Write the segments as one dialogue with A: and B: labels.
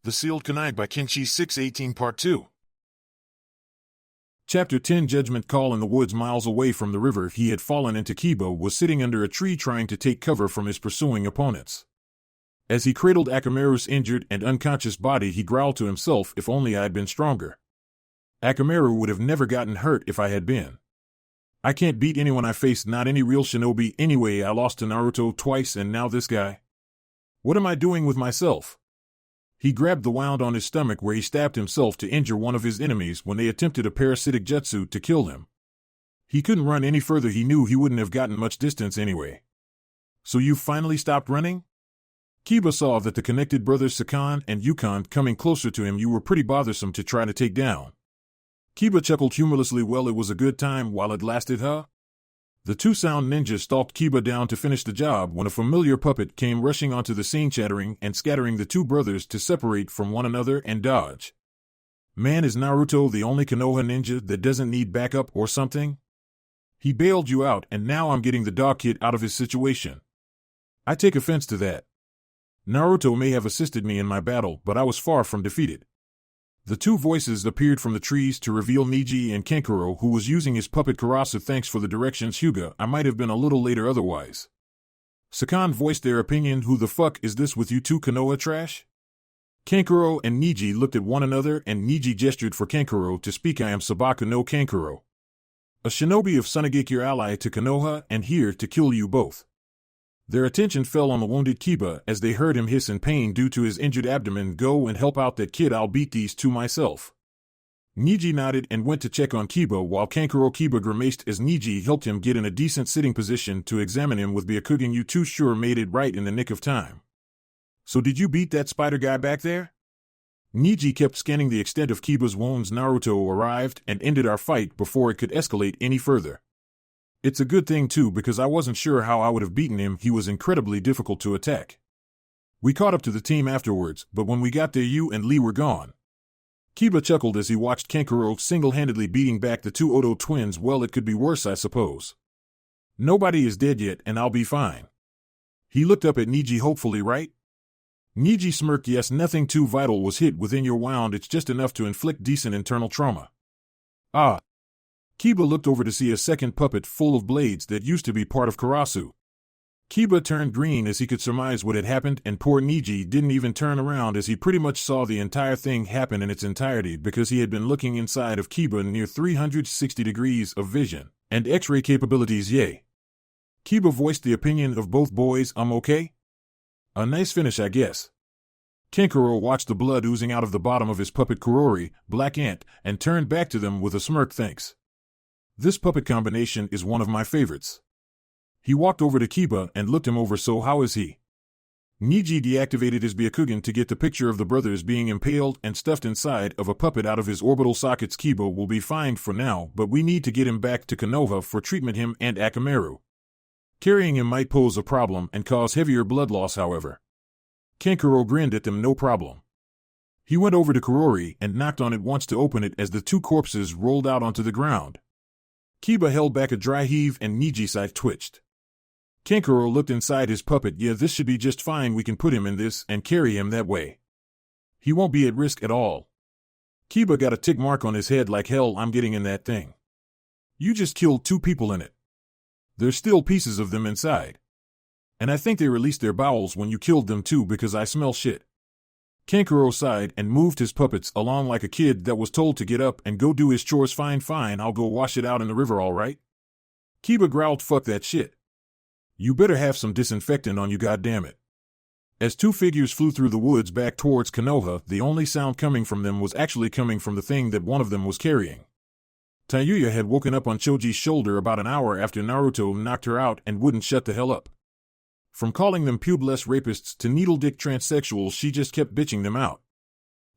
A: The Sealed Kunai by Kenshi 618 Part 2.
B: Chapter 10 Judgment Call. In the woods miles away from the river he had fallen into, Kiba was sitting under a tree trying to take cover from his pursuing opponents. As he cradled Akamaru's injured and unconscious body, he growled to himself, "If only I had been stronger. Akamaru would have never gotten hurt if I had been. I can't beat anyone I face, not any real shinobi anyway. I lost to Naruto twice and now this guy. What am I doing with myself?" He grabbed the wound on his stomach where he stabbed himself to injure one of his enemies when they attempted a parasitic jutsu to kill him. He couldn't run any further. He knew he wouldn't have gotten much distance anyway. "So you finally stopped running?" Kiba saw that the connected brothers Sakan and Yukon coming closer to him. "You were pretty bothersome to try to take down." Kiba chuckled humorlessly. "Well, it was a good time while it lasted, huh?" The two sound ninjas stalked Kiba down to finish the job when a familiar puppet came rushing onto the scene, chattering and scattering the two brothers to separate from one another and dodge. "Man, is Naruto the only Konoha ninja that doesn't need backup or something? He bailed you out and now I'm getting the dog kid out of his situation. I take offense to that. Naruto may have assisted me in my battle, but I was far from defeated." The two voices appeared from the trees to reveal Niji and Kankuro, who was using his puppet Karasu. "Thanks for the directions, Hyuga. I might have been a little later otherwise." Sakan voiced their opinion. "Who the fuck is this with you two Konoha trash?" Kankuro and Niji looked at one another and Niji gestured for Kankuro to speak. "I am Sabaku no Kankuro, a shinobi of Sunagake, your ally to Konoha, and here to kill you both." Their attention fell on the wounded Kiba as they heard him hiss in pain due to his injured abdomen. "Go and help out that kid. I'll beat these two myself." Niji nodded and went to check on Kiba while Kankuro Kiba grimaced as Niji helped him get in a decent sitting position to examine him with Byakugan. "You two sure made it right in the nick of time. So did you beat that spider guy back there?" Niji kept scanning the extent of Kiba's wounds. "Naruto arrived and ended our fight before it could escalate any further. It's a good thing too, because I wasn't sure how I would have beaten him. He was incredibly difficult to attack. We caught up to the team afterwards, but when we got there you and Lee were gone." Kiba chuckled as he watched Kankuro single-handedly beating back the two Odo twins. "Well, it could be worse, I suppose. Nobody is dead yet and I'll be fine." He looked up at Niji hopefully, "Right?" Niji smirked. "Yes, nothing too vital was hit within your wound. It's just enough to inflict decent internal trauma." "Ah." Kiba looked over to see a second puppet full of blades that used to be part of Karasu. Kiba turned green as he could surmise what had happened, and poor Niji didn't even turn around as he pretty much saw the entire thing happen in its entirety because he had been looking inside of Kiba near 360 degrees of vision and X-ray capabilities. "Yay." Kiba voiced the opinion of both boys. "I'm okay. A nice finish, I guess." Kankuro watched the blood oozing out of the bottom of his puppet Kurori, Black Ant, and turned back to them with a smirk. "Thanks. This puppet combination is one of my favorites." He walked over to Kiba and looked him over. "So how is he?" Niji deactivated his Byakugan to get the picture of the brothers being impaled and stuffed inside of a puppet out of his orbital sockets. "Kiba will be fine for now, but we need to get him back to Konoha for treatment. Him and Akamaru. Carrying him might pose a problem and cause heavier blood loss, however." Kankuro grinned at them. "No problem." He went over to Kurori and knocked on it once to open it as the two corpses rolled out onto the ground. Kiba held back a dry heave and Niji's eye twitched. Kankuro looked inside his puppet. "Yeah, this should be just fine. We can put him in this and carry him that way. He won't be at risk at all." Kiba got a tick mark on his head. "Like hell I'm getting in that thing. You just killed two people in it. There's still pieces of them inside. And I think they released their bowels when you killed them too because I smell shit." Kankuro sighed and moved his puppets along like a kid that was told to get up and go do his chores. Fine, I'll go wash it out in the river, all right?" Kiba growled. "Fuck that shit. You better have some disinfectant on you, goddammit." As two figures flew through the woods back towards Konoha, the only sound coming from them was actually coming from the thing that one of them was carrying. Tayuya had woken up on Choji's shoulder about an hour after Naruto knocked her out and wouldn't shut the hell up. From calling them pubeless rapists to needle-dick transsexuals, she just kept bitching them out.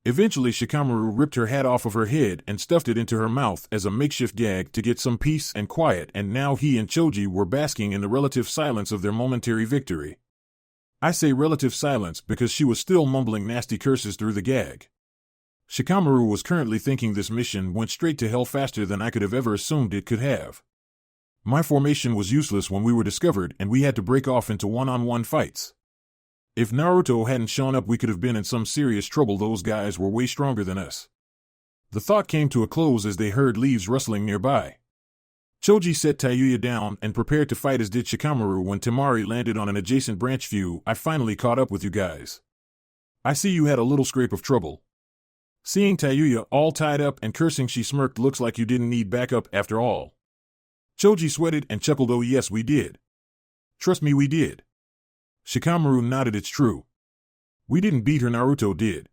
B: Eventually Shikamaru ripped her hat off of her head and stuffed it into her mouth as a makeshift gag to get some peace and quiet, and now he and Choji were basking in the relative silence of their momentary victory. I say relative silence because she was still mumbling nasty curses through the gag. Shikamaru was currently thinking this mission went straight to hell faster than I could have ever assumed it could have. My formation was useless when we were discovered and we had to break off into one-on-one fights. If Naruto hadn't shown up, we could have been in some serious trouble. Those guys were way stronger than us. The thought came to a close as they heard leaves rustling nearby. Choji set Tayuya down and prepared to fight, as did Shikamaru. When Temari landed on an adjacent branch. Phew, I finally caught up with you guys. I see you had a little scrape of trouble. Seeing Tayuya all tied up and cursing, she smirked. Looks like you didn't need backup after all. Choji sweated and chuckled. Oh yes, we did. Trust me, we did. Shikamaru nodded. It's true. We didn't beat her, Naruto did.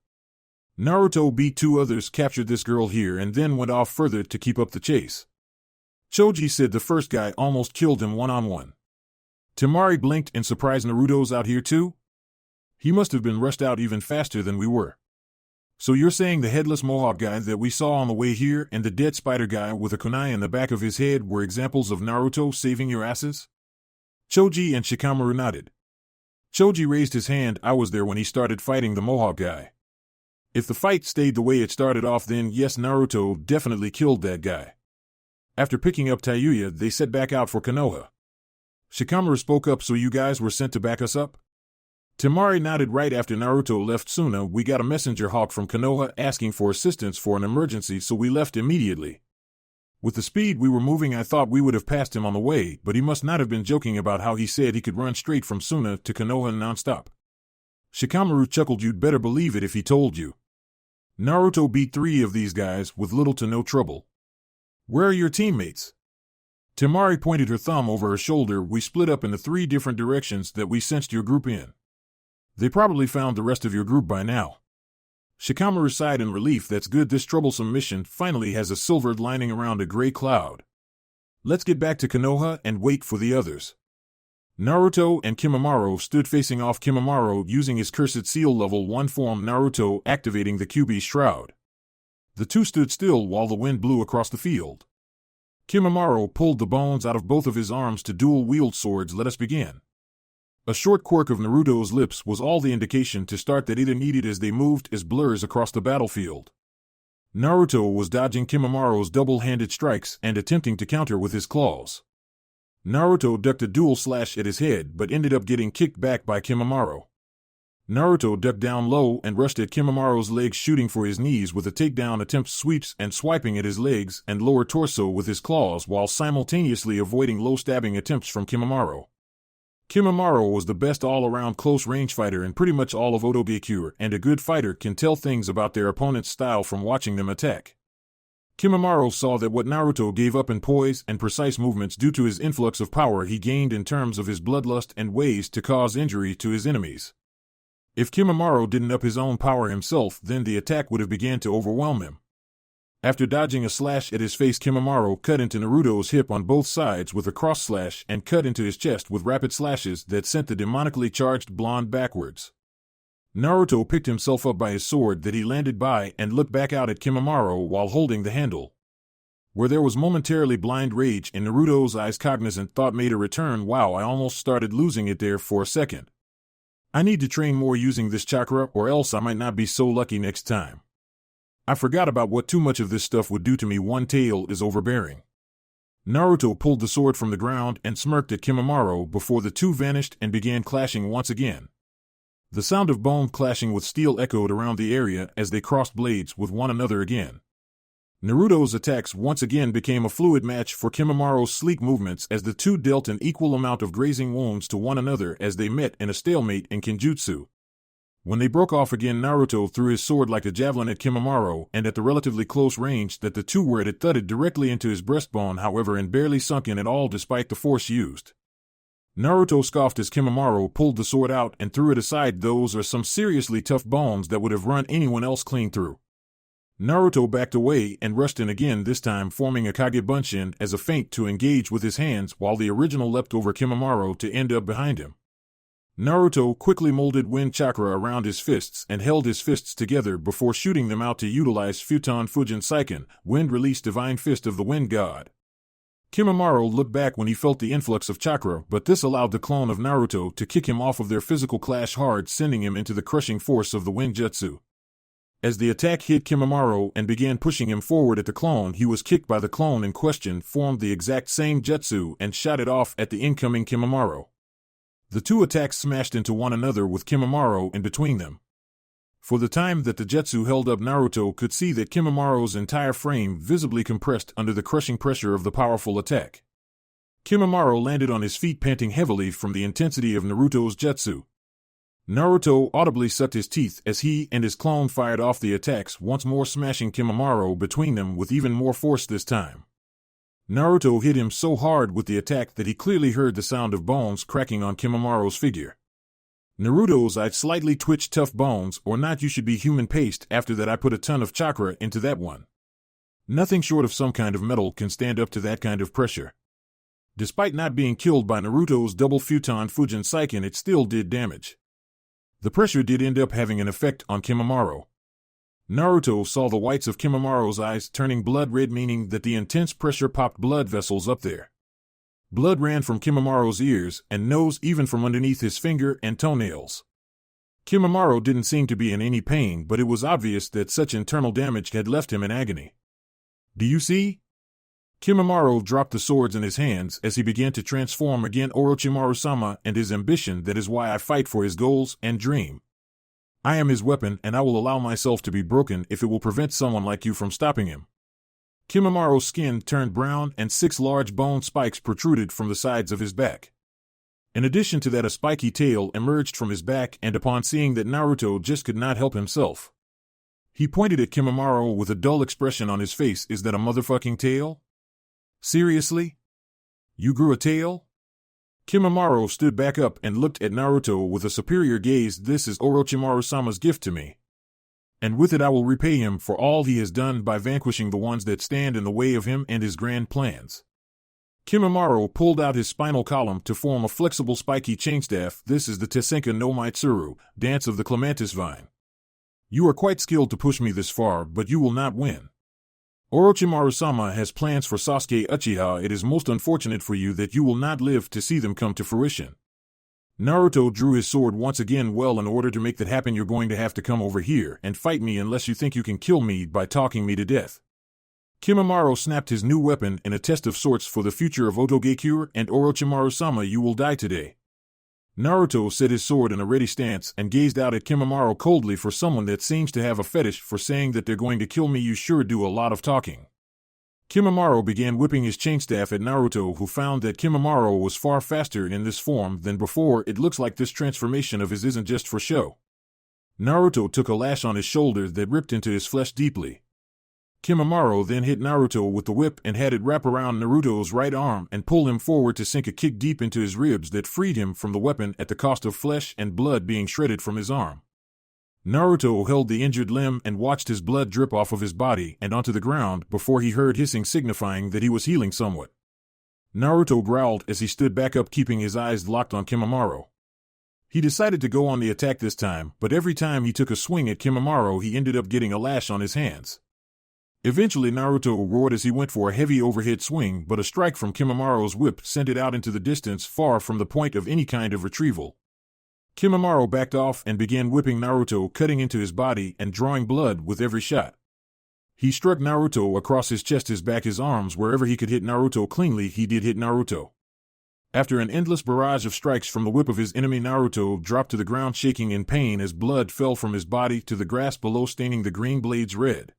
B: Naruto beat 2 others, captured this girl here, and then went off further to keep up the chase. Choji said the first guy almost killed him one-on-one. Temari blinked in surprise. Naruto's out here too? He must have been rushed out even faster than we were. So you're saying the headless mohawk guy that we saw on the way here and the dead spider guy with a kunai in the back of his head were examples of Naruto saving your asses? Choji and Shikamaru nodded. Choji raised his hand. I was there when he started fighting the mohawk guy. If the fight stayed the way it started off, then yes, Naruto definitely killed that guy. After picking up Tayuya, they set back out for Konoha. Shikamaru spoke up. So you guys were sent to back us up? Temari nodded. Right after Naruto left Suna, we got a messenger hawk from Konoha asking for assistance for an emergency, so we left immediately. With the speed we were moving, I thought we would have passed him on the way, but he must not have been joking about how he said he could run straight from Suna to Konoha nonstop. Shikamaru chuckled. You'd better believe it if he told you. Naruto beat 3 of these guys with little to no trouble. Where are your teammates? Temari pointed her thumb over her shoulder. We split up into 3 different directions that we sensed your group in. They probably found the rest of your group by now. Shikamaru sighed in relief. That's good. This troublesome mission finally has a silvered lining around a gray cloud. Let's get back to Konoha and wait for the others. Naruto and Kimimaro stood facing off. Kimimaro using his cursed seal level 1 form, Naruto activating the QB shroud. The two stood still while the wind blew across the field. Kimimaro pulled the bones out of both of his arms to dual-wield swords. Let us begin. A short quirk of Naruto's lips was all the indication to start that either needed as they moved as blurs across the battlefield. Naruto was dodging Kimimaro's double-handed strikes and attempting to counter with his claws. Naruto ducked a dual slash at his head but ended up getting kicked back by Kimimaro. Naruto ducked down low and rushed at Kimimaro's legs, shooting for his knees with a takedown attempt, sweeps and swiping at his legs and lower torso with his claws while simultaneously avoiding low stabbing attempts from Kimimaro. Kimimaro was the best all-around close-range fighter in pretty much all of Otogekure, and a good fighter can tell things about their opponent's style from watching them attack. Kimimaro saw that what Naruto gave up in poise and precise movements due to his influx of power he gained in terms of his bloodlust and ways to cause injury to his enemies. If Kimimaro didn't up his own power himself, then the attack would have began to overwhelm him. After dodging a slash at his face, Kimimaro cut into Naruto's hip on both sides with a cross slash and cut into his chest with rapid slashes that sent the demonically charged blonde backwards. Naruto picked himself up by his sword that he landed by and looked back out at Kimimaro while holding the handle. Where there was momentarily blind rage in Naruto's eyes, cognizant thought made a return. Wow, I almost started losing it there for a second. I need to train more using this chakra, or else I might not be so lucky next time. I forgot about what too much of this stuff would do to me. One tail is overbearing. Naruto pulled the sword from the ground and smirked at Kimimaro before the two vanished and began clashing once again. The sound of bone clashing with steel echoed around the area as they crossed blades with one another again. Naruto's attacks once again became a fluid match for Kimimaro's sleek movements as the two dealt an equal amount of grazing wounds to one another as they met in a stalemate in Kenjutsu. When they broke off again, Naruto threw his sword like a javelin at Kimimaro, and at the relatively close range that the two were at, it thudded directly into his breastbone, however, and barely sunk in at all despite the force used. Naruto scoffed as Kimimaro pulled the sword out and threw it aside. Those are some seriously tough bones that would have run anyone else clean through. Naruto backed away and rushed in again, this time forming a Kage Bunshin as a feint to engage with his hands while the original leapt over Kimimaro to end up behind him. Naruto quickly molded wind chakra around his fists and held his fists together before shooting them out to utilize Futon Fujin Seiken, wind release divine fist of the wind god. Kimimaro looked back when he felt the influx of chakra, but this allowed the clone of Naruto to kick him off of their physical clash hard, sending him into the crushing force of the wind jutsu. As the attack hit Kimimaro and began pushing him forward at the clone, he was kicked by the clone in question, formed the exact same jutsu and shot it off at the incoming Kimimaro. The two attacks smashed into one another with Kimimaro in between them. For the time that the jutsu held up, Naruto could see that Kimimaro's entire frame visibly compressed under the crushing pressure of the powerful attack. Kimimaro landed on his feet, panting heavily from the intensity of Naruto's jutsu. Naruto audibly sucked his teeth as he and his clone fired off the attacks, once more smashing Kimimaro between them with even more force this time. Naruto hit him so hard with the attack that he clearly heard the sound of bones cracking on Kimimaro's figure. Naruto's eyes slightly twitched. Tough bones or not, you should be human paste. After that I put a ton of chakra into that one. Nothing short of some kind of metal can stand up to that kind of pressure. Despite not being killed by Naruto's double futon Fujin Seiken, it still did damage. The pressure did end up having an effect on Kimimaro. Naruto saw the whites of Kimimaro's eyes turning blood red, meaning that the intense pressure popped blood vessels up there. Blood ran from Kimimaro's ears and nose, even from underneath his finger and toenails. Kimimaro didn't seem to be in any pain, but it was obvious that such internal damage had left him in agony. Do you see? Kimimaro dropped the swords in his hands as he began to transform again. Orochimaru-sama and his ambition, that is why I fight for his goals and dream. I am his weapon, and I will allow myself to be broken if it will prevent someone like you from stopping him. Kimimaro's skin turned brown and 6 large bone spikes protruded from the sides of his back. In addition to that, a spiky tail emerged from his back, and upon seeing that, Naruto just could not help himself. He pointed at Kimimaro with a dull expression on his face. Is that a motherfucking tail? Seriously? You grew a tail? Kimimaro stood back up and looked at Naruto with a superior gaze. This is Orochimaru-sama's gift to me. And with it I will repay him for all he has done by vanquishing the ones that stand in the way of him and his grand plans. Kimimaro pulled out his spinal column to form a flexible spiky chainstaff. This is the Tesenka no Maitsuru, dance of the clematis vine. You are quite skilled to push me this far, but you will not win. Orochimaru-sama has plans for Sasuke Uchiha. It is most unfortunate for you that you will not live to see them come to fruition. Naruto drew his sword once again. Well, in order to make that happen, you're going to have to come over here and fight me, unless you think you can kill me by talking me to death. Kimimaro snapped his new weapon in a test of sorts for the future of Otogekure and Orochimaru-sama. You will die today. Naruto set his sword in a ready stance and gazed out at Kimimaro coldly. For someone that seems to have a fetish for saying that they're going to kill me, you sure do a lot of talking. Kimimaro began whipping his chainstaff at Naruto, who found that Kimimaro was far faster in this form than before. It looks like this transformation of his isn't just for show. Naruto took a lash on his shoulder that ripped into his flesh deeply. Kimimaro then hit Naruto with the whip and had it wrap around Naruto's right arm and pull him forward to sink a kick deep into his ribs that freed him from the weapon at the cost of flesh and blood being shredded from his arm. Naruto held the injured limb and watched his blood drip off of his body and onto the ground before he heard hissing, signifying that he was healing somewhat. Naruto growled as he stood back up, keeping his eyes locked on Kimimaro. He decided to go on the attack this time, but every time he took a swing at Kimimaro, he ended up getting a lash on his hands. Eventually, Naruto roared as he went for a heavy overhead swing, but a strike from Kimimaro's whip sent it out into the distance, far from the point of any kind of retrieval. Kimimaro backed off and began whipping Naruto, cutting into his body and drawing blood with every shot. He struck Naruto across his chest, his back, his arms. Wherever he could hit Naruto cleanly, he did hit Naruto. After an endless barrage of strikes from the whip of his enemy, Naruto dropped to the ground, shaking in pain as blood fell from his body to the grass below, staining the green blades red.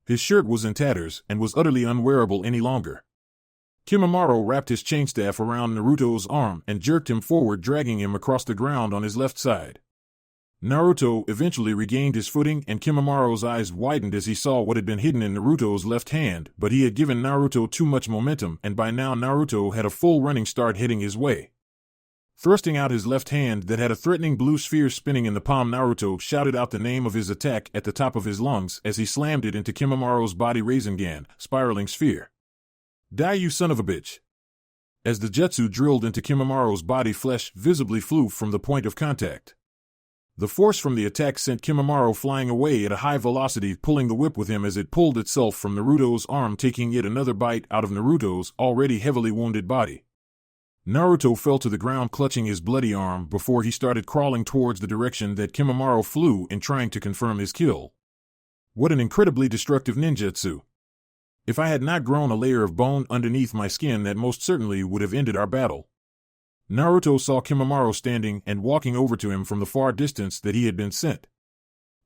B: His shirt was in tatters and was utterly unwearable any longer. Kimimaro wrapped his chainstaff around Naruto's arm and jerked him forward, dragging him across the ground on his left side. Naruto eventually regained his footing, and Kimimaro's eyes widened as he saw what had been hidden in Naruto's left hand, but he had given Naruto too much momentum, and by now Naruto had a full running start heading his way. Thrusting out his left hand that had a threatening blue sphere spinning in the palm, Naruto shouted out the name of his attack at the top of his lungs as he slammed it into Kimimaro's body. Rasengan, spiraling sphere. Die, you son of a bitch. As the jutsu drilled into Kimimaro's body, flesh visibly flew from the point of contact. The force from the attack sent Kimimaro flying away at a high velocity, pulling the whip with him as it pulled itself from Naruto's arm, taking yet another bite out of Naruto's already heavily wounded body. Naruto fell to the ground, clutching his bloody arm, before he started crawling towards the direction that Kimimaro flew in, trying to confirm his kill. What an incredibly destructive ninjutsu. If I had not grown a layer of bone underneath my skin, that most certainly would have ended our battle. Naruto saw Kimimaro standing and walking over to him from the far distance that he had been sent.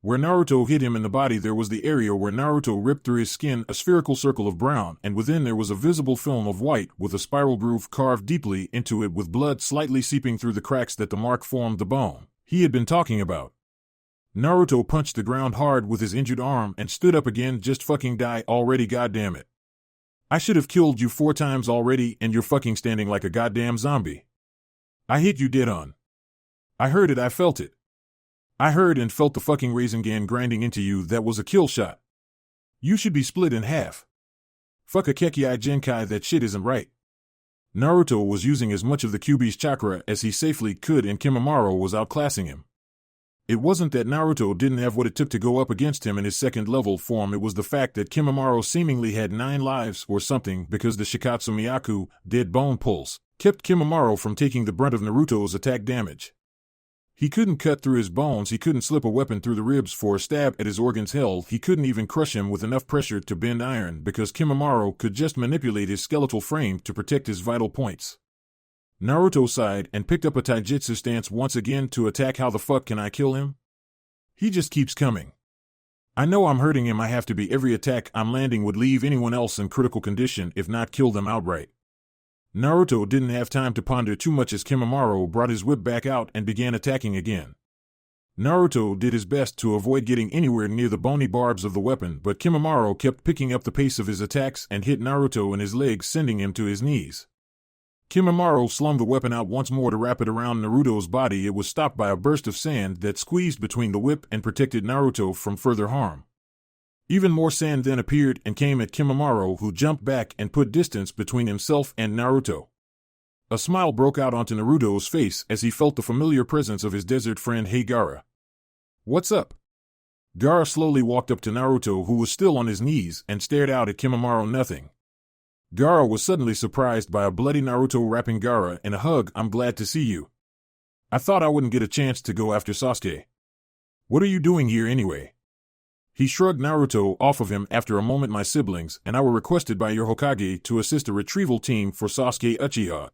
B: Where Naruto hit him in the body, there was the area where Naruto ripped through his skin a spherical circle of brown, and within there was a visible film of white with a spiral groove carved deeply into it with blood slightly seeping through the cracks that the mark formed the bone he had been talking about. Naruto punched the ground hard with his injured arm and stood up again. Just fucking die already, goddammit. I should have killed you 4 times already and you're fucking standing like a goddamn zombie. I hit you dead on. I heard it, I felt it. I heard and felt the fucking Rasengan grinding into you. That was a kill shot. You should be split in half. Fuck a Kekkei Genkai, that shit isn't right. Naruto was using as much of the Kyuubi's chakra as he safely could and Kimimaro was outclassing him. It wasn't that Naruto didn't have what it took to go up against him in his second level form, it was the fact that Kimimaro seemingly had 9 lives or something, because the Shikatsu Miyaku, dead bone pulse, kept Kimimaro from taking the brunt of Naruto's attack damage. He couldn't cut through his bones, he couldn't slip a weapon through the ribs for a stab at his organs, hell, he couldn't even crush him with enough pressure to bend iron, because Kimimaro could just manipulate his skeletal frame to protect his vital points. Naruto sighed and picked up a taijutsu stance once again to attack. How the fuck can I kill him? He just keeps coming. I know I'm hurting him, I have to be. Every attack I'm landing would leave anyone else in critical condition, if not kill them outright. Naruto didn't have time to ponder too much as Kimimaro brought his whip back out and began attacking again. Naruto did his best to avoid getting anywhere near the bony barbs of the weapon, but Kimimaro kept picking up the pace of his attacks and hit Naruto in his legs, sending him to his knees. Kimimaro slung the weapon out once more to wrap it around Naruto's body. It was stopped by a burst of sand that squeezed between the whip and protected Naruto from further harm. Even more sand then appeared and came at Kimimaro, who jumped back and put distance between himself and Naruto. A smile broke out onto Naruto's face as he felt the familiar presence of his desert friend. Hey Gaara. What's up? Gaara slowly walked up to Naruto, who was still on his knees, and stared out at Kimimaro. Nothing. Gaara was suddenly surprised by a bloody Naruto wrapping Gaara in a hug. I'm glad to see you. I thought I wouldn't get a chance to go after Sasuke. What are you doing here anyway? He shrugged Naruto off of him after a moment. My siblings and I were requested by your Hokage to assist a retrieval team for Sasuke Uchiha.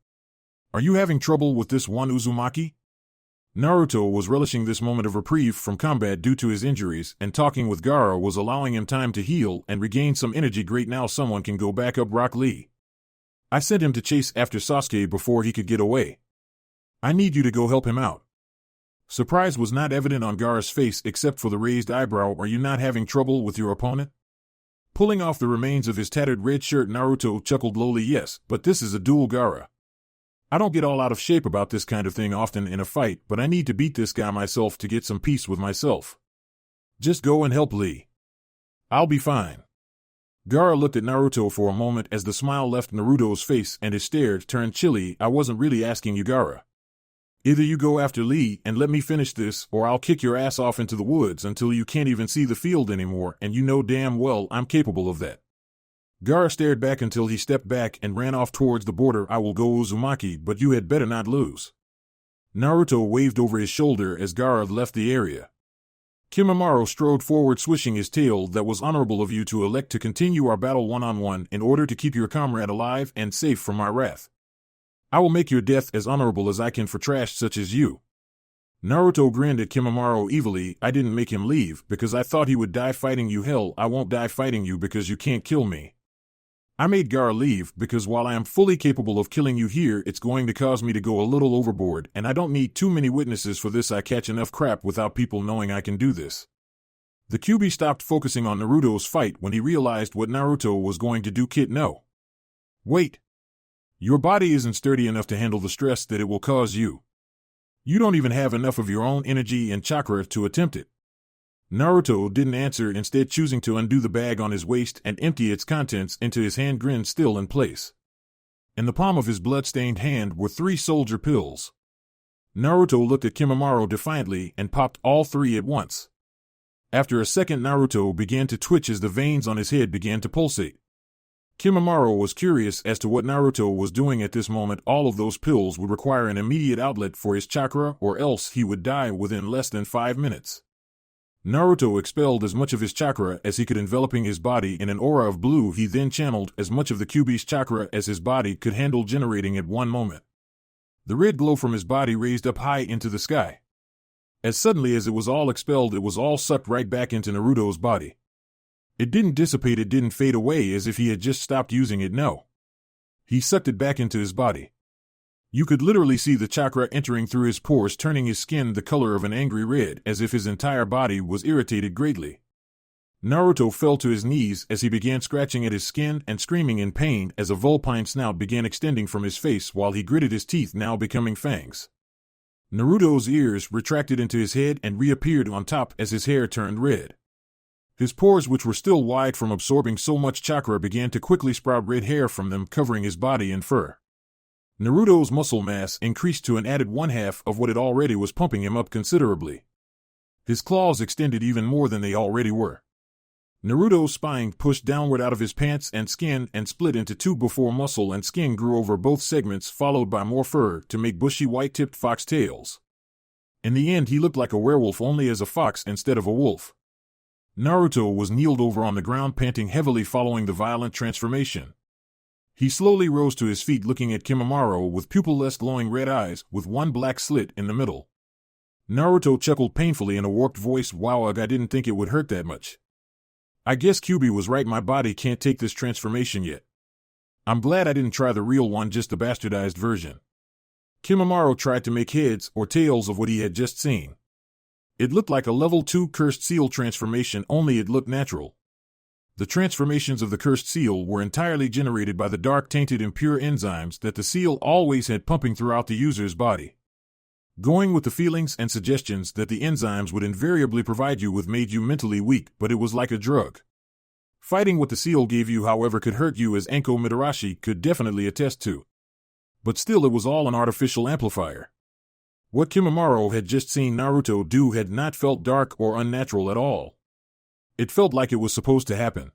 B: Are you having trouble with this one, Uzumaki? Naruto was relishing this moment of reprieve from combat due to his injuries, and talking with Gaara was allowing him time to heal and regain some energy. Great, now someone can go back up Rock Lee. I sent him to chase after Sasuke before he could get away. I need you to go help him out. Surprise was not evident on Gaara's face except for the raised eyebrow. Are you not having trouble with your opponent? Pulling off the remains of his tattered red shirt, Naruto chuckled lowly. Yes, but this is a duel, Gaara. I don't get all out of shape about this kind of thing often in a fight, but I need to beat this guy myself to get some peace with myself. Just go and help Lee. I'll be fine. Gaara looked at Naruto for a moment as the smile left Naruto's face and his stare turned chilly. I wasn't really asking you, Gaara. Either you go after Lee and let me finish this, or I'll kick your ass off into the woods until you can't even see the field anymore, and you know damn well I'm capable of that. Gaara stared back until he stepped back and ran off towards the border. I will go, Uzumaki, but you had better not lose. Naruto waved over his shoulder as Gaara left the area. Kimimaro strode forward, swishing his tail. That was honorable of you to elect to continue our battle one-on-one in order to keep your comrade alive and safe from my wrath. I will make your death as honorable as I can for trash such as you. Naruto grinned at Kimimaro evilly. I didn't make him leave because I thought he would die fighting you. Hell, I won't die fighting you because you can't kill me. I made Gaara leave because while I am fully capable of killing you here, it's going to cause me to go a little overboard, and I don't need too many witnesses for this. I catch enough crap without people knowing I can do this. The Kyuubi stopped focusing on Naruto's fight when he realized what Naruto was going to do. Kid, no. Wait. Your body isn't sturdy enough to handle the stress that it will cause you. You don't even have enough of your own energy and chakra to attempt it. Naruto didn't answer, instead choosing to undo the bag on his waist and empty its contents into his hand, grin still in place. In the palm of his blood-stained hand were 3 soldier pills. Naruto looked at Kimimaro defiantly and popped all 3 at once. After a second, Naruto began to twitch as the veins on his head began to pulsate. Kimimaro was curious as to what Naruto was doing at this moment. All of those pills would require an immediate outlet for his chakra, or else he would die within less than 5 minutes. Naruto expelled as much of his chakra as he could, enveloping his body in an aura of blue. He then channeled as much of the Kyuubi's chakra as his body could handle, generating at one moment. The red glow from his body raised up high into the sky. As suddenly as it was all expelled, it was all sucked right back into Naruto's body. It didn't dissipate, it didn't fade away as if he had just stopped using it, no. He sucked it back into his body. You could literally see the chakra entering through his pores, turning his skin the color of an angry red, as if his entire body was irritated greatly. Naruto fell to his knees as he began scratching at his skin and screaming in pain as a vulpine snout began extending from his face while he gritted his teeth, now becoming fangs. Naruto's ears retracted into his head and reappeared on top as his hair turned red. His pores, which were still wide from absorbing so much chakra, began to quickly sprout red hair from them, covering his body in fur. Naruto's muscle mass increased to an added 1/2 of what it already was, pumping him up considerably. His claws extended even more than they already were. Naruto's spine pushed downward out of his pants and skin and split into two before muscle and skin grew over both segments, followed by more fur to make bushy white-tipped fox tails. In the end, he looked like a werewolf, only as a fox instead of a wolf. Naruto was kneeled over on the ground, panting heavily following the violent transformation. He slowly rose to his feet, looking at Kimimaro with pupil-less glowing red eyes with one black slit in the middle. Naruto chuckled painfully in a warped voice. Wow, I didn't think it would hurt that much. I guess Kyuubi was right, my body can't take this transformation yet. I'm glad I didn't try the real one, just the bastardized version. Kimimaro tried to make heads or tails of what he had just seen. It looked like a level 2 cursed seal transformation, only it looked natural. The transformations of the cursed seal were entirely generated by the dark, tainted, impure enzymes that the seal always had pumping throughout the user's body. Going with the feelings and suggestions that the enzymes would invariably provide you with made you mentally weak, but it was like a drug. Fighting what the seal gave you, however, could hurt you, as Enko Mitarashi could definitely attest to. But still, it was all an artificial amplifier. What Kimimaro had just seen Naruto do had not felt dark or unnatural at all. It felt like it was supposed to happen.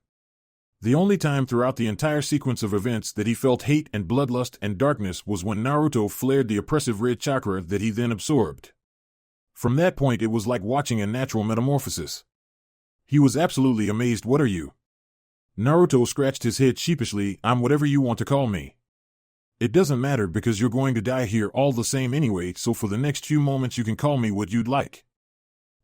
B: The only time throughout the entire sequence of events that he felt hate and bloodlust and darkness was when Naruto flared the oppressive red chakra that he then absorbed. From that point, it was like watching a natural metamorphosis. He was absolutely amazed. What are you? Naruto scratched his head sheepishly. I'm whatever you want to call me. It doesn't matter because you're going to die here all the same anyway, so for the next few moments you can call me what you'd like.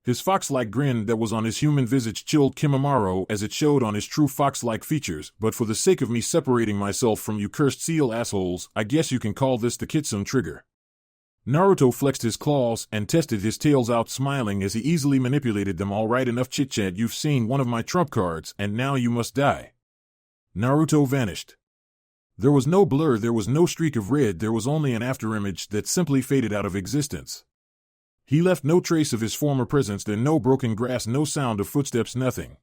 B: His fox-like grin that was on his human visage chilled Kimimaro as it showed on his true fox-like features. But for the sake of me separating myself from you cursed seal assholes, I guess you can call this the Kitsune trigger. Naruto flexed his claws and tested his tails out, smiling as he easily manipulated them. All right, enough chit-chat. You've seen one of my trump cards, and now you must die. Naruto vanished. There was no blur, there was no streak of red, there was only an afterimage that simply faded out of existence. He left no trace of his former presence there, no broken grass, no sound of footsteps, nothing.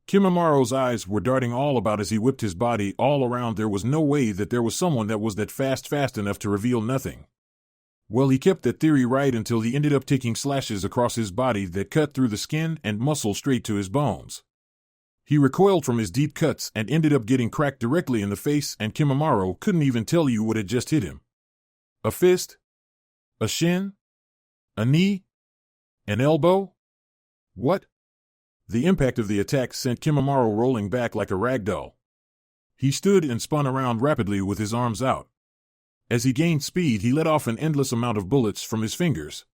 B: Kimimaro's eyes were darting all about as he whipped his body all around. There was no way that there was someone that was that fast enough to reveal nothing. Well, he kept that theory right until he ended up taking slashes across his body that cut through the skin and muscle straight to his bones. He recoiled from his deep cuts and ended up getting cracked directly in the face, and Kimimaro couldn't even tell you what had just hit him. A fist? A shin? A knee? An elbow? What? The impact of the attack sent Kimimaro rolling back like a rag doll. He stood and spun around rapidly with his arms out. As he gained speed, he let off an endless amount of bullets from his fingers.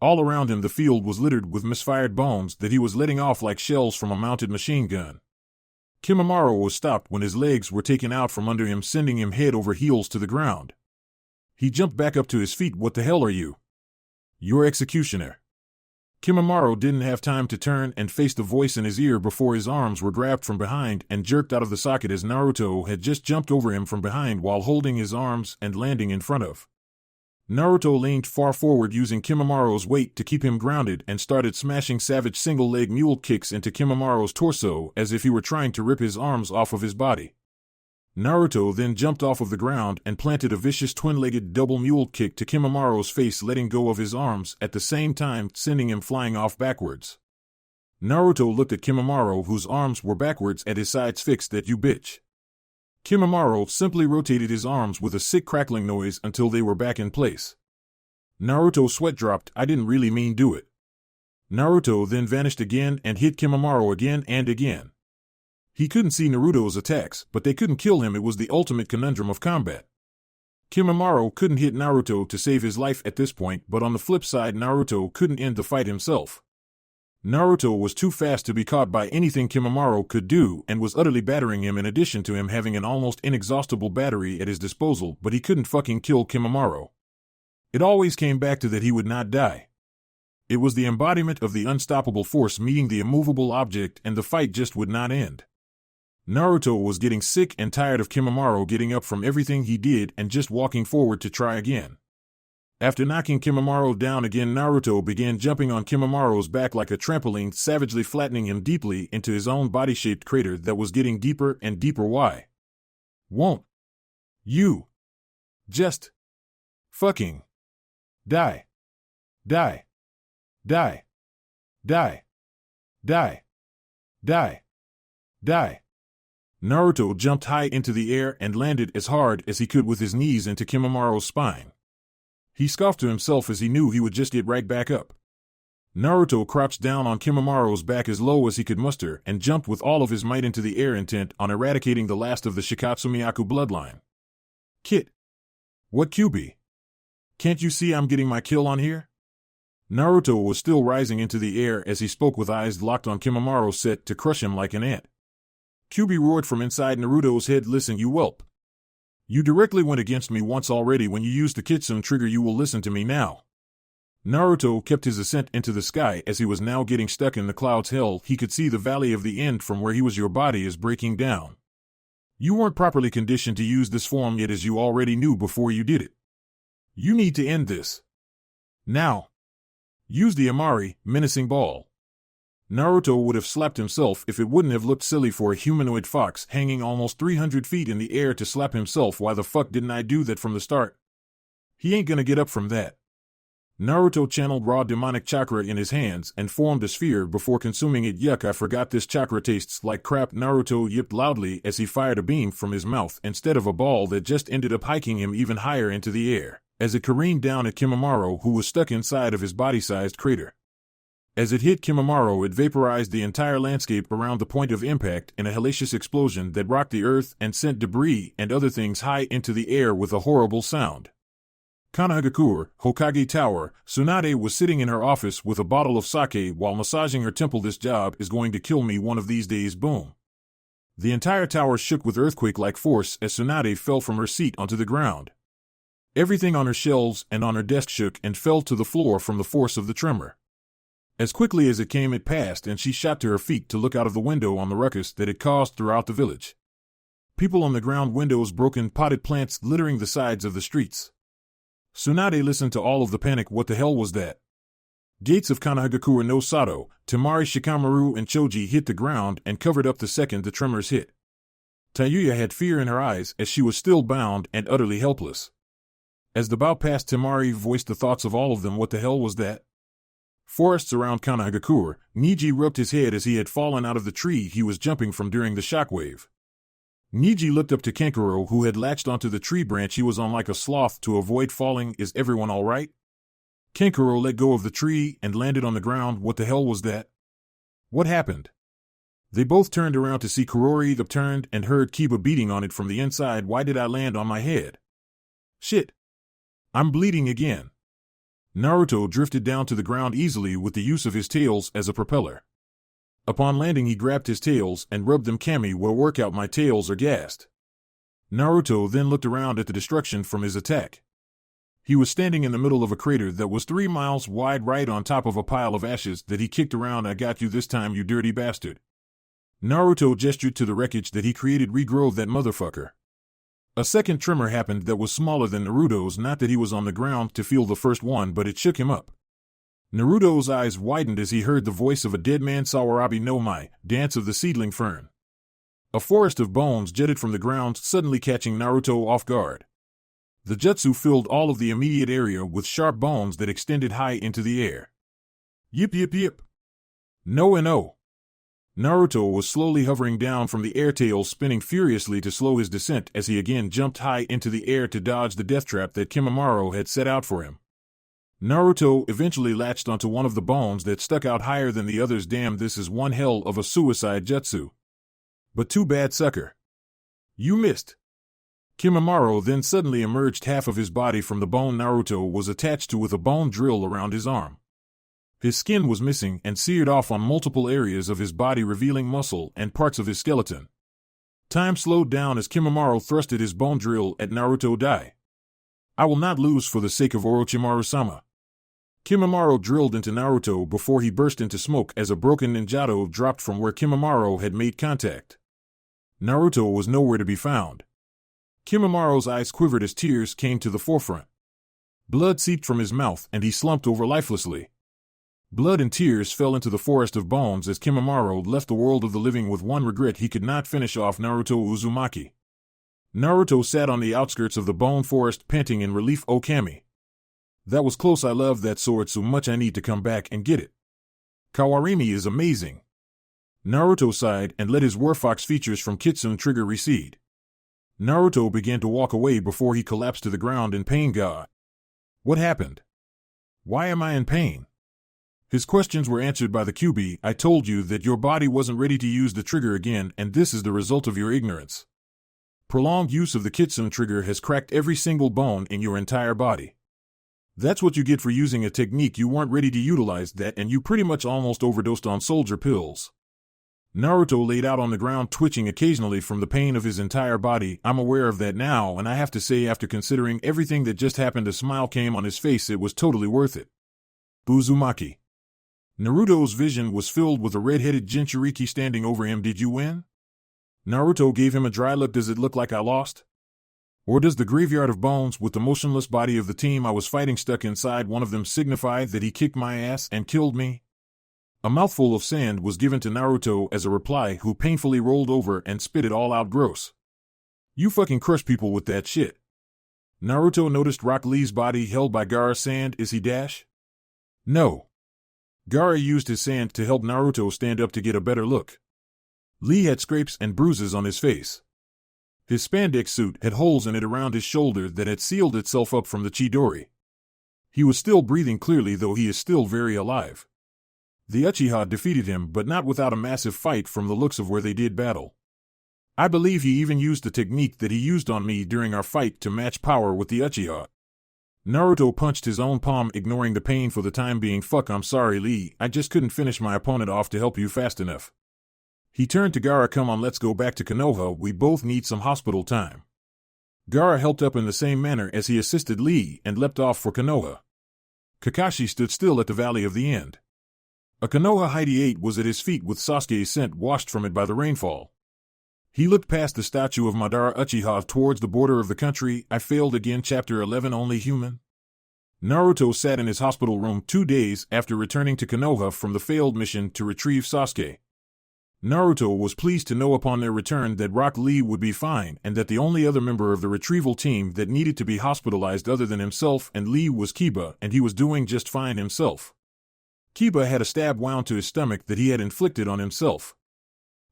B: All around him the field was littered with misfired bombs that he was letting off like shells from a mounted machine gun. Kimimaro was stopped when his legs were taken out from under him, sending him head over heels to the ground. He jumped back up to his feet. What the hell are you? Your executioner. Kimimaro didn't have time to turn and face the voice in his ear before his arms were grabbed from behind and jerked out of the socket as Naruto had just jumped over him from behind while holding his arms and landing in front of. Naruto leaned far forward using Kimimaro's weight to keep him grounded and started smashing savage single-leg mule kicks into Kimimaro's torso as if he were trying to rip his arms off of his body. Naruto then jumped off of the ground and planted a vicious twin-legged double mule kick to Kimimaro's face, letting go of his arms at the same time, sending him flying off backwards. Naruto looked at Kimimaro, whose arms were backwards at his sides. Fix that, you bitch. Kimimaro simply rotated his arms with a sick crackling noise until they were back in place. Naruto's sweat dropped. I didn't really mean do it. Naruto then vanished again and hit Kimimaro again and again. He couldn't see Naruto's attacks, but they couldn't kill him. It was the ultimate conundrum of combat. Kimimaro couldn't hit Naruto to save his life at this point, but on the flip side, Naruto couldn't end the fight himself. Naruto was too fast to be caught by anything Kimimaro could do and was utterly battering him in addition to him having an almost inexhaustible battery at his disposal, but he couldn't fucking kill Kimimaro. It always came back to that he would not die. It was the embodiment of the unstoppable force meeting the immovable object, and the fight just would not end. Naruto was getting sick and tired of Kimimaro getting up from everything he did and just walking forward to try again. After knocking Kimimaro down again, Naruto began jumping on Kimimaro's back like a trampoline, savagely flattening him deeply into his own body-shaped crater that was getting deeper and deeper. Why won't you just fucking die? Die. Die. Die. Die. Die. Die. Naruto jumped high into the air and landed as hard as he could with his knees into Kimimaro's spine. He scoffed to himself as he knew he would just get right back up. Naruto crouched down on Kimimaro's back as low as he could muster and jumped with all of his might into the air, intent on eradicating the last of the Shikatsumiyaku bloodline. Kit. What QB? Can't you see I'm getting my kill on here? Naruto was still rising into the air as he spoke with eyes locked on Kimimaro, set to crush him like an ant. Kyuubi roared from inside Naruto's head, "Listen, you whelp. You directly went against me once already when you used the Kitsune trigger. You will listen to me now." Naruto kept his ascent into the sky as he was now getting stuck in the clouds. Hell, he could see the valley of the end from where he was. Your body is breaking down. You weren't properly conditioned to use this form yet, as you already knew before you did it. You need to end this. Now. Use the Amari, menacing ball. Naruto would have slapped himself if it wouldn't have looked silly for a humanoid fox hanging almost 300 feet in the air to slap himself. Why the fuck didn't I do that from the start? He ain't gonna get up from that. Naruto channeled raw demonic chakra in his hands and formed a sphere before consuming it. Yuck, I forgot this chakra tastes like crap. Naruto yipped loudly as he fired a beam from his mouth instead of a ball that just ended up hiking him even higher into the air, as it careened down at Kimimaro, who was stuck inside of his body-sized crater. As it hit Kimimaro, it vaporized the entire landscape around the point of impact in a hellacious explosion that rocked the earth and sent debris and other things high into the air with a horrible sound. Konohagakure, Hokage Tower, Tsunade was sitting in her office with a bottle of sake while massaging her temple. This job is going to kill me one of these days. Boom. The entire tower shook with earthquake-like force as Tsunade fell from her seat onto the ground. Everything on her shelves and on her desk shook and fell to the floor from the force of the tremor. As quickly as it came, it passed, and she shot to her feet to look out of the window on the ruckus that it caused throughout the village. People on the ground, windows broken, potted plants littering the sides of the streets. Tsunade listened to all of the panic. What the hell was that? Gates of Konohagakure no Sato, Temari, Shikamaru, and Choji hit the ground and covered up the second the tremors hit. Tayuya had fear in her eyes as she was still bound and utterly helpless. As the bout passed, Temari voiced the thoughts of all of them. What the hell was that? Forests around Konohagakure, Niji rubbed his head as he had fallen out of the tree he was jumping from during the shockwave. Niji looked up to Kankuro, who had latched onto the tree branch he was on like a sloth to avoid falling. Is everyone all right? Kankuro let go of the tree and landed on the ground. What the hell was that? What happened? They both turned around to see Kurori upturned and heard Kiba beating on it from the inside. Why did I land on my head? Shit. I'm bleeding again. Naruto drifted down to the ground easily with the use of his tails as a propeller. Upon landing, he grabbed his tails and rubbed them. Kami, will work out, my tails are gassed. Naruto then looked around at the destruction from his attack. He was standing in the middle of a crater that was 3 miles wide, right on top of a pile of ashes that he kicked around. I got you this time, you dirty bastard. Naruto gestured to the wreckage that he created. Regrow that motherfucker. A second tremor happened that was smaller than Naruto's. Not that he was on the ground to feel the first one, but it shook him up. Naruto's eyes widened as he heard the voice of a dead man. Sawarabi no Mai, dance of the seedling fern. A forest of bones jetted from the ground, suddenly catching Naruto off guard. The jutsu filled all of the immediate area with sharp bones that extended high into the air. Yip yip yip. No and oh. Naruto was slowly hovering down from the air, tail spinning furiously to slow his descent as he again jumped high into the air to dodge the death trap that Kimimaro had set out for him. Naruto eventually latched onto one of the bones that stuck out higher than the others. Damn, this is one hell of a suicide jutsu. But too bad, sucker. You missed. Kimimaro then suddenly emerged half of his body from the bone Naruto was attached to with a bone drill around his arm. His skin was missing and seared off on multiple areas of his body, revealing muscle and parts of his skeleton. Time slowed down as Kimimaro thrusted his bone drill at Naruto. Die. I will not lose for the sake of Orochimaru-sama. Kimimaro drilled into Naruto before he burst into smoke as a broken ninjato dropped from where Kimimaro had made contact. Naruto was nowhere to be found. Kimimaro's eyes quivered as tears came to the forefront. Blood seeped from his mouth and he slumped over lifelessly. Blood and tears fell into the forest of bones as Kimimaro left the world of the living with one regret: he could not finish off Naruto Uzumaki. Naruto sat on the outskirts of the bone forest panting in relief. "Oh Kami. That was close. I love that sword so much I need to come back and get it. Kawarimi is amazing." Naruto sighed and let his Warfox features from Kitsune Trigger recede. Naruto began to walk away before he collapsed to the ground in pain. "God. What happened? Why am I in pain?" His questions were answered by the QB. "I told you that your body wasn't ready to use the trigger again, and this is the result of your ignorance. Prolonged use of the Kitsune Trigger has cracked every single bone in your entire body. That's what you get for using a technique you weren't ready to utilize that, and you pretty much almost overdosed on soldier pills." Naruto laid out on the ground, twitching occasionally from the pain of his entire body. "I'm aware of that now, and I have to say, after considering everything that just happened," a smile came on his face, "it was totally worth it." Uzumaki. Naruto's vision was filled with a red-headed Jinchuriki standing over him. "Did you win?" Naruto gave him a dry look. "Does it look like I lost? Or does the graveyard of bones with the motionless body of the team I was fighting stuck inside one of them signify that he kicked my ass and killed me?" A mouthful of sand was given to Naruto as a reply, who painfully rolled over and spit it all out. "Gross. You fucking crush people with that shit." Naruto noticed Rock Lee's body held by Gaara's sand. "Is he Dash?" "No." Gaara used his sand to help Naruto stand up to get a better look. Lee had scrapes and bruises on his face. His spandex suit had holes in it around his shoulder that had sealed itself up from the Chidori. He was still breathing clearly, though he is still very alive. The Uchiha defeated him, but not without a massive fight from the looks of where they did battle. I believe he even used the technique that he used on me during our fight to match power with the Uchiha. Naruto punched his own palm, ignoring the pain for the time being. "Fuck, I'm sorry, Lee. I just couldn't finish my opponent off to help you fast enough." He turned to Gaara. "Come on, let's go back to Konoha. We both need some hospital time." Gaara helped up in the same manner as he assisted Lee and leapt off for Konoha. Kakashi stood still at the Valley of the End. A Konoha Hyde was at his feet with Sasuke's scent washed from it by the rainfall. He looked past the statue of Madara Uchiha towards the border of the country. "I failed again." Chapter 11. Only human? Naruto sat in his hospital room 2 days after returning to Konoha from the failed mission to retrieve Sasuke. Naruto was pleased to know upon their return that Rock Lee would be fine and that the only other member of the retrieval team that needed to be hospitalized other than himself and Lee was Kiba, and he was doing just fine himself. Kiba had a stab wound to his stomach that he had inflicted on himself.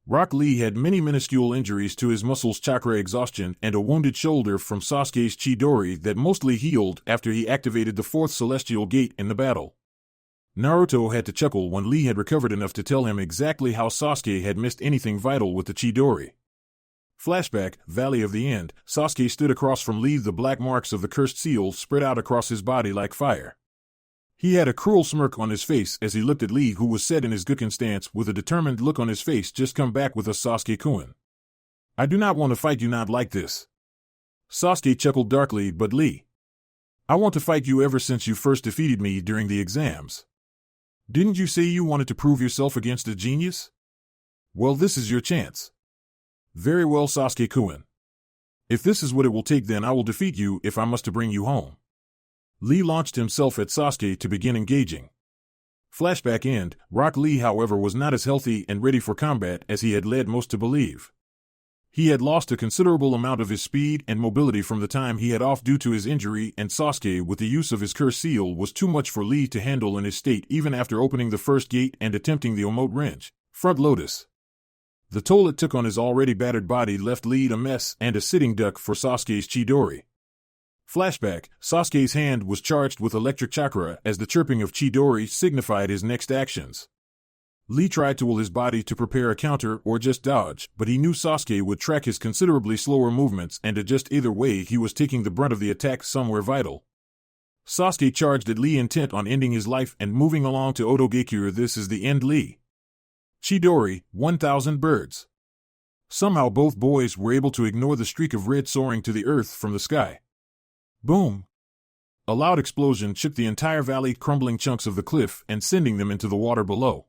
B: Rock Lee had many minuscule injuries to his muscles, chakra exhaustion, and a wounded shoulder from Sasuke's Chidori that mostly healed after he activated the 4th Celestial Gate in the battle. Naruto had to chuckle when Lee had recovered enough to tell him exactly how Sasuke had missed anything vital with the Chidori. Flashback, Valley of the End. Sasuke stood across from Lee, the black marks of the cursed seal spread out across his body like fire. He had a cruel smirk on his face as he looked at Lee, who was set in his Gukken stance with a determined look on his face. "Just come back with us, Sasuke-kun. I do not want to fight you, not like this." Sasuke chuckled darkly. "But Lee, I want to fight you ever since you first defeated me during the exams. Didn't you say you wanted to prove yourself against a genius? Well, this is your chance." "Very well, Sasuke-kun. If this is what it will take, then I will defeat you if I must to bring you home." Lee launched himself at Sasuke to begin engaging. Flashback end. Rock Lee, however, was not as healthy and ready for combat as he had led most to believe. He had lost a considerable amount of his speed and mobility from the time he had off due to his injury, and Sasuke, with the use of his curse seal, was too much for Lee to handle in his state even after opening the first gate and attempting the Omote Wrench, Front Lotus. The toll it took on his already battered body left Lee a mess and a sitting duck for Sasuke's Chidori. Flashback, Sasuke's hand was charged with electric chakra as the chirping of Chidori signified his next actions. Lee tried to will his body to prepare a counter or just dodge, but he knew Sasuke would track his considerably slower movements and adjust either way. He was taking the brunt of the attack somewhere vital. Sasuke charged at Lee, intent on ending his life and moving along to Otogekure. This is the end, Lee. Chidori, 1,000 birds. Somehow both boys were able to ignore the streak of red soaring to the earth from the sky. Boom! A loud explosion shook the entire valley, crumbling chunks of the cliff and sending them into the water below.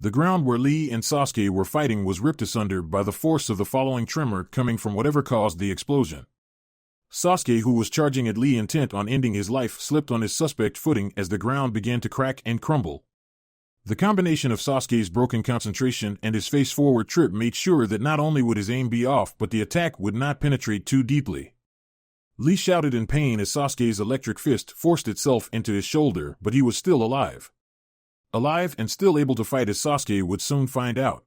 B: The ground where Lee and Sasuke were fighting was ripped asunder by the force of the following tremor coming from whatever caused the explosion. Sasuke, who was charging at Lee intent on ending his life, slipped on his suspect footing as the ground began to crack and crumble. The combination of Sasuke's broken concentration and his face-forward trip made sure that not only would his aim be off, but the attack would not penetrate too deeply. Lee shouted in pain as Sasuke's electric fist forced itself into his shoulder, but he was still alive. Alive and still able to fight, as Sasuke would soon find out.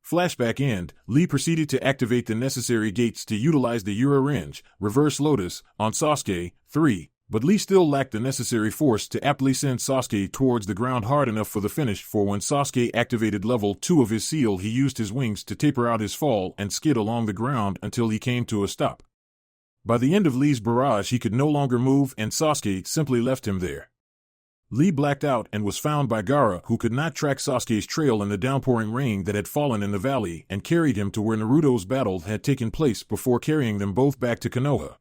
B: Flashback end, Lee proceeded to activate the necessary gates to utilize the Urarange, Reverse Lotus, on Sasuke. 3. But Lee still lacked the necessary force to aptly send Sasuke towards the ground hard enough for the finish, for when Sasuke activated level 2 of his seal, he used his wings to taper out his fall and skid along the ground until he came to a stop. By the end of Lee's barrage, he could no longer move, and Sasuke simply left him there. Lee blacked out and was found by Gaara, who could not track Sasuke's trail in the downpouring rain that had fallen in the valley, and carried him to where Naruto's battle had taken place before carrying them both back to Konoha.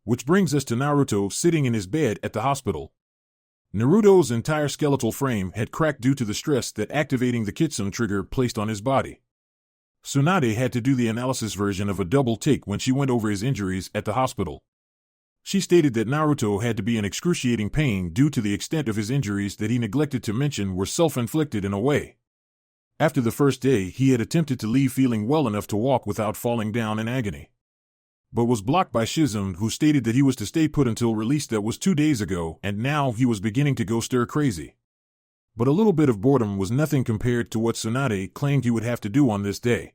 B: Which brings us to Naruto sitting in his bed at the hospital. Naruto's entire skeletal frame had cracked due to the stress that activating the Kitsune trigger placed on his body. Tsunade had to do the analysis version of a double take when she went over his injuries at the hospital. She stated that Naruto had to be in excruciating pain due to the extent of his injuries that he neglected to mention were self-inflicted in a way. After the first day, he had attempted to leave feeling well enough to walk without falling down in agony, but was blocked by Shizune, who stated that he was to stay put until released. That was 2 days ago, and now he was beginning to go stir crazy. But a little bit of boredom was nothing compared to what Tsunade claimed he would have to do on this day.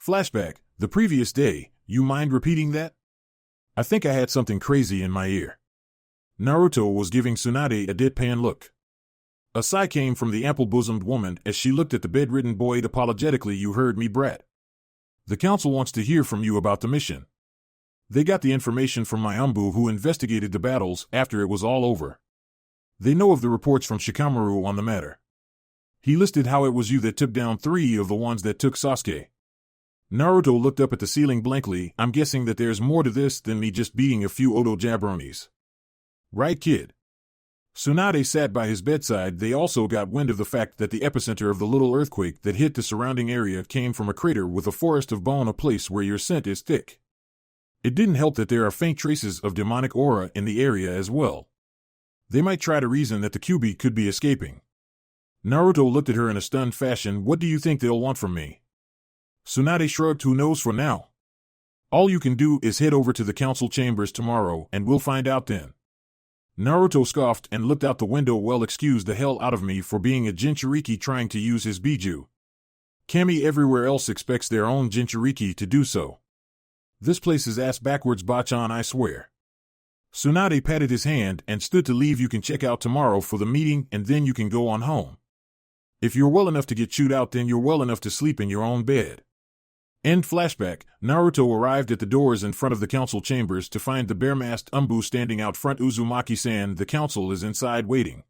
B: Flashback, the previous day. You mind repeating that? I think I had something crazy in my ear. Naruto was giving Tsunade a deadpan look. A sigh came from the ample-bosomed woman as she looked at the bedridden boy apologetically. You heard me, brat. The council wants to hear from you about the mission. They got the information from my Umbu, who investigated the battles after it was all over. They know of the reports from Shikamaru on the matter. He listed how it was you that took down 3 of the ones that took Sasuke. Naruto looked up at the ceiling blankly. I'm guessing that there's more to this than me just beating a few Oto jabronis. Right, kid? Tsunade sat by his bedside. They also got wind of the fact that the epicenter of the little earthquake that hit the surrounding area came from a crater with a forest of bone, a place where your scent is thick. It didn't help that there are faint traces of demonic aura in the area as well. They might try to reason that the Kyuubi could be escaping. Naruto looked at her in a stunned fashion. What do you think they'll want from me? Tsunade shrugged. Who knows for now? All you can do is head over to the council chambers tomorrow and we'll find out then. Naruto scoffed and looked out the window. Well, excuse the hell out of me for being a Jinchuriki trying to use his Biju. Kami everywhere else expects their own Jinchuriki to do so. This place is ass backwards, Bachan, I swear. Tsunade patted his hand and stood to leave. You can check out tomorrow for the meeting and then you can go on home. If you're well enough to get chewed out, then you're well enough to sleep in your own bed. End flashback. Naruto arrived at the doors in front of the council chambers to find the bare-masked Umbu standing out front. Uzumaki-san, the council is inside waiting.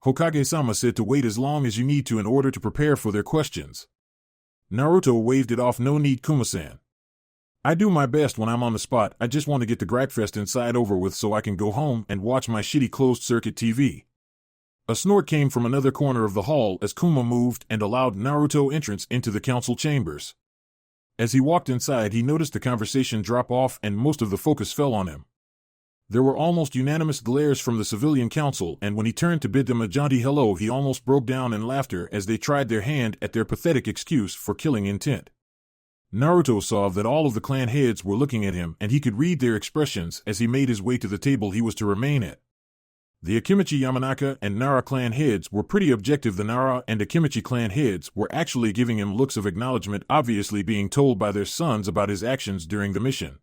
B: Hokage-sama said to wait as long as you need to in order to prepare for their questions. Naruto waved it off. No need, Kuma-san. I do my best when I'm on the spot. I just want to get the Grapefest inside over with so I can go home and watch my shitty closed-circuit TV. A snort came from another corner of the hall as Kuma moved and allowed Naruto entrance into the council chambers. As he walked inside, he noticed the conversation drop off and most of the focus fell on him. There were almost unanimous glares from the civilian council, and when he turned to bid them a jaunty hello, he almost broke down in laughter as they tried their hand at their pathetic excuse for killing intent. Naruto saw that all of the clan heads were looking at him, and he could read their expressions as he made his way to the table he was to remain at. The Akimichi Yamanaka and Nara clan heads were pretty objective. The Nara and Akimichi clan heads were actually giving him looks of acknowledgement, obviously being told by their sons about his actions during the mission.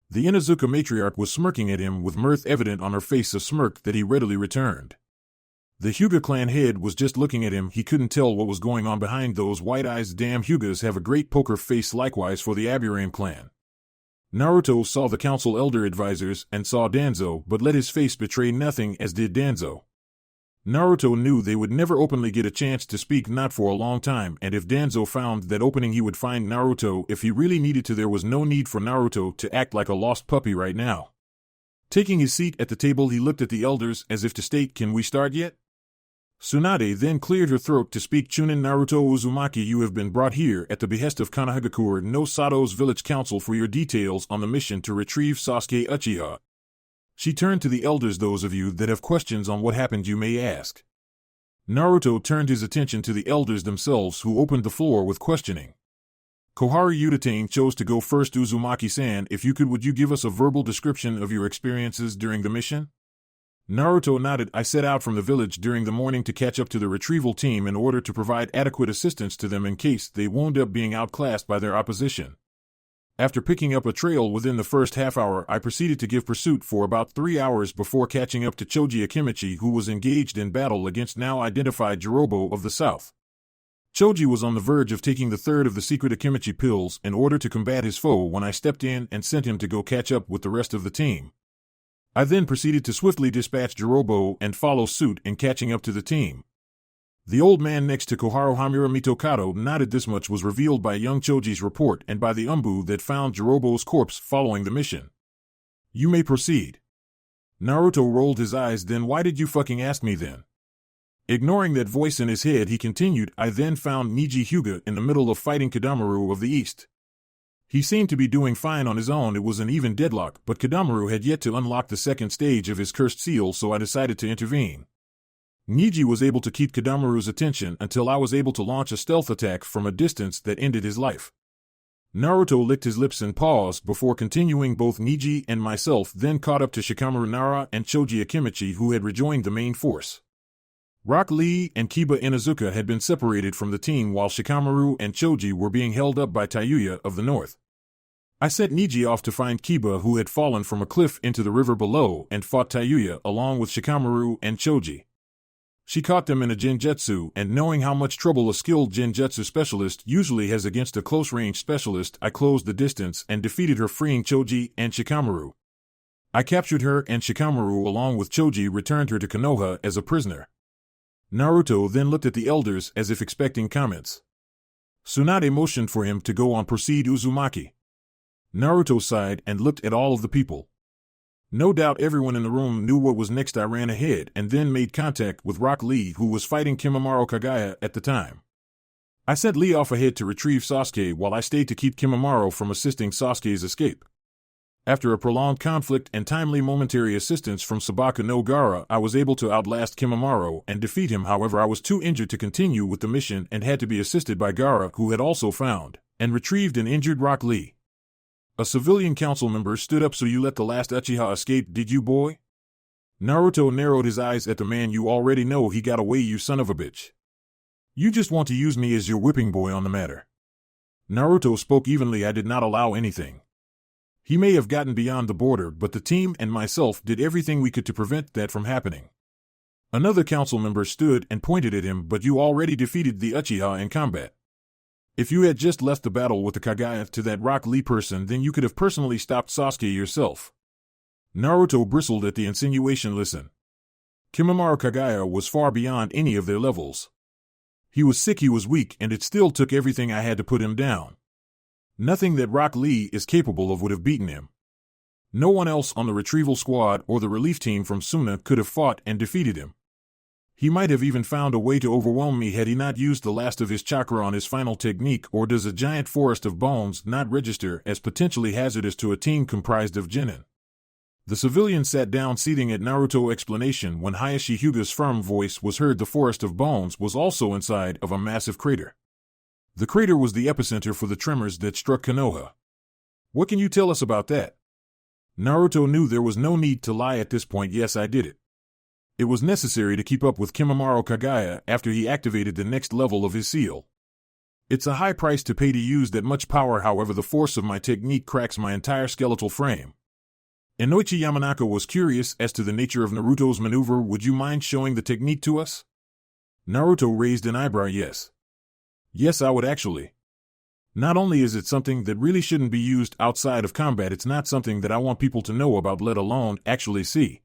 B: The Inazuka matriarch was smirking at him with mirth evident on her face, a smirk that he readily returned. The Hyuga clan head was just looking at him. He couldn't tell what was going on behind those white eyes. Damn, Hyugas have a great poker face. Likewise for the Aburame clan. Naruto saw the council elder advisors and saw Danzo, but let his face betray nothing, as did Danzo. Naruto knew they would never openly get a chance to speak, not for a long time, and if Danzo found that opening, he would find Naruto if he really needed to. There was no need for Naruto to act like a lost puppy right now. Taking his seat at the table, he looked at the elders as if to state, "Can we start yet?" Tsunade then cleared her throat to speak. Chunin Naruto Uzumaki, you have been brought here at the behest of Konohagakure no Sato's village council for your details on the mission to retrieve Sasuke Uchiha. She turned to the elders. Those of you that have questions on what happened, you may ask. Naruto turned his attention to the elders themselves, who opened the floor with questioning. Koharu Utatane chose to go first. Uzumaki-san, if you could, would you give us a verbal description of your experiences during the mission? Naruto nodded. I set out from the village during the morning to catch up to the retrieval team in order to provide adequate assistance to them in case they wound up being outclassed by their opposition. After picking up a trail within the first half hour, I proceeded to give pursuit for about 3 hours before catching up to Choji Akimichi, who was engaged in battle against now identified Jirobo of the south. Choji was on the verge of taking the third of the secret Akimichi pills in order to combat his foe when I stepped in and sent him to go catch up with the rest of the team. I then proceeded to swiftly dispatch Jirobo and follow suit in catching up to the team. The old man next to Koharu Hamura Mitokado nodded. This much was revealed by young Choji's report and by the Umbu that found Jirobo's corpse following the mission. You may proceed. Naruto rolled his eyes. Then why did you fucking ask me then? Ignoring that voice in his head, he continued, I then found Niji Hyuga in the middle of fighting Kadamaru of the East. He seemed to be doing fine on his own. It was an even deadlock, but Kadamaru had yet to unlock the second stage of his cursed seal, so I decided to intervene. Niji was able to keep Kadamaru's attention until I was able to launch a stealth attack from a distance that ended his life. Naruto licked his lips and paused before continuing. Both Niji and myself then caught up to Shikamaru Nara and Choji Akimichi, who had rejoined the main force. Rock Lee and Kiba Inuzuka had been separated from the team while Shikamaru and Choji were being held up by Tayuya of the north. I sent Niji off to find Kiba, who had fallen from a cliff into the river below, and fought Tayuya along with Shikamaru and Choji. She caught them in a genjutsu, and knowing how much trouble a skilled genjutsu specialist usually has against a close-range specialist, I closed the distance and defeated her, freeing Choji and Shikamaru. I captured her, and Shikamaru along with Choji returned her to Konoha as a prisoner. Naruto then looked at the elders as if expecting comments. Tsunade motioned for him to go on. Proceed, Uzumaki. Naruto sighed and looked at all of the people. No doubt everyone in the room knew what was next. I ran ahead and then made contact with Rock Lee, who was fighting Kimimaro Kagaya at the time. I sent Lee off ahead to retrieve Sasuke while I stayed to keep Kimimaro from assisting Sasuke's escape. After a prolonged conflict and timely momentary assistance from Sabaka no Gaara, I was able to outlast Kimimaro and defeat him. However, I was too injured to continue with the mission and had to be assisted by Gaara, who had also found and retrieved an injured Rock Lee. A civilian council member stood up. So you let the last Uchiha escape, did you, boy? Naruto narrowed his eyes at the man. You already know he got away, you son of a bitch. You just want to use me as your whipping boy on the matter. Naruto spoke evenly. I did not allow anything. He may have gotten beyond the border, but the team and myself did everything we could to prevent that from happening. Another council member stood and pointed at him. But you already defeated the Uchiha in combat. If you had just left the battle with the Kagaya to that Rock Lee person, then you could have personally stopped Sasuke yourself. Naruto bristled at the insinuation. Listen. Kimimaro Kagaya was far beyond any of their levels. He was sick, he was weak, and it still took everything I had to put him down. Nothing that Rock Lee is capable of would have beaten him. No one else on the retrieval squad or the relief team from Suna could have fought and defeated him. He might have even found a way to overwhelm me had he not used the last of his chakra on his final technique. Or does a giant forest of bones not register as potentially hazardous to a team comprised of genin? The civilian sat down, seething at Naruto's explanation when Hayashi Hyuga's firm voice was heard. The forest of bones was also inside of a massive crater. The crater was the epicenter for the tremors that struck Konoha. What can you tell us about that? Naruto knew there was no need to lie at this point. Yes, I did it. It was necessary to keep up with Kimimaro Kagaya after he activated the next level of his seal. It's a high price to pay to use that much power. However, the force of my technique cracks my entire skeletal frame. Inoichi Yamanaka was curious as to the nature of Naruto's maneuver. Would you mind showing the technique to us? Naruto raised an eyebrow. Yes. Yes, I would actually. Not only is it something that really shouldn't be used outside of combat, it's not something that I want people to know about, let alone actually see.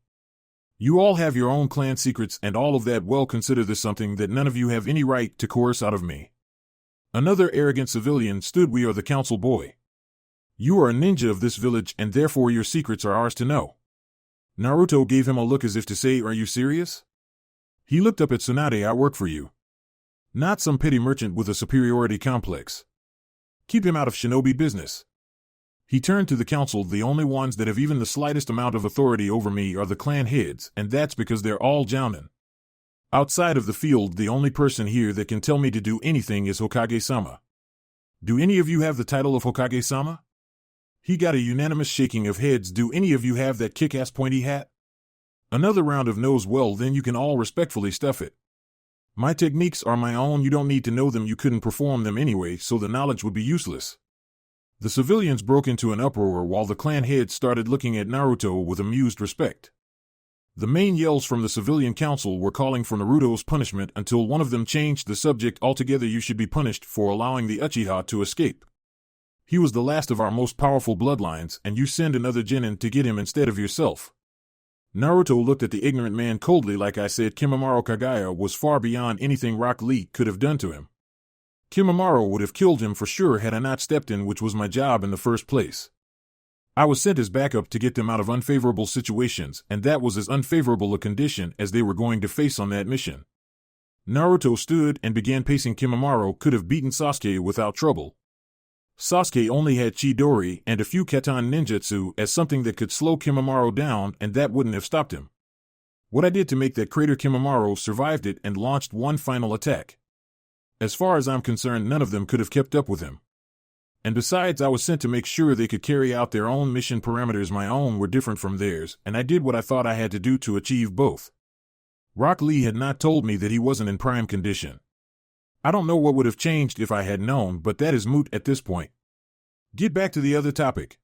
B: You all have your own clan secrets and all of that. Well, consider this something that none of you have any right to coerce out of me. Another arrogant civilian stood. We are the council, boy. You are a ninja of this village, and therefore your secrets are ours to know. Naruto gave him a look as if to say, are you serious? He looked up at Tsunade. I work for you. Not some petty merchant with a superiority complex. Keep him out of shinobi business. He turned to the council. The only ones that have even the slightest amount of authority over me are the clan heads, and that's because they're all jounin. Outside of the field, the only person here that can tell me to do anything is Hokage-sama. Do any of you have the title of Hokage-sama? He got a unanimous shaking of heads. Do any of you have that kick-ass pointy hat? Another round of no's. Well, then you can all respectfully stuff it. My techniques are my own. You don't need to know them. You couldn't perform them anyway, so the knowledge would be useless. The civilians broke into an uproar while the clan heads started looking at Naruto with amused respect. The main yells from the civilian council were calling for Naruto's punishment until one of them changed the subject altogether. You should be punished for allowing the Uchiha to escape. He was the last of our most powerful bloodlines, and you send another genin to get him instead of yourself. Naruto looked at the ignorant man coldly. Like I said, Kimimaro Kagaya was far beyond anything Rock Lee could have done to him. Kimimaro would have killed him for sure had I not stepped in, which was my job in the first place. I was sent as backup to get them out of unfavorable situations, and that was as unfavorable a condition as they were going to face on that mission. Naruto stood and began pacing. Kimimaro could have beaten Sasuke without trouble. Sasuke only had Chidori and a few Katan ninjutsu as something that could slow Kimimaro down, and that wouldn't have stopped him. What I did to make that crater, Kimimaro survived it and launched one final attack. As far as I'm concerned, none of them could have kept up with him. And besides, I was sent to make sure they could carry out their own mission parameters. My own were different from theirs, and I did what I thought I had to do to achieve both. Rock Lee had not told me that he wasn't in prime condition. I don't know what would have changed if I had known, but that is moot at this point. Get back to the other topic.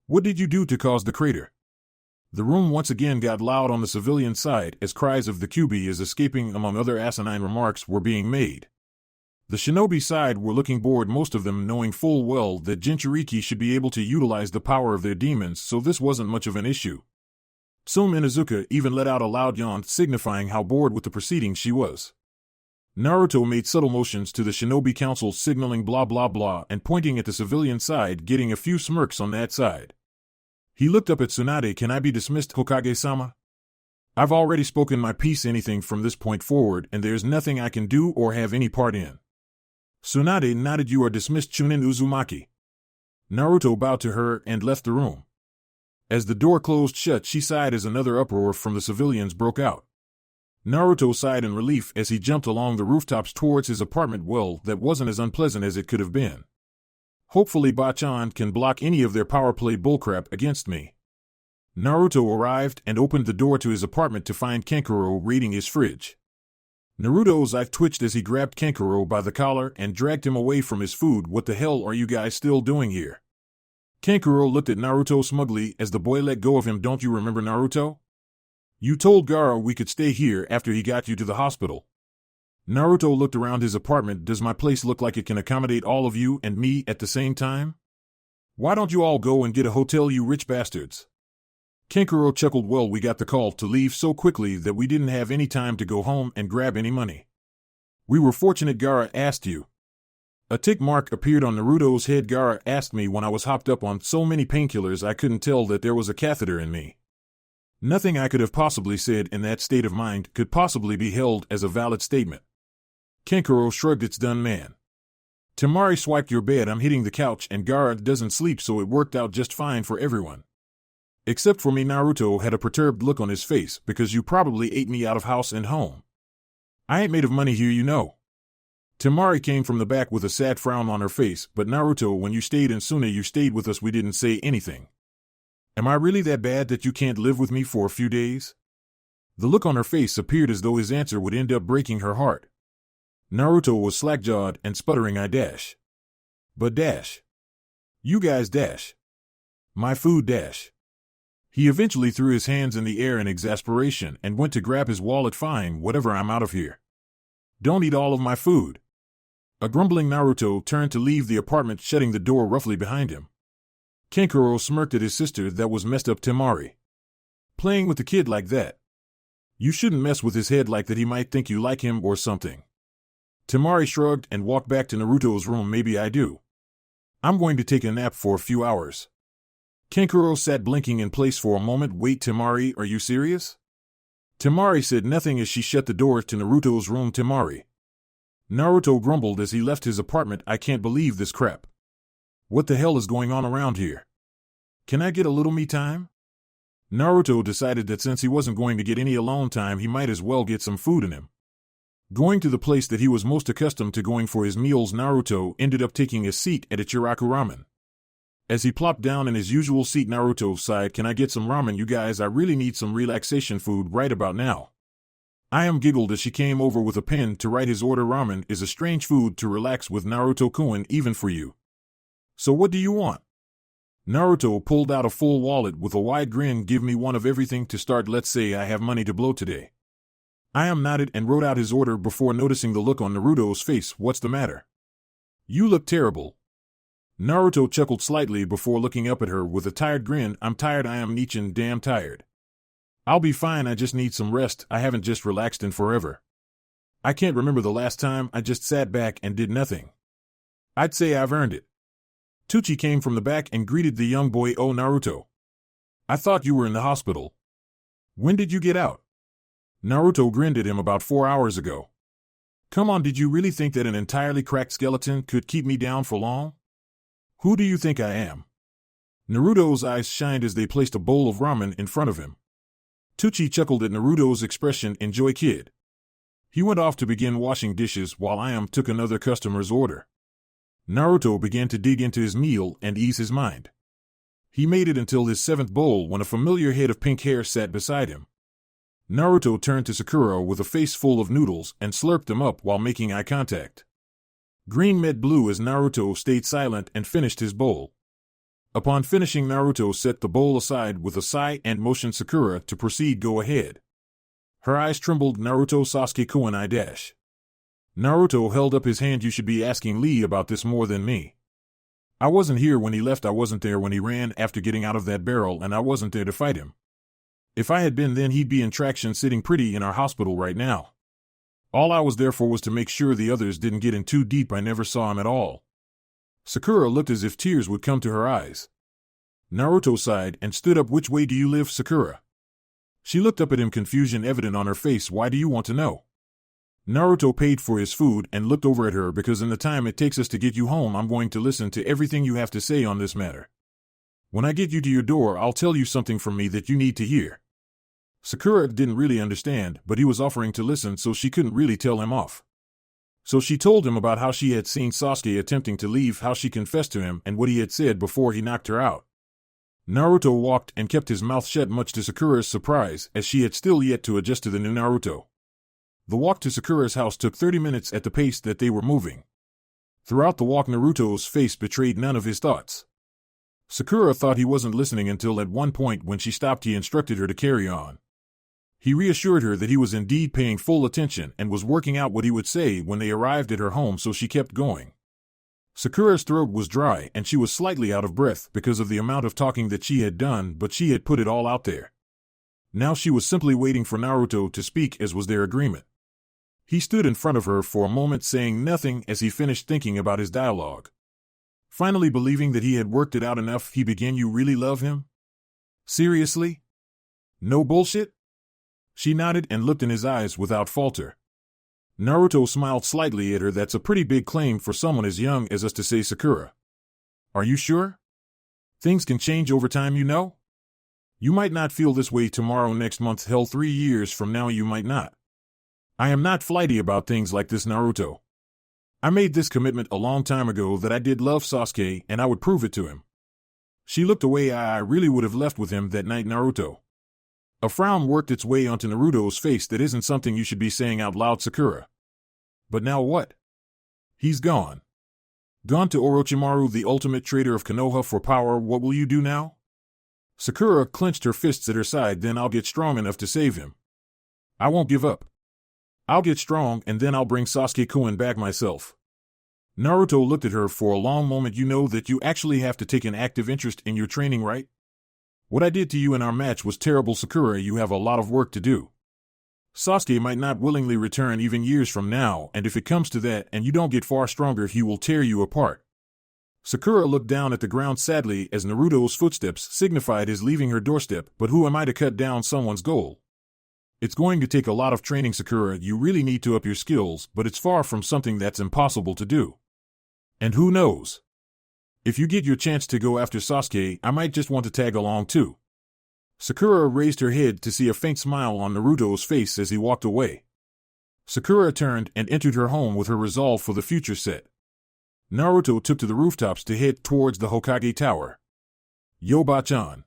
B: What did you do to cause the crater? The room once again got loud on the civilian side as cries of the Kyuubi is escaping, among other asinine remarks, were being made. The shinobi side were looking bored, most of them knowing full well that Jinchuriki should be able to utilize the power of their demons, so this wasn't much of an issue. Tsume Inuzuka even let out a loud yawn, signifying how bored with the proceedings she was. Naruto made subtle motions to the shinobi council, signaling blah blah blah and pointing at the civilian side, getting a few smirks on that side. He looked up at Tsunade. Can I be dismissed, Hokage-sama? I've already spoken my piece. Anything from this point forward, and there's nothing I can do or have any part in. Tsunade nodded. You are dismissed, Chunin Uzumaki. Naruto bowed to her and left the room. As the door closed shut, she sighed as another uproar from the civilians broke out. Naruto sighed in relief as he jumped along the rooftops towards his apartment. Well, that wasn't as unpleasant as it could have been. Hopefully Bachan can block any of their power play bullcrap against me. Naruto arrived and opened the door to his apartment to find Kankuro raiding his fridge. Naruto's eye twitched as he grabbed Kankuro by the collar and dragged him away from his food. What the hell are you guys still doing here? Kankuro looked at Naruto smugly as the boy let go of him. Don't you remember, Naruto? You told Gaara we could stay here after he got you to the hospital. Naruto looked around his apartment. Does my place look like it can accommodate all of you and me at the same time? Why don't you all go and get a hotel, you rich bastards? Kankuro chuckled. Well, we got the call to leave so quickly that we didn't have any time to go home and grab any money. We were fortunate Gaara asked you. A tick mark appeared on Naruto's head. Gaara asked me when I was hopped up on so many painkillers I couldn't tell that there was a catheter in me. Nothing I could have possibly said in that state of mind could possibly be held as a valid statement. Kankuro shrugged. It's done, man. Temari swiped your bed. I'm hitting the couch and Gaara doesn't sleep, so it worked out just fine for everyone. Except for me. Naruto had a perturbed look on his face because you probably ate me out of house and home. I ain't made of money here, you know. Temari came from the back with a sad frown on her face. But Naruto, when you stayed in Sune, you stayed with us. We didn't say anything. Am I really that bad that you can't live with me for a few days? The look on her face appeared as though his answer would end up breaking her heart. Naruto was slack-jawed and sputtering. I dash. But dash. You guys dash. My food dash. He eventually threw his hands in the air in exasperation and went to grab his wallet. Fine, whatever, I'm out of here. Don't eat all of my food. A grumbling Naruto turned to leave the apartment, shutting the door roughly behind him. Kankuro smirked at his sister. That was messed up, Temari. Playing with the kid like that. You shouldn't mess with his head like that, he might think you like him or something. Temari shrugged and walked back to Naruto's room. Maybe I do. I'm going to take a nap for a few hours. Kankuro sat blinking in place for a moment. Wait, Temari, are you serious? Temari said nothing as she shut the door to Naruto's room. Temari. Naruto grumbled as he left his apartment. I can't believe this crap. What the hell is going on around here? Can I get a little me time? Naruto decided that since he wasn't going to get any alone time, he might as well get some food in him. Going to the place that he was most accustomed to going for his meals, Naruto ended up taking a seat at Ichiraku Ramen. As he plopped down in his usual seat, Naruto sighed. Can I get some ramen, you guys? I really need some relaxation food right about now. Ayam giggled as she came over with a pen to write his order. Ramen is a strange food to relax with, Naruto-kun, even for you. So what do you want? Naruto pulled out a full wallet with a wide grin. Give me one of everything to start. Let's say I have money to blow today. Ayam nodded and wrote out his order before noticing the look on Naruto's face. What's the matter? You look terrible. Naruto chuckled slightly before looking up at her with a tired grin. I'm tired. I am Nichin damn tired. I'll be fine. I just need some rest. I haven't just relaxed in forever. I can't remember the last time I just sat back and did nothing. I'd say I've earned it. Tucci came from the back and greeted the young boy. Oh, Naruto. I thought you were in the hospital. When did you get out? Naruto grinned at him. About 4 hours ago. Come on, did you really think that an entirely cracked skeleton could keep me down for long? Who do you think I am? Naruto's eyes shined as they placed a bowl of ramen in front of him. Tucci chuckled at Naruto's expression. Enjoy, kid. He went off to begin washing dishes while Ayam took another customer's order. Naruto began to dig into his meal and ease his mind. He made it until his 7th bowl when a familiar head of pink hair sat beside him. Naruto turned to Sakura with a face full of noodles and slurped them up while making eye contact. Green met blue as Naruto stayed silent and finished his bowl. Upon finishing, Naruto set the bowl aside with a sigh and motioned Sakura to proceed. Go ahead. Her eyes trembled. Naruto, Sasuke Kunai dash. Naruto held up his hand. You should be asking Lee about this more than me. I wasn't here when he left. I wasn't there when he ran after getting out of that barrel, and I wasn't there to fight him. If I had been, then he'd be in traction sitting pretty in our hospital right now. All I was there for was to make sure the others didn't get in too deep. I never saw him at all. Sakura looked as if tears would come to her eyes. Naruto sighed and stood up. Which way do you live, Sakura? She looked up at him, confusion evident on her face. Why do you want to know? Naruto paid for his food and looked over at her. Because in the time it takes us to get you home, I'm going to listen to everything you have to say on this matter. When I get you to your door, I'll tell you something from me that you need to hear. Sakura didn't really understand, but he was offering to listen, so she couldn't really tell him off. So she told him about how she had seen Sasuke attempting to leave, how she confessed to him, and what he had said before he knocked her out. Naruto walked and kept his mouth shut, much to Sakura's surprise, as she had still yet to adjust to the new Naruto. The walk to Sakura's house took 30 minutes at the pace that they were moving. Throughout the walk, Naruto's face betrayed none of his thoughts. Sakura thought he wasn't listening until at one point when she stopped he instructed her to carry on. He reassured her that he was indeed paying full attention and was working out what he would say when they arrived at her home, so she kept going. Sakura's throat was dry and she was slightly out of breath because of the amount of talking that she had done, but she had put it all out there. Now she was simply waiting for Naruto to speak, as was their agreement. He stood in front of her for a moment, saying nothing as he finished thinking about his dialogue. Finally, believing that he had worked it out enough, he began. You really love him? Seriously? No bullshit? She nodded and looked in his eyes without falter. Naruto smiled slightly at her. That's a pretty big claim for someone as young as us to say, Sakura. Are you sure? Things can change over time, you know? You might not feel this way tomorrow, next month, hell, 3 years from now you might not. I am not flighty about things like this, Naruto. I made this commitment a long time ago that I did love Sasuke and I would prove it to him. She looked away. I really would have left with him that night, Naruto. A frown worked its way onto Naruto's face. That isn't something you should be saying out loud, Sakura. But now what? He's gone. Gone to Orochimaru, the ultimate traitor of Konoha, for power. What will you do now? Sakura clenched her fists at her side. Then I'll get strong enough to save him. I won't give up. I'll get strong and then I'll bring Sasuke-kun back myself. Naruto looked at her for a long moment. You know that you actually have to take an active interest in your training, right? What I did to you in our match was terrible, Sakura. You have a lot of work to do. Sasuke might not willingly return even years from now, and if it comes to that and you don't get far stronger, he will tear you apart. Sakura looked down at the ground sadly as Naruto's footsteps signified his leaving her doorstep. But who am I to cut down someone's goal? It's going to take a lot of training, Sakura. You really need to up your skills, but it's far from something that's impossible to do. And who knows? If you get your chance to go after Sasuke, I might just want to tag along too. Sakura raised her head to see a faint smile on Naruto's face as he walked away. Sakura turned and entered her home with her resolve for the future set. Naruto took to the rooftops to head towards the Hokage Tower. Yoba-chan.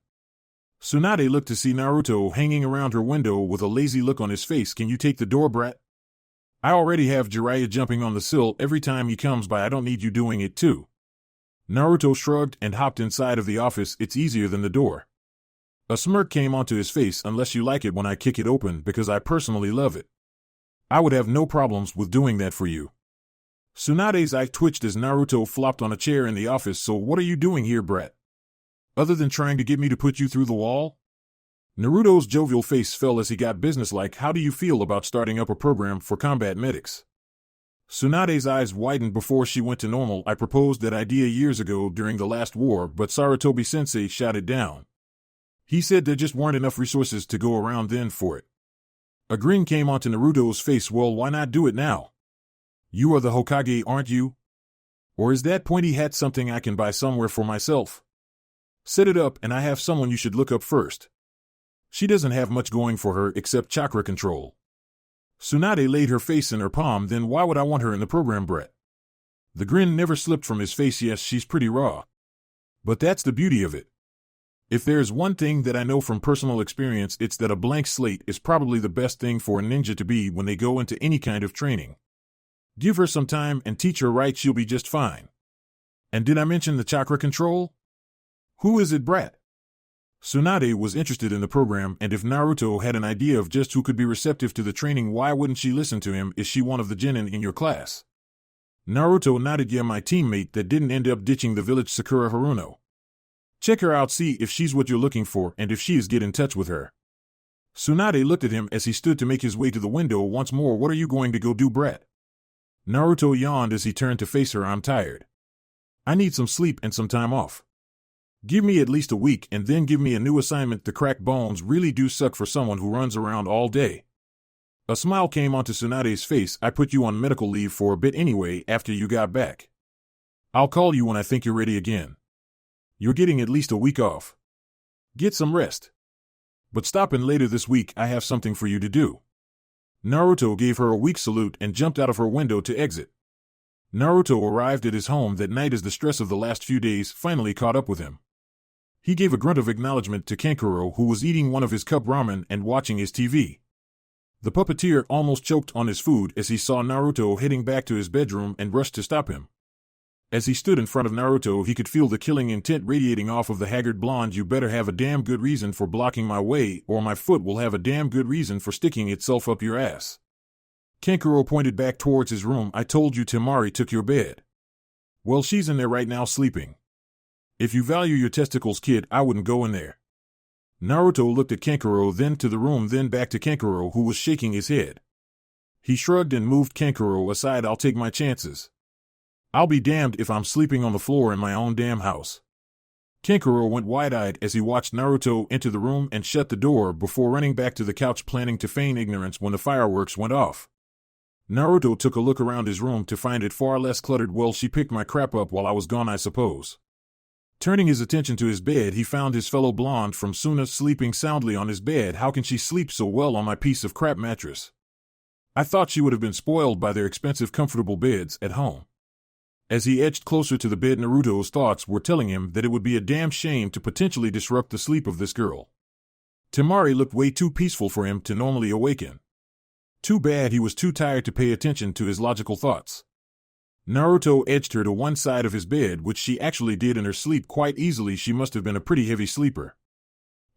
B: Tsunade looked to see Naruto hanging around her window with a lazy look on his face. Can you take the door, brat? I already have Jiraiya jumping on the sill every time he comes by. I don't need you doing it too. Naruto shrugged and hopped inside of the office. It's easier than the door. A smirk came onto his face. Unless you like it when I kick it open, because I personally love it. I would have no problems with doing that for you. Tsunade's eye twitched as Naruto flopped on a chair in the office. So what are you doing here, brat? Other than trying to get me to put you through the wall? Naruto's jovial face fell as he got businesslike. How do you feel about starting up a program for combat medics? Tsunade's eyes widened before she went to normal. I proposed that idea years ago during the last war, but Sarutobi-sensei shot it down. He said there just weren't enough resources to go around then for it. A grin came onto Naruto's face. Well, why not do it now? You are the Hokage, aren't you? Or is that pointy hat something I can buy somewhere for myself? Set it up and I have someone you should look up first. She doesn't have much going for her except chakra control. Tsunade laid her face in her palm. Then why would I want her in the program, Brett? The grin never slipped from his face. Yes, she's pretty raw. But that's the beauty of it. If there's one thing that I know from personal experience, it's that a blank slate is probably the best thing for a ninja to be when they go into any kind of training. Give her some time and teach her right, she'll be just fine. And did I mention the chakra control? Who is it, brat? Tsunade was interested in the program, and if Naruto had an idea of just who could be receptive to the training, why wouldn't she listen to him? Is she one of the genin in your class? Naruto nodded. Yeah, my teammate that didn't end up ditching the village, Sakura Haruno. Check her out, see if she's what you're looking for, and if she is, get in touch with her. Tsunade looked at him as he stood to make his way to the window once more. What are you going to go do, brat? Naruto yawned as he turned to face her. I'm tired. I need some sleep and some time off. Give me at least a week and then give me a new assignment. The cracked bones really do suck for someone who runs around all day. A smile came onto Tsunade's face. I put you on medical leave for a bit anyway after you got back. I'll call you when I think you're ready again. You're getting at least a week off. Get some rest. But stop in later this week, I have something for you to do. Naruto gave her a weak salute and jumped out of her window to exit. Naruto arrived at his home that night as the stress of the last few days finally caught up with him. He gave a grunt of acknowledgement to Kankuro, who was eating one of his cup ramen and watching his TV. The puppeteer almost choked on his food as he saw Naruto heading back to his bedroom and rushed to stop him. As he stood in front of Naruto, he could feel the killing intent radiating off of the haggard blonde. You better have a damn good reason for blocking my way, or my foot will have a damn good reason for sticking itself up your ass. Kankuro pointed back towards his room. I told you Temari took your bed. Well, she's in there right now sleeping. If you value your testicles, kid, I wouldn't go in there. Naruto looked at Kankuro, then to the room, then back to Kankuro, who was shaking his head. He shrugged and moved Kankuro aside. I'll take my chances. I'll be damned if I'm sleeping on the floor in my own damn house. Kankuro went wide-eyed as he watched Naruto enter the room and shut the door before running back to the couch, planning to feign ignorance when the fireworks went off. Naruto took a look around his room to find it far less cluttered. Well, she picked my crap up while I was gone, I suppose. Turning his attention to his bed, he found his fellow blonde from Suna sleeping soundly on his bed. How can she sleep so well on my piece of crap mattress? I thought she would have been spoiled by their expensive, comfortable beds at home. As he edged closer to the bed, Naruto's thoughts were telling him that it would be a damn shame to potentially disrupt the sleep of this girl. Temari looked way too peaceful for him to normally awaken. Too bad he was too tired to pay attention to his logical thoughts. Naruto edged her to one side of his bed, which she actually did in her sleep quite easily. She must have been a pretty heavy sleeper.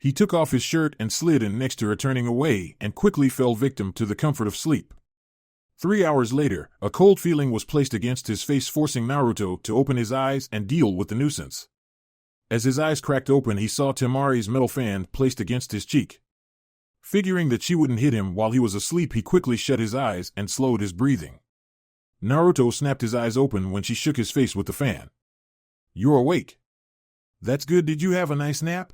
B: He took off his shirt and slid in next to her, turning away, and quickly fell victim to the comfort of sleep. 3 hours later, a cold feeling was placed against his face, forcing Naruto to open his eyes and deal with the nuisance. As his eyes cracked open, he saw Temari's metal fan placed against his cheek. Figuring that she wouldn't hit him while he was asleep, he quickly shut his eyes and slowed his breathing. Naruto snapped his eyes open when she shook his face with the fan. "You're awake. That's good. Did you have a nice nap?"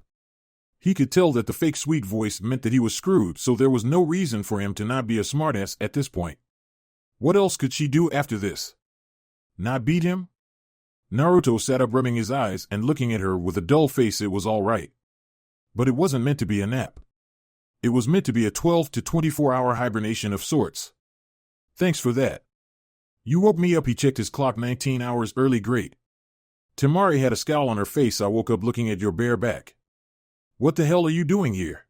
B: He could tell that the fake sweet voice meant that he was screwed, so there was no reason for him to not be a smartass at this point. What else could she do after this? Not beat him? Naruto sat up, rubbing his eyes and looking at her with a dull face. It was all right. But it wasn't meant to be a nap. It was meant to be a 12 to 24-hour hibernation of sorts. "Thanks for that. You woke me up." He checked his clock. 19 hours early. Great. Temari had a scowl on her face. "I woke up looking at your bare back. What the hell are you doing here?"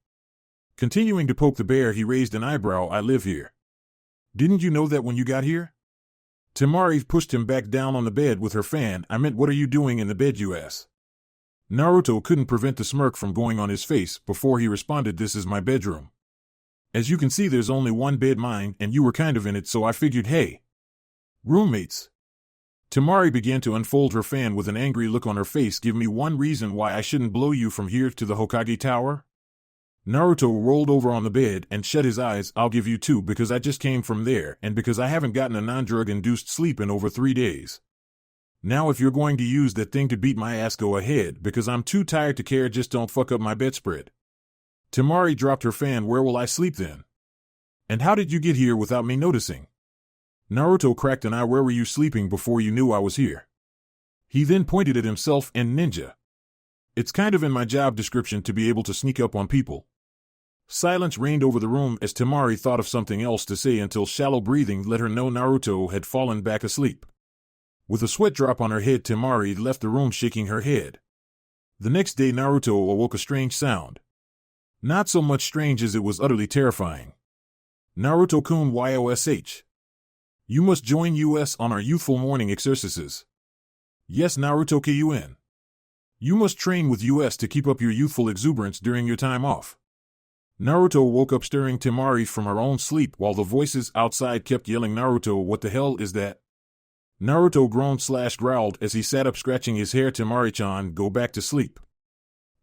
B: Continuing to poke the bear, he raised an eyebrow. "I live here. Didn't you know that when you got here?" Temari pushed him back down on the bed with her fan. "I meant, what are you doing in the bed, you ass?" Naruto couldn't prevent the smirk from going on his face before he responded, "This is my bedroom. As you can see, there's only one bed, mine, and you were kind of in it, so I figured, hey, roommates." Temari began to unfold her fan with an angry look on her face. "Give me one reason why I shouldn't blow you from here to the Hokage Tower?" Naruto rolled over on the bed and shut his eyes. "I'll give you two, because I just came from there, and because I haven't gotten a non-drug-induced sleep in over 3 days. Now if you're going to use that thing to beat my ass, go ahead, because I'm too tired to care. Just don't fuck up my bedspread." Temari dropped her fan. "Where will I sleep then? And how did you get here without me noticing?" Naruto cracked an eye. "Where were you sleeping before you knew I was here?" He then pointed at himself and ninja. "It's kind of in my job description to be able to sneak up on people." Silence reigned over the room as Temari thought of something else to say until shallow breathing let her know Naruto had fallen back asleep. With a sweat drop on her head, Temari left the room, shaking her head. The next day, Naruto awoke a strange sound. Not so much strange as it was utterly terrifying. "Naruto-kun, YOSH. You must join us on our youthful morning exercises." "Yes, Naruto-kun. You must train with us to keep up your youthful exuberance during your time off." Naruto woke up, stirring Temari from her own sleep while the voices outside kept yelling, "Naruto, what the hell is that?" Naruto groaned/growled as he sat up, scratching his hair. "Temari-chan, go back to sleep.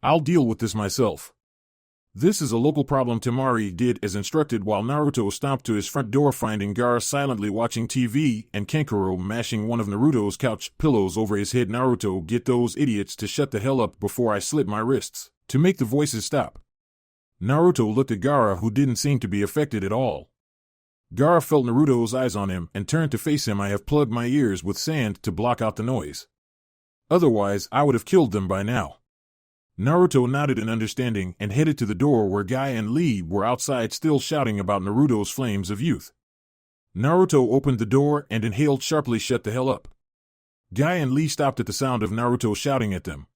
B: I'll deal with this myself. This is a local problem." Temari did as instructed while Naruto stomped to his front door, finding Gaara silently watching TV and Kankuro mashing one of Naruto's couch pillows over his head. "Naruto, get those idiots to shut the hell up before I slit my wrists," to make the voices stop. Naruto looked at Gaara, who didn't seem to be affected at all. Gaara felt Naruto's eyes on him and turned to face him. "I have plugged my ears with sand to block out the noise. Otherwise, I would have killed them by now." Naruto nodded in understanding and headed to the door where Guy and Lee were outside, still shouting about Naruto's flames of youth. Naruto opened the door and inhaled sharply. "Shut the hell up." Guy and Lee stopped at the sound of Naruto shouting at them.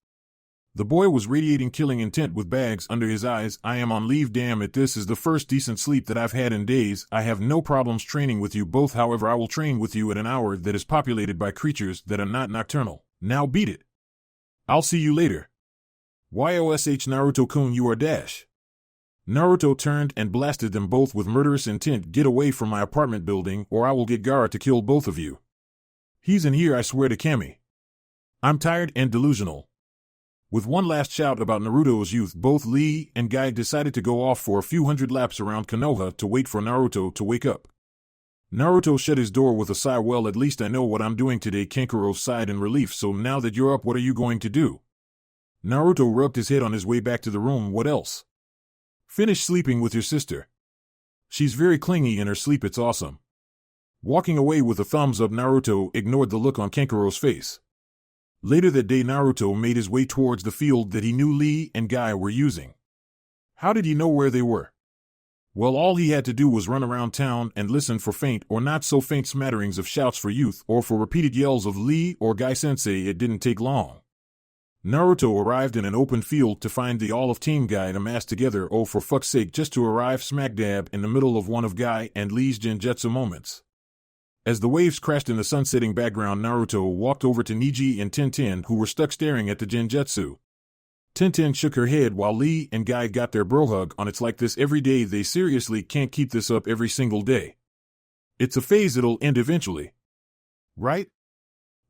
B: The boy was radiating killing intent with bags under his eyes. "I am on leave, damn it. This is the first decent sleep that I've had in days. I have no problems training with you both. However, I will train with you at an hour that is populated by creatures that are not nocturnal. Now beat it. I'll see you later. YOSH Naruto-kun, you are dash." Naruto turned and blasted them both with murderous intent. "Get away from my apartment building, or I will get Gaara to kill both of you. He's in here, I swear to Kami. I'm tired and delusional." With one last shout about Naruto's youth, both Lee and Guy decided to go off for a few hundred laps around Konoha to wait for Naruto to wake up. Naruto shut his door with a sigh. "Well, at least I know what I'm doing today." Kankuro sighed in relief. "So now that you're up, what are you going to do?" Naruto rubbed his head on his way back to the room. "What else? Finish sleeping with your sister. She's very clingy in her sleep, it's awesome." Walking away with a thumbs up, Naruto ignored the look on Kankuro's face. Later that day, Naruto made his way towards the field that he knew Lee and Guy were using. How did he know where they were? Well, all he had to do was run around town and listen for faint or not so faint smatterings of shouts for youth or for repeated yells of Lee or Guy-sensei. It didn't take long. Naruto arrived in an open field to find the all of Team Guy amassed together. Oh, for fuck's sake, just to arrive smack dab in the middle of one of Guy and Lee's genjutsu moments. As the waves crashed in the sunsetting background, Naruto walked over to Niji and Tintin, who were stuck staring at the genjutsu. Tintin shook her head while Lee and Guy got their bro hug on. It's like this every day. They seriously can't keep this up every single day. It's a phase, it'll end eventually. Right?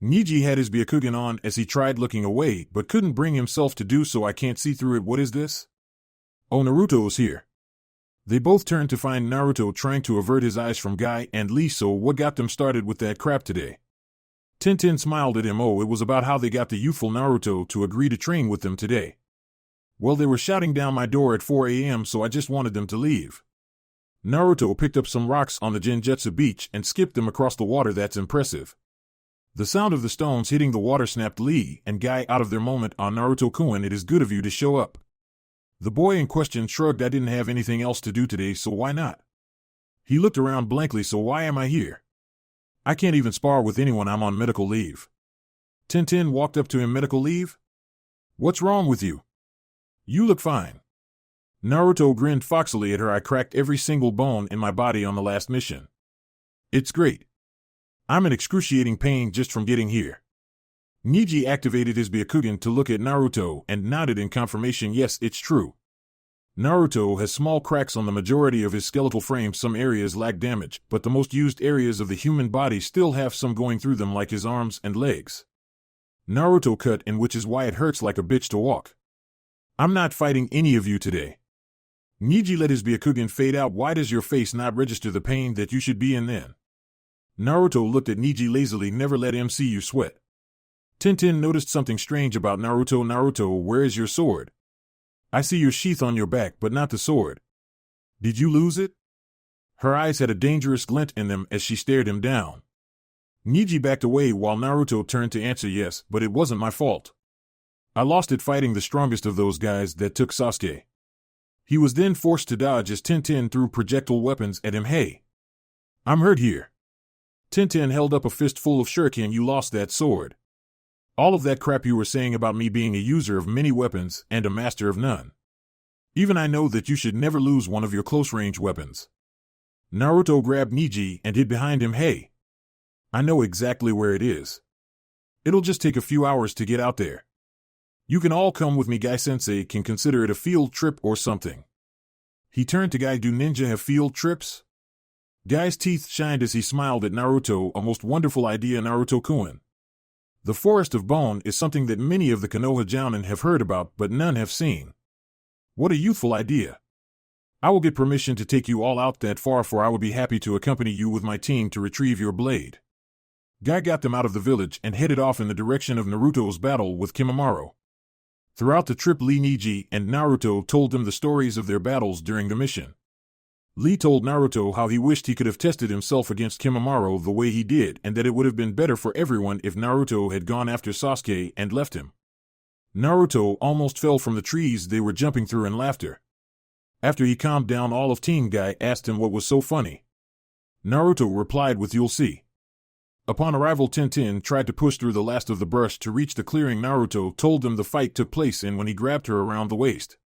B: Niji had his Byakugan on as he tried looking away, but couldn't bring himself to do so. I can't see through it. What is this? Oh, Naruto's here. They both turned to find Naruto trying to avert his eyes from Guy and Lee. So what got them started with that crap today? Tintin smiled at him. Oh, it was about how they got the youthful Naruto to agree to train with them today. Well, they were shouting down my door at 4 a.m., so I just wanted them to leave. Naruto picked up some rocks on the Genjutsu beach and skipped them across the water. That's impressive. The sound of the stones hitting the water snapped Lee and Guy out of their moment. On Naruto-kun, it is good of you to show up. The boy in question shrugged. I didn't have anything else to do today, so why not? He looked around blankly. So why am I here? I can't even spar with anyone. I'm on medical leave. Tintin walked up to him. Medical leave? What's wrong with you? You look fine. Naruto grinned foxily at her. I cracked every single bone in my body on the last mission. It's great. I'm in excruciating pain just from getting here. Niji activated his Byakugan to look at Naruto and nodded in confirmation. Yes, it's true. Naruto has small cracks on the majority of his skeletal frame. Some areas lack damage, but the most used areas of the human body still have some going through them, like his arms and legs. Naruto cut, in which is why it hurts like a bitch to walk. I'm not fighting any of you today. Niji let his Byakugan fade out. Why does your face not register the pain that you should be in then? Naruto looked at Niji lazily. Never let him see you sweat. Tintin noticed something strange about Naruto. Naruto, where is your sword? I see your sheath on your back, but not the sword. Did you lose it? Her eyes had a dangerous glint in them as she stared him down. Niji backed away while Naruto turned to answer. Yes, but it wasn't my fault. I lost it fighting the strongest of those guys that took Sasuke. He was then forced to dodge as Tintin threw projectile weapons at him. Hey, I'm hurt here. Tintin held up a fistful of shuriken. You lost that sword. All of that crap you were saying about me being a user of many weapons and a master of none. Even I know that you should never lose one of your close-range weapons. Naruto grabbed Niji and hid behind him. Hey, I know exactly where it is. It'll just take a few hours to get out there. You can all come with me. Guy-sensei can consider it a field trip or something. He turned to Guy. Do ninja have field trips? Guy's teeth shined as he smiled at Naruto. A most wonderful idea, Naruto-kun. The Forest of Bone is something that many of the Konoha jounin have heard about, but none have seen. What a youthful idea. I will get permission to take you all out that far, for I would be happy to accompany you with my team to retrieve your blade. Guy got them out of the village and headed off in the direction of Naruto's battle with Kimimaro. Throughout the trip, Lee, Niji, and Naruto told them the stories of their battles during the mission. Lee told Naruto how he wished he could have tested himself against Kimimaro the way he did, and that it would have been better for everyone if Naruto had gone after Sasuke and left him. Naruto almost fell from the trees they were jumping through in laughter. After he calmed down, all of Team Guy asked him what was so funny. Naruto replied with "You'll see." Upon arrival, Tintin tried to push through the last of the brush to reach the clearing Naruto told them the fight took place in when he grabbed her around the waist.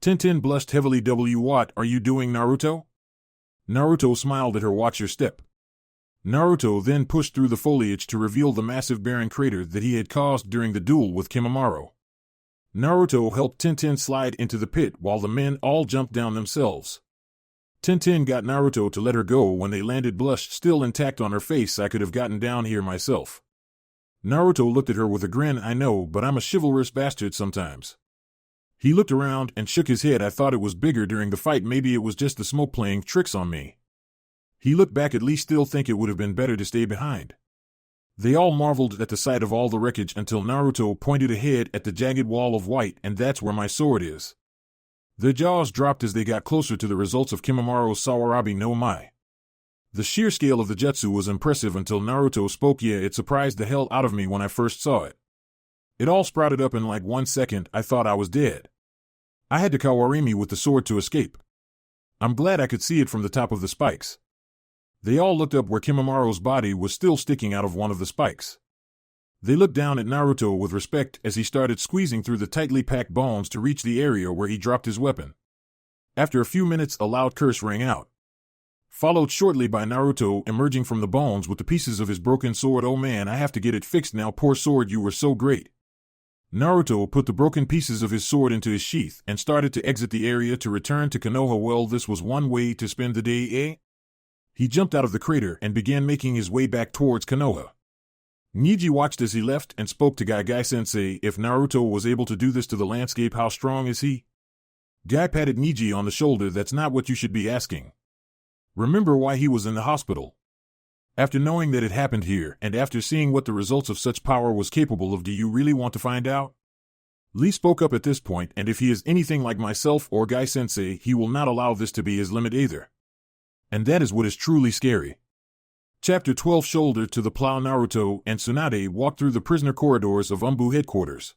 B: Tintin blushed heavily. What are you doing, Naruto? Naruto smiled at her. Watch your step. Naruto then pushed through the foliage to reveal the massive barren crater that he had caused during the duel with Kimimaro. Naruto helped Tintin slide into the pit while the men all jumped down themselves. Tintin got Naruto to let her go when they landed, blush still intact on her face. I could have gotten down here myself. Naruto looked at her with a grin. I know, but I'm a chivalrous bastard sometimes. He looked around and shook his head. I thought it was bigger during the fight. Maybe it was just the smoke playing tricks on me. He looked back at Lee, still think it would have been better to stay behind. They all marveled at the sight of all the wreckage until Naruto pointed ahead at the jagged wall of white. And that's where my sword is. Their jaws dropped as they got closer to the results of Kimimaro's Sawarabi no Mai. The sheer scale of the jutsu was impressive until Naruto spoke. Yeah, it surprised the hell out of me when I first saw it. It all sprouted up in like 1 second. I thought I was dead. I had to Kawarimi with the sword to escape. I'm glad I could see it from the top of the spikes. They all looked up where Kimimaro's body was still sticking out of one of the spikes. They looked down at Naruto with respect as he started squeezing through the tightly packed bones to reach the area where he dropped his weapon. After a few minutes, a loud curse rang out, followed shortly by Naruto emerging from the bones with the pieces of his broken sword. Oh man, I have to get it fixed now. Poor sword, you were so great. Naruto put the broken pieces of his sword into his sheath and started to exit the area to return to Konoha. Well, this was one way to spend the day, eh? He jumped out of the crater and began making his way back towards Konoha. Niji watched as he left and spoke to Gai-Sensei. If Naruto was able to do this to the landscape, how strong is he? Gai patted Niji on the shoulder. That's not what you should be asking. Remember why he was in the hospital. After knowing that it happened here, and after seeing what the results of such power was capable of, do you really want to find out? Lee spoke up at this point, and if he is anything like myself or Gai-Sensei, he will not allow this to be his limit either. And that is what is truly scary. Chapter 12. Shoulder to the plow. Naruto and Tsunade walked through the prisoner corridors of Umbu headquarters.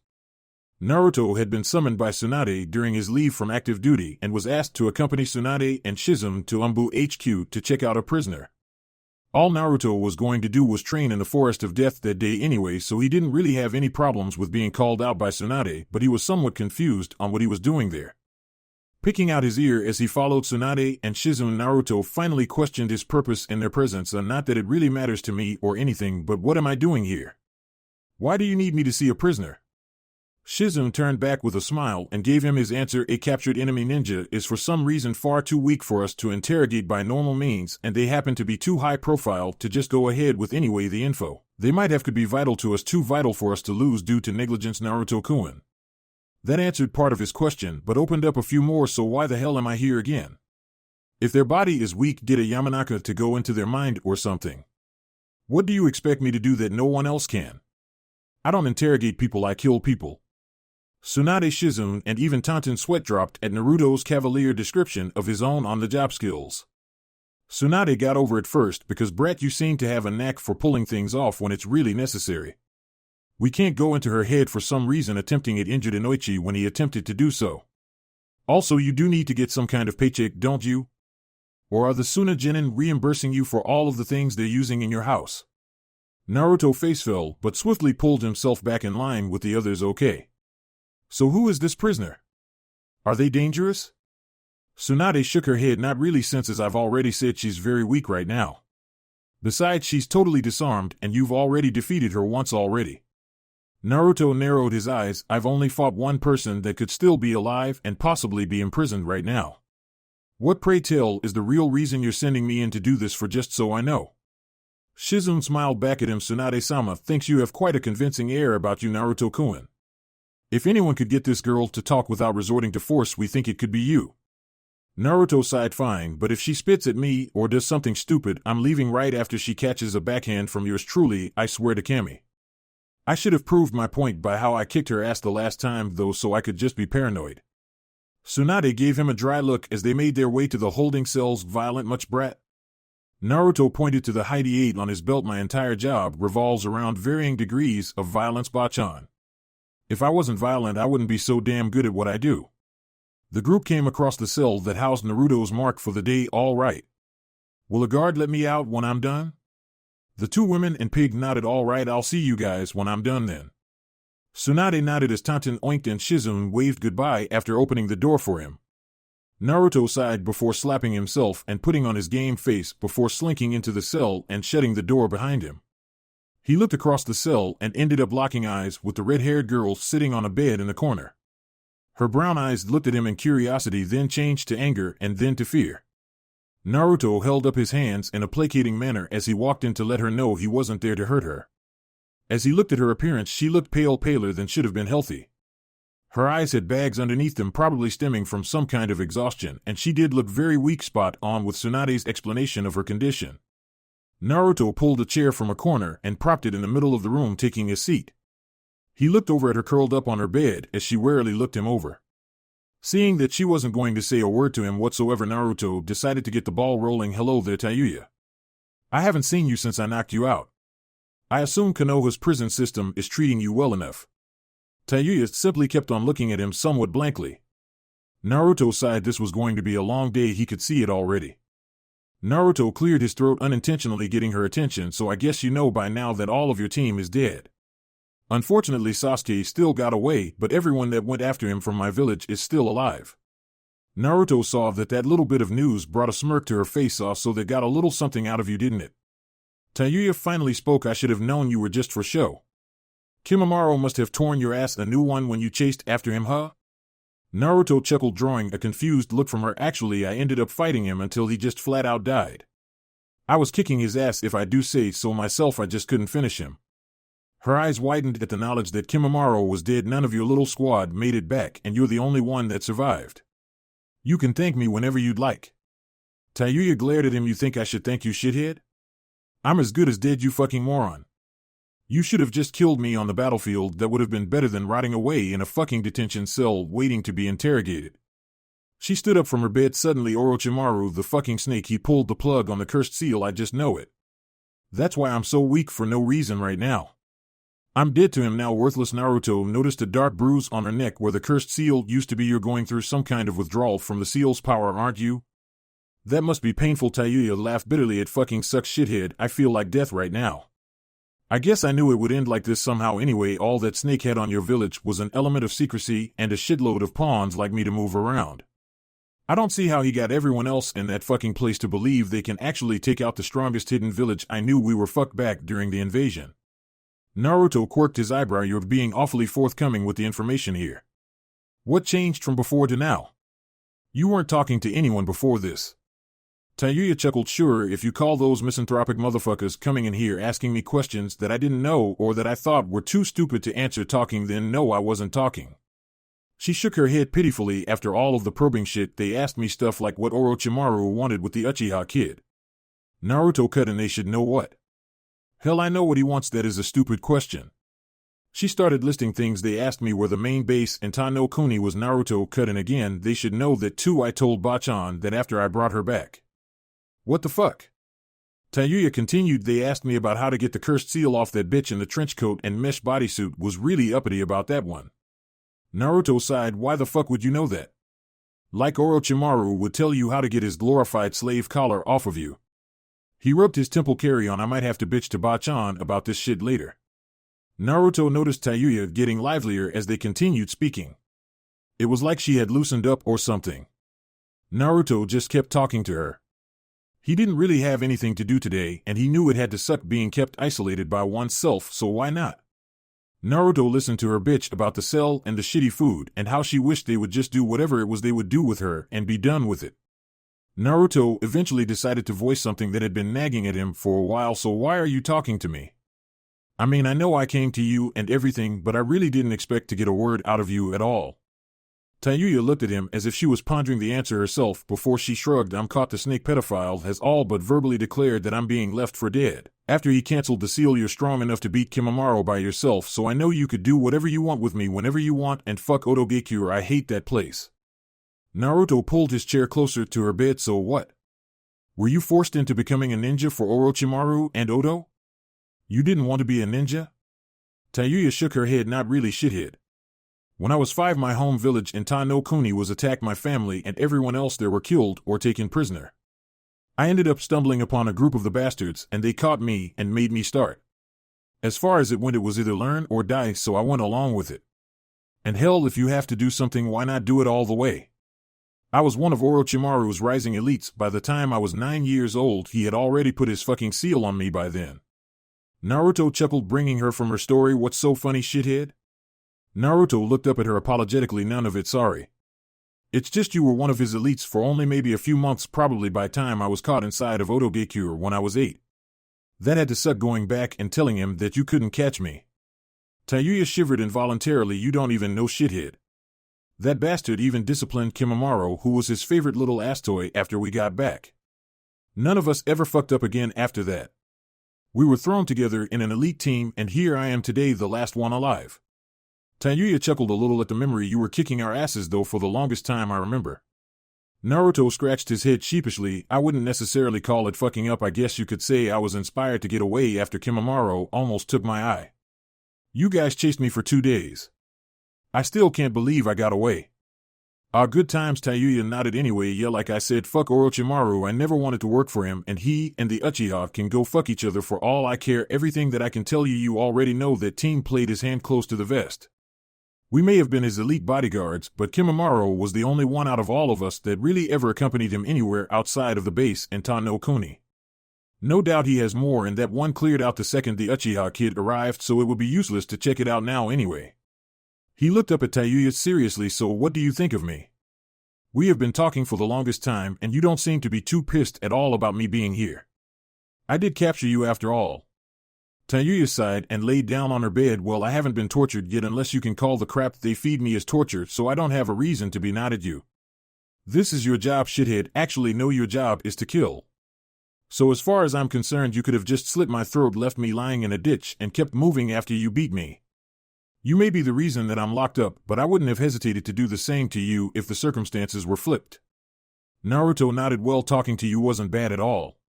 B: Naruto had been summoned by Tsunade during his leave from active duty and was asked to accompany Tsunade and Shizum to Umbu HQ to check out a prisoner. All Naruto was going to do was train in the Forest of Death that day anyway, so he didn't really have any problems with being called out by Tsunade, but he was somewhat confused on what he was doing there. Picking out his ear as he followed Tsunade and Shizum, Naruto finally questioned his purpose in their presence. Not that it really matters to me or anything, but what am I doing here? Why do you need me to see a prisoner? Shizum turned back with a smile and gave him his answer. A captured enemy ninja is for some reason far too weak for us to interrogate by normal means, and they happen to be too high profile to just go ahead with anyway. The info they might have could be vital to us, too vital for us to lose due to negligence. Naruto-kun. That answered part of his question, but opened up a few more. So why the hell am I here again? If their body is weak, did a Yamanaka to go into their mind or something? What do you expect me to do that no one else can? I don't interrogate people, I kill people. Tsunade, Shizum, and even Tantan sweat dropped at Naruto's cavalier description of his own on-the-job skills. Tsunade got over it first because, Brat, you seem to have a knack for pulling things off when it's really necessary. We can't go into her head for some reason attempting it, injured Inoichi when he attempted to do so. Also, you do need to get some kind of paycheck, don't you? Or are the Suna Genin reimbursing you for all of the things they're using in your house? Naruto face fell, but swiftly pulled himself back in line with the others. Okay. So who is this prisoner? Are they dangerous? Tsunade shook her head. Not really, since as I've already said, she's very weak right now. Besides, she's totally disarmed, and you've already defeated her once already. Naruto narrowed his eyes. I've only fought one person that could still be alive and possibly be imprisoned right now. What, pray tell, is the real reason you're sending me in to do this for, just so I know? Shizum smiled back at him. Tsunade-sama thinks you have quite a convincing air about you, Naruto-kun. If anyone could get this girl to talk without resorting to force, we think it could be you. Naruto sighed. Fine, but if she spits at me or does something stupid, I'm leaving right after she catches a backhand from yours truly, I swear to Kami. I should have proved my point by how I kicked her ass the last time, though, so I could just be paranoid. Tsunade gave him a dry look as they made their way to the holding cells. Violent much, Brat? Naruto pointed to the Heidi 8 on his belt. My entire job revolves around varying degrees of violence, Bachan. If I wasn't violent, I wouldn't be so damn good at what I do. The group came across the cell that housed Naruto's mark for the day. All right. Will a guard let me out when I'm done? The two women and Pig nodded. All right, I'll see you guys when I'm done then. Tsunade nodded as Tantan oinked and Shizum waved goodbye after opening the door for him. Naruto sighed before slapping himself and putting on his game face before slinking into the cell and shutting the door behind him. He looked across the cell and ended up locking eyes with the red-haired girl sitting on a bed in the corner. Her brown eyes looked at him in curiosity, then changed to anger and then to fear. Naruto held up his hands in a placating manner as he walked in to let her know he wasn't there to hurt her. As he looked at her appearance, she looked pale, paler than should have been healthy. Her eyes had bags underneath them, probably stemming from some kind of exhaustion, and she did look very weak. Spot on with Tsunade's explanation of her condition. Naruto pulled a chair from a corner and propped it in the middle of the room, taking a seat. He looked over at her curled up on her bed as she warily looked him over. Seeing that she wasn't going to say a word to him whatsoever, Naruto decided to get the ball rolling. Hello there, Tayuya. I haven't seen you since I knocked you out. I assume Konoha's prison system is treating you well enough. Tayuya simply kept on looking at him somewhat blankly. Naruto sighed. This was going to be a long day, he could see it already. Naruto cleared his throat, unintentionally getting her attention. So I guess you know by now that all of your team is dead. Unfortunately, Sasuke still got away, but everyone that went after him from my village is still alive. Naruto saw that little bit of news brought a smirk to her face. So that got a little something out of you, didn't it? Tayuya finally spoke. I should have known you were just for show. Kimimaro must have torn your ass a new one when you chased after him, huh? Naruto chuckled, drawing a confused look from her. Actually, I ended up fighting him until he just flat out died. I was kicking his ass if I do say so myself, I just couldn't finish him. Her eyes widened at the knowledge that Kimimaro was dead. None of your little squad made it back, and you're the only one that survived. You can thank me whenever you'd like. Tayuya glared at him. You think I should thank you, shithead? I'm as good as dead, you fucking moron. You should have just killed me on the battlefield. That would have been better than rotting away in a fucking detention cell waiting to be interrogated. She stood up from her bed suddenly. Orochimaru, the fucking snake, he pulled the plug on the cursed seal. I just know it. That's why I'm so weak for no reason right now. I'm dead to him now, worthless. Naruto noticed a dark bruise on her neck where the cursed seal used to be. You're going through some kind of withdrawal from the seal's power, aren't you? That must be painful. Tayuya laughed bitterly. It fucking sucks, shithead. I feel like death right now. I guess I knew it would end like this somehow anyway. All that snake had on your village was an element of secrecy and a shitload of pawns like me to move around. I don't see how he got everyone else in that fucking place to believe they can actually take out the strongest hidden village. I knew we were fucked back during the invasion. Naruto quirked his eyebrow. You're being awfully forthcoming with the information here. What changed from before to now? You weren't talking to anyone before this. Tayuya chuckled. Sure, if you call those misanthropic motherfuckers coming in here asking me questions that I didn't know or that I thought were too stupid to answer talking, then no, I wasn't talking. She shook her head pitifully. After all of the probing shit, they asked me stuff like what Orochimaru wanted with the Uchiha kid. Naruto cut in. They should know what? Hell, I know what he wants. That is a stupid question. She started listing things they asked me where the main base in Tano Kuni was. Naruto cut in again. They should know that too. I told Bachan that after I brought her back. What the fuck? Tayuya continued. They asked me about how to get the cursed seal off that bitch in the trench coat and mesh bodysuit. Was really uppity about that one. Naruto sighed. Why the fuck would you know that? Like Orochimaru would tell you how to get his glorified slave collar off of you. He rubbed his temple. Carry on. I might have to bitch to Bachan about this shit later. Naruto noticed Tayuya getting livelier as they continued speaking. It was like she had loosened up or something. Naruto just kept talking to her. He didn't really have anything to do today, and he knew it had to suck being kept isolated by oneself, so why not? Naruto listened to her bitch about the cell and the shitty food and how she wished they would just do whatever it was they would do with her and be done with it. Naruto eventually decided to voice something that had been nagging at him for a while. So why are you talking to me? I mean, I know I came to you and everything, but I really didn't expect to get a word out of you at all. Tayuya looked at him as if she was pondering the answer herself before she shrugged. I'm caught. The snake pedophile has all but verbally declared that I'm being left for dead. After he canceled the seal, you're strong enough to beat Kimimaro by yourself, so I know you could do whatever you want with me whenever you want, and fuck Otogekure. I hate that place. Naruto pulled his chair closer to her bed. So what? Were you forced into becoming a ninja for Orochimaru and Oto? You didn't want to be a ninja? Tayuya shook her head. Not really, shithead. When I was 5, my home village in Tano Kuni was attacked. My family and everyone else there were killed or taken prisoner. I ended up stumbling upon a group of the bastards, and they caught me and made me start. As far as it went, it was either learn or die, so I went along with it. And hell, if you have to do something, why not do it all the way? I was one of Orochimaru's rising elites. By the time I was 9 years old, he had already put his fucking seal on me by then. Naruto chuckled, bringing her from her story. What's so funny, shithead? Naruto looked up at her apologetically. None of it, sorry. It's just you were one of his elites for only maybe a few months, probably by time I was caught inside of Otogekure when I was 8. That had to suck, going back and telling him that you couldn't catch me. Tayuya shivered involuntarily. You don't even know, shithead. That bastard even disciplined Kimimaro, who was his favorite little ass toy, after we got back. None of us ever fucked up again after that. We were thrown together in an elite team, and here I am today, the last one alive. Tayuya chuckled a little at the memory. You were kicking our asses, though, for the longest time I remember. Naruto scratched his head sheepishly. I wouldn't necessarily call it fucking up. I guess you could say I was inspired to get away after Kimimaro almost took my eye. You guys chased me for 2 days. I still can't believe I got away. Our good times. Tayuya nodded. Anyway, yeah, like I said, fuck Orochimaru. I never wanted to work for him, and he and the Uchiha can go fuck each other for all I care. Everything that I can tell you, you already know. That team played his hand close to the vest. We may have been his elite bodyguards, but Kimimaro was the only one out of all of us that really ever accompanied him anywhere outside of the base in Tano Kuni. No doubt he has more, and that one cleared out the second the Uchiha kid arrived, so it would be useless to check it out now anyway. He looked up at Tayuya seriously. So what do you think of me? We have been talking for the longest time, and you don't seem to be too pissed at all about me being here. I did capture you after all. Tayuya sighed and laid down on her bed. Well, I haven't been tortured yet, unless you can call the crap they feed me as torture, so I don't have a reason to be mad at you. This is your job, shithead. Actually, no, your job is to kill. So as far as I'm concerned, you could have just slit my throat, left me lying in a ditch, and kept moving after you beat me. You may be the reason that I'm locked up, but I wouldn't have hesitated to do the same to you if the circumstances were flipped. Naruto nodded. Well, talking to you wasn't bad at all.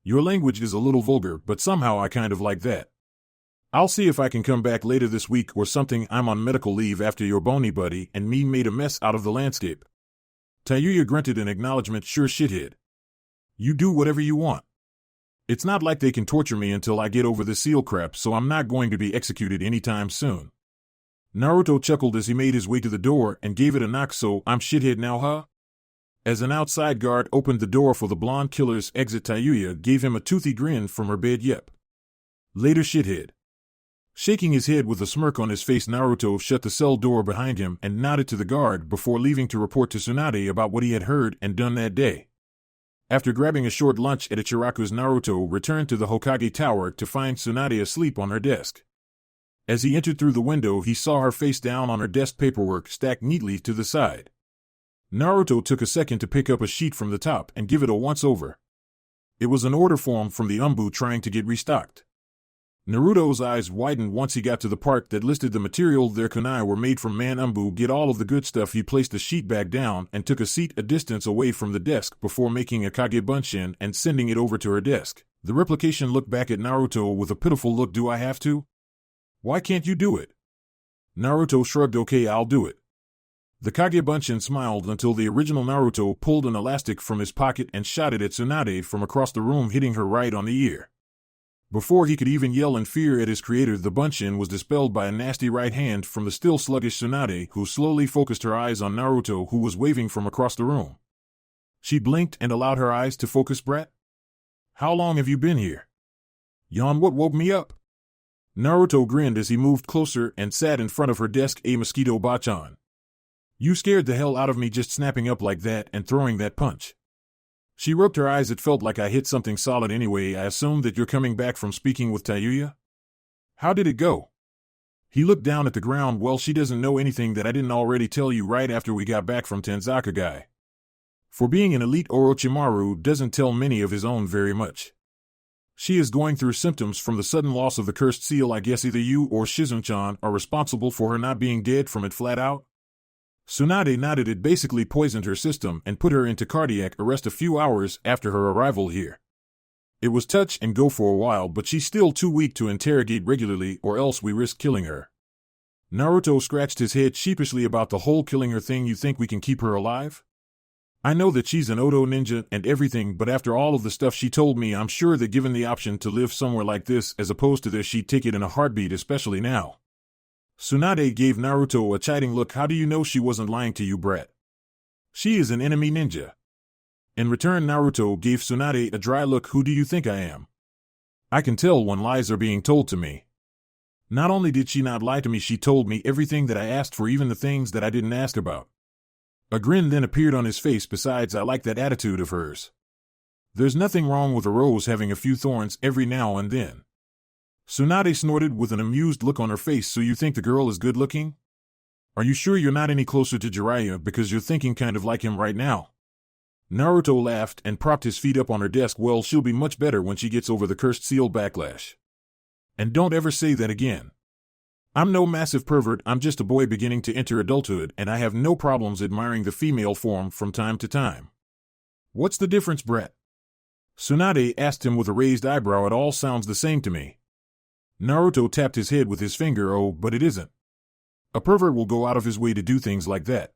B: Your language is a little vulgar, but somehow I kind of like that. I'll see if I can come back later this week or something. I'm on medical leave after your bony buddy and me made a mess out of the landscape. Tayuya grunted in acknowledgement. Sure, shithead. You do whatever you want. It's not like they can torture me until I get over the seal crap, so I'm not going to be executed anytime soon. Naruto chuckled as he made his way to the door and gave it a knock. So I'm shithead now, huh? As an outside guard opened the door for the blonde killer's exit, Tayuya gave him a toothy grin from her bed. Yep. Later, shithead. Shaking his head with a smirk on his face, Naruto shut the cell door behind him and nodded to the guard before leaving to report to Tsunade about what he had heard and done that day. After grabbing a short lunch at Ichiraku's, Naruto returned to the Hokage Tower to find Tsunade asleep on her desk. As he entered through the window, he saw her face down on her desk, paperwork stacked neatly to the side. Naruto took a second to pick up a sheet from the top and give it a once-over. It was an order form from the Umbu trying to get restocked. Naruto's eyes widened once he got to the part that listed the material. Their kunai were made from man Umbu. Get all of the good stuff. He placed the sheet back down and took a seat a distance away from the desk before making a Kage Bunshin and sending it over to her desk. The replication looked back at Naruto with a pitiful look. Do I have to? Why can't you do it? Naruto shrugged. Okay, I'll do it. The Kage Bunshin smiled until the original Naruto pulled an elastic from his pocket and shot it at Tsunade from across the room, hitting her right on the ear. Before he could even yell in fear at his creator, the Bunshin was dispelled by a nasty right hand from the still sluggish Tsunade, who slowly focused her eyes on Naruto, who was waving from across the room. She blinked and allowed her eyes to focus. Brat? How long have you been here? Yawn. What woke me up? Naruto grinned as he moved closer and sat in front of her desk. A mosquito bachan. You scared the hell out of me just snapping up like that and throwing that punch. She rubbed her eyes. It felt like I hit something solid anyway. I assume that you're coming back from speaking with Tayuya? How did it go? He looked down at the ground. Well, she doesn't know anything that I didn't already tell you right after we got back from Tenzaka. For being an elite, Orochimaru doesn't tell many of his own very much. She is going through symptoms from the sudden loss of the cursed seal. I guess either you or Shizun-chan are responsible for her not being dead from it flat out. Tsunade nodded. It basically poisoned her system and put her into cardiac arrest a few hours after her arrival here. It was touch and go for a while, but she's still too weak to interrogate regularly, or else we risk killing her. Naruto scratched his head sheepishly about the whole killing her thing. You think we can keep her alive? I know that she's an Odo ninja and everything, but after all of the stuff she told me, I'm sure that given the option to live somewhere like this as opposed to this, she'd take it in a heartbeat, especially now. Tsunade gave Naruto a chiding look. How do you know she wasn't lying to you, brat? She is an enemy ninja. In return, Naruto gave Tsunade a dry look. Who do you think I am? I can tell when lies are being told to me. Not only did she not lie to me, she told me everything that I asked for, even the things that I didn't ask about. A grin then appeared on his face. Besides, I like that attitude of hers. There's nothing wrong with a rose having a few thorns every now and then. Tsunade snorted with an amused look on her face. So you think the girl is good looking? Are you sure you're not any closer to Jiraiya, because you're thinking kind of like him right now? Naruto laughed and propped his feet up on her desk. Well, she'll be much better when she gets over the cursed seal backlash. And don't ever say that again. I'm no massive pervert, I'm just a boy beginning to enter adulthood, and I have no problems admiring the female form from time to time. What's the difference, brat? Tsunade asked him with a raised eyebrow. It all sounds the same to me. Naruto tapped his head with his finger. Oh, but it isn't. A pervert will go out of his way to do things like that.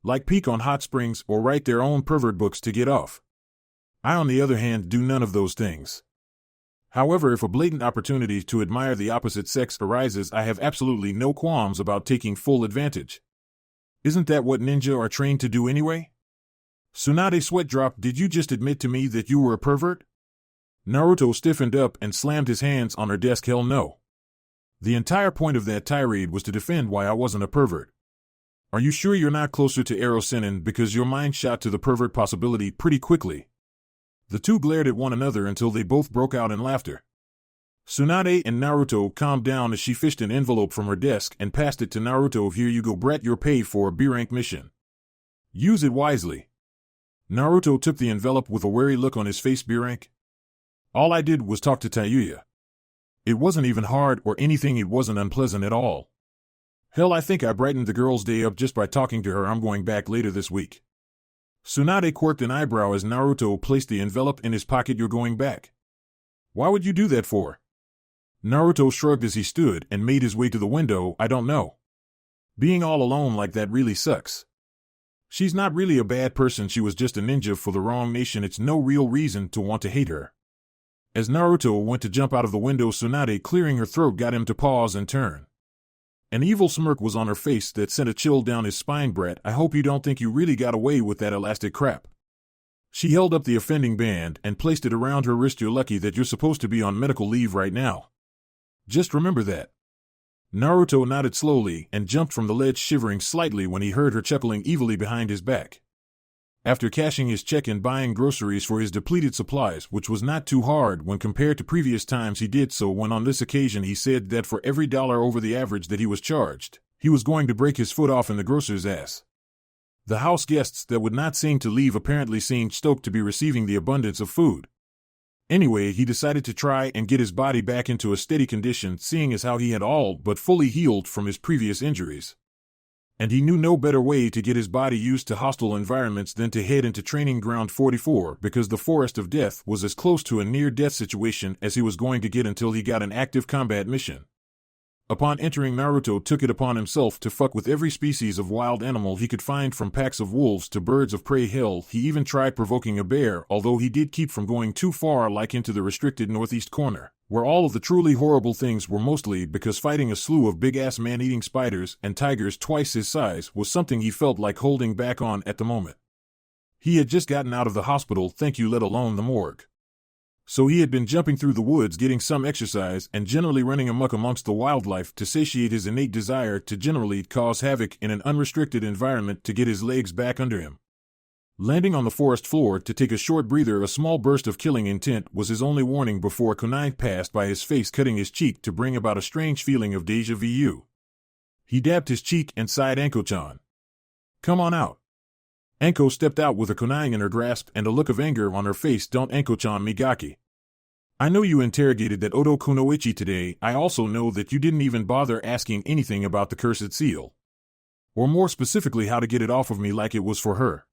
B: Like peek on hot springs or write their own pervert books to get off. I, on the other hand, do none of those things. However, if a blatant opportunity to admire the opposite sex arises, I have absolutely no qualms about taking full advantage. Isn't that what ninja are trained to do anyway? Tsunade sweat dropped. Did you just admit to me that you were a pervert? Naruto stiffened up and slammed his hands on her desk. Hell no. The entire point of that tirade was to defend why I wasn't a pervert. Are you sure you're not closer to Erosenin, because your mind shot to the pervert possibility pretty quickly? The two glared at one another until they both broke out in laughter. Tsunade and Naruto calmed down as she fished an envelope from her desk and passed it to Naruto. Here you go, brat, your pay for a B-rank mission. Use it wisely. Naruto took the envelope with a wary look on his face. B-rank? All I did was talk to Tayuya. It wasn't even hard or anything, it wasn't unpleasant at all. Hell, I think I brightened the girl's day up just by talking to her. I'm going back later this week. Tsunade quirked an eyebrow as Naruto placed the envelope in his pocket. You're going back? Why would you do that for? Naruto shrugged as he stood and made his way to the window. I don't know. Being all alone like that really sucks. She's not really a bad person, she was just a ninja for the wrong nation. It's no real reason to want to hate her. As Naruto went to jump out of the window, Tsunade clearing her throat got him to pause and turn. An evil smirk was on her face that sent a chill down his spine. Brat, I hope you don't think you really got away with that elastic crap. She held up the offending band and placed it around her wrist. You're lucky that you're supposed to be on medical leave right now. Just remember that. Naruto nodded slowly and jumped from the ledge, shivering slightly when he heard her chuckling evilly behind his back. After cashing his check and buying groceries for his depleted supplies, which was not too hard when compared to previous times he did so, when on this occasion he said that for every $1 over the average that he was charged, he was going to break his foot off in the grocer's ass. The house guests that would not seem to leave apparently seemed stoked to be receiving the abundance of food. Anyway, he decided to try and get his body back into a steady condition, seeing as how he had all but fully healed from his previous injuries. And he knew no better way to get his body used to hostile environments than to head into Training Ground 44, because the Forest of Death was as close to a near-death situation as he was going to get until he got an active combat mission. Upon entering, Naruto took it upon himself to fuck with every species of wild animal he could find, from packs of wolves to birds of prey. Hell, he even tried provoking a bear, although he did keep from going too far, like into the restricted northeast corner, where all of the truly horrible things were, mostly because fighting a slew of big-ass man-eating spiders and tigers twice his size was something he felt like holding back on at the moment. He had just gotten out of the hospital, thank you, let alone the morgue. So he had been jumping through the woods, getting some exercise, and generally running amok amongst the wildlife to satiate his innate desire to generally cause havoc in an unrestricted environment to get his legs back under him. Landing on the forest floor to take a short breather, a small burst of killing intent was his only warning before kunai passed by his face, cutting his cheek to bring about a strange feeling of deja vu. He dabbed his cheek and sighed. Anko-chan. Come on out. Anko stepped out with a kunai in her grasp and a look of anger on her face. Don't Anko-chan me Gaki. I know you interrogated that Oto Kunoichi today. I also know that you didn't even bother asking anything about the cursed seal. Or more specifically, how to get it off of me, like it was for her.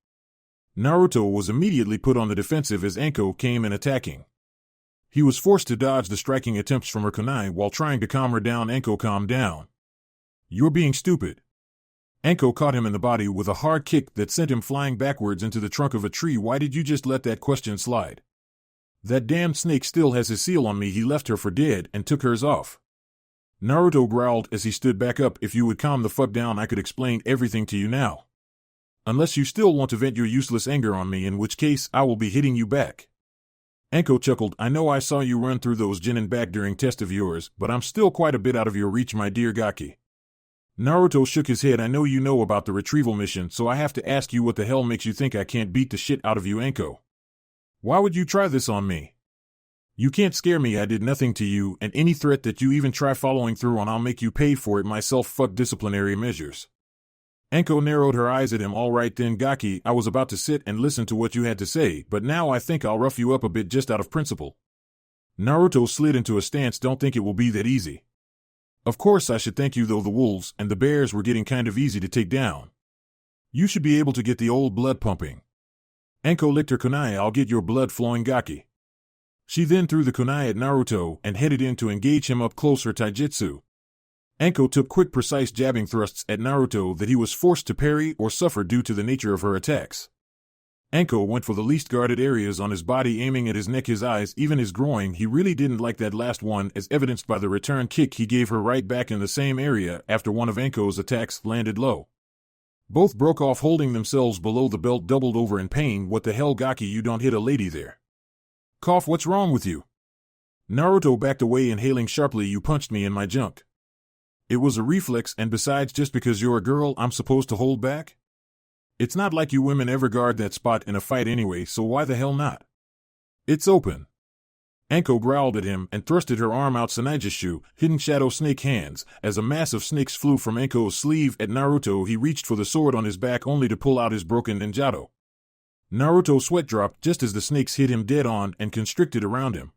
B: Naruto was immediately put on the defensive as Anko came in attacking. He was forced to dodge the striking attempts from her kunai while trying to calm her down. Anko, calm down. You're being stupid. Anko caught him in the body with a hard kick that sent him flying backwards into the trunk of a tree. Why did you just let that question slide? That damn snake still has his seal on me. He left her for dead and took hers off. Naruto growled as he stood back up. If you would calm the fuck down, I could explain everything to you now. Unless you still want to vent your useless anger on me, in which case I will be hitting you back. Anko chuckled. I know I saw you run through those genin back during test of yours, but I'm still quite a bit out of your reach, my dear Gaki. Naruto shook his head. I know you know about the retrieval mission, so I have to ask you, what the hell makes you think I can't beat the shit out of you, Anko? Why would you try this on me? You can't scare me. I did nothing to you, and any threat that you even try following through on, I'll make you pay for it myself. Fuck disciplinary measures. Anko narrowed her eyes at him. All right then, Gaki, I was about to sit and listen to what you had to say, but now I think I'll rough you up a bit just out of principle. Naruto slid into a stance. Don't think it will be that easy. Of course I should thank you, though the wolves and the bears were getting kind of easy to take down. You should be able to get the old blood pumping. Anko licked her kunai. I'll get your blood flowing, Gaki. She then threw the kunai at Naruto and headed in to engage him up close. Her taijutsu. Anko took quick, precise jabbing thrusts at Naruto that he was forced to parry or suffer due to the nature of her attacks. Anko went for the least guarded areas on his body, aiming at his neck, his eyes, even his groin. He really didn't like that last one, as evidenced by the return kick he gave her right back in the same area after one of Anko's attacks landed low. Both broke off, holding themselves below the belt, doubled over in pain. What the hell, Gaki, you don't hit a lady there. Cough, what's wrong with you? Naruto backed away, inhaling sharply. You punched me in my junk. It was a reflex, and besides, just because you're a girl, I'm supposed to hold back? It's not like you women ever guard that spot in a fight anyway, so why the hell not? It's open. Anko growled at him and thrusted her arm out. Sanajishu, hidden shadow snake hands. As a mass of snakes flew from Anko's sleeve at Naruto, he reached for the sword on his back only to pull out his broken ninjato. Naruto's sweat dropped just as the snakes hit him dead on and constricted around him.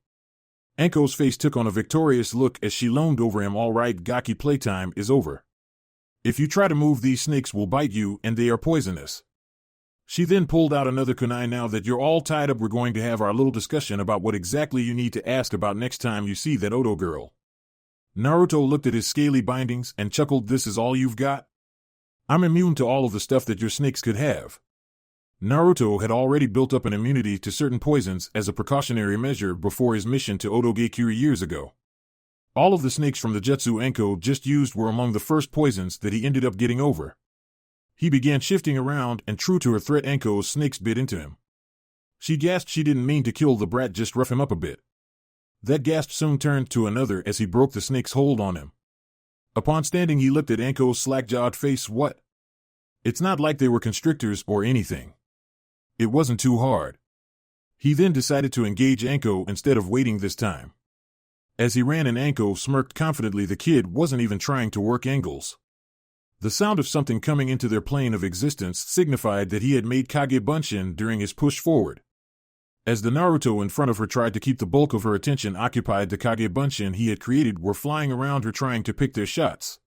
B: Anko's face took on a victorious look as she loomed over him. All right, Gaki, playtime is over. If you try to move, these snakes will bite you, and they are poisonous. She then pulled out another kunai. Now that you're all tied up, we're going to have our little discussion about what exactly you need to ask about next time you see that Oto girl. Naruto looked at his scaly bindings and chuckled. This is all you've got? I'm immune to all of the stuff that your snakes could have. Naruto had already built up an immunity to certain poisons as a precautionary measure before his mission to Otogekuri years ago. All of the snakes from the jutsu Anko just used were among the first poisons that he ended up getting over. He began shifting around, and true to her threat, Anko's snakes bit into him. She gasped. She didn't mean to kill the brat, just rough him up a bit. That gasp soon turned to another as he broke the snake's hold on him. Upon standing, he looked at Anko's slack-jawed face. What? It's not like they were constrictors or anything. It wasn't too hard. He then decided to engage Anko instead of waiting this time. As he ran, and Anko smirked confidently, the kid wasn't even trying to work angles. The sound of something coming into their plane of existence signified that he had made Kage Bunshin during his push forward. As the Naruto in front of her tried to keep the bulk of her attention occupied, the Kage Bunshin he had created were flying around her trying to pick their shots.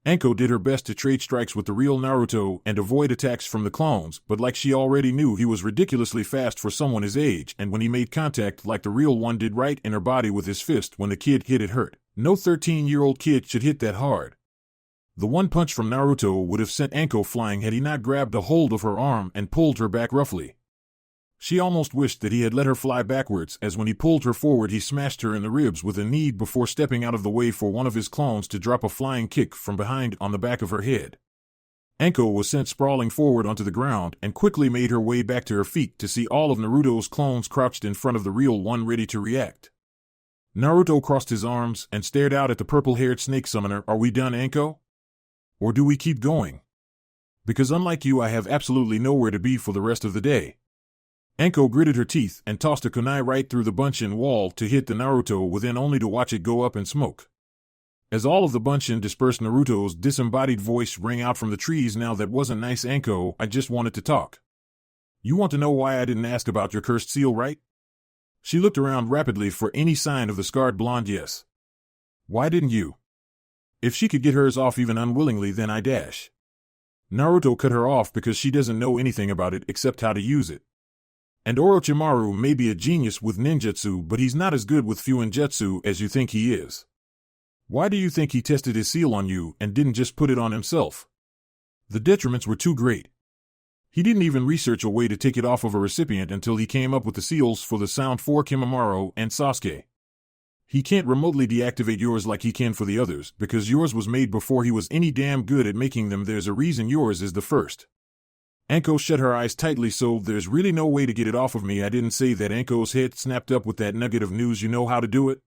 B: Anko did her best to trade strikes with the real Naruto and avoid attacks from the clones, but like she already knew, he was ridiculously fast for someone his age, and when he made contact like the real one did, right in her body with his fist, when the kid hit, it hurt. No 13-year-old kid should hit that hard. The one punch from Naruto would have sent Anko flying had he not grabbed a hold of her arm and pulled her back roughly. She almost wished that he had let her fly backwards, as when he pulled her forward he smashed her in the ribs with a knee before stepping out of the way for one of his clones to drop a flying kick from behind on the back of her head. Anko was sent sprawling forward onto the ground and quickly made her way back to her feet to see all of Naruto's clones crouched in front of the real one ready to react. Naruto crossed his arms and stared out at the purple-haired snake summoner. Are we done, Anko? Or do we keep going? Because unlike you, I have absolutely nowhere to be for the rest of the day. Anko gritted her teeth and tossed a kunai right through the Bunshin wall to hit the Naruto within, only to watch it go up in smoke. As all of the Bunshin dispersed, Naruto's disembodied voice rang out from the trees. Now that wasn't nice, Anko. I just wanted to talk. You want to know why I didn't ask about your cursed seal, right? She looked around rapidly for any sign of the scarred blonde. Yes. Why didn't you? If she could get hers off even unwillingly, then I dash. Naruto cut her off because she doesn't know anything about it except how to use it. And Orochimaru may be a genius with ninjutsu, but he's not as good with fuinjutsu as you think he is. Why do you think he tested his seal on you and didn't just put it on himself? The detriments were too great. He didn't even research a way to take it off of a recipient until he came up with the seals for the Sound 4 Kimimaro and Sasuke. He can't remotely deactivate yours like he can for the others, because yours was made before he was any damn good at making them. There's a reason yours is the first. Anko shut her eyes tightly. So there's really no way to get it off of me. I didn't say that. Anko's head snapped up with that nugget of news. You know how to do it?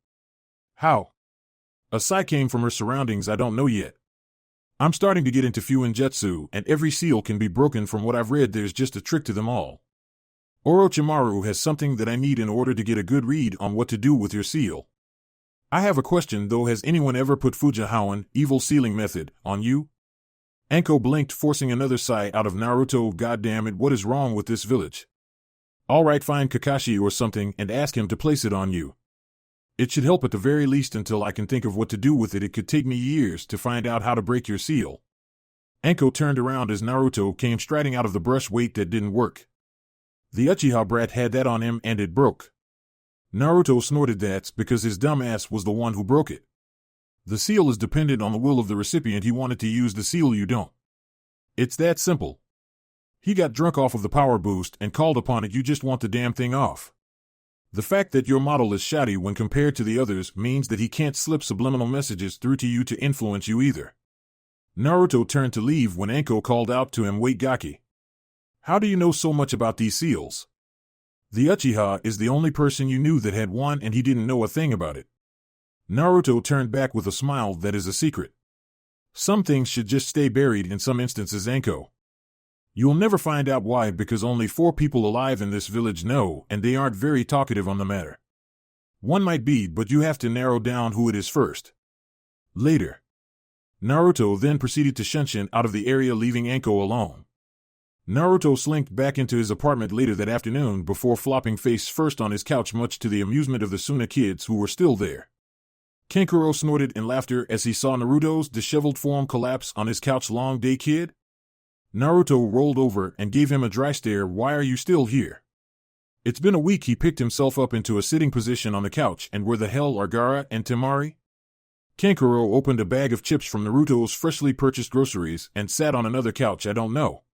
B: How? A sigh came from her surroundings. I don't know yet. I'm starting to get into fuinjutsu, and every seal can be broken. From what I've read, there's just a trick to them all. Orochimaru has something that I need in order to get a good read on what to do with your seal. I have a question though. Has anyone ever put Fujihawan, evil sealing method, on you? Anko blinked, forcing another sigh out of Naruto. God damn it, what is wrong with this village? Alright, find Kakashi or something and ask him to place it on you. It should help at the very least until I can think of what to do with it. It could take me years to find out how to break your seal. Anko turned around as Naruto came striding out of the brush. Wait, that didn't work. The Uchiha brat had that on him and it broke. Naruto snorted. That's because his dumb ass was the one who broke it. The seal is dependent on the will of the recipient. He wanted to use the seal, you don't. It's that simple. He got drunk off of the power boost and called upon it. You just want the damn thing off. The fact that your model is shoddy when compared to the others means that he can't slip subliminal messages through to you to influence you either. Naruto turned to leave when Anko called out to him. Wait, Gaki. How do you know so much about these seals? The Uchiha is the only person you knew that had one and he didn't know a thing about it. Naruto turned back with a smile. That is a secret. Some things should just stay buried, in some instances, Anko. You'll never find out why, because only 4 people alive in this village know, and they aren't very talkative on the matter. One might be, but you have to narrow down who it is first. Later. Naruto then proceeded to Shunshin out of the area, leaving Anko alone. Naruto slinked back into his apartment later that afternoon before flopping face first on his couch, much to the amusement of the Suna kids who were still there. Kankuro snorted in laughter as he saw Naruto's disheveled form collapse on his couch. Long day, kid? Naruto rolled over and gave him a dry stare. Why are you still here? It's been a week. He picked himself up into a sitting position on the couch. And where the hell are Gaara and Temari? Kankuro opened a bag of chips from Naruto's freshly purchased groceries and sat on another couch. I don't know.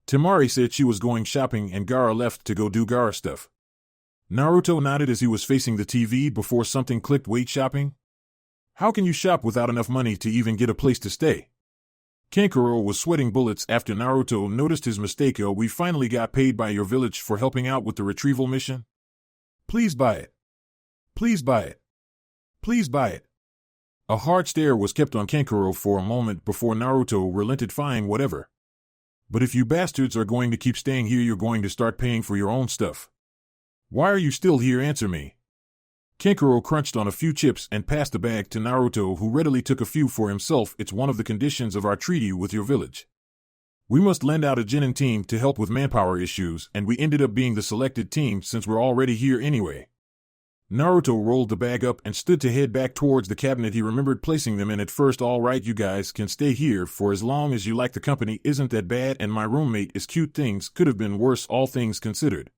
B: Temari said she was going shopping and Gaara left to go do Gaara stuff. Naruto nodded as he was facing the TV before something clicked. Wait, shopping? How can you shop without enough money to even get a place to stay? Kankuro was sweating bullets after Naruto noticed his mistake. Oh, we finally got paid by your village for helping out with the retrieval mission? Please buy it. Please buy it. Please buy it. A hard stare was kept on Kankuro for a moment before Naruto relented. Fine, whatever. But if you bastards are going to keep staying here, you're going to start paying for your own stuff. Why are you still here? Answer me. Kankuro crunched on a few chips and passed the bag to Naruto, who readily took a few for himself. It's one of the conditions of our treaty with your village. We must lend out a genin team to help with manpower issues, and we ended up being the selected team since we're already here anyway. Naruto rolled the bag up and stood to head back towards the cabinet he remembered placing them in at first. All right, you guys can stay here for as long as you like. The company isn't that bad and my roommate is cute. Things could have been worse, all things considered.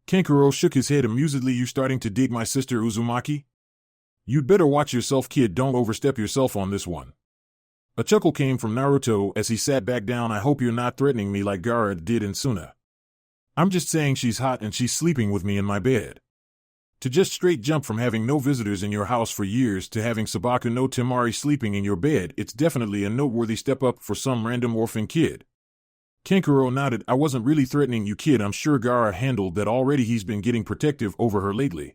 B: Kankuro shook his head amusedly. You starting to dig my sister Uzumaki? You'd better watch yourself, kid. Don't overstep yourself on this one. A chuckle came from Naruto as he sat back down. I hope you're not threatening me like Gaara did in Suna. I'm just saying she's hot and she's sleeping with me in my bed. To just straight jump from having no visitors in your house for years to having Sabaku no Temari sleeping in your bed, it's definitely a noteworthy step up for some random orphan kid. Kankuro nodded. I wasn't really threatening you, kid. I'm sure Gaara handled that already. He's been getting protective over her lately.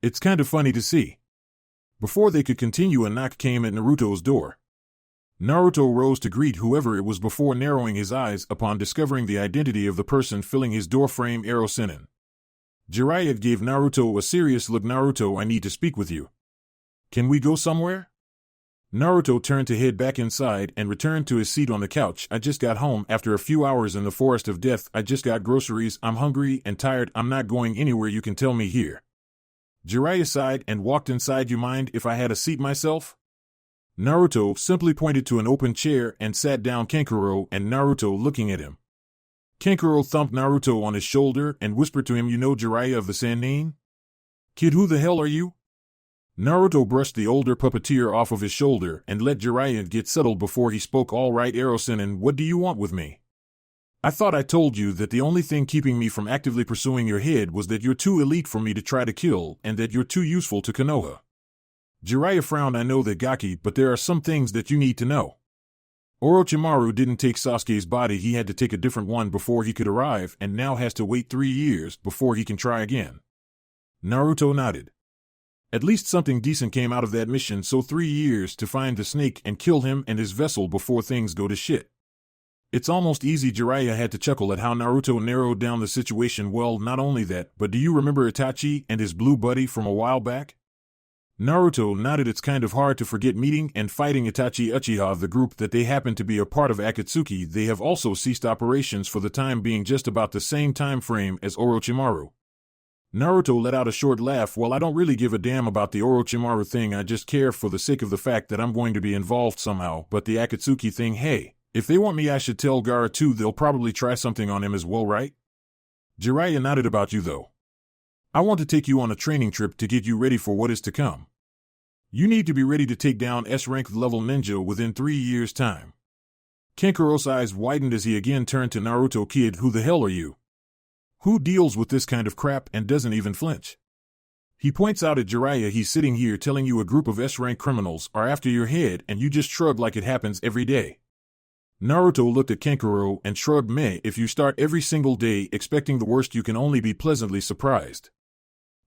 B: It's kind of funny to see. Before they could continue, a knock came at Naruto's door. Naruto rose to greet whoever it was before narrowing his eyes upon discovering the identity of the person filling his doorframe. Ero Sennin. Jiraiya gave Naruto a serious look. Naruto, I need to speak with you. Can we go somewhere? Naruto turned to head back inside and returned to his seat on the couch. I just got home after a few hours in the forest of death. I just got groceries. I'm hungry and tired. I'm not going anywhere. You can tell me here. Jiraiya sighed and walked inside. You mind if I had a seat myself? Naruto simply pointed to an open chair and sat down. Kankuro and Naruto looking at him. Kankuro thumped Naruto on his shoulder and whispered to him, you know Jiraiya of the Sannin? Kid, who the hell are you? Naruto brushed the older puppeteer off of his shoulder and let Jiraiya get settled before he spoke. All right, Ero Sennin, what do you want with me? I thought I told you that the only thing keeping me from actively pursuing your head was that you're too elite for me to try to kill and that you're too useful to Konoha. Jiraiya frowned. I know that, Gaki, but there are some things that you need to know. Orochimaru didn't take Sasuke's body. He had to take a different one before he could arrive and now has to wait 3 years before he can try again. Naruto nodded. At least something decent came out of that mission, so 3 years to find the snake and kill him and his vessel before things go to shit. It's almost easy. Jiraiya had to chuckle at how Naruto narrowed down the situation. Well, not only that, but do you remember Itachi and his blue buddy from a while back? Naruto nodded. It's kind of hard to forget meeting and fighting Itachi Uchiha of the group that they happen to be a part of Akatsuki. They have also ceased operations for the time being, just about the same time frame as Orochimaru. Naruto let out a short laugh. Well, I don't really give a damn about the Orochimaru thing. I just care for the sake of the fact that I'm going to be involved somehow. But the Akatsuki thing, hey, if they want me, I should tell Gaara too. They'll probably try something on him as well, right? Jiraiya nodded. About you, though. I want to take you on a training trip to get you ready for what is to come. You need to be ready to take down S-rank level ninja within 3 years' time. Kankuro's eyes widened as he again turned to Naruto. Kid, who the hell are you? Who deals with this kind of crap and doesn't even flinch? He points out at Jiraiya. He's sitting here telling you a group of S-rank criminals are after your head and you just shrug like it happens every day. Naruto looked at Kankuro and shrugged. Meh, if you start every single day expecting the worst, you can only be pleasantly surprised.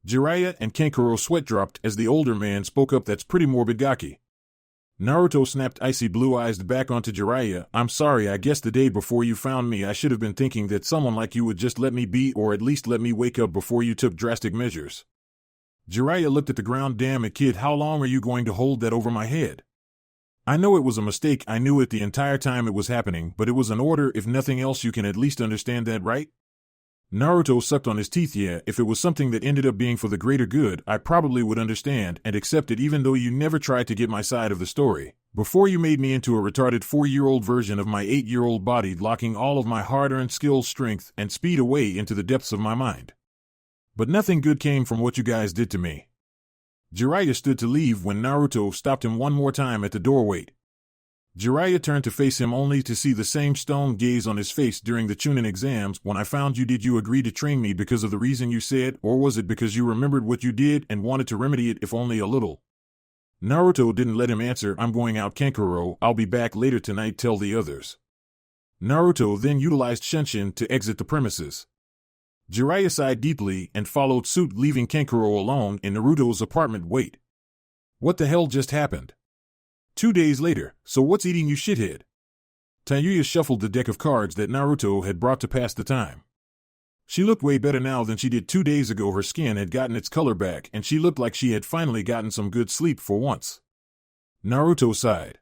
B: Jiraiya and Kankuro sweat dropped as the older man spoke up. That's pretty morbid, Gaki. Naruto snapped icy blue eyes back onto Jiraiya. I'm sorry, I guess the day before you found me I should have been thinking that someone like you would just let me be, or at least let me wake up before you took drastic measures. Jiraiya looked at the ground. Damn it, kid, how long are you going to hold that over my head? I know it was a mistake, I knew it the entire time it was happening, but it was an order. If nothing else, you can at least understand that, right? Naruto sucked on his teeth. Yeah, if it was something that ended up being for the greater good, I probably would understand and accept it, even though you never tried to get my side of the story. Before you made me into a retarded 4-year-old version of my 8-year-old body, locking all of my hard-earned skills, strength, and speed away into the depths of my mind. But nothing good came from what you guys did to me. Jiraiya stood to leave when Naruto stopped him one more time at the doorway. Jiraiya turned to face him only to see the same stone gaze on his face. During the Chunin exams, when I found you, did you agree to train me because of the reason you said, or was it because you remembered what you did and wanted to remedy it, if only a little? Naruto didn't let him answer. I'm going out, Kankuro, I'll be back later tonight, tell the others. Naruto then utilized Shenshin to exit the premises. Jiraiya sighed deeply and followed suit, leaving Kankuro alone in Naruto's apartment. Wait. What the hell just happened? 2 days later, so what's eating you, shithead? Tayuya shuffled the deck of cards that Naruto had brought to pass the time. She looked way better now than she did 2 days ago. Her skin had gotten its color back and she looked like she had finally gotten some good sleep for once. Naruto sighed.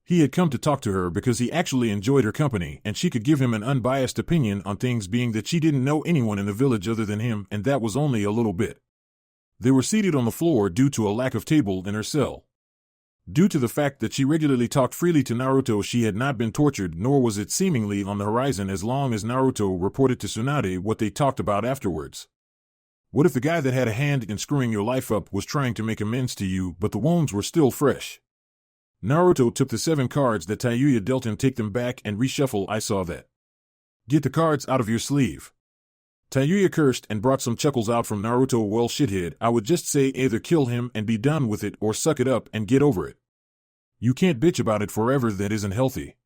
B: He had come to talk to her because he actually enjoyed her company and she could give him an unbiased opinion on things, being that she didn't know anyone in the village other than him, and that was only a little bit. They were seated on the floor due to a lack of table in her cell. Due to the fact that she regularly talked freely to Naruto, she had not been tortured, nor was it seemingly on the horizon as long as Naruto reported to Tsunade what they talked about afterwards. What if the guy that had a hand in screwing your life up was trying to make amends to you, but the wounds were still fresh? Naruto took the 7 cards that Tayuya dealt him. Take them back and reshuffle. I saw that. Get the cards out of your sleeve. Tayuya cursed and brought some chuckles out from Naruto. Well, shithead, I would just say either kill him and be done with it or suck it up and get over it. You can't bitch about it forever, that isn't healthy.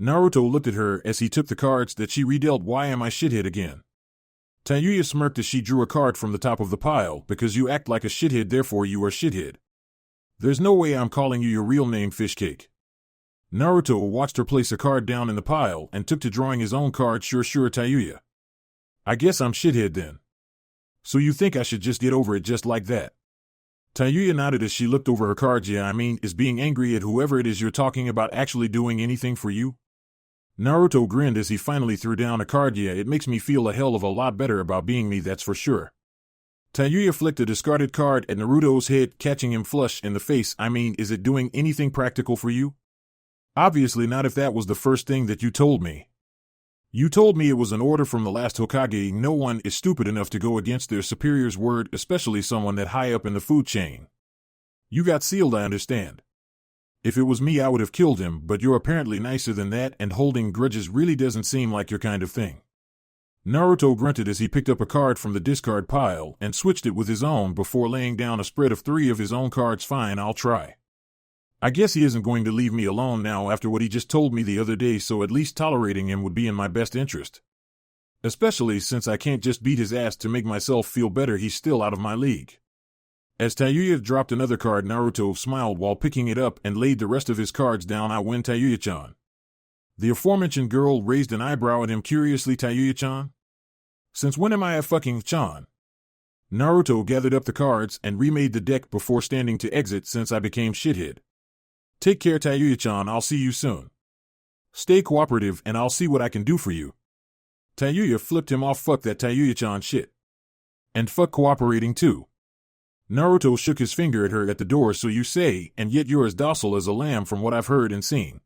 B: Naruto looked at her as he took the cards that she redealt. Why am I shithead again? Tayuya smirked as she drew a card from the top of the pile. Because you act like a shithead, therefore you are shithead. There's no way I'm calling you your real name, Fishcake. Naruto watched her place a card down in the pile and took to drawing his own card. Sure, Tayuya. I guess I'm shithead then. So you think I should just get over it just like that? Tayuya nodded as she looked over her cards. Yeah, I mean, is being angry at whoever it is you're talking about actually doing anything for you? Naruto grinned as he finally threw down a card. Yeah, it makes me feel a hell of a lot better about being me, that's for sure. Tayuya flicked a discarded card at Naruto's head, catching him flush in the face. I mean, is it doing anything practical for you? Obviously not, if that was the first thing that you told me. You told me it was an order from the last Hokage. No one is stupid enough to go against their superior's word, especially someone that high up in the food chain. You got sealed, I understand. If it was me, I would have killed him, but you're apparently nicer than that, and holding grudges really doesn't seem like your kind of thing. Naruto grunted as he picked up a card from the discard pile and switched it with his own before laying down a spread of 3 of his own cards. Fine, I'll try. I guess he isn't going to leave me alone now after what he just told me the other day, so at least tolerating him would be in my best interest. Especially since I can't just beat his ass to make myself feel better. He's still out of my league. As Tayuya dropped another card, Naruto smiled while picking it up and laid the rest of his cards down. I win, Tayuya-chan. The aforementioned girl raised an eyebrow at him curiously. Tayuya-chan? Since when am I a fucking chan? Naruto gathered up the cards and remade the deck before standing to exit. Since I became shithead. Take care, Tayuya-chan, I'll see you soon. Stay cooperative and I'll see what I can do for you. Tayuya flipped him off. Fuck that Tayuya-chan shit. And fuck cooperating too. Naruto shook his finger at her. At the door, so you say, and yet you're as docile as a lamb from what I've heard and seen.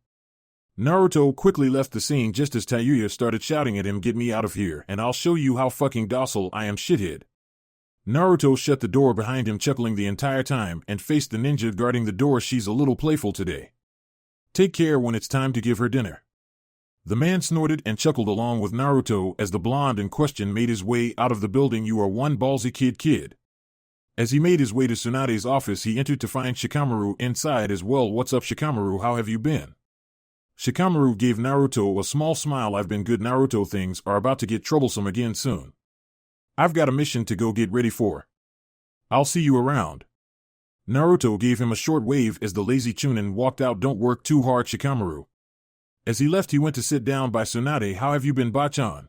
B: Naruto quickly left the scene just as Tayuya started shouting at him. Get me out of here and I'll show you how fucking docile I am, shithead. Naruto shut the door behind him, chuckling the entire time, and faced the ninja guarding the door. She's a little playful today. Take care when it's time to give her dinner. The man snorted and chuckled along with Naruto as the blonde in question made his way out of the building. You are one ballsy kid. As he made his way to Tsunade's office, he entered to find Shikamaru inside as well. What's up, Shikamaru? How have you been? Shikamaru gave Naruto a small smile. I've been good. Naruto, things are about to get troublesome again soon. I've got a mission to go get ready for. I'll see you around. Naruto gave him a short wave as the lazy Chunin walked out. Don't work too hard, Shikamaru. As he left, he went to sit down by Tsunade. How have you been, Bachan?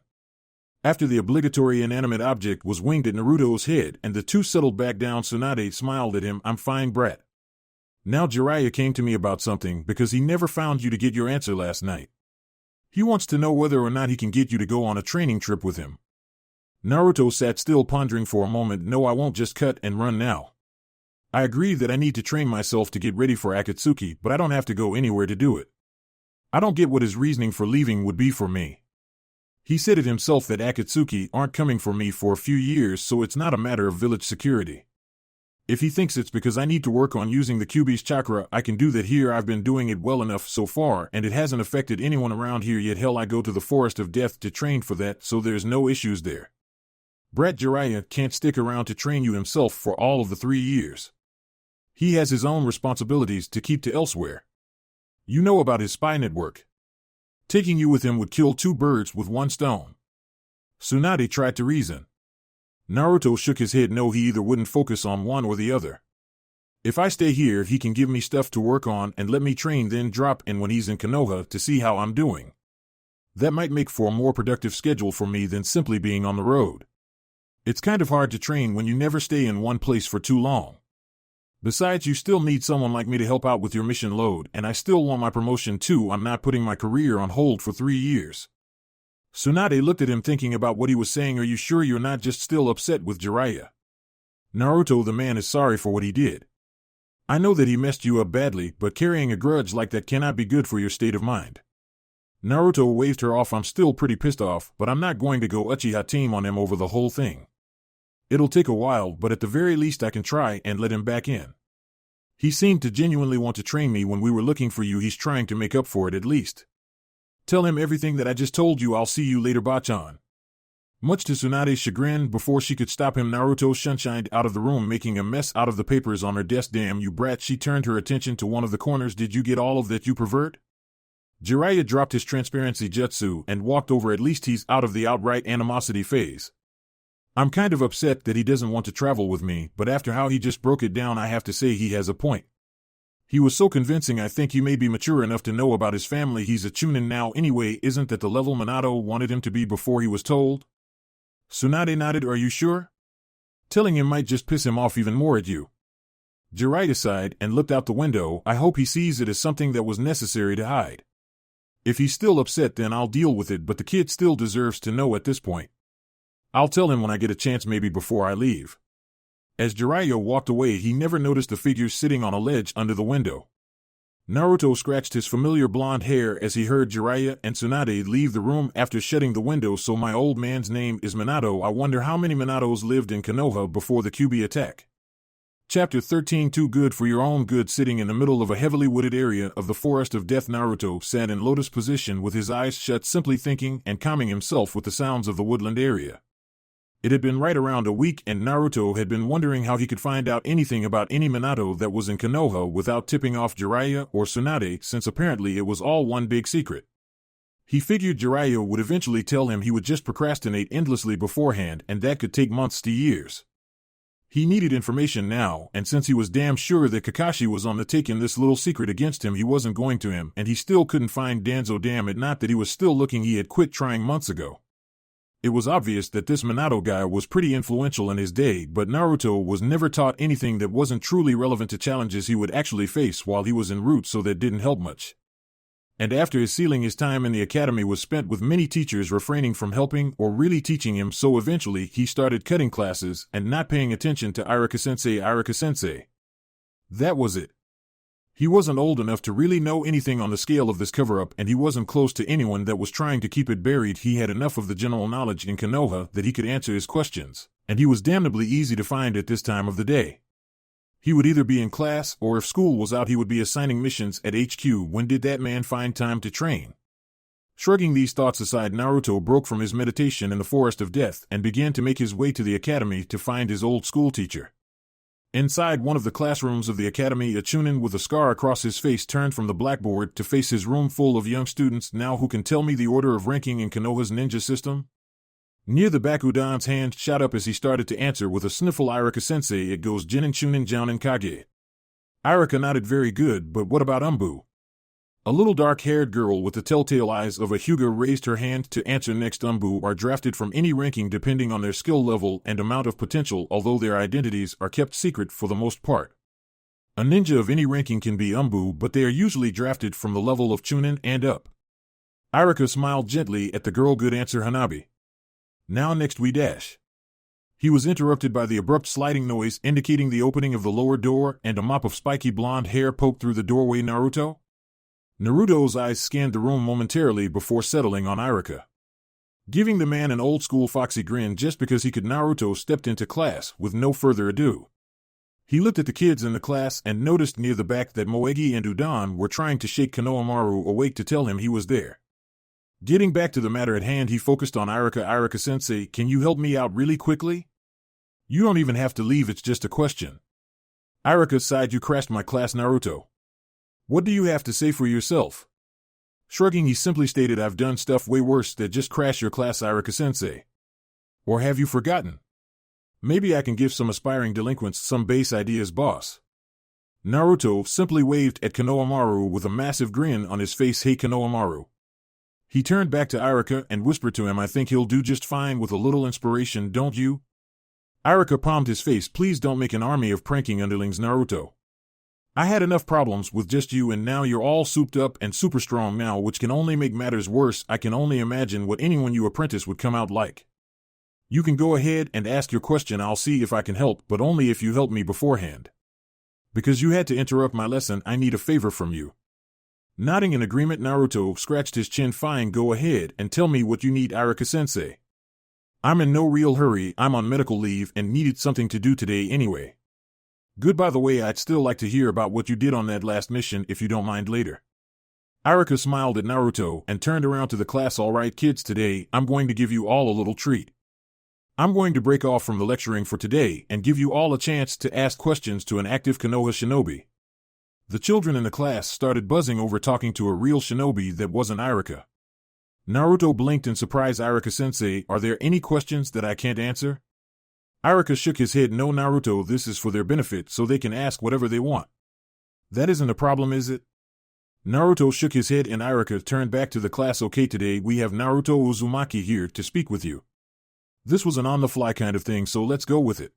B: After the obligatory inanimate object was winged at Naruto's head and the two settled back down, Tsunade smiled at him. I'm fine, brat. Now Jiraiya came to me about something because he never found you to get your answer last night. He wants to know whether or not he can get you to go on a training trip with him. Naruto sat still, pondering for a moment. No, I won't just cut and run now. I agree that I need to train myself to get ready for Akatsuki, but I don't have to go anywhere to do it. I don't get what his reasoning for leaving would be for me. He said it himself that Akatsuki aren't coming for me for a few years, so it's not a matter of village security. If he thinks it's because I need to work on using the Kyuubi's chakra, I can do that here. I've been doing it well enough so far, and it hasn't affected anyone around here yet. Hell, I go to the Forest of Death to train for that, so there's no issues there. Brat Jiraiya can't stick around to train you himself for all of the 3 years. He has his own responsibilities to keep to elsewhere. You know about his spy network. Taking you with him would kill 2 birds with 1 stone. Tsunade tried to reason. Naruto shook his head. No, he either wouldn't focus on one or the other. If I stay here, he can give me stuff to work on and let me train, then drop in when he's in Konoha to see how I'm doing. That might make for a more productive schedule for me than simply being on the road. It's kind of hard to train when you never stay in one place for too long. Besides, you still need someone like me to help out with your mission load, and I still want my promotion too. I'm not putting my career on hold for 3 years. Tsunade looked at him, thinking about what he was saying. Are you sure you're not just still upset with Jiraiya? Naruto, the man is sorry for what he did. I know that he messed you up badly, but carrying a grudge like that cannot be good for your state of mind. Naruto waved her off. I'm still pretty pissed off, but I'm not going to go Uchiha team on him over the whole thing. It'll take a while, but at the very least I can try and let him back in. He seemed to genuinely want to train me when we were looking for you. He's trying to make up for it at least. Tell him everything that I just told you. I'll see you later, Bachan. Much to Tsunade's chagrin, before she could stop him, Naruto shunshined out of the room, making a mess out of the papers on her desk. Damn you, brat. She turned her attention to one of the corners. Did you get all of that, you pervert? Jiraiya dropped his transparency jutsu and walked over. At least he's out of the outright animosity phase. I'm kind of upset that he doesn't want to travel with me, but after how he just broke it down, I have to say he has a point. He was so convincing. I think he may be mature enough to know about his family. He's a Chunin now anyway. Isn't that the level Minato wanted him to be before he was told? Tsunade nodded. Are you sure? Telling him might just piss him off even more at you. Jiraiya sighed and looked out the window. I hope he sees it as something that was necessary to hide. If he's still upset, then I'll deal with it, but the kid still deserves to know at this point. I'll tell him when I get a chance, maybe before I leave. As Jiraiya walked away, he never noticed the figures sitting on a ledge under the window. Naruto scratched his familiar blonde hair as he heard Jiraiya and Tsunade leave the room after shutting the window. So my old man's name is Minato. I wonder how many Minatos lived in Konoha before the Kyuubi attack. Chapter 13. Too good for your own good. Sitting in the middle of a heavily wooded area of the Forest of Death, Naruto sat in lotus position with his eyes shut, simply thinking and calming himself with the sounds of the woodland area. It had been right around a week, and Naruto had been wondering how he could find out anything about any Minato that was in Konoha without tipping off Jiraiya or Tsunade, since apparently it was all one big secret. He figured Jiraiya would eventually tell him. He would just procrastinate endlessly beforehand, and that could take months to years. He needed information now, and since he was damn sure that Kakashi was on the take in this little secret against him, he wasn't going to him, and he still couldn't find Danzo. Damn it, not that he was still looking. He had quit trying months ago. It was obvious that this Minato guy was pretty influential in his day, but Naruto was never taught anything that wasn't truly relevant to challenges he would actually face while he was en route, so that didn't help much. And after his sealing, his time in the academy was spent with many teachers refraining from helping or really teaching him, so eventually he started cutting classes and not paying attention to Iruka-sensei. That was it. He wasn't old enough to really know anything on the scale of this cover-up, and he wasn't close to anyone that was trying to keep it buried. He had enough of the general knowledge in Konoha that he could answer his questions, and he was damnably easy to find at this time of the day. He would either be in class, or if school was out, he would be assigning missions at HQ. When did that man find time to train? Shrugging these thoughts aside, Naruto broke from his meditation in the Forest of Death and began to make his way to the academy to find his old school teacher. Inside one of the classrooms of the academy, a chunin with a scar across his face turned from the blackboard to face his room full of young students. Now who can tell me the order of ranking in Konoha's ninja system? Near the back, Udan's hand shot up as he started to answer with a sniffle. Irika-sensei, it goes Jinin, Chunin, Jounin, Kage. Irika nodded. Very good, but what about Umbu? A little dark-haired girl with the telltale eyes of a Hyuga raised her hand to answer next. Umbu are drafted from any ranking depending on their skill level and amount of potential, although their identities are kept secret for the most part. A ninja of any ranking can be Umbu, but they are usually drafted from the level of Chunin and up. Irika smiled gently at the girl. Good answer, Hanabi. Now next we dash. He was interrupted by the abrupt sliding noise indicating the opening of the lower door, and a mop of spiky blonde hair poked through the doorway. Naruto? Naruto's eyes scanned the room momentarily before settling on Irika. Giving the man an old-school foxy grin just because he could, Naruto stepped into class with no further ado. He looked at the kids in the class and noticed near the back that Moegi and Udan were trying to shake Konohamaru awake to tell him he was there. Getting back to the matter at hand, he focused on Irika. Irika-sensei, can you help me out really quickly? You don't even have to leave, it's just a question. Irika sighed. You crashed my class, Naruto. What do you have to say for yourself? Shrugging, he simply stated, I've done stuff way worse than just crash your class, Irika-sensei. Or have you forgotten? Maybe I can give some aspiring delinquents some base ideas, boss. Naruto simply waved at Konohamaru with a massive grin on his face. Hey Konohamaru. He turned back to Irika and whispered to him, I think he'll do just fine with a little inspiration, don't you? Irika palmed his face. Please don't make an army of pranking underlings, Naruto. I had enough problems with just you, and now you're all souped up and super strong now, which can only make matters worse. I can only imagine what anyone you apprentice would come out like. You can go ahead and ask your question. I'll see if I can help, but only if you help me beforehand. Because you had to interrupt my lesson, I need a favor from you. Nodding in agreement, Naruto scratched his chin. Fine, go ahead and tell me what you need, Irika-sensei. I'm in no real hurry, I'm on medical leave and needed something to do today anyway. Good, by the way, I'd still like to hear about what you did on that last mission if you don't mind later. Irika smiled at Naruto and turned around to the class. All right, kids, today I'm going to give you all a little treat. I'm going to break off from the lecturing for today and give you all a chance to ask questions to an active Konoha shinobi. The children in the class started buzzing over talking to a real shinobi that wasn't Irika. Naruto blinked in surprise. Irika-sensei, are there any questions that I can't answer? Irika shook his head. No, Naruto, this is for their benefit so they can ask whatever they want. That isn't a problem, is it? Naruto shook his head and Irika turned back to the class. Okay, today we have Naruto Uzumaki here to speak with you. This was an on-the-fly kind of thing, so let's go with it.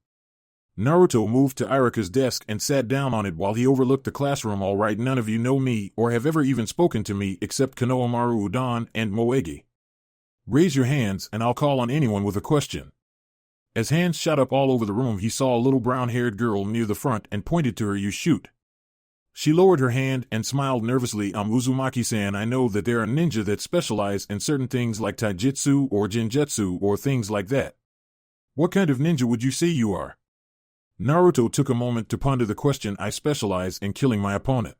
B: Naruto moved to Irika's desk and sat down on it while he overlooked the classroom. All right, none of you know me or have ever even spoken to me except Konohamaru, Udan, and Moegi. Raise your hands and I'll call on anyone with a question. As hands shot up all over the room, he saw a little brown-haired girl near the front and pointed to her. You shoot. She lowered her hand and smiled nervously. Uzumaki-san, I know that there are ninja that specialize in certain things like taijutsu or genjutsu or things like that. What kind of ninja would you say you are? Naruto took a moment to ponder the question. I specialize in killing my opponent.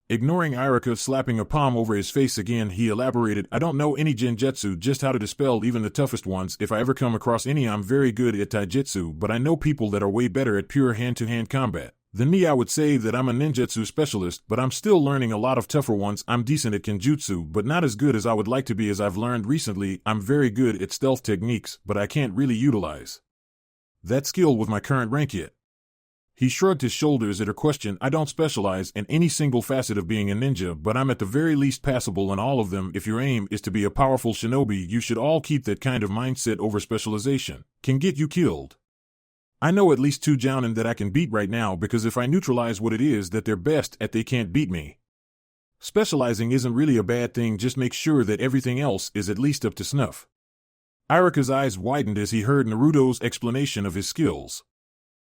B: Ignoring Irika slapping a palm over his face again, he elaborated, I don't know any genjutsu, just how to dispel even the toughest ones. If I ever come across any, I'm very good at taijutsu, but I know people that are way better at pure hand-to-hand combat. Than me, I would say that I'm a ninjutsu specialist, but I'm still learning a lot of tougher ones. I'm decent at kenjutsu, but not as good as I would like to be. As I've learned recently, I'm very good at stealth techniques, but I can't really utilize that skill with my current rank yet. He shrugged his shoulders at her question. I don't specialize in any single facet of being a ninja, but I'm at the very least passable in all of them. If your aim is to be a powerful shinobi, you should all keep that kind of mindset. Over specialization can get you killed. I know at least 2 jounin that I can beat right now, because if I neutralize what it is that they're best at, they can't beat me. Specializing isn't really a bad thing, just make sure that everything else is at least up to snuff. Irika's eyes widened as he heard Naruto's explanation of his skills.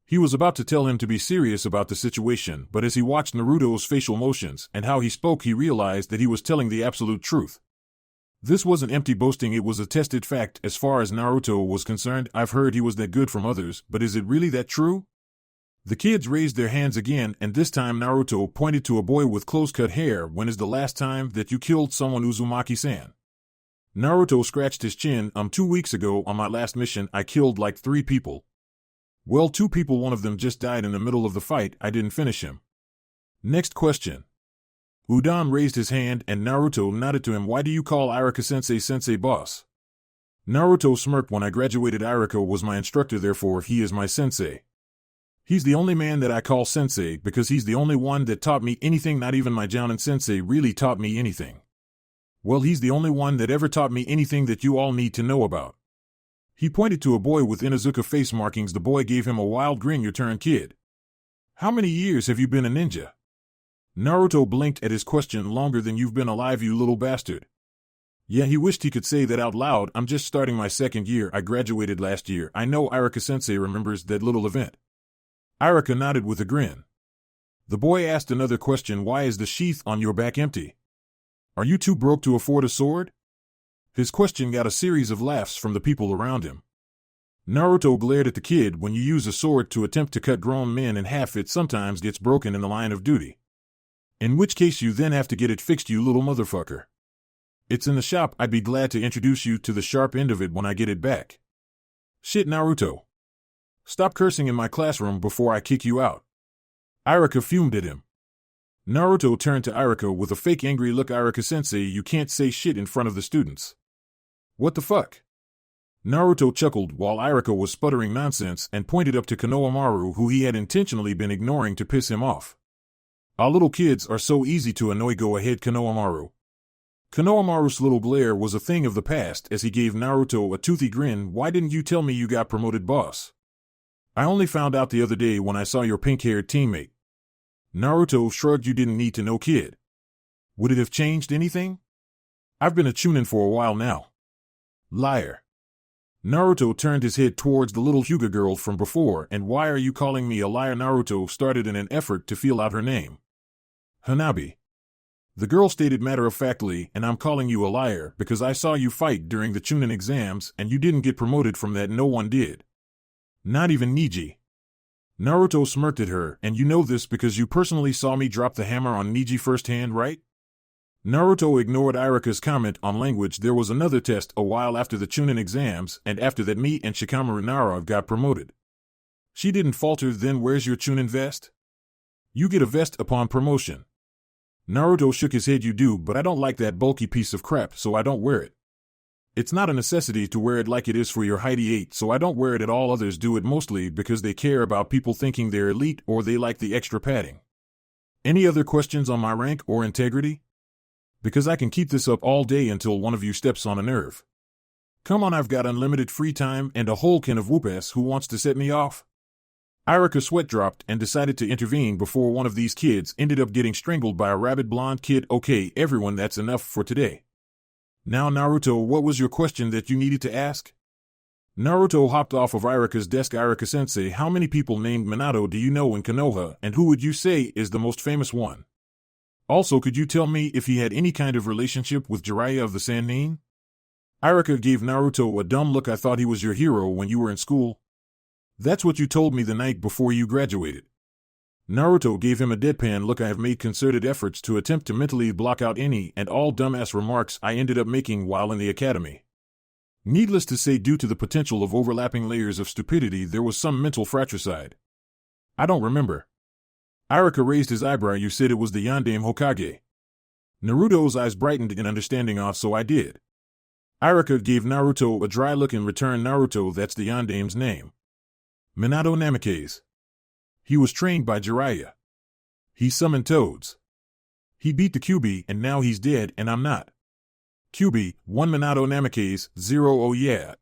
B: He was about to tell him to be serious about the situation, but as he watched Naruto's facial motions and how he spoke, he realized that he was telling the absolute truth. This wasn't empty boasting, it was a tested fact as far as Naruto was concerned. I've heard he was that good from others, but is it really that true? The kids raised their hands again, and this time Naruto pointed to a boy with close-cut hair. When is the last time that you killed someone, Uzumaki-san? Naruto scratched his chin. 2 weeks ago on my last mission, I killed like 3 people. Well, two people, one of them just died in the middle of the fight. I didn't finish him. Next question. Udon raised his hand and Naruto nodded to him. Why do you call Irika-sensei sensei boss? Naruto smirked. When I graduated, Irika was my instructor, therefore he is my sensei. He's the only man that I call sensei because he's the only one that taught me anything. Not even my Jounin sensei really taught me anything. Well, he's the only one that ever taught me anything that you all need to know about. He pointed to a boy with Inuzuka face markings. The boy gave him a wild grin. Your turn, kid. How many years have you been a ninja? Naruto blinked at his question. Longer than you've been alive, you little bastard. Yeah, he wished he could say that out loud. I'm just starting my second year. I graduated last year. I know Irika-sensei remembers that little event. Irika nodded with a grin. The boy asked another question. Why is the sheath on your back empty? Are you too broke to afford a sword? His question got a series of laughs from the people around him. Naruto glared at the kid. When you use a sword to attempt to cut grown men in half, it sometimes gets broken in the line of duty. In which case you then have to get it fixed, you little motherfucker. It's in the shop. I'd be glad to introduce you to the sharp end of it when I get it back. Shit, Naruto. Stop cursing in my classroom before I kick you out. Irika fumed at him. Naruto turned to Irika with a fake angry look. Irika-sensei, you can't say shit in front of the students. What the fuck? Naruto chuckled while Irika was sputtering nonsense and pointed up to Konohamaru, who he had intentionally been ignoring to piss him off. Our little kids are so easy to annoy. Go ahead, Konohamaru. Konohamaru's little glare was a thing of the past as he gave Naruto a toothy grin. Why didn't you tell me you got promoted, boss? I only found out the other day when I saw your pink-haired teammate. Naruto shrugged. You didn't need to know, kid. Would it have changed anything? I've been a chunin for a while now. Liar. Naruto turned his head towards the little Hyuga girl from before. And why are you calling me a liar? Naruto started in an effort to feel out her name. Hanabi. The girl stated matter-of-factly, and I'm calling you a liar because I saw you fight during the chunin exams and you didn't get promoted from that. No one did. Not even Niji. Naruto smirked at her. And you know this because you personally saw me drop the hammer on Niji firsthand, right? Naruto ignored Irika's comment on language. There was another test a while after the chunin exams, and after that me and Shikamaru Nara got promoted. She didn't falter. Then where's your chunin vest? You get a vest upon promotion. Naruto shook his head. You do, but I don't like that bulky piece of crap, so I don't wear it. It's not a necessity to wear it like it is for your heighty 8, so I don't wear it at all. Others do it mostly because they care about people thinking they're elite or they like the extra padding. Any other questions on my rank or integrity? Because I can keep this up all day until one of you steps on a nerve. Come on, I've got unlimited free time and a whole can of whoop-ass. Who wants to set me off? Irika's sweat dropped and decided to intervene before one of these kids ended up getting strangled by a rabid blonde kid. Okay, everyone, that's enough for today. Now, Naruto, what was your question that you needed to ask? Naruto hopped off of Irika's desk. Irika-sensei, how many people named Minato do you know in Konoha, and who would you say is the most famous one? Also, could you tell me if he had any kind of relationship with Jiraiya of the Sannin? Irika gave Naruto a dumb look. I thought he was your hero when you were in school. That's what you told me the night before you graduated. Naruto gave him a deadpan look. I have made concerted efforts to attempt to mentally block out any and all dumbass remarks I ended up making while in the academy. Needless to say, due to the potential of overlapping layers of stupidity, there was some mental fratricide. I don't remember. Irika raised his eyebrow. You said it was the Yondaime Hokage. Naruto's eyes brightened in understanding. So I did. Irika gave Naruto a dry look in return. Naruto, that's the Yondaime's name. Minato Namikaze. He was trained by Jiraiya. He summoned toads. He beat the Kyuubi and now he's dead and I'm not. Kyuubi, 1 Minato Namikaze, 0 oh yeah.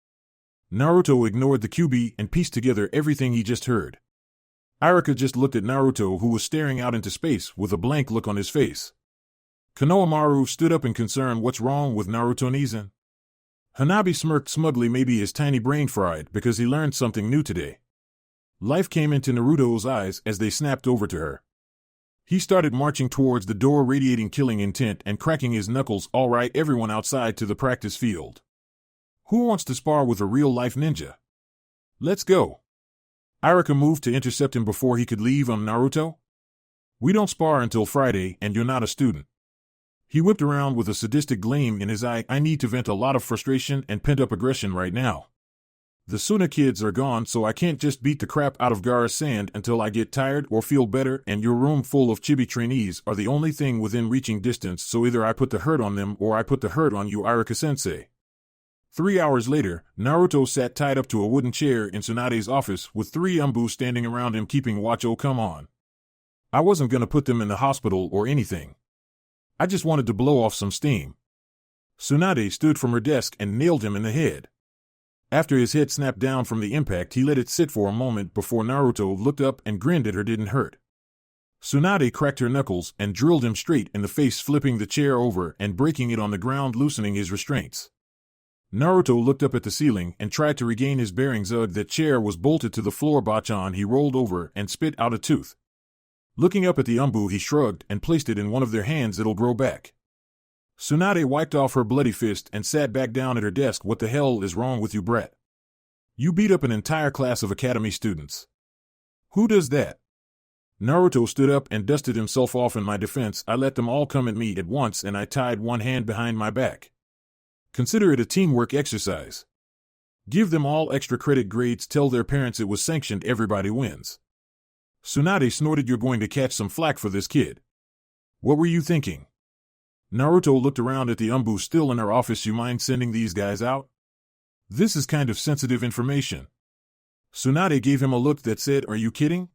B: Naruto ignored the Kyuubi and pieced together everything he just heard. Irika just looked at Naruto, who was staring out into space with a blank look on his face. Konohamaru stood up in concern. What's wrong with Naruto Nizan? Hanabi smirked smugly. Maybe his tiny brain fried because he learned something new today. Life came into Naruto's eyes as they snapped over to her. He started marching towards the door, radiating killing intent and cracking his knuckles. All right, everyone outside to the practice field. Who wants to spar with a real-life ninja? Let's go. Irika moved to intercept him before he could leave. Naruto? We don't spar until Friday, and you're not a student. He whipped around with a sadistic gleam in his eye. I need to vent a lot of frustration and pent-up aggression right now. The Suna kids are gone, so I can't just beat the crap out of Gaara's sand until I get tired or feel better, and your room full of chibi trainees are the only thing within reaching distance, so either I put the hurt on them or I put the hurt on you, Irika-sensei. 3 hours later, Naruto sat tied up to a wooden chair in Tsunade's office with 3 Umbu standing around him keeping watch. Oh, come on. I wasn't gonna put them in the hospital or anything. I just wanted to blow off some steam. Tsunade stood from her desk and nailed him in the head. After his head snapped down from the impact, he let it sit for a moment before Naruto looked up and grinned at her. Didn't hurt. Tsunade cracked her knuckles and drilled him straight in the face, flipping the chair over and breaking it on the ground, loosening his restraints. Naruto looked up at the ceiling and tried to regain his bearings. That chair was bolted to the floor. Bachan, he rolled over and spit out a tooth. Looking up at the Umbu, he shrugged and placed it in one of their hands. It'll grow back. Tsunade wiped off her bloody fist and sat back down at her desk. What the hell is wrong with you, brat? You beat up an entire class of academy students. Who does that? Naruto stood up and dusted himself off. In my defense, I let them all come at me at once and I tied one hand behind my back. Consider it a teamwork exercise. Give them all extra credit grades. Tell their parents it was sanctioned. Everybody wins. Tsunade snorted. You're going to catch some flack for this, kid. What were you thinking? Naruto looked around at the Umbu still in her office. You mind sending these guys out? This is kind of sensitive information. Tsunade gave him a look that said, are you kidding?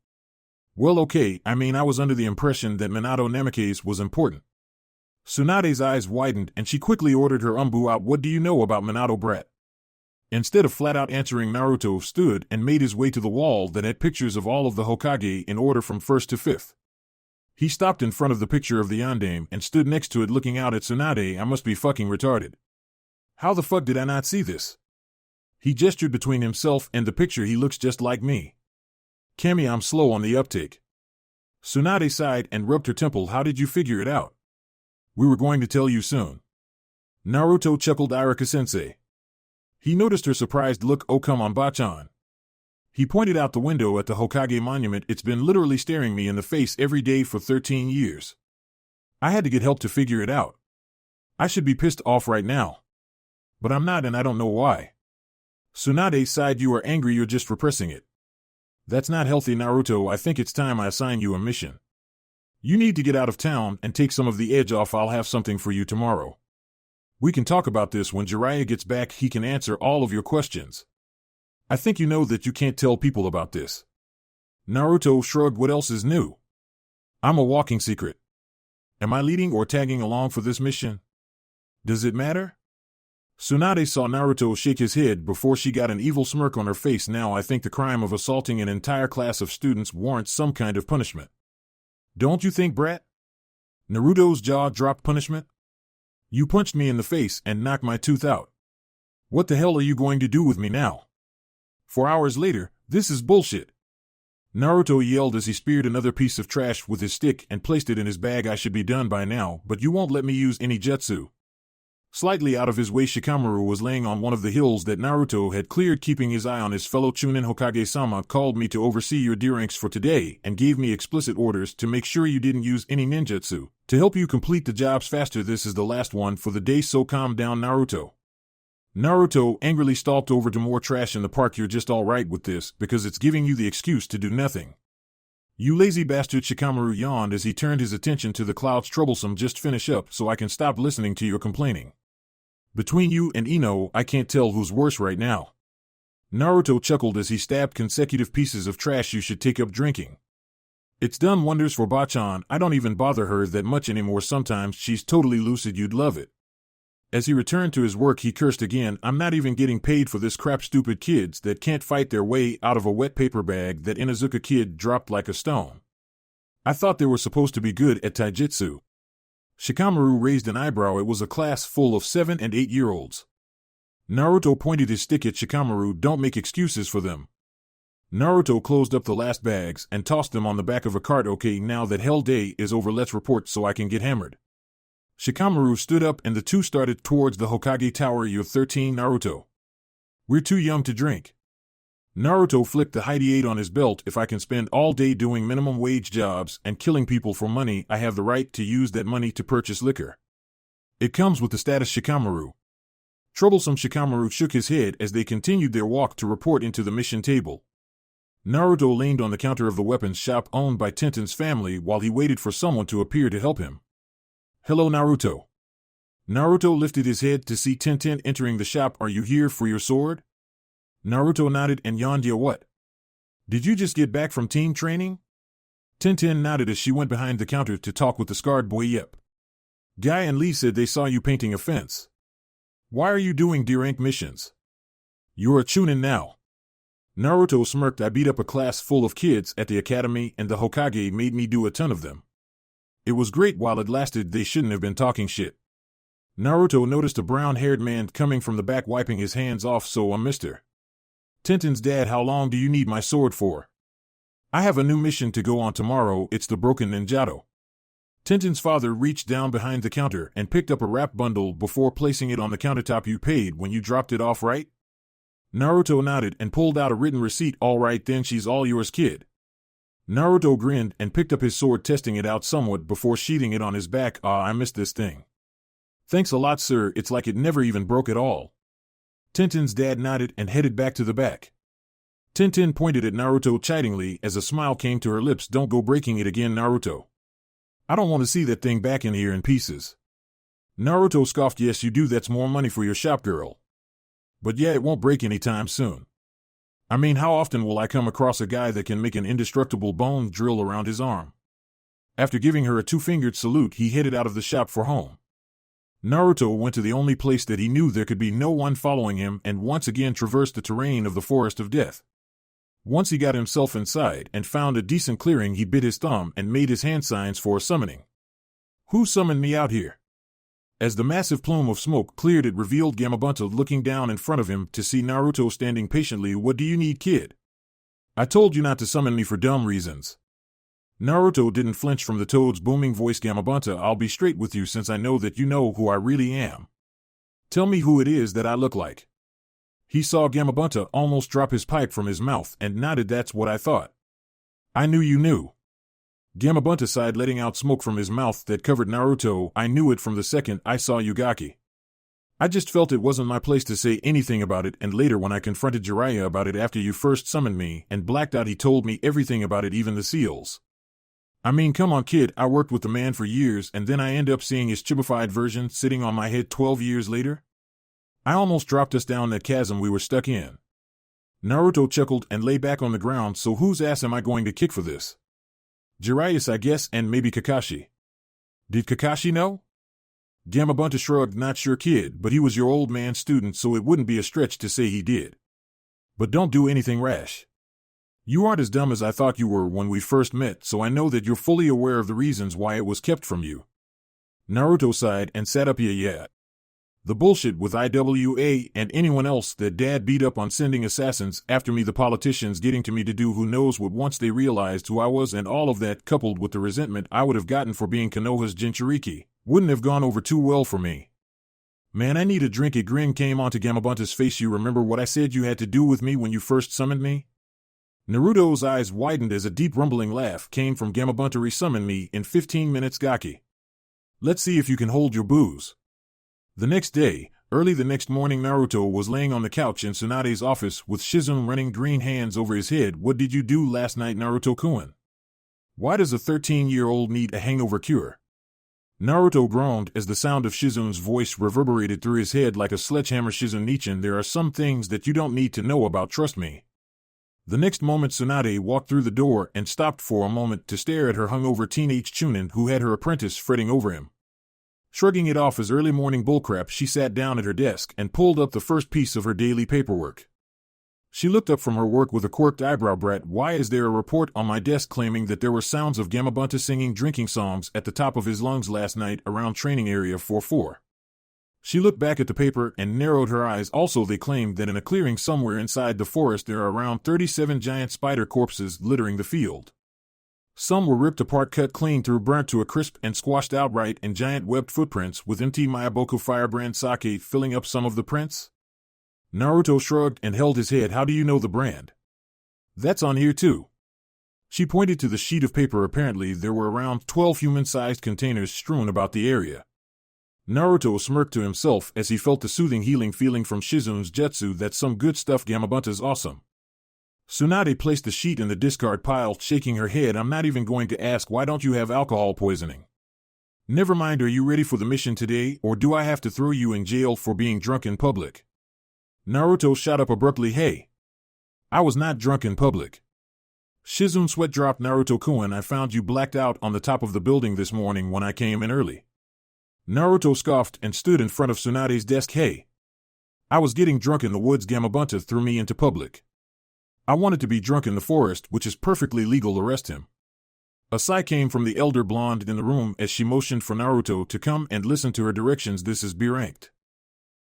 B: Well, okay, I mean, I was under the impression that Minato Nemike's was important. Tsunade's eyes widened and she quickly ordered her Umbu out. What do you know about Minato, brat? Instead of flat out answering, Naruto stood and made his way to the wall that had pictures of all of the Hokage in order from 1st to 5th. He stopped in front of the picture of the Yondaime and stood next to it looking out at Tsunade. I must be fucking retarded. How the fuck did I not see this? He gestured between himself and the picture. He looks just like me. Kami, I'm slow on the uptake. Tsunade sighed and rubbed her temple. How did you figure it out? We were going to tell you soon. Naruto chuckled. Irika-sensei. He noticed her surprised look. Oh, come on, Bachan. He pointed out the window at the Hokage monument. It's been literally staring me in the face every day for 13 years. I had to get help to figure it out. I should be pissed off right now. But I'm not, and I don't know why. Tsunade sighed. You are angry, you're just repressing it. That's not healthy, Naruto. I think it's time I assign you a mission. You need to get out of town and take some of the edge off. I'll have something for you tomorrow. We can talk about this when Jiraiya gets back. He can answer all of your questions. I think you know that you can't tell people about this. Naruto shrugged. What else is new? I'm a walking secret. Am I leading or tagging along for this mission? Does it matter? Tsunade saw Naruto shake his head before she got an evil smirk on her face. Now I think the crime of assaulting an entire class of students warrants some kind of punishment. Don't you think, brat? Naruto's jaw dropped. Punishment? You punched me in the face and knocked my tooth out. What the hell are you going to do with me now? 4 hours later, this is bullshit. Naruto yelled as he speared another piece of trash with his stick and placed it in his bag. I should be done by now, but you won't let me use any jutsu. Slightly out of his way, Shikamaru was laying on one of the hills that Naruto had cleared, keeping his eye on his fellow Chunin. Hokage-sama called me to oversee your D-ranks for today and gave me explicit orders to make sure you didn't use any ninjutsu to help you complete the jobs faster. This is the last one for the day, so calm down, Naruto. Naruto angrily stalked over to more trash in the park. You're just alright with this because it's giving you the excuse to do nothing. You lazy bastard. Shikamaru yawned as he turned his attention to the clouds. Troublesome, just finish up so I can stop listening to your complaining. Between you and Ino, I can't tell who's worse right now. Naruto chuckled as he stabbed consecutive pieces of trash. You should take up drinking. It's done wonders for Bachan. I don't even bother her that much anymore. Sometimes she's totally lucid. You'd love it. As he returned to his work, he cursed again. I'm not even getting paid for this crap. Stupid kids that can't fight their way out of a wet paper bag that Inuzuka kid dropped like a stone. I thought they were supposed to be good at taijutsu. Shikamaru raised an eyebrow. It was a class full of 7- and 8-year-olds. Naruto pointed his stick at Shikamaru. Don't make excuses for them. Naruto closed up the last bags and tossed them on the back of a cart. Okay, now that Hell Day is over, let's report so I can get hammered. Shikamaru stood up and the two started towards the Hokage Tower. You're 13, Naruto. We're too young to drink. Naruto flicked the Heidi-8 on his belt. If I can spend all day doing minimum wage jobs and killing people for money, I have the right to use that money to purchase liquor. It comes with the status. Shikamaru. Troublesome Shikamaru shook his head as they continued their walk to report into the mission table. Naruto leaned on the counter of the weapons shop owned by Tenten's family while he waited for someone to appear to help him. "Hello, Naruto." Naruto lifted his head to see Tenten entering the shop. "Are you here for your sword?" Naruto nodded and yawned. "Yeah, what? Did you just get back from team training?" Tenten nodded as she went behind the counter to talk with the scarred boy. "Yep. Guy and Lee said they saw you painting a fence. Why are you doing D-rank missions? You're a chunin now." Naruto smirked. "I beat up a class full of kids at the academy and the Hokage made me do a ton of them. It was great while it lasted. They shouldn't have been talking shit." Naruto noticed a brown-haired man coming from the back wiping his hands off. "So I'm Mr. Tenten's dad. How long do you need my sword for?" "I have a new mission to go on tomorrow. It's the Broken Ninjato." Tenten's father reached down behind the counter and picked up a wrap bundle before placing it on the countertop. "You paid when you dropped it off, right?" Naruto nodded and pulled out a written receipt. "All right then, she's all yours, kid." Naruto grinned and picked up his sword, testing it out somewhat before sheathing it on his back. I missed this thing." "Thanks a lot, sir. It's like it never even broke at all." Tenten's dad nodded and headed back to the back. Tenten pointed at Naruto chidingly as a smile came to her lips. "Don't go breaking it again, Naruto. I don't want to see that thing back in here in pieces." Naruto scoffed. "Yes, you do. That's more money for your shop girl. But yeah, it won't break anytime soon. I mean, how often will I come across a guy that can make an indestructible bone drill around his arm?" After giving her a two-fingered salute, he headed out of the shop for home. Naruto went to the only place that he knew there could be no one following him and once again traversed the terrain of the Forest of Death. Once he got himself inside and found a decent clearing, he bit his thumb and made his hand signs for a summoning. "Who summoned me out here?" As the massive plume of smoke cleared, it revealed Gamabunta looking down in front of him to see Naruto standing patiently. "What do you need, kid?" "I told you not to summon me for dumb reasons." Naruto didn't flinch from the toad's booming voice. "Gamabunta, I'll be straight with you since I know that you know who I really am. Tell me who it is that I look like." He saw Gamabunta almost drop his pipe from his mouth and nodded. "That's what I thought. I knew you knew." Gamabunta sighed, letting out smoke from his mouth that covered Naruto. "I knew it from the second I saw Yugaki. I just felt it wasn't my place to say anything about it, and later when I confronted Jiraiya about it after you first summoned me and blacked out, he told me everything about it, even the seals. I mean, come on, kid, I worked with the man for years and then I end up seeing his chibified version sitting on my head 12 years later? I almost dropped us down that chasm we were stuck in." Naruto chuckled and lay back on the ground. "So whose ass am I going to kick for this?" "Jiraiya's, I guess, and maybe Kakashi." "Did Kakashi know?" Gamabunta shrugged. "Not sure, kid, but he was your old man's student, so it wouldn't be a stretch to say he did. But don't do anything rash. You aren't as dumb as I thought you were when we first met, so I know that you're fully aware of the reasons why it was kept from you." Naruto sighed and sat up. Yeah. The bullshit with IWA and anyone else that Dad beat up on sending assassins after me, the politicians getting to me to do who knows what once they realized who I was, and all of that coupled with the resentment I would have gotten for being Konoha's Jinchuriki, wouldn't have gone over too well for me. "Man, I need a drink." A grin came onto Gamabunta's face. "You remember what I said you had to do with me when you first summoned me?" Naruto's eyes widened as a deep rumbling laugh came from Gamabunta. "Resummon me in 15 minutes, Gaki. Let's see if you can hold your booze." The next day, early the next morning, Naruto was laying on the couch in Tsunade's office with Shizune running green hands over his head. "What did you do last night, Naruto-kun? Why does a 13-year-old need a hangover cure?" Naruto groaned as the sound of Shizune's voice reverberated through his head like a sledgehammer. "Shizune-nichan, there are some things that you don't need to know about, trust me." The next moment, Tsunade walked through the door and stopped for a moment to stare at her hungover teenage chunin who had her apprentice fretting over him. Shrugging it off as early morning bullcrap, she sat down at her desk and pulled up the first piece of her daily paperwork. She looked up from her work with a quirked eyebrow. "Brat, why is there a report on my desk claiming that there were sounds of Gamabunta singing drinking songs at the top of his lungs last night around training area 44? She looked back at the paper and narrowed her eyes. "Also, they claimed that in a clearing somewhere inside the forest there are around 37 giant spider corpses littering the field. Some were ripped apart, cut clean through, burnt to a crisp, and squashed outright in giant webbed footprints with empty Mayaboku firebrand sake filling up some of the prints." Naruto shrugged and held his head. "How do you know the brand?" "That's on here too." She pointed to the sheet of paper. Apparently there were around 12 human-sized containers strewn about the area. Naruto smirked to himself as he felt the soothing healing feeling from Shizun's jutsu. That's some good stuff. Gamabunta's awesome. Tsunade placed the sheet in the discard pile, shaking her head. I'm not even going to ask, why don't you have alcohol poisoning? Never mind, are you ready for the mission today, or do I have to throw you in jail for being drunk in public? Naruto shot up abruptly. Hey! I was not drunk in public. Shizun sweat dropped. Naruto-kun, I found you blacked out on the top of the building this morning when I came in early. Naruto scoffed and stood in front of Tsunade's desk. Hey! I was getting drunk in the woods. Gamabunta threw me into public. I wanted to be drunk in the forest, which is perfectly legal. Arrest him. A sigh came from the elder blonde in the room as she motioned for Naruto to come and listen to her directions. This is B-ranked.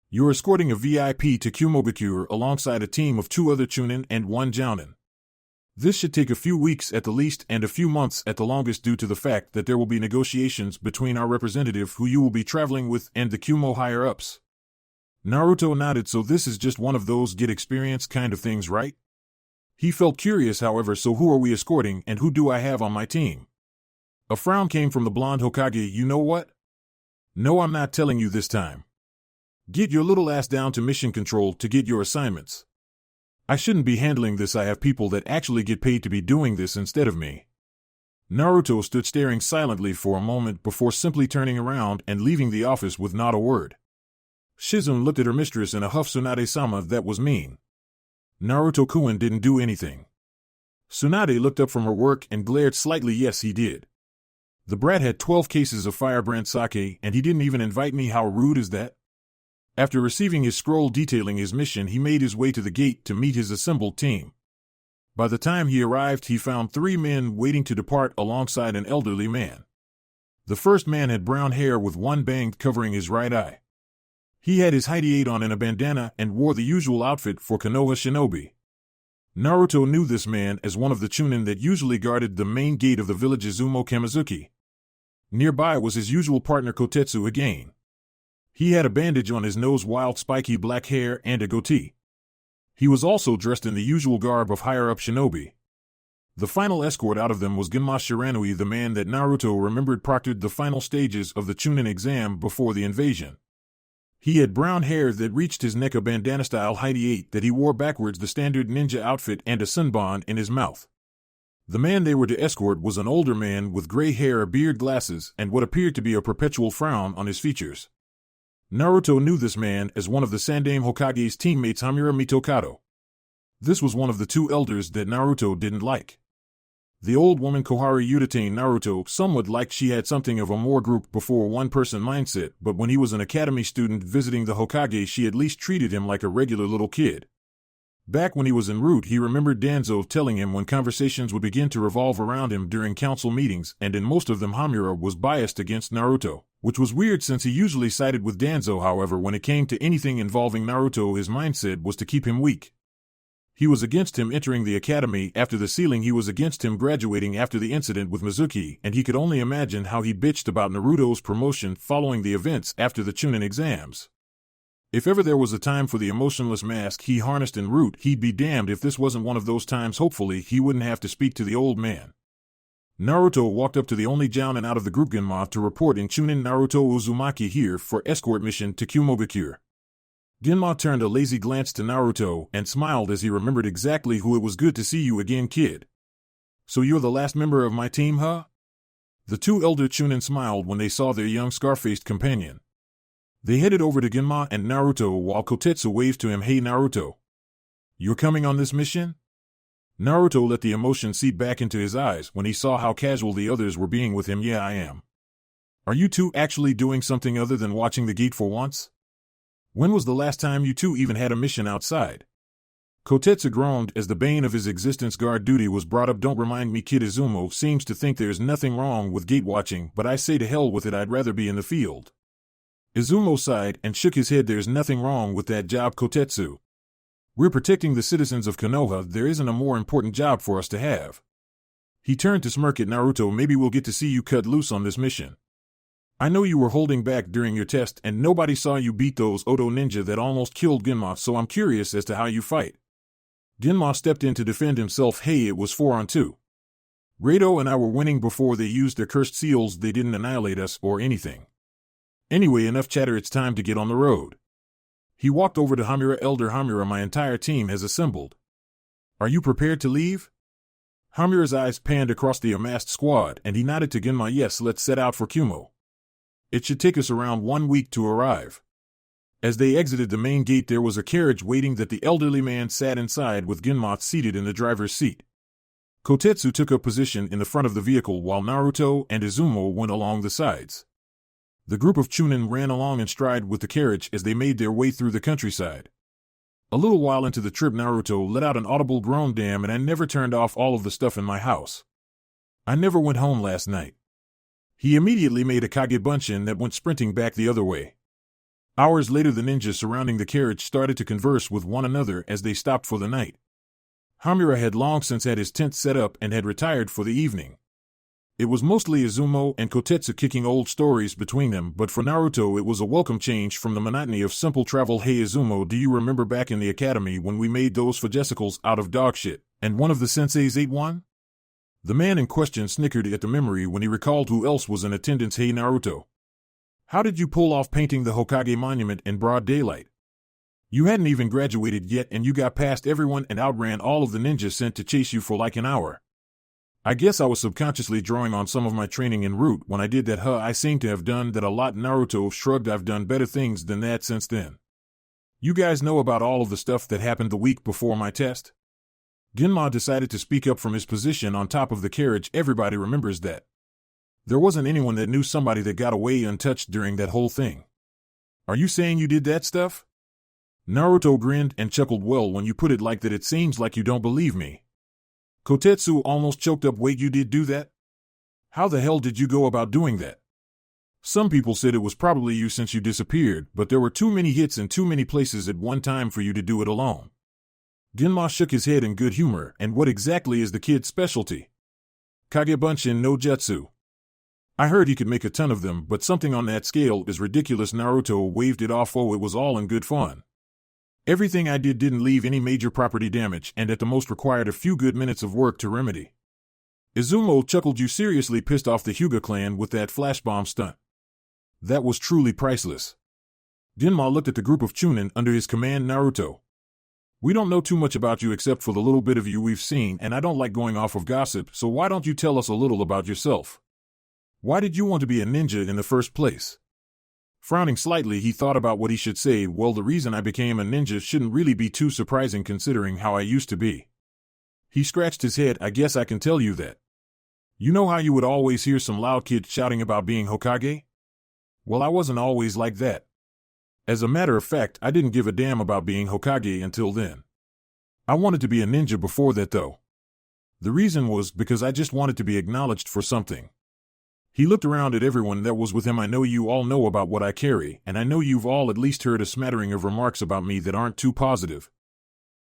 B: You're escorting a VIP to Kumobikure alongside a team of 2 other Chunin and 1 Jounin. This should take a few weeks at the least and a few months at the longest due to the fact that there will be negotiations between our representative who you will be traveling with and the Kumo higher-ups. Naruto nodded. So this is just one of those get experience kind of things, right? He felt curious, however. So who are we escorting and who do I have on my team? A frown came from the blonde Hokage. You know what? No, I'm not telling you this time. Get your little ass down to mission control to get your assignments. I shouldn't be handling this. I have people that actually get paid to be doing this instead of me. Naruto stood staring silently for a moment before simply turning around and leaving the office with not a word. Shizun looked at her mistress in a huff. Tsunade-sama, that was mean. Naruto-kun didn't do anything. Tsunade looked up from her work and glared slightly. Yes, he did. The brat had 12 cases of firebrand sake, and he didn't even invite me. How rude is that? After receiving his scroll detailing his mission, he made his way to the gate to meet his assembled team. By the time he arrived, he found 3 men waiting to depart alongside an elderly man. The first man had brown hair with one bang covering his right eye. He had his hide on in a bandana and wore the usual outfit for Konoha shinobi. Naruto knew this man as one of the Chunin that usually guarded the main gate of the village Izumo Kamizuki. Nearby was his usual partner Kotetsu again. He had a bandage on his nose, wild spiky black hair, and a goatee. He was also dressed in the usual garb of higher-up shinobi. The final escort out of them was Genma Shiranui, the man that Naruto remembered proctored the final stages of the Chunin exam before the invasion. He had brown hair that reached his neck, a bandana-style hide that he wore backwards, the standard ninja outfit, and a sunbon in his mouth. The man they were to escort was an older man with gray hair, a beard, glasses, and what appeared to be a perpetual frown on his features. Naruto knew this man as one of the Sandaime Hokage's teammates, Hamura Mitokado. This was one of the 2 elders that Naruto didn't like. The old woman Kohari Udatain Naruto somewhat liked. She had something of a more group before one-person mindset, but when he was an academy student visiting the Hokage, she at least treated him like a regular little kid. Back when he was en route, he remembered Danzo telling him when conversations would begin to revolve around him during council meetings, and in most of them Hamura was biased against Naruto, which was weird since he usually sided with Danzo. However, when it came to anything involving Naruto, his mindset was to keep him weak. He was against him entering the academy after the sealing, he was against him graduating after the incident with Mizuki, and he could only imagine how he bitched about Naruto's promotion following the events after the Chunin exams. If ever there was a time for the emotionless mask he harnessed en route, he'd be damned if this wasn't one of those times. Hopefully, he wouldn't have to speak to the old man. Naruto walked up to the only Jounin out of the group, Genma, to report in Chunin. Naruto Uzumaki here for escort mission to Kumobikure. Genma turned a lazy glance to Naruto and smiled as he remembered exactly who. It was good to see you again, kid. So you're the last member of my team, huh? The 2 elder Chunin smiled when they saw their young scar-faced companion. They headed over to Genma and Naruto while Kotetsu waved to him. Hey Naruto. You're coming on this mission? Naruto let the emotion seep back into his eyes when he saw how casual the others were being with him. Yeah, I am. Are you 2 actually doing something other than watching the gate for once? When was the last time you 2 even had a mission outside? Kotetsu groaned as the bane of his existence, guard duty, was brought up. Don't remind me, kid. Izumo seems to think there's nothing wrong with gate watching, but I say to hell with it, I'd rather be in the field. Izumo sighed and shook his head. There's nothing wrong with that job, Kotetsu. We're protecting the citizens of Konoha. There isn't a more important job for us to have. He turned to smirk at Naruto. Maybe we'll get to see you cut loose on this mission. I know you were holding back during your test and nobody saw you beat those Oto ninja that almost killed Genma, so I'm curious as to how you fight. Genma stepped in to defend himself. Hey, it was 4-on-2. Rado and I were winning before they used their cursed seals. They didn't annihilate us or anything. Anyway, enough chatter, it's time to get on the road. He walked over to Hamura. Elder Hamura, my entire team has assembled. Are you prepared to leave? Hamura's eyes panned across the amassed squad, and he nodded to Genma. Yes, let's set out for Kumo. It should take us around 1 week to arrive. As they exited the main gate, there was a carriage waiting that the elderly man sat inside with Genma seated in the driver's seat. Kotetsu took up position in the front of the vehicle while Naruto and Izumo went along the sides. The group of Chunin ran along in stride with the carriage as they made their way through the countryside. A little while into the trip, Naruto let out an audible groan. Damn, and I never turned off all of the stuff in my house. I never went home last night. He immediately made a Kage Bunshin that went sprinting back the other way. Hours later, the ninjas surrounding the carriage started to converse with one another as they stopped for the night. Hamura had long since had his tent set up and had retired for the evening. It was mostly Izumo and Kotetsu kicking old stories between them, but for Naruto it was a welcome change from the monotony of simple travel. Hey Izumo, do you remember back in the academy when we made those fajesicles out of dog shit, and one of the senseis ate one? The man in question snickered at the memory when he recalled who else was in attendance. Hey Naruto, how did you pull off painting the Hokage monument in broad daylight? You hadn't even graduated yet and you got past everyone and outran all of the ninjas sent to chase you for like an hour. I guess I was subconsciously drawing on some of my training en route when I did that. I seem to have done that a lot. Naruto shrugged. I've done better things than that since then. You guys know about all of the stuff that happened the week before my test? Genma decided to speak up from his position on top of the carriage. Everybody remembers that. There wasn't anyone that knew somebody that got away untouched during that whole thing. Are you saying you did that stuff? Naruto grinned and chuckled. Well, when you put it like that, it seems like you don't believe me. Kotetsu almost choked up. Wait, you did do that? How the hell did you go about doing that? Some people said it was probably you since you disappeared, but there were too many hits in too many places at one time for you to do it alone. Genma shook his head in good humor. And what exactly is the kid's specialty? Kage Bunshin no Jutsu. I heard he could make a ton of them, but something on that scale is ridiculous. Naruto waved it off. Oh, it was all in good fun. Everything I did didn't leave any major property damage and at the most required a few good minutes of work to remedy. Izumo chuckled. You seriously pissed off the Hyuga clan with that flash bomb stunt. That was truly priceless. Genma looked at the group of Chunin under his command. Naruto, we don't know too much about you except for the little bit of you we've seen, and I don't like going off of gossip, so why don't you tell us a little about yourself? Why did you want to be a ninja in the first place? Frowning slightly, he thought about what he should say. Well, the reason I became a ninja shouldn't really be too surprising considering how I used to be. He scratched his head. I guess I can tell you that. You know how you would always hear some loud kids shouting about being Hokage? Well, I wasn't always like that. As a matter of fact, I didn't give a damn about being Hokage until then. I wanted to be a ninja before that, though. The reason was because I just wanted to be acknowledged for something. He looked around at everyone that was with him. I know you all know about what I carry, and I know you've all at least heard a smattering of remarks about me that aren't too positive.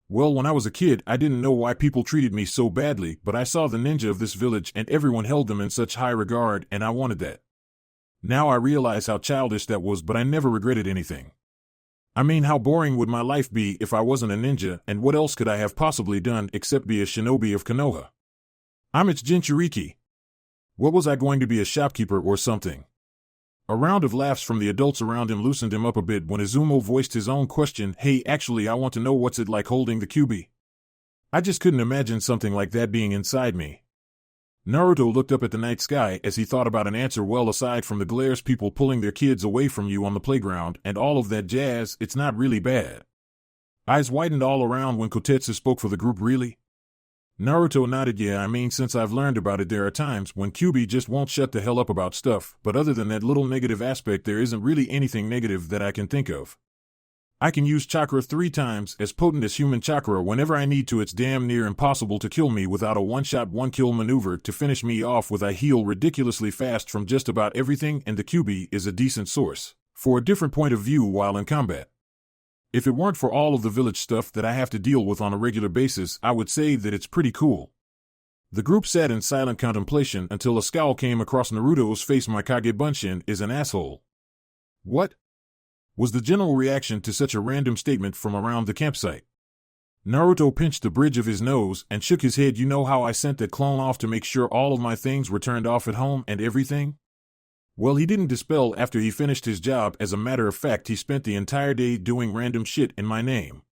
B: Well, when I was a kid, I didn't know why people treated me so badly, but I saw the ninja of this village and everyone held them in such high regard, and I wanted that. Now I realize how childish that was, but I never regretted anything. I mean, how boring would my life be if I wasn't a ninja, and what else could I have possibly done except be a shinobi of Konoha? I'm its Jinchuriki. What was I going to be, a shopkeeper or something? A round of laughs from the adults around him loosened him up a bit when Izumo voiced his own question. Hey, actually, I want to know what's it like holding the Kyuubi? I just couldn't imagine something like that being inside me. Naruto looked up at the night sky as he thought about an answer. Well, aside from the glares, people pulling their kids away from you on the playground, and all of that jazz, it's not really bad. Eyes widened all around when Kotetsu spoke for the group. Really? Naruto nodded. Yeah, I mean, since I've learned about it, there are times when Kyuubi just won't shut the hell up about stuff, but other than that little negative aspect, there isn't really anything negative that I can think of. I can use chakra 3 times as potent as human chakra whenever I need to. It's damn near impossible to kill me without a one-shot, one-kill maneuver to finish me off with. I heal ridiculously fast from just about everything, and the Kyuubi is a decent source for a different point of view while in combat. If it weren't for all of the village stuff that I have to deal with on a regular basis, I would say that it's pretty cool. The group sat in silent contemplation until a scowl came across Naruto's face. My Kage Bunshin is an asshole. What? Was the general reaction to such a random statement from around the campsite. Naruto pinched the bridge of his nose and shook his head. You know how I sent that clone off to make sure all of my things were turned off at home and everything? Well, he didn't dispel after he finished his job. As a matter of fact, he spent the entire day doing random shit in my name.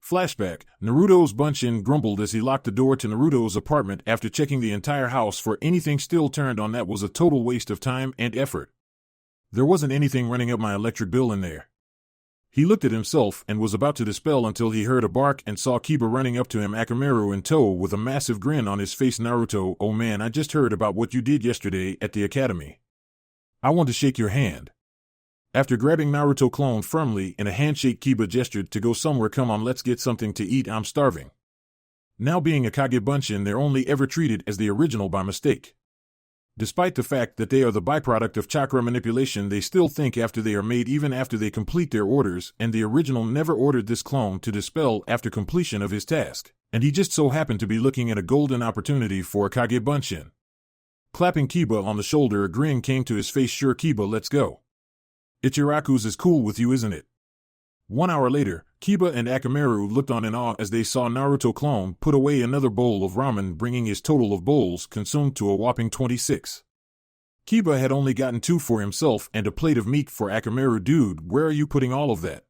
B: Flashback, Naruto's Bunshin grumbled as he locked the door to Naruto's apartment after checking the entire house for anything still turned on. That was a total waste of time and effort. There wasn't anything running up my electric bill in there. He looked at himself and was about to dispel until he heard a bark and saw Kiba running up to him, Akamaru in tow with a massive grin on his face. Naruto, oh man, I just heard about what you did yesterday at the academy. I want to shake your hand. After grabbing Naruto clone firmly in a handshake, Kiba gestured to go somewhere. Come on, let's get something to eat, I'm starving. Now being a Kage Bunshin, they're only ever treated as the original by mistake. Despite the fact that they are the byproduct of chakra manipulation, they still think after they are made, even after they complete their orders, and the original never ordered this clone to dispel after completion of his task, and he just so happened to be looking at a golden opportunity for a Kage Bunshin. Clapping Kiba on the shoulder, a grin came to his face. Sure Kiba, let's go. Ichiraku's is cool with you, isn't it? 1 hour later, Kiba and Akamaru looked on in awe as they saw Naruto clone put away another bowl of ramen, bringing his total of bowls consumed to a whopping 26. Kiba had only gotten 2 for himself and a plate of meat for Akamaru. Dude, where are you putting all of that?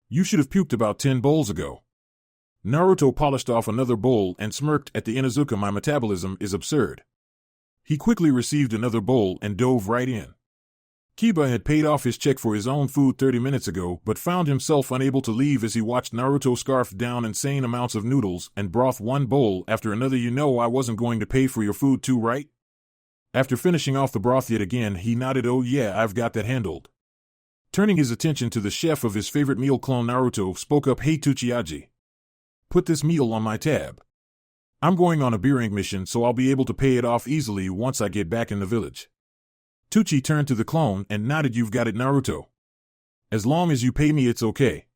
B: You should have puked about 10 bowls ago. Naruto polished off another bowl and smirked at the Inuzuka. My metabolism is absurd. He quickly received another bowl and dove right in. Kiba had paid off his check for his own food 30 minutes ago, but found himself unable to leave as he watched Naruto scarf down insane amounts of noodles and broth, one bowl after another. You know I wasn't going to pay for your food too, right? After finishing off the broth yet again, he nodded. Oh yeah, I've got that handled. Turning his attention to the chef of his favorite meal, clone Naruto spoke up. Hey Tsuchiyaji. Put this meal on my tab. I'm going on a beering mission, so I'll be able to pay it off easily once I get back in the village. Tucci turned to the clone and nodded. You've got it, Naruto. As long as you pay me, it's okay.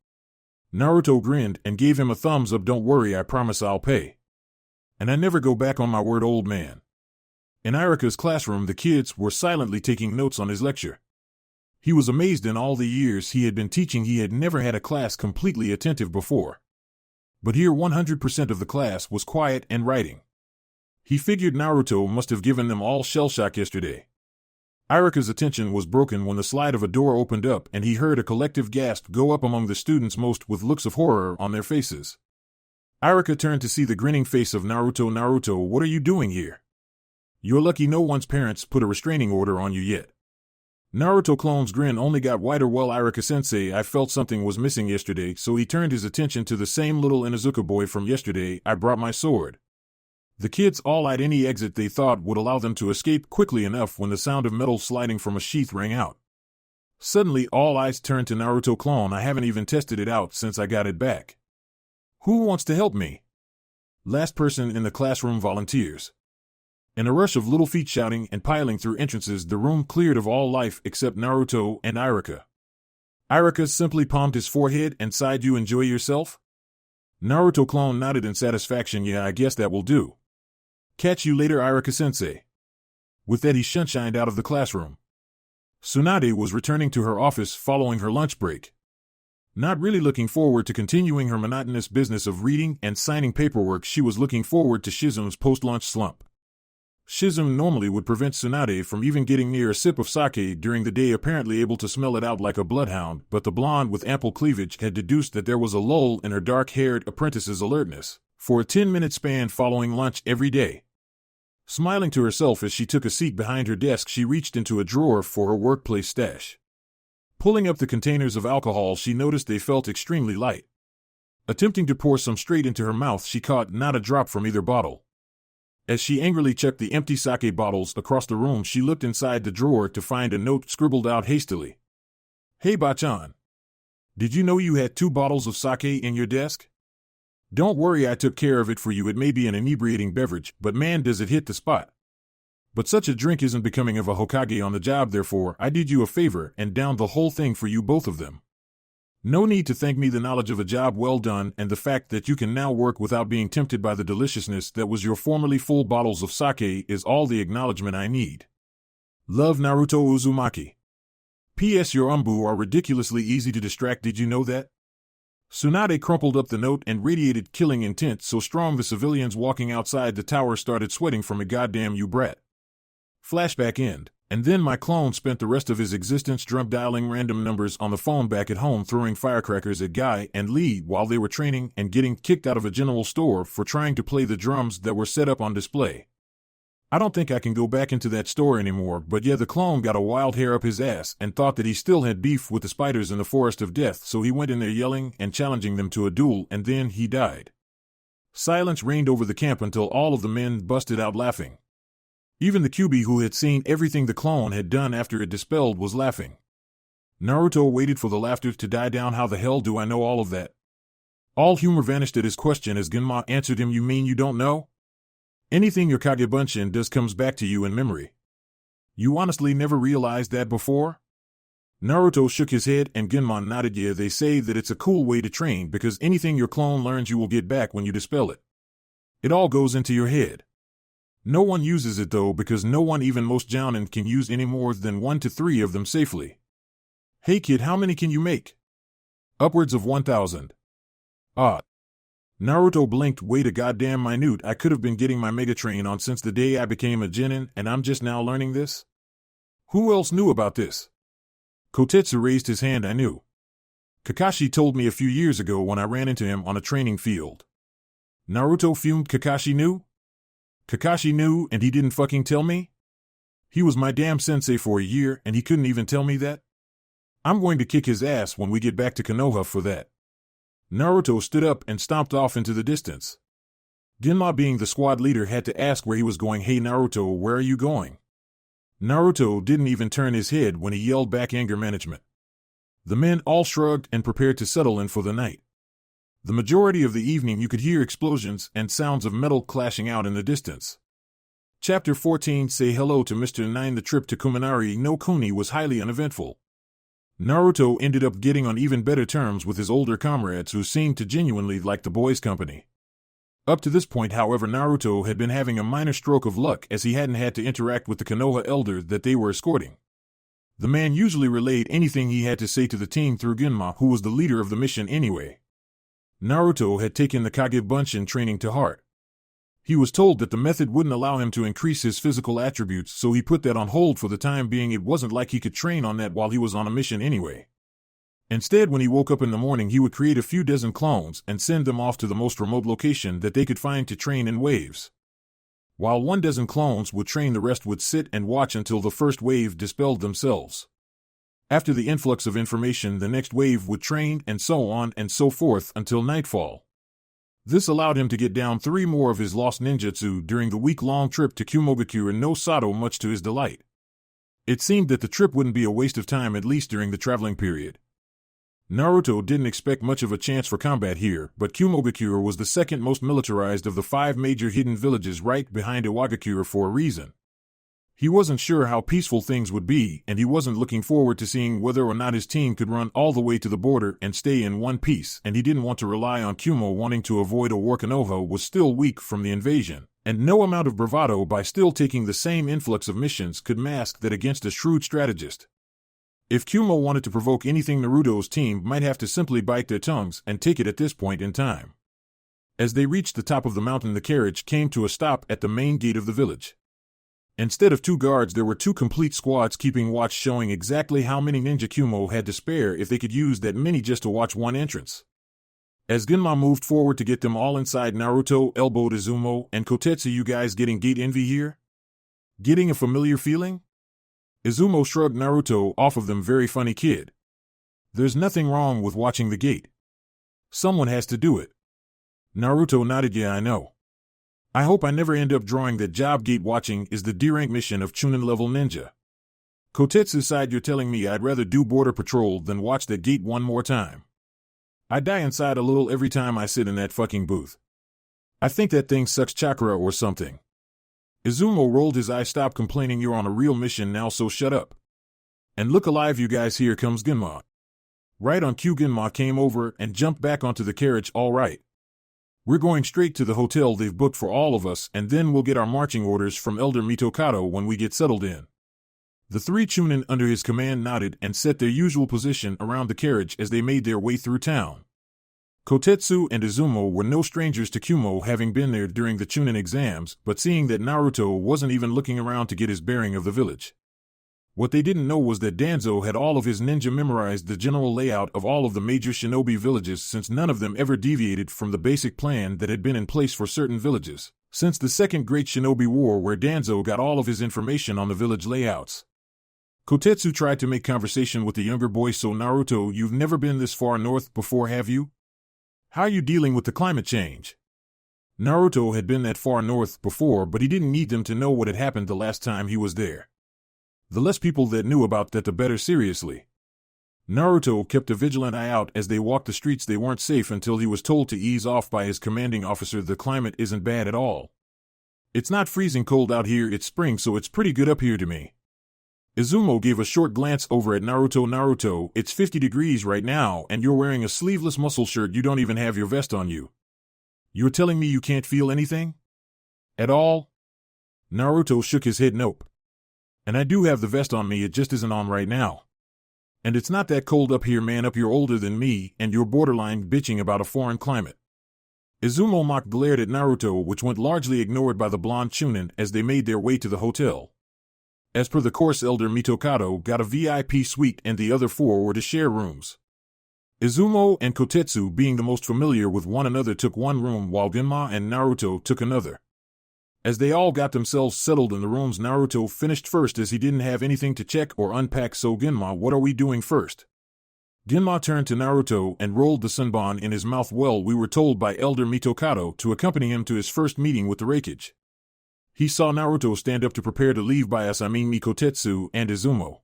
B: Naruto grinned and gave him a thumbs up. Don't worry, I promise I'll pay. And I never go back on my word, old man. In Irika's classroom, the kids were silently taking notes on his lecture. He was amazed. In all the years he had been teaching, he had never had a class completely attentive before. But here 100% of the class was quiet and writing. He figured Naruto must have given them all shell shock yesterday. Irika's attention was broken when the slide of a door opened up and he heard a collective gasp go up among the students, most with looks of horror on their faces. Irika turned to see the grinning face of Naruto. Naruto, what are you doing here? You're lucky no one's parents put a restraining order on you yet. Naruto clone's grin only got wider. Well, Irika-sensei, I felt something was missing yesterday, so he turned his attention to the same little Inuzuka boy from yesterday. I brought my sword. The kids all eyed any exit they thought would allow them to escape quickly enough when the sound of metal sliding from a sheath rang out. Suddenly, all eyes turned to Naruto clone. I haven't even tested it out since I got it back. Who wants to help me? Last person in the classroom volunteers. In a rush of little feet shouting and piling through entrances, the room cleared of all life except Naruto and Irika. Irika simply palmed his forehead and sighed. You enjoy yourself? Naruto clone nodded in satisfaction. Yeah, I guess that will do. Catch you later, Irika-sensei. With that, he shunshined out of the classroom. Tsunade was returning to her office following her lunch break. Not really looking forward to continuing her monotonous business of reading and signing paperwork, she was looking forward to Shizume's post-lunch slump. Shizume normally would prevent Tsunade from even getting near a sip of sake during the day, apparently able to smell it out like a bloodhound, but the blonde with ample cleavage had deduced that there was a lull in her dark-haired apprentice's alertness for a 10-minute span following lunch every day. Smiling to herself as she took a seat behind her desk, she reached into a drawer for her workplace stash. Pulling up the containers of alcohol, she noticed they felt extremely light. Attempting to pour some straight into her mouth, she caught not a drop from either bottle. As she angrily checked the empty sake bottles across the room, she looked inside the drawer to find a note scribbled out hastily. Hey Bachan. Did you know you had 2 bottles of sake in your desk? Don't worry, I took care of it for you. It may be an inebriating beverage, but man does it hit the spot. But such a drink isn't becoming of a Hokage on the job, therefore I did you a favor and downed the whole thing for you, both of them. No need to thank me. The knowledge of a job well done and the fact that you can now work without being tempted by the deliciousness that was your formerly full bottles of sake is all the acknowledgement I need. Love, Naruto Uzumaki. P.S. Your umbu are ridiculously easy to distract. Did you know that? Tsunade crumpled up the note and radiated killing intent so strong the civilians walking outside the tower started sweating from it. Goddamn you brat. Flashback end. And then my clone spent the rest of his existence drunk dialing random numbers on the phone back at home, throwing firecrackers at Guy and Lee while they were training, and getting kicked out of a general store for trying to play the drums that were set up on display. I don't think I can go back into that store anymore, but yeah, the clone got a wild hair up his ass and thought that he still had beef with the spiders in the Forest of Death, so he went in there yelling and challenging them to a duel, and then he died. Silence reigned over the camp until all of the men busted out laughing. Even the QB, who had seen everything the clone had done after it dispelled, was laughing. Naruto waited for the laughter to die down. How the hell do I know all of that? All humor vanished at his question as Genma answered him, you mean you don't know? Anything your Kagebunshin does comes back to you in memory. You honestly never realized that before? Naruto shook his head and Genma nodded. Yeah, they say that it's a cool way to train because anything your clone learns you will get back when you dispel it. It all goes into your head. No one uses it though, because no one, even most jounin, can use any more than 1 to 3 of them safely. Hey kid, how many can you make? Upwards of 1,000. Ah. Naruto blinked. Wait a goddamn minute, I could have been getting my Mega Train on since the day I became a genin, and I'm just now learning this? Who else knew about this? Kotetsu raised his hand. I knew. Kakashi told me a few years ago when I ran into him on a training field. Naruto fumed. Kakashi knew? Kakashi knew and he didn't fucking tell me? He was my damn sensei for a year and he couldn't even tell me that? I'm going to kick his ass when we get back to Konoha for that. Naruto stood up and stomped off into the distance. Genma, being the squad leader, had to ask where he was going. Hey Naruto, where are you going? Naruto didn't even turn his head when he yelled back, anger management. The men all shrugged and prepared to settle in for the night. The majority of the evening you could hear explosions and sounds of metal clashing out in the distance. Chapter 14. Say hello to Mr. 9. The trip to Kuminari no Kuni was highly uneventful. Naruto ended up getting on even better terms with his older comrades who seemed to genuinely like the boys' company. Up to this point, however, Naruto had been having a minor stroke of luck as he hadn't had to interact with the Konoha elder that they were escorting. The man usually relayed anything he had to say to the team through Genma, who was the leader of the mission anyway. Naruto had taken the Kagebunshin training to heart. He was told that the method wouldn't allow him to increase his physical attributes, so he put that on hold for the time being. It wasn't like he could train on that while he was on a mission anyway. Instead, when he woke up in the morning, he would create a few dozen clones and send them off to the most remote location that they could find to train in waves. While 1 dozen clones would train, the rest would sit and watch until the first wave dispelled themselves. After the influx of information, the next wave would train, and so on and so forth until nightfall. This allowed him to get down 3 more of his lost ninjutsu during the week-long trip to Kumogakure no Sato, much to his delight. It seemed that the trip wouldn't be a waste of time, at least during the traveling period. Naruto didn't expect much of a chance for combat here, but Kumogakure was the second most militarized of the 5 major hidden villages, right behind Iwagakure, for a reason. He wasn't sure how peaceful things would be, and he wasn't looking forward to seeing whether or not his team could run all the way to the border and stay in one piece, and he didn't want to rely on Kumo wanting to avoid a war. Konoha was still weak from the invasion, and no amount of bravado by still taking the same influx of missions could mask that against a shrewd strategist. If Kumo wanted to provoke anything, Naruto's team might have to simply bite their tongues and take it at this point in time. As they reached the top of the mountain, the carriage came to a stop at the main gate of the village. Instead of 2 guards, there were 2 complete squads keeping watch, showing exactly how many ninja Kumo had to spare if they could use that many just to watch one entrance. As Genma moved forward to get them all inside, Naruto elbowed Izumo and Kotetsu. You guys getting gate envy here? Getting a familiar feeling? Izumo shrugged Naruto off of them. Very funny kid. There's nothing wrong with watching the gate. Someone has to do it. Naruto nodded. Yeah, I know. I hope I never end up drawing that job. Gate watching is the D-rank mission of Chunin level ninja. Kotetsu sighed. You're telling me I'd rather do border patrol than watch that gate one more time. I die inside a little every time I sit in that fucking booth. I think that thing sucks chakra or something. Izumo rolled his eyes. Stop complaining, you're on a real mission now, so shut up. And look alive, you guys, here comes Genma. Right on cue, Genma came over and jumped back onto the carriage. All right. We're going straight to the hotel they've booked for all of us, and then we'll get our marching orders from Elder Mitokado when we get settled in. The 3 Chunin under his command nodded and set their usual position around the carriage as they made their way through town. Kotetsu and Izumo were no strangers to Kumo, having been there during the Chunin exams, but seeing that Naruto wasn't even looking around to get his bearing of the village. What they didn't know was that Danzo had all of his ninja memorized the general layout of all of the major shinobi villages, since none of them ever deviated from the basic plan that had been in place for certain villages since the Second Great Shinobi War, where Danzo got all of his information on the village layouts. Kotetsu tried to make conversation with the younger boy. So Naruto, you've never been this far north before, have you? How are you dealing with the climate change? Naruto had been that far north before, but he didn't need them to know what had happened the last time he was there. The less people that knew about that, the better. Seriously. Naruto kept a vigilant eye out as they walked the streets. They weren't safe until he was told to ease off by his commanding officer. The climate isn't bad at all. It's not freezing cold out here, it's spring, so it's pretty good up here to me. Izumo gave a short glance over at Naruto. Naruto, it's 50 degrees right now, and you're wearing a sleeveless muscle shirt. You don't even have your vest on you. You're telling me you can't feel anything? At all? Naruto shook his head. Nope. And I do have the vest on me, it just isn't on right now. And it's not that cold up here, man. Up you're older than me, and you're borderline bitching about a foreign climate. Izumo mock glared at Naruto, which went largely ignored by the blonde Chunin as they made their way to the hotel. As per the course, Elder Mitokado got a VIP suite and the other four were to share rooms. Izumo and Kotetsu, being the most familiar with one another, took one room while Genma and Naruto took another. As they all got themselves settled in the rooms, Naruto finished first as he didn't have anything to check or unpack. So Genma, what are we doing first? Genma turned to Naruto and rolled the sunbon in his mouth. Well, we were told by Elder Mitokado to accompany him to his first meeting with the Reikage. He saw Naruto stand up to prepare to leave. By us, I mean Kotetsu and Izumo.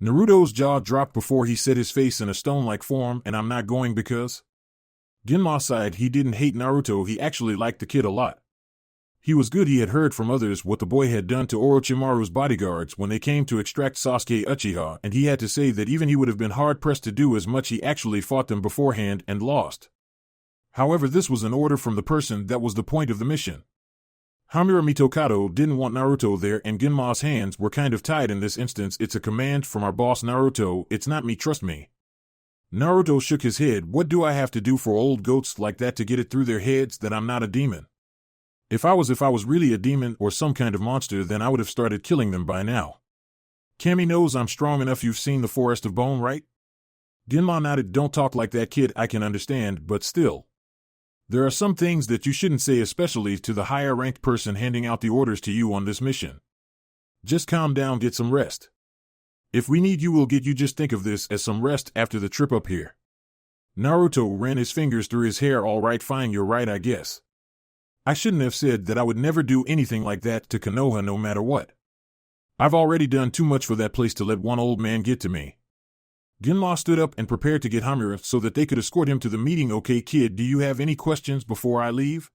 B: Naruto's jaw dropped before he set his face in a stone-like form. And I'm not going because? Genma sighed. He didn't hate Naruto, he actually liked the kid a lot. He was good. He had heard from others what the boy had done to Orochimaru's bodyguards when they came to extract Sasuke Uchiha, and he had to say that even he would have been hard-pressed to do as much. He actually fought them beforehand and lost. However, this was an order from the person that was the point of the mission. Hamura Mitokado didn't want Naruto there, and Genma's hands were kind of tied in this instance. It's a command from our boss, Naruto. It's not me, trust me. Naruto shook his head. What do I have to do for old goats like that to get it through their heads that I'm not a demon? If I was really a demon or some kind of monster, then I would have started killing them by now. Kami knows I'm strong enough. You've seen the Forest of Bone, right? Genma nodded. Don't talk like that, kid. I can understand, but still. There are some things that you shouldn't say, especially to the higher-ranked person handing out the orders to you on this mission. Just calm down, get some rest. If we need you, we'll get you. Just think of this as some rest after the trip up here. Naruto ran his fingers through his hair. All right, fine, you're right, I guess. I shouldn't have said that. I would never do anything like that to Konoha no matter what. I've already done too much for that place to let one old man get to me. Genma stood up and prepared to get Hamura so that they could escort him to the meeting. Okay, kid, do you have any questions before I leave?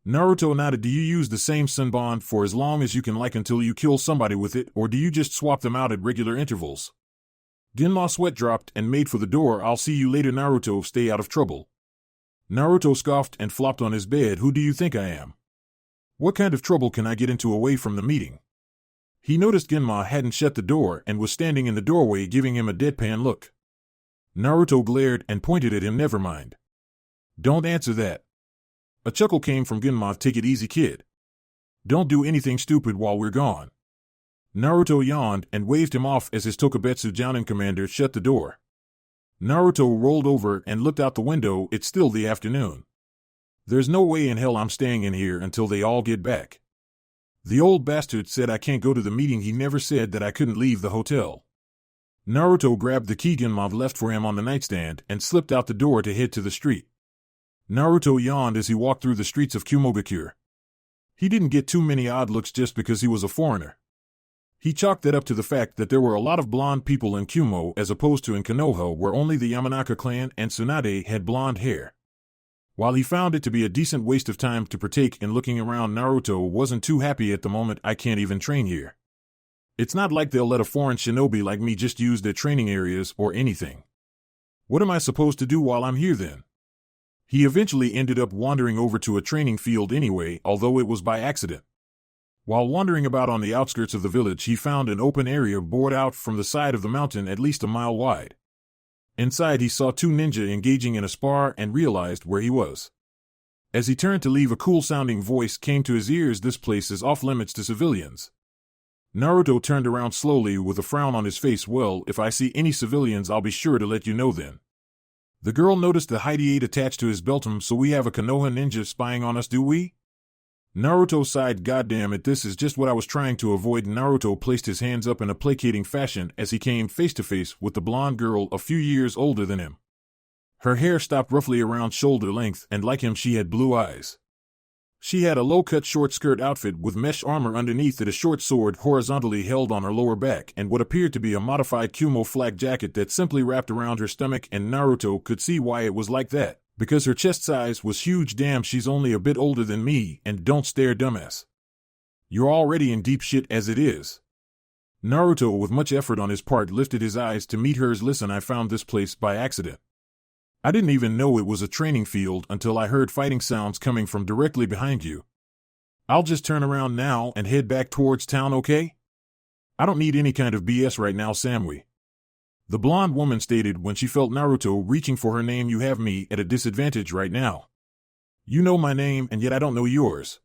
B: Naruto nodded. Do you use the same sunbon for as long as you can, like until you kill somebody with it, or do you just swap them out at regular intervals? Genma's sweat dropped and made for the door. I'll see you later, Naruto. Stay out of trouble. Naruto scoffed and flopped on his bed. Who do you think I am? What kind of trouble can I get into away from the meeting? He noticed Genma hadn't shut the door and was standing in the doorway giving him a deadpan look. Naruto glared and pointed at him. Never mind. Don't answer that. A chuckle came from Genma. Take it easy, kid. Don't do anything stupid while we're gone. Naruto yawned and waved him off as his Tokubetsu Jounin commander shut the door. Naruto rolled over and looked out the window. It's still the afternoon. There's no way in hell I'm staying in here until they all get back. The old bastard said I can't go to the meeting. He never said that I couldn't leave the hotel. Naruto grabbed the key Genma left for him on the nightstand and slipped out the door to head to the street. Naruto yawned as he walked through the streets of Kumogakure. He didn't get too many odd looks just because he was a foreigner. He chalked that up to the fact that there were a lot of blonde people in Kumo as opposed to in Konoha, where only the Yamanaka clan and Tsunade had blonde hair. While he found it to be a decent waste of time to partake in looking around, Naruto wasn't too happy at the moment. I can't even train here. It's not like they'll let a foreign shinobi like me just use their training areas or anything. What am I supposed to do while I'm here then? He eventually ended up wandering over to a training field anyway, although it was by accident. While wandering about on the outskirts of the village, he found an open area bored out from the side of the mountain at least a mile wide. Inside, he saw two ninja engaging in a spar and realized where he was. As he turned to leave, a cool-sounding voice came to his ears. This place is off-limits to civilians. Naruto turned around slowly with a frown on his face. Well, if I see any civilians, I'll be sure to let you know then. The girl noticed the Hyde attached to his beltum. So we have a Konoha ninja spying on us, do we? Naruto sighed. Goddamn it, this is just what I was trying to avoid. Naruto placed his hands up in a placating fashion as he came face to face with the blonde girl a few years older than him. Her hair stopped roughly around shoulder length, and like him she had blue eyes. She had a low-cut short skirt outfit with mesh armor underneath it, a short sword horizontally held on her lower back, and what appeared to be a modified Kumo flak jacket that simply wrapped around her stomach, and Naruto could see why it was like that, because her chest size was huge. Damn, she's only a bit older than me, and don't stare, dumbass. You're already in deep shit as it is. Naruto, with much effort on his part, lifted his eyes to meet hers. Listen, I found this place by accident. I didn't even know it was a training field until I heard fighting sounds coming from directly behind you. I'll just turn around now and head back towards town, okay? I don't need any kind of BS right now, Samui. The blonde woman stated when she felt Naruto reaching for her name. You have me at a disadvantage right now. You know my name, and yet I don't know yours.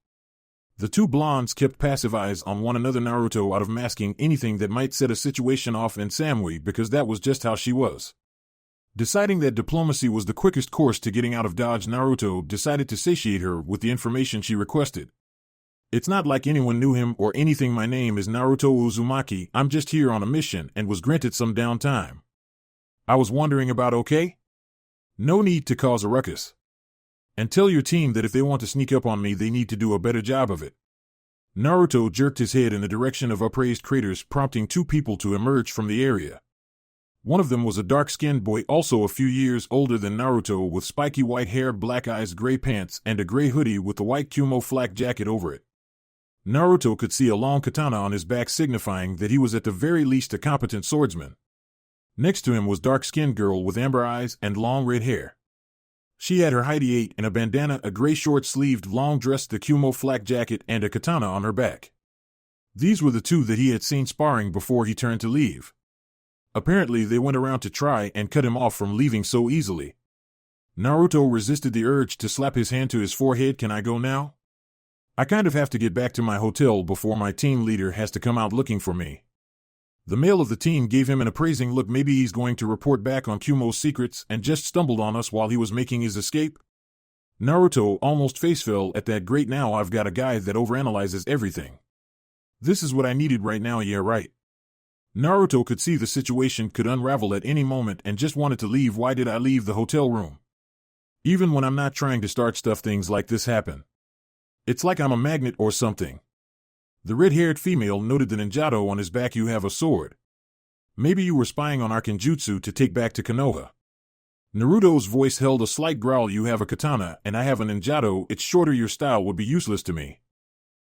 B: The two blondes kept passive eyes on one another, Naruto out of masking anything that might set a situation off in Samui, because that was just how she was. Deciding that diplomacy was the quickest course to getting out of Dodge, Naruto decided to satiate her with the information she requested. It's not like anyone knew him or anything. My name is Naruto Uzumaki. I'm just here on a mission and was granted some downtime. I was wandering about, okay? No need to cause a ruckus. And tell your team that if they want to sneak up on me, they need to do a better job of it. Naruto jerked his head in the direction of upraised craters, prompting two people to emerge from the area. One of them was a dark-skinned boy, also a few years older than Naruto, with spiky white hair, black eyes, gray pants, and a gray hoodie with the white Kumo flak jacket over it. Naruto could see a long katana on his back, signifying that he was at the very least a competent swordsman. Next to him was dark-skinned girl with amber eyes and long red hair. She had her Hyde in a bandana, a gray short-sleeved long dress, the Kumo flak jacket, and a katana on her back. These were the two that he had seen sparring before he turned to leave. Apparently they went around to try and cut him off from leaving so easily. Naruto resisted the urge to slap his hand to his forehead. Can I go now? I kind of have to get back to my hotel before my team leader has to come out looking for me. The male of the team gave him an appraising look. Maybe he's going to report back on Kumo's secrets and just stumbled on us while he was making his escape. Naruto almost face-fell at that. Great, now I've got a guy that overanalyzes everything. This is what I needed right now. Yeah, right. Naruto could see the situation could unravel at any moment and just wanted to leave. Why did I leave the hotel room? Even when I'm not trying to start stuff, things like this happen. It's like I'm a magnet or something. The red-haired female noted the ninjato on his back. You have a sword. Maybe you were spying on our Kenjutsu to take back to Konoha. Naruto's voice held a slight growl. You have a katana, and I have a ninjato. It's shorter. Your style would be useless to me.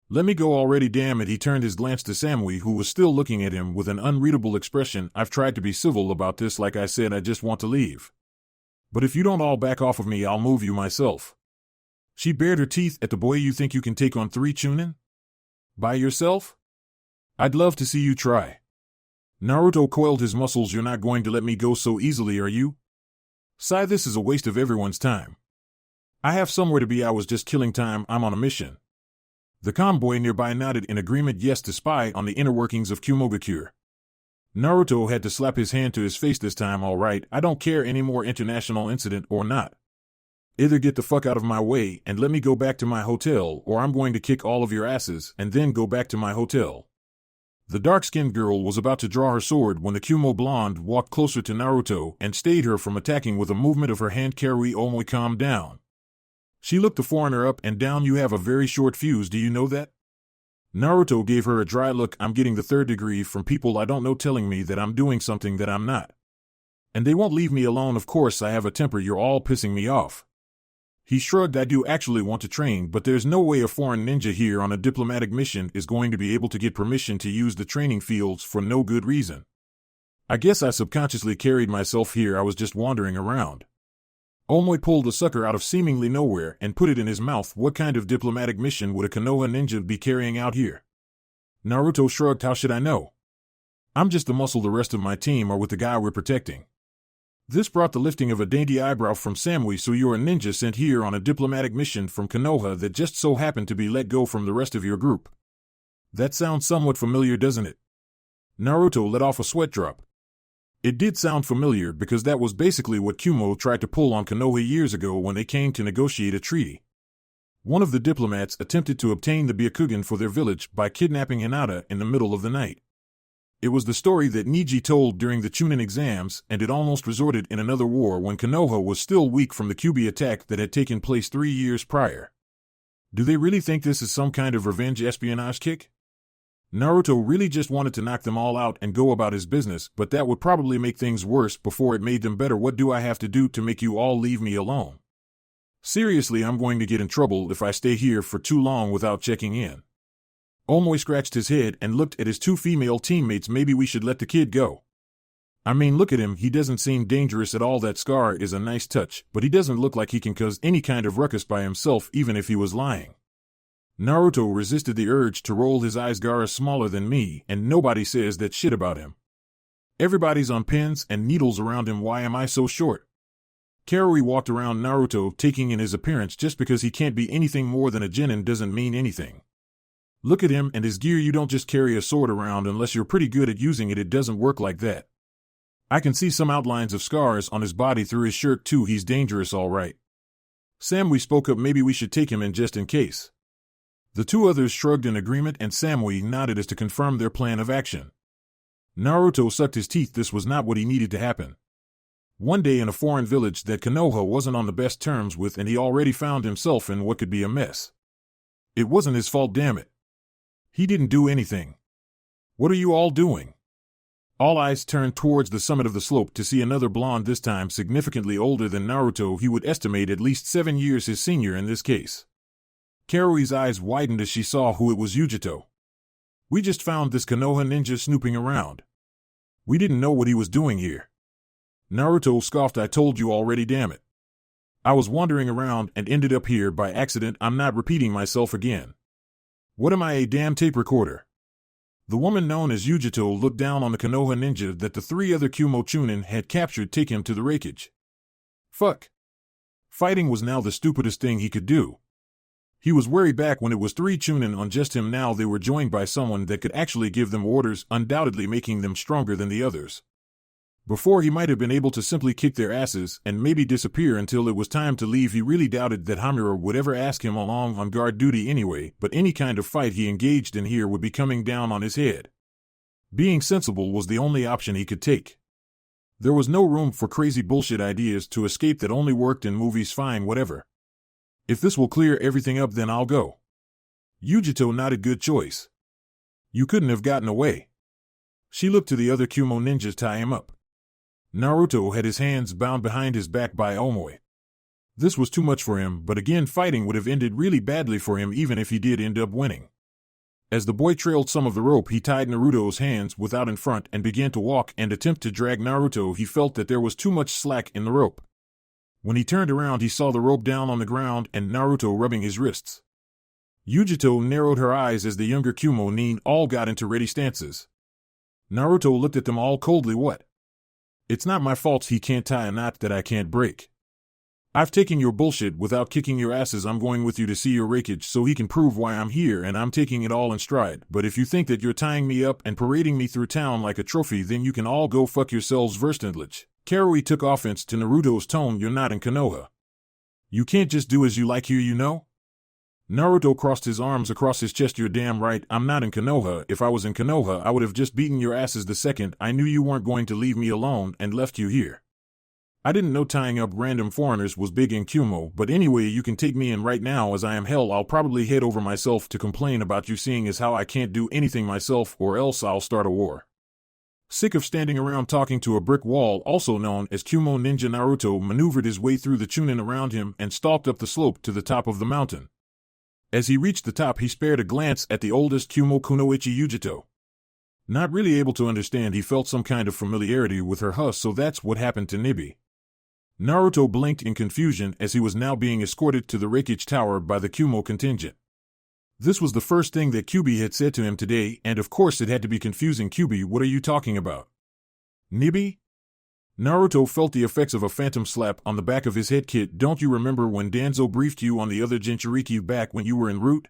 B: Let me go already, damn it. He turned his glance to Samui, who was still looking at him with an unreadable expression. I've tried to be civil about this. Like I said, I just want to leave. But if you don't all back off of me, I'll move you myself. She bared her teeth at the boy. You think you can take on 3 Chunin? By yourself? I'd love to see you try. Naruto coiled his muscles. You're not going to let me go so easily, are you? Sigh, this is a waste of everyone's time. I have somewhere to be. I was just killing time. I'm on a mission. The convoy nearby nodded in agreement. Yes, to spy on the inner workings of Kumogakure. Naruto had to slap his hand to his face this time. All right, I don't care any more, international incident or not. Either get the fuck out of my way and let me go back to my hotel, or I'm going to kick all of your asses and then go back to my hotel. The dark-skinned girl was about to draw her sword when the Kumo blonde walked closer to Naruto and stayed her from attacking with a movement of her hand. Karui Omoi, calm down. She looked the foreigner up and down. You have a very short fuse, do you know that? Naruto gave her a dry look. I'm getting the 3rd degree from people I don't know telling me that I'm doing something that I'm not. And they won't leave me alone. Of course I have a temper. You're all pissing me off. He shrugged. I do actually want to train, but there's no way a foreign ninja here on a diplomatic mission is going to be able to get permission to use the training fields for no good reason. I guess I subconsciously carried myself here. I was just wandering around. Omoi pulled the sucker out of seemingly nowhere and put it in his mouth. What kind of diplomatic mission would a Konoha ninja be carrying out here? Naruto shrugged. How should I know? I'm just the muscle. The rest of my team are with the guy we're protecting. This brought the lifting of a dainty eyebrow from Samui. So you're a ninja sent here on a diplomatic mission from Konoha that just so happened to be let go from the rest of your group. That sounds somewhat familiar, doesn't it? Naruto let off a sweat drop. It did sound familiar because that was basically what Kumo tried to pull on Konoha years ago when they came to negotiate a treaty. One of the diplomats attempted to obtain the Byakugan for their village by kidnapping Hinata in the middle of the night. It was the story that Niji told during the Chunin exams, and it almost resulted in another war when Konoha was still weak from the Kyuubi attack that had taken place 3 years prior. Do they really think this is some kind of revenge espionage kick? Naruto really just wanted to knock them all out and go about his business, but that would probably make things worse before it made them better. What do I have to do to make you all leave me alone? Seriously, I'm going to get in trouble if I stay here for too long without checking in. Omoi scratched his head and looked at his 2 female teammates. Maybe we should let the kid go. I mean, look at him, he doesn't seem dangerous at all. That scar is a nice touch, but he doesn't look like he can cause any kind of ruckus by himself even if he was lying. Naruto resisted the urge to roll his eyes. Gaara's smaller than me, and nobody says that shit about him. Everybody's on pins and needles around him. Why am I so short? Karui walked around Naruto, taking in his appearance. Just because he can't be anything more than a genin doesn't mean anything. Look at him and his gear. You don't just carry a sword around unless you're pretty good at using it. It doesn't work like that. I can see some outlines of scars on his body through his shirt too. He's dangerous, all right. Samui spoke up. Maybe we should take him in just in case. The 2 others shrugged in agreement and Samui nodded as to confirm their plan of action. Naruto sucked his teeth. This was not what he needed to happen. One day in a foreign village that Konoha wasn't on the best terms with, and he already found himself in what could be a mess. It wasn't his fault, damn it. He didn't do anything. What are you all doing? All eyes turned towards the summit of the slope to see another blonde, this time significantly older than Naruto. He would estimate at least 7 years his senior in this case. Karui's eyes widened as she saw who it was. Yujito. We just found this Konoha ninja snooping around. We didn't know what he was doing here. Naruto scoffed. I told you already, damn it. I was wandering around and ended up here by accident. I'm not repeating myself again. What am I, a damn tape recorder? The woman known as Yujito looked down on the Konoha ninja that the 3 other Kumo Chunin had captured. Take him to the wreckage. Fuck. Fighting was now the stupidest thing he could do. He was wary back when it was 3 Chunin on just him. Now they were joined by someone that could actually give them orders, undoubtedly making them stronger than the others. Before, he might have been able to simply kick their asses and maybe disappear until it was time to leave. He really doubted that Hamura would ever ask him along on guard duty anyway, but any kind of fight he engaged in here would be coming down on his head. Being sensible was the only option he could take. There was no room for crazy bullshit ideas to escape that only worked in movies. Fine, whatever. If this will clear everything up, then I'll go. Yujito nodded. Good choice. You couldn't have gotten away. She looked to the other Kumo ninjas. Tie him up. Naruto had his hands bound behind his back by Omoi. This was too much for him, but again, fighting would have ended really badly for him even if he did end up winning. As the boy trailed some of the rope, he tied Naruto's hands without in front and began to walk and attempt to drag Naruto. He felt that there was too much slack in the rope. When he turned around, he saw the rope down on the ground and Naruto rubbing his wrists. Yujito narrowed her eyes as the younger Kumo nin all got into ready stances. Naruto looked at them all coldly. What? It's not my fault he can't tie a knot that I can't break. I've taken your bullshit without kicking your asses. I'm going with you to see your wreckage so he can prove why I'm here, and I'm taking it all in stride. But if you think that you're tying me up and parading me through town like a trophy, then you can all go fuck yourselves. Verstandlich. Karui took offense to Naruto's tone. You're not in Konoha. You can't just do as you like here, you know? Naruto crossed his arms across his chest. You're damn right, I'm not in Konoha. If I was in Konoha, I would have just beaten your asses the second I knew you weren't going to leave me alone and left you here. I didn't know tying up random foreigners was big in Kumo, but anyway, you can take me in right now as I am. Hell, I'll probably head over myself to complain about you, seeing as how I can't do anything myself, or else I'll start a war. Sick of standing around talking to a brick wall, also known as Kumo Ninja, Naruto maneuvered his way through the Chunin around him and stalked up the slope to the top of the mountain. As he reached the top, he spared a glance at the oldest Kumo, Kunoichi Yujito. Not really able to understand, he felt some kind of familiarity with her. So that's what happened to Nibi. Naruto blinked in confusion as he was now being escorted to the wreckage tower by the Kumo contingent. This was the first thing that Kyuubi had said to him today, and of course it had to be confusing. Kyuubi, what are you talking about? Nibi? Naruto felt the effects of a phantom slap on the back of his head. Kid, don't you remember when Danzo briefed you on the other Jinchuriki back when you were en route?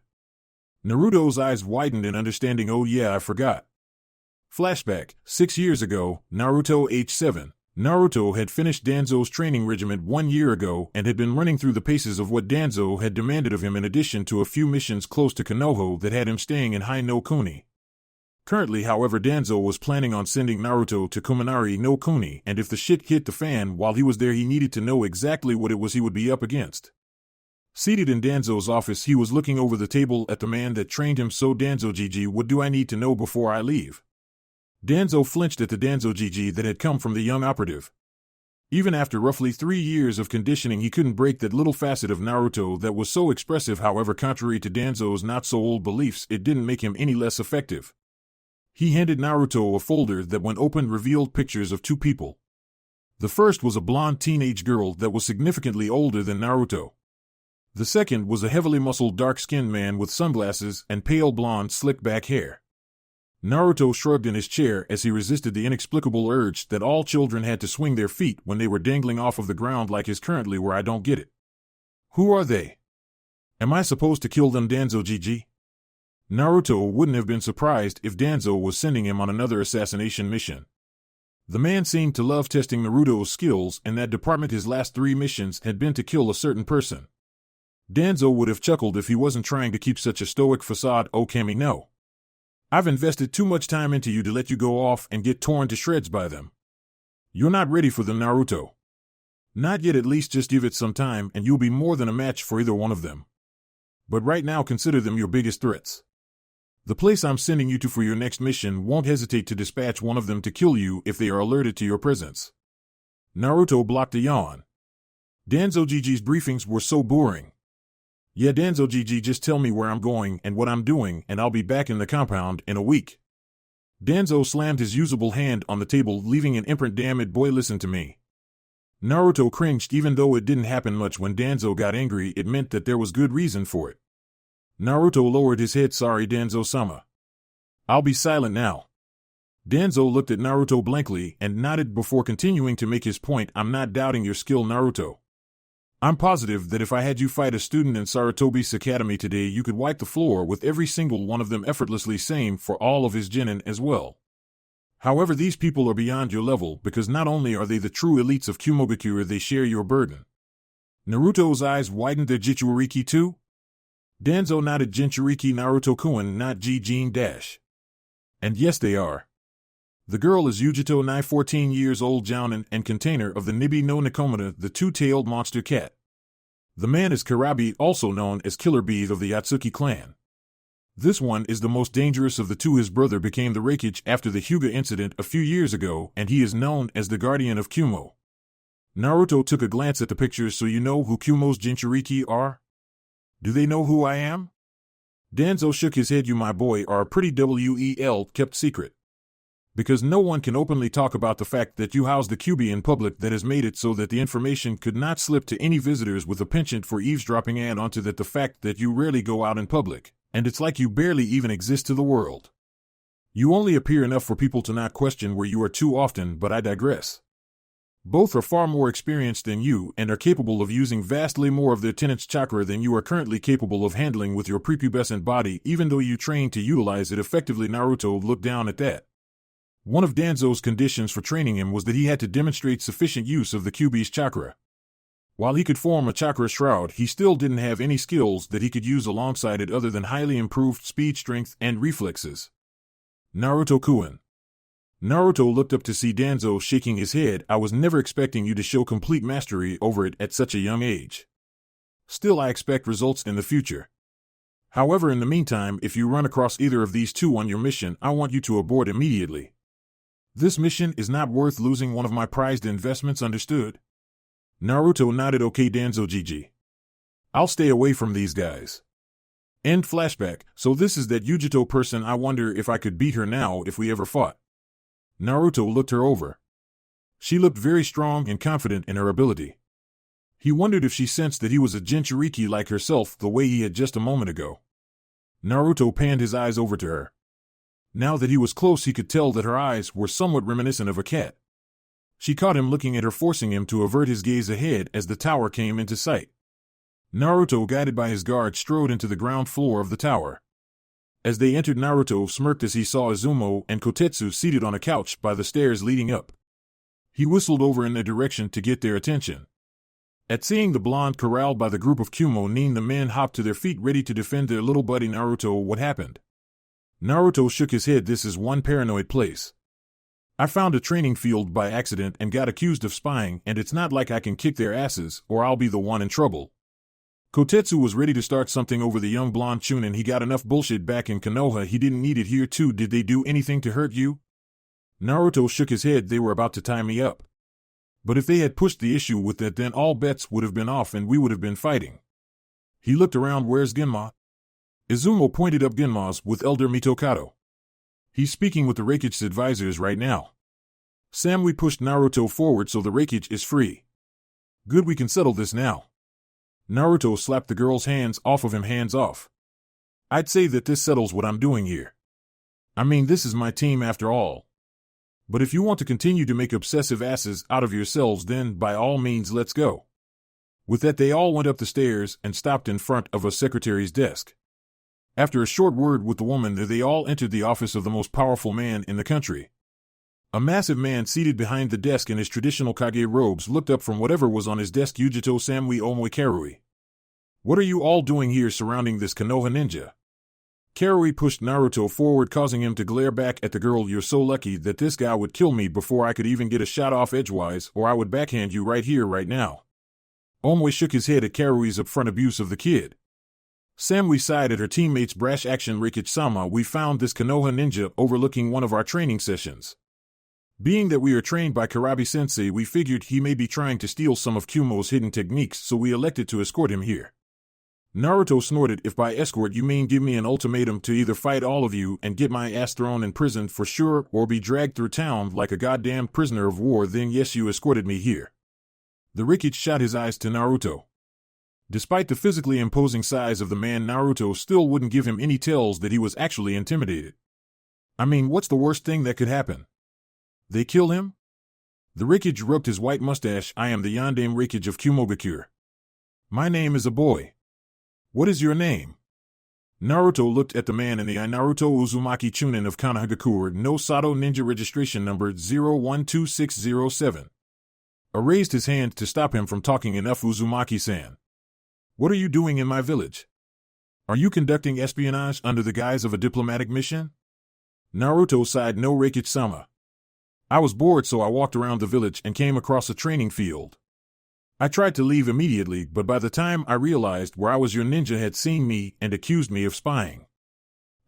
B: Naruto's eyes widened in understanding. Oh yeah, I forgot. Flashback, 6 years ago, Naruto age 7. Naruto had finished Danzo's training regiment 1 year ago and had been running through the paces of what Danzo had demanded of him in addition to a few missions close to Konoha that had him staying in High no Kuni. Currently, however, Danzo was planning on sending Naruto to Kuminari no Kuni, and if the shit hit the fan while he was there, he needed to know exactly what it was he would be up against. Seated in Danzo's office, he was looking over the table at the man that trained him. So Danzo Gigi, what do I need to know before I leave? Danzo flinched at the Danzo Gigi that had come from the young operative. Even after roughly 3 years of conditioning, he couldn't break that little facet of Naruto that was so expressive. However, contrary to Danzo's not-so-old beliefs, it didn't make him any less effective. He handed Naruto a folder that, when opened, revealed pictures of 2 people. The first was a blonde teenage girl that was significantly older than Naruto. The second was a heavily muscled dark-skinned man with sunglasses and pale blonde slick-back hair. Naruto shrugged in his chair as he resisted the inexplicable urge that all children had to swing their feet when they were dangling off of the ground like his currently were. I don't get it. Who are they? Am I supposed to kill them, Danzo Gigi? Naruto wouldn't have been surprised if Danzo was sending him on another assassination mission. The man seemed to love testing Naruto's skills. In that department, his last 3 missions had been to kill a certain person. Danzo would have chuckled if he wasn't trying to keep such a stoic facade. Oh, Kami, no. I've invested too much time into you to let you go off and get torn to shreds by them. You're not ready for them, Naruto. Not yet. At least just give it some time and you'll be more than a match for either one of them. But right now, consider them your biggest threats. The place I'm sending you to for your next mission won't hesitate to dispatch one of them to kill you if they are alerted to your presence. Naruto blocked a yawn. Danzo Gigi's briefings were so boring. Yeah, Danzo Gigi, just tell me where I'm going and what I'm doing, and I'll be back in the compound in a week. Danzo slammed his usable hand on the table, leaving an imprint. Damn it, boy, listen to me. Naruto cringed. Even though it didn't happen much when Danzo got angry, it meant that there was good reason for it. Naruto lowered his head. Sorry, Danzo-sama. I'll be silent now. Danzo looked at Naruto blankly and nodded before continuing to make his point. I'm not doubting your skill, Naruto. I'm positive that if I had you fight a student in Sarutobi's academy today, you could wipe the floor with every single one of them effortlessly. Same for all of his genin as well. However, these people are beyond your level because not only are they the true elites of Kumogakure, they share your burden. Naruto's eyes widened. Their Jinchuriki too? Danzo nodded. Jinchuriki Naruto-kun, not Jin dash. And yes, they are. The girl is Yujito Nai, 14 years old, jounin and container of the Nibi no Nikomata, the 2-tailed monster cat. The man is Karabi, also known as Killer Bee of the Yatsuki clan. This one is the most dangerous of the 2. His brother became the Reikage after the Hyuga incident a few years ago, and he is known as the Guardian of Kumo. Naruto took a glance at the pictures. So you know who Kumo's Jinchuriki are? Do they know who I am? Danzo shook his head. You, my boy, are a pretty well kept secret. Because no one can openly talk about the fact that you house the QB in public. That has made it so that the information could not slip to any visitors with a penchant for eavesdropping. Add onto that the fact that you rarely go out in public, and it's like you barely even exist to the world. You only appear enough for people to not question where you are too often, but I digress. Both are far more experienced than you and are capable of using vastly more of their tenant's chakra than you are currently capable of handling with your prepubescent body, even though you train to utilize it effectively. Naruto looked down at that. One of Danzo's conditions for training him was that he had to demonstrate sufficient use of the QB's chakra. While he could form a chakra shroud, he still didn't have any skills that he could use alongside it other than highly improved speed, strength, and reflexes. Naruto-kun. Naruto looked up to see Danzo shaking his head. I was never expecting you to show complete mastery over it at such a young age. Still, I expect results in the future. However, in the meantime, if you run across either of these 2 on your mission, I want you to abort immediately. This mission is not worth losing one of my prized investments, understood? Naruto nodded. Okay, Danzo Gigi. I'll stay away from these guys. End flashback. So this is that Yujito person. I wonder if I could beat her now if we ever fought. Naruto looked her over. She looked very strong and confident in her ability. He wondered if she sensed that he was a Jinchuriki like herself the way he had just a moment ago. Naruto panned his eyes over to her. Now that he was close, he could tell that her eyes were somewhat reminiscent of a cat. She caught him looking at her, forcing him to avert his gaze ahead as the tower came into sight. Naruto, guided by his guard, strode into the ground floor of the tower. As they entered, Naruto smirked as he saw Izumo and Kotetsu seated on a couch by the stairs leading up. He whistled over in their direction to get their attention. At seeing the blonde corralled by the group of Kumo Nin, the men hopped to their feet ready to defend their little buddy Naruto. What happened? Naruto shook his head. This is one paranoid place. I found a training field by accident and got accused of spying, and it's not like I can kick their asses, or I'll be the one in trouble. Kotetsu was ready to start something over the young blonde Chunin. He got enough bullshit back in Konoha, he didn't need it here too. Did they do anything to hurt you? Naruto shook his head. They were about to tie me up. But if they had pushed the issue with that, then all bets would have been off and we would have been fighting. He looked around. Where's Genma? Izumo pointed up. Genma's with Elder Mitokado. He's speaking with the Reikichi's advisors right now. Samui pushed Naruto forward so the Reikichi is free. Good, we can settle this now. Naruto slapped the girl's hands off of him. Hands off. I'd say that this settles what I'm doing here. I mean, this is my team after all. But if you want to continue to make obsessive asses out of yourselves, then by all means let's go. With that, they all went up the stairs and stopped in front of a secretary's desk. After a short word with the woman, they all entered the office of the most powerful man in the country. A massive man seated behind the desk in his traditional Kage robes looked up from whatever was on his desk. Yujito Samui Omoi Karui. What are you all doing here surrounding this Konoha ninja? Karui pushed Naruto forward, causing him to glare back at the girl. You're so lucky that this guy would kill me before I could even get a shot off edgewise, or I would backhand you right here, right now. Omoi shook his head at Karui's upfront abuse of the kid. Samui sighed at her teammate's brash action. Reikichi-sama, we found this Konoha ninja overlooking one of our training sessions. Being that we are trained by Karabi-sensei, we figured he may be trying to steal some of Kumo's hidden techniques, so we elected to escort him here. Naruto snorted. If by escort you mean give me an ultimatum to either fight all of you and get my ass thrown in prison for sure, or be dragged through town like a goddamn prisoner of war, then yes, you escorted me here. The Reikichi shot his eyes to Naruto. Despite the physically imposing size of the man, Naruto still wouldn't give him any tells that he was actually intimidated. I mean, what's the worst thing that could happen? They kill him? The Reikichi rubbed his white mustache. I am the Yandame Reikichi of Kumogakure. My name is a boy. What is your name? Naruto looked at the man in the eye. Naruto Uzumaki Chunin of Konohagakure, no Sato Ninja, registration number 012607. Raised his hand to stop him from talking. Enough, Uzumaki-san. What are you doing in my village? Are you conducting espionage under the guise of a diplomatic mission? Naruto sighed. No, Reikichi-sama. I was bored, so I walked around the village and came across a training field. I tried to leave immediately, but by the time I realized where I was, your ninja had seen me and accused me of spying.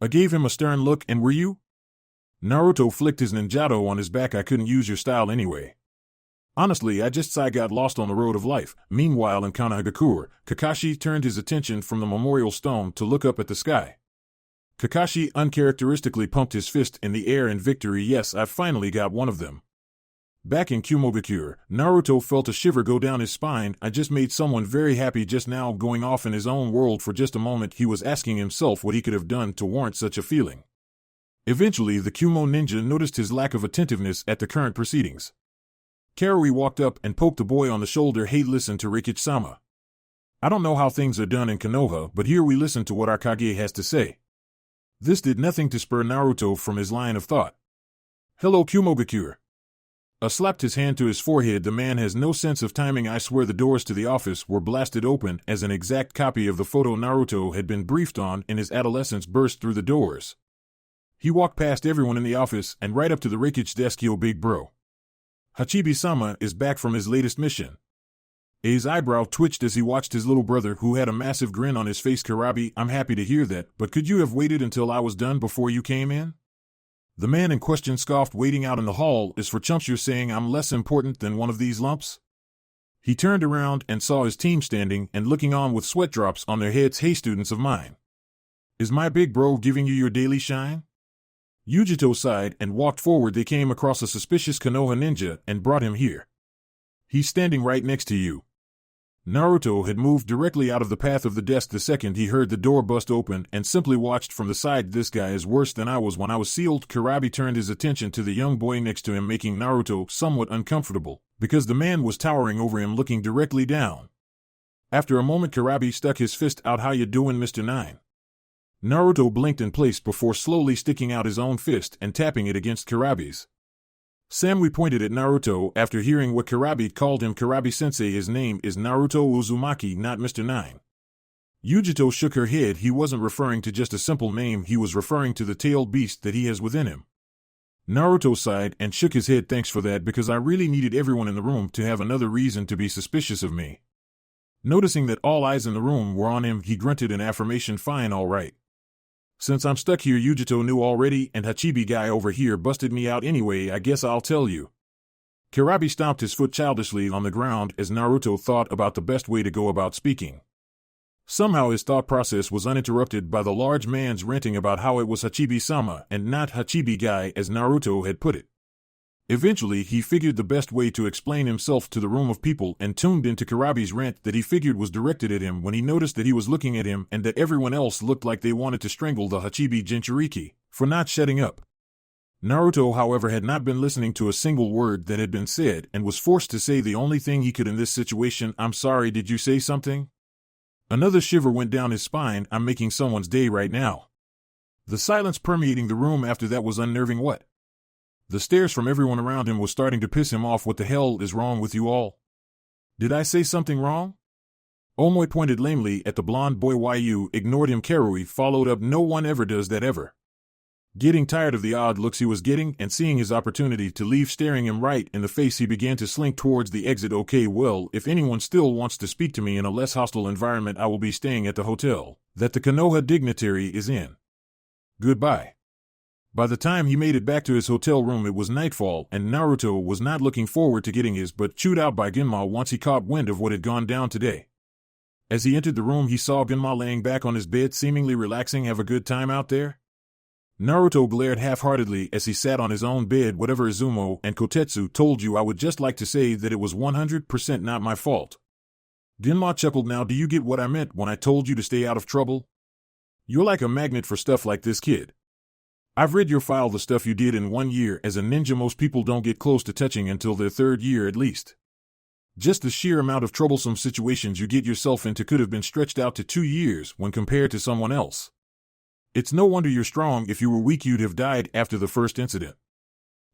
B: I gave him a stern look. And were you? Naruto flicked his ninjato on his back. I couldn't use your style anyway. Honestly, I got lost on the road of life. Meanwhile, in Konohagakure, Kakashi turned his attention from the memorial stone to look up at the sky. Kakashi uncharacteristically pumped his fist in the air in victory. Yes, I finally got one of them. Back in Kumogakure, Naruto felt a shiver go down his spine. I just made someone very happy just now. Going off in his own world for just a moment, he was asking himself what he could have done to warrant such a feeling. Eventually, the Kumo ninja noticed his lack of attentiveness at the current proceedings. Karui walked up and poked the boy on the shoulder. Hey, listen to Reikichi-sama. I don't know how things are done in Konoha, but here we listen to what our Kage has to say. This did nothing to spur Naruto from his line of thought. Hello, Kumogakure. Slapped his hand to his forehead. The man has no sense of timing. I swear the doors to the office were blasted open as an exact copy of the photo Naruto had been briefed on in his adolescence burst through the doors. He walked past everyone in the office and right up to the Reikichi's desk. Yo, big bro. Hachibi-sama is back from his latest mission. A's eyebrow twitched as he watched his little brother, who had a massive grin on his face. Karabi, I'm happy to hear that, but could you have waited until I was done before you came in? The man in question scoffed. Waiting out in the hall is for chumps. You're saying I'm less important than one of these lumps? He turned around and saw his team standing and looking on with sweat drops on their heads. Hey, students of mine. Is my big bro giving you your daily shine? Yujito sighed and walked forward. They came across a suspicious Konoha ninja and brought him here. He's standing right next to you. Naruto had moved directly out of the path of the desk the second he heard the door bust open and simply watched from the side. This guy is worse than I was when I was sealed. Karabi turned his attention to the young boy next to him, making Naruto somewhat uncomfortable, because the man was towering over him, looking directly down. After a moment, Karabi stuck his fist out. How you doing, Mr. Nine? Naruto blinked in place before slowly sticking out his own fist and tapping it against Kurabi's. Samui pointed at Naruto after hearing what Kurabi called him. Kurabi-sensei, his name is Naruto Uzumaki, not Mr. Nine. Yujito shook her head. He wasn't referring to just a simple name, he was referring to the tailed beast that he has within him. Naruto sighed and shook his head. Thanks for that, because I really needed everyone in the room to have another reason to be suspicious of me. Noticing that all eyes in the room were on him, he grunted an affirmation. Fine, all right. Since I'm stuck here, Yujito knew already, and Hachibi guy over here busted me out anyway, I guess I'll tell you. Kurabi stomped his foot childishly on the ground as Naruto thought about the best way to go about speaking. Somehow his thought process was uninterrupted by the large man's ranting about how it was Hachibi-sama and not Hachibi guy as Naruto had put it. Eventually he figured the best way to explain himself to the room of people and tuned into Kurabi's rant that he figured was directed at him when he noticed that he was looking at him and that everyone else looked like they wanted to strangle the Hachibi Jinchuriki for not shutting up. Naruto, however, had not been listening to a single word that had been said and was forced to say the only thing he could in this situation. I'm sorry, did you say something? Another shiver went down his spine. I'm making someone's day right now. The silence permeating the room after that was unnerving. What? The stares from everyone around him was starting to piss him off. What the hell is wrong with you all? Did I say something wrong? Omoi pointed lamely at the blonde boy. Yu ignored him. Karui followed up. No one ever does that ever. Getting tired of the odd looks he was getting and seeing his opportunity to leave staring him right in the face, he began to slink towards the exit. Okay, well, if anyone still wants to speak to me in a less hostile environment, I will be staying at the hotel that the Konoha dignitary is in. Goodbye. By the time he made it back to his hotel room, it was nightfall, and Naruto was not looking forward to getting his butt chewed out by Genma once he caught wind of what had gone down today. As he entered the room, he saw Genma laying back on his bed, seemingly relaxing. Have a good time out there? Naruto glared half-heartedly as he sat on his own bed. Whatever Izumo and Kotetsu told you, I would just like to say that it was 100% not my fault. Genma chuckled. Now do you get what I meant when I told you to stay out of trouble? You're like a magnet for stuff like this, kid. I've read your file. The stuff you did in 1 year as a ninja most people don't get close to touching until their 3rd year at least. Just the sheer amount of troublesome situations you get yourself into could have been stretched out to 2 years when compared to someone else. It's no wonder you're strong. If you were weak, you'd have died after the first incident.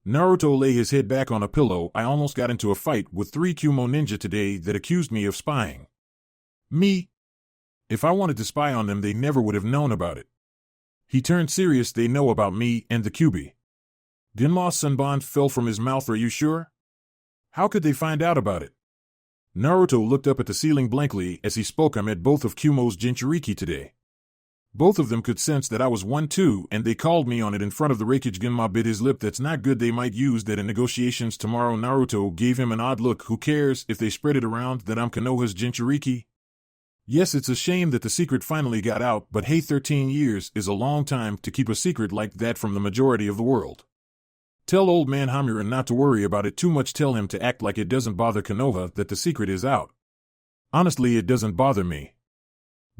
B: Naruto lay his head back on a pillow. I almost got into a fight with 3 Kumo ninja today that accused me of spying. Me? If I wanted to spy on them, they never would have known about it. He turned serious. They know about me and the Kyuubi. Genma's sunbond fell from his mouth. Are you sure? How could they find out about it? Naruto looked up at the ceiling blankly as he spoke. I met both of Kumo's Jinchuriki today. Both of them could sense that I was one too, and they called me on it in front of the Reikage. Genma bit his lip. That's not good. They might use that in negotiations tomorrow. Naruto gave him an odd look. Who cares if they spread it around that I'm Konoha's Jinchuriki? Yes, it's a shame that the secret finally got out, but hey, 13 years is a long time to keep a secret like that from the majority of the world. Tell old man Hamura not to worry about it too much. Tell him to act like it doesn't bother Konoha that the secret is out. Honestly, it doesn't bother me.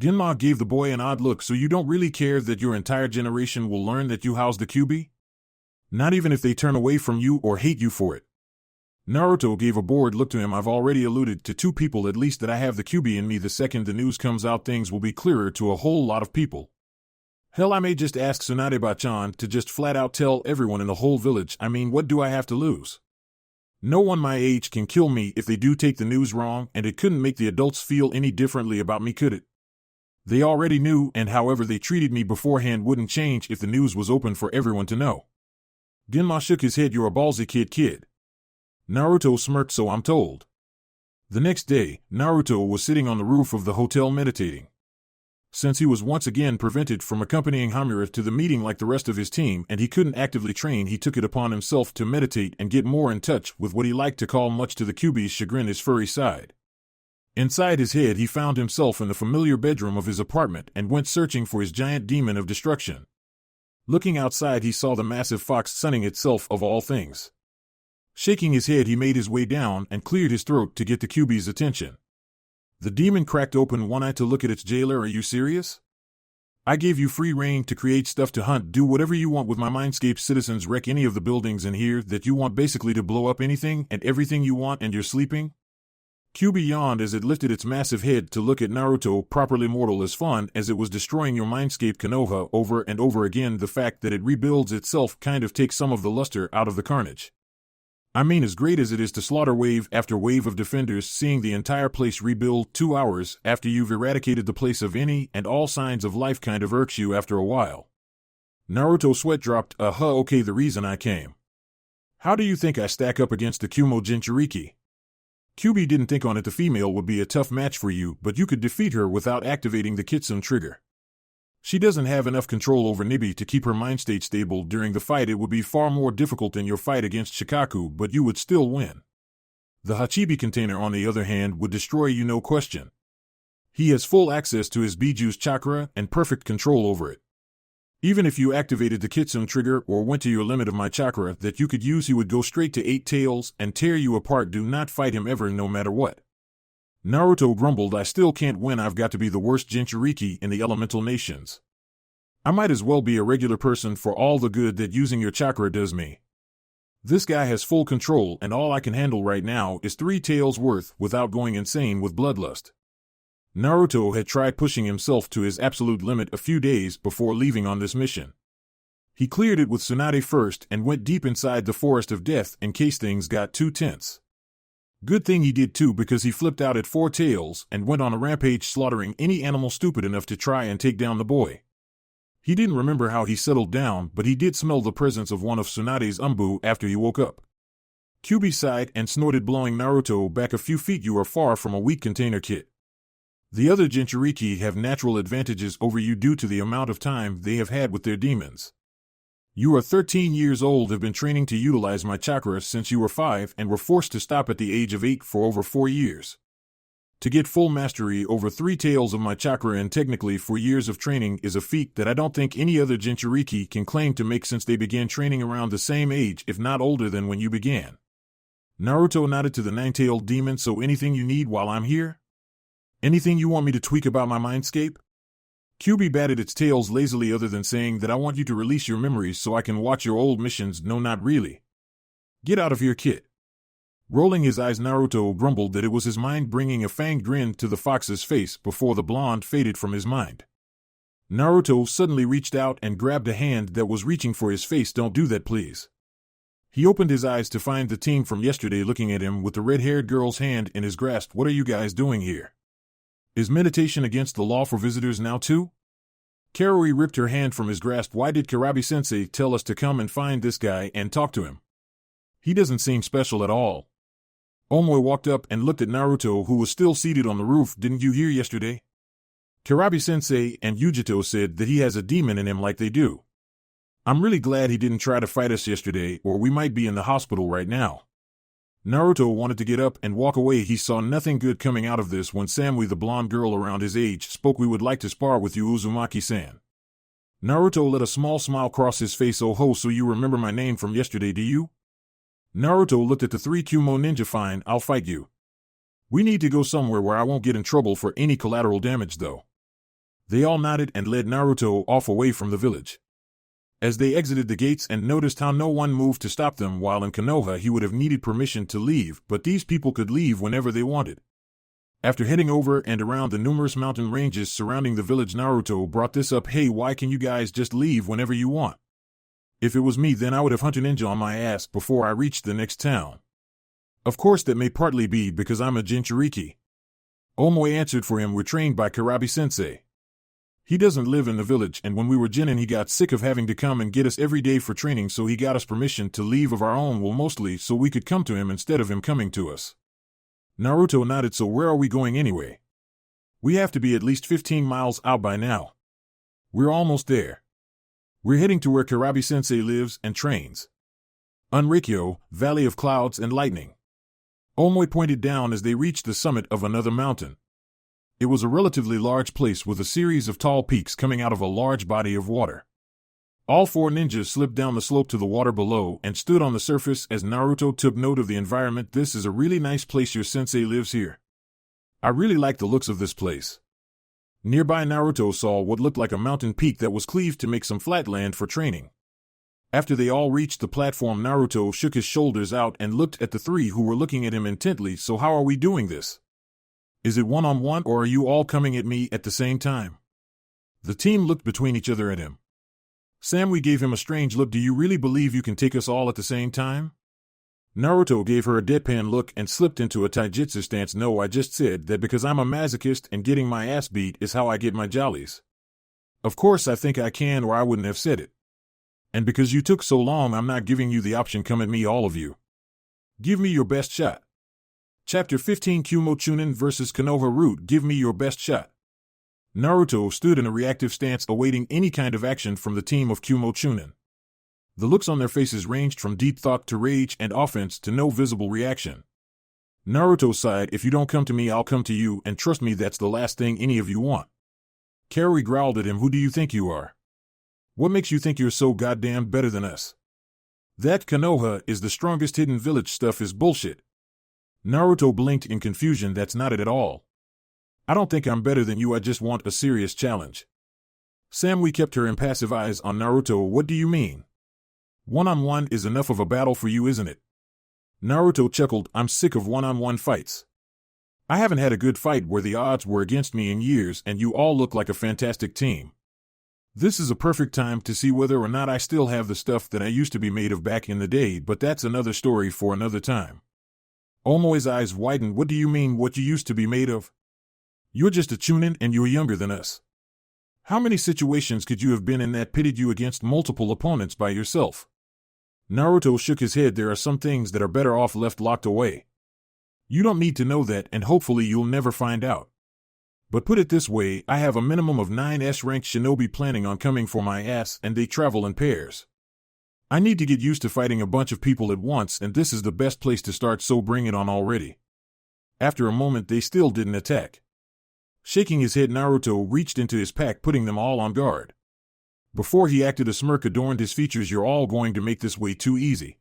B: Genma gave the boy an odd look. So you don't really care that your entire generation will learn that you house the Kyuubi? Not even if they turn away from you or hate you for it. Naruto gave a bored look to him. I've already alluded to 2 people at least that I have the Kyuubi in me. The second the news comes out, things will be clearer to a whole lot of people. Hell, I may just ask Tsunade-ba-chan to just flat out tell everyone in the whole village. I mean, what do I have to lose? No one my age can kill me if they do take the news wrong, and it couldn't make the adults feel any differently about me, could it? They already knew, and however they treated me beforehand wouldn't change if the news was open for everyone to know. Genma shook his head. You're a ballsy kid. Naruto smirked. So I'm told. The next day, Naruto was sitting on the roof of the hotel meditating. Since he was once again prevented from accompanying Hamura to the meeting like the rest of his team and he couldn't actively train, he took it upon himself to meditate and get more in touch with what he liked to call, much to the Kyuubi's chagrin, his furry side. Inside his head, he found himself in the familiar bedroom of his apartment and went searching for his giant demon of destruction. Looking outside, he saw the massive fox sunning itself of all things. Shaking his head, he made his way down and cleared his throat to get the Kyuubi's attention. The demon cracked open one eye to look at its jailer. Are you serious? I gave you free rein to create stuff to hunt, do whatever you want with my mindscape. Citizens, wreck any of the buildings in here that you want, basically to blow up anything and everything you want, and you're sleeping? Kyuubi yawned as it lifted its massive head to look at Naruto. Properly mortal as fun as it was destroying your mindscape Konoha over and over again. The fact that it rebuilds itself kind of takes some of the luster out of the carnage. I mean, as great as it is to slaughter wave after wave of defenders, seeing the entire place rebuild 2 hours after you've eradicated the place of any and all signs of life kind of irks you after a while. Naruto sweat dropped. Okay, the reason I came. How do you think I stack up against the Kumo Jinchuriki? Kyuubi didn't think on it. The female would be a tough match for you, but you could defeat her without activating the Kitsune trigger. She doesn't have enough control over Nibi to keep her mind state stable during the fight. It would be far more difficult than your fight against Shikaku, but you would still win. The Hachibi container, on the other hand, would destroy you, no question. He has full access to his Biju's chakra and perfect control over it. Even if you activated the Kitsune trigger or went to your limit of my chakra that you could use, he would go straight to 8 tails and tear you apart. Do not fight him ever, no matter what. Naruto grumbled. I still can't win. I've got to be the worst Jinchuriki in the elemental nations. I might as well be a regular person for all the good that using your chakra does me. This guy has full control, and all I can handle right now is 3 tails worth without going insane with bloodlust. Naruto had tried pushing himself to his absolute limit a few days before leaving on this mission. He cleared it with Tsunade first and went deep inside the forest of death in case things got too tense. Good thing he did too, because he flipped out at 4 tails and went on a rampage, slaughtering any animal stupid enough to try and take down the boy. He didn't remember how he settled down, but he did smell the presence of one of Tsunade's umbu after he woke up. Kyuubi sighed and snorted, blowing Naruto back a few feet. You are far from a weak container kit. The other Jinchuriki have natural advantages over you due to the amount of time they have had with their demons. You are 13 years old, have been training to utilize my chakra since you were 5 and were forced to stop at the age of 8 for over 4 years. To get full mastery over 3 tails of my chakra and technically 4 years of training is a feat that I don't think any other Jinchuriki can claim to make, since they began training around the same age, if not older than when you began. Naruto nodded to the 9-tailed demon. So anything you need while I'm here? Anything you want me to tweak about my mindscape? Kyuubi batted its tails lazily, other than saying that I want you to release your memories so I can watch your old missions. No, not really. Get out of here, kid. Rolling his eyes, Naruto grumbled that it was his mind, bringing a fanged grin to the fox's face before the blonde faded from his mind. Naruto suddenly reached out and grabbed a hand that was reaching for his face. Don't do that, please. He opened his eyes to find the team from yesterday looking at him with the red-haired girl's hand in his grasp. What are you guys doing here? Is meditation against the law for visitors now too? Karui ripped her hand from his grasp. Why did Karabi-sensei tell us to come and find this guy and talk to him? He doesn't seem special at all. Omoe walked up and looked at Naruto, who was still seated on the roof. Didn't you hear yesterday? Karabi-sensei and Yujito said that he has a demon in him like they do. I'm really glad he didn't try to fight us yesterday, or we might be in the hospital right now. Naruto wanted to get up and walk away. He saw nothing good coming out of this when Samui, the blonde girl around his age, spoke. We would like to spar with you, Uzumaki-san. Naruto let a small smile cross his face. Oh ho, so you remember my name from yesterday, do you? Naruto looked at the 3 Kumo ninja. Fine, I'll fight you. We need to go somewhere where I won't get in trouble for any collateral damage though. They all nodded and led Naruto off away from the village. As they exited the gates and noticed how no one moved to stop them, while in Konoha he would have needed permission to leave, but these people could leave whenever they wanted. After heading over and around the numerous mountain ranges surrounding the village, Naruto brought this up. Hey, why can you guys just leave whenever you want? If it was me, then I would have hunted ninja on my ass before I reached the next town. Of course that may partly be because I'm a Jinchuriki. Omoe answered for him. We're trained by Karabi-sensei. He doesn't live in the village, and when we were Jinin he got sick of having to come and get us every day for training, so he got us permission to leave of our own, well, mostly so we could come to him instead of him coming to us. Naruto nodded. So where are we going anyway? We have to be at least 15 miles out by now. We're almost there. We're heading to where Karabi-sensei lives and trains. Unrikyo, Valley of Clouds and Lightning. Omoe pointed down as they reached the summit of another mountain. It was a relatively large place with a series of tall peaks coming out of a large body of water. All 4 ninjas slipped down the slope to the water below and stood on the surface as Naruto took note of the environment. This is a really nice place. Your sensei lives here. I really like the looks of this place. Nearby, Naruto saw what looked like a mountain peak that was cleaved to make some flat land for training. After they all reached the platform, Naruto shook his shoulders out and looked at the 3 who were looking at him intently. So how are we doing this? Is it one-on-one or are you all coming at me at the same time? The team looked between each other at him. Samui gave him a strange look. Do you really believe you can take us all at the same time? Naruto gave her a deadpan look and slipped into a taijutsu stance. No, I just said that because I'm a masochist and getting my ass beat is how I get my jollies. Of course I think I can or I wouldn't have said it. And because you took so long, I'm not giving you the option. Come at me, all of you. Give me your best shot. Chapter 15 Kumo Chunin vs. Konoha Root. Give me your best shot. Naruto stood in a reactive stance awaiting any kind of action from the team of Kumo Chunin. The looks on their faces ranged from deep thought to rage and offense to no visible reaction. Naruto sighed, if you don't come to me, I'll come to you, and trust me, that's the last thing any of you want. Karui growled at him, who do you think you are? What makes you think you're so goddamn better than us? That Konoha is the strongest hidden village stuff is bullshit. Naruto blinked in confusion. That's not it at all. I don't think I'm better than you, I just want a serious challenge. Samui kept her impassive eyes on Naruto. What do you mean? One-on-one is enough of a battle for you, isn't it? Naruto chuckled, I'm sick of one-on-one fights. I haven't had a good fight where the odds were against me in years, and you all look like a fantastic team. This is a perfect time to see whether or not I still have the stuff that I used to be made of back in the day, but that's another story for another time. Omoe's eyes widened. What do you mean, what you used to be made of? You're just a chunin and you're younger than us. How many situations could you have been in that pitted you against multiple opponents by yourself? Naruto shook his head. There are some things that are better off left locked away. You don't need to know that, and hopefully you'll never find out. But put it this way, I have a minimum of 9 S-ranked shinobi planning on coming for my ass, and they travel in pairs. I need to get used to fighting a bunch of people at once, and this is the best place to start, so bring it on already. After a moment they still didn't attack. Shaking his head, Naruto reached into his pack, putting them all on guard. Before he acted, a smirk adorned his features. You're all going to make this way too easy.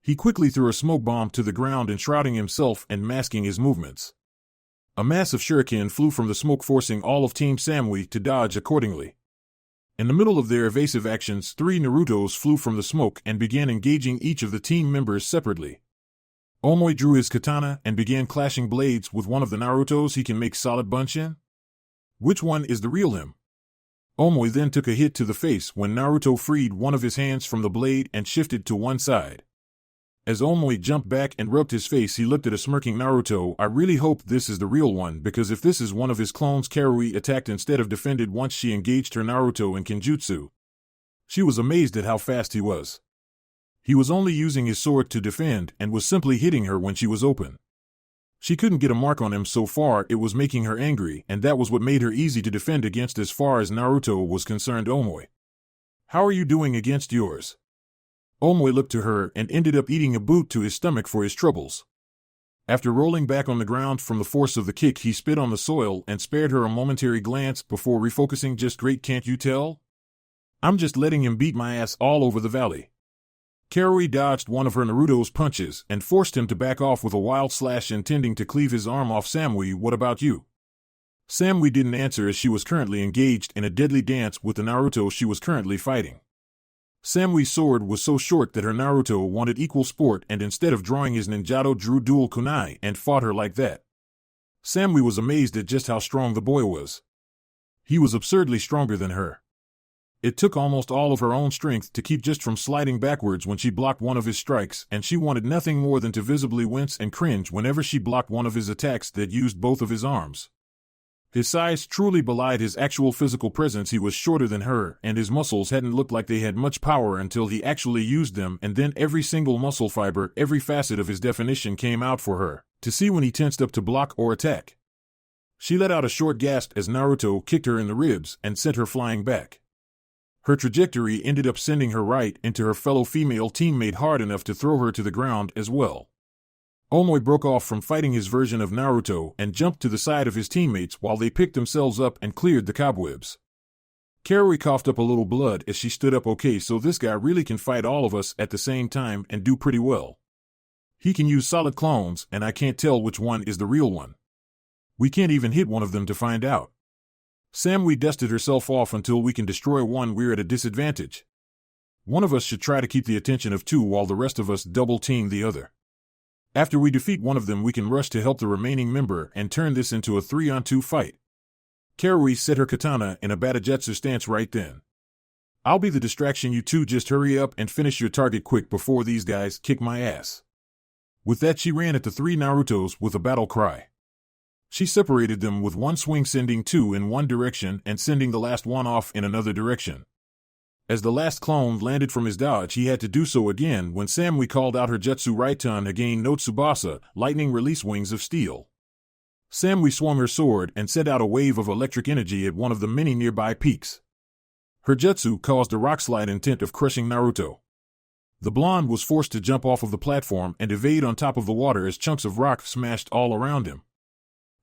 B: He quickly threw a smoke bomb to the ground, enshrouding himself and masking his movements. A massive shuriken flew from the smoke, forcing all of Team Samui to dodge accordingly. In the middle of their evasive actions, 3 Narutos flew from the smoke and began engaging each of the team members separately. Omoe drew his katana and began clashing blades with one of the Narutos. He can make solid bunshin? Which one is the real him? Omoe then took a hit to the face when Naruto freed one of his hands from the blade and shifted to one side. As Omoe jumped back and rubbed his face, he looked at a smirking Naruto. I really hope this is the real one, because if this is one of his clones. Karui attacked instead of defended once she engaged her Naruto in Kenjutsu. She was amazed at how fast he was. He was only using his sword to defend and was simply hitting her when she was open. She couldn't get a mark on him so far, it was making her angry, and that was what made her easy to defend against as far as Naruto was concerned. Omoe, how are you doing against yours? Omoe looked to her and ended up eating a boot to his stomach for his troubles. After rolling back on the ground from the force of the kick, he spit on the soil and spared her a momentary glance before refocusing. Just great, can't you tell? I'm just letting him beat my ass all over the valley. Karui dodged one of her Naruto's punches and forced him to back off with a wild slash, intending to cleave his arm off. Samui, what about you? Samui didn't answer as she was currently engaged in a deadly dance with the Naruto she was currently fighting. Samui's sword was so short that her Naruto wanted equal sport, and instead of drawing his ninjato, drew dual kunai and fought her like that. Samui was amazed at just how strong the boy was. He was absurdly stronger than her. It took almost all of her own strength to keep just from sliding backwards when she blocked one of his strikes, and she wanted nothing more than to visibly wince and cringe whenever she blocked one of his attacks that used both of his arms. His size truly belied his actual physical presence. He was shorter than her, and his muscles hadn't looked like they had much power until he actually used them, and then every single muscle fiber, every facet of his definition came out for her to see when he tensed up to block or attack. She let out a short gasp as Naruto kicked her in the ribs and sent her flying back. Her trajectory ended up sending her right into her fellow female teammate, hard enough to throw her to the ground as well. Omoe broke off from fighting his version of Naruto and jumped to the side of his teammates while they picked themselves up and cleared the cobwebs. Karui coughed up a little blood as she stood up. Okay, so this guy really can fight all of us at the same time and do pretty well. He can use solid clones, and I can't tell which one is the real one. We can't even hit one of them to find out. Samui dusted herself off. Until we can destroy one, we're at a disadvantage. One of us should try to keep the attention of two while the rest of us double-team the other. After we defeat one of them, we can rush to help the remaining member and turn this into a 3-on-2 fight. Karui set her katana in a Batajutsu stance right then. I'll be the distraction, you two just hurry up and finish your target quick before these guys kick my ass. With that, she ran at the 3 Narutos with a battle cry. She separated them with one swing, sending 2 in one direction and sending the last one off in another direction. As the last clone landed from his dodge, he had to do so again when Samui called out her Jutsu Raiton again no Tsubasa, lightning release wings of steel. Samui swung her sword and sent out a wave of electric energy at one of the many nearby peaks. Her jutsu caused a rockslide intent of crushing Naruto. The blonde was forced to jump off of the platform and evade on top of the water as chunks of rock smashed all around him.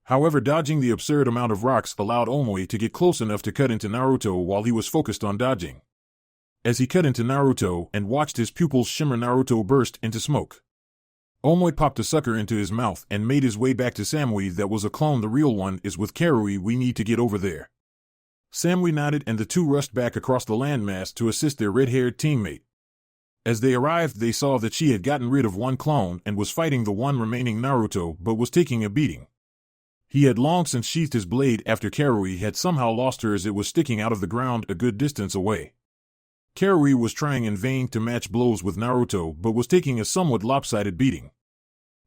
B: However, dodging the absurd amount of rocks allowed Omoi to get close enough to cut into Naruto while he was focused on dodging. As he cut into Naruto and watched his pupils shimmer, Naruto burst into smoke. Omoi popped a sucker into his mouth and made his way back to Samui. That was a clone, the real one is with Karui, we need to get over there. Samui nodded and the two rushed back across the landmass to assist their red-haired teammate. As they arrived, they saw that she had gotten rid of one clone and was fighting the one remaining Naruto, but was taking a beating. He had long since sheathed his blade after Karui had somehow lost her as it was sticking out of the ground a good distance away. Karui was trying in vain to match blows with Naruto but was taking a somewhat lopsided beating.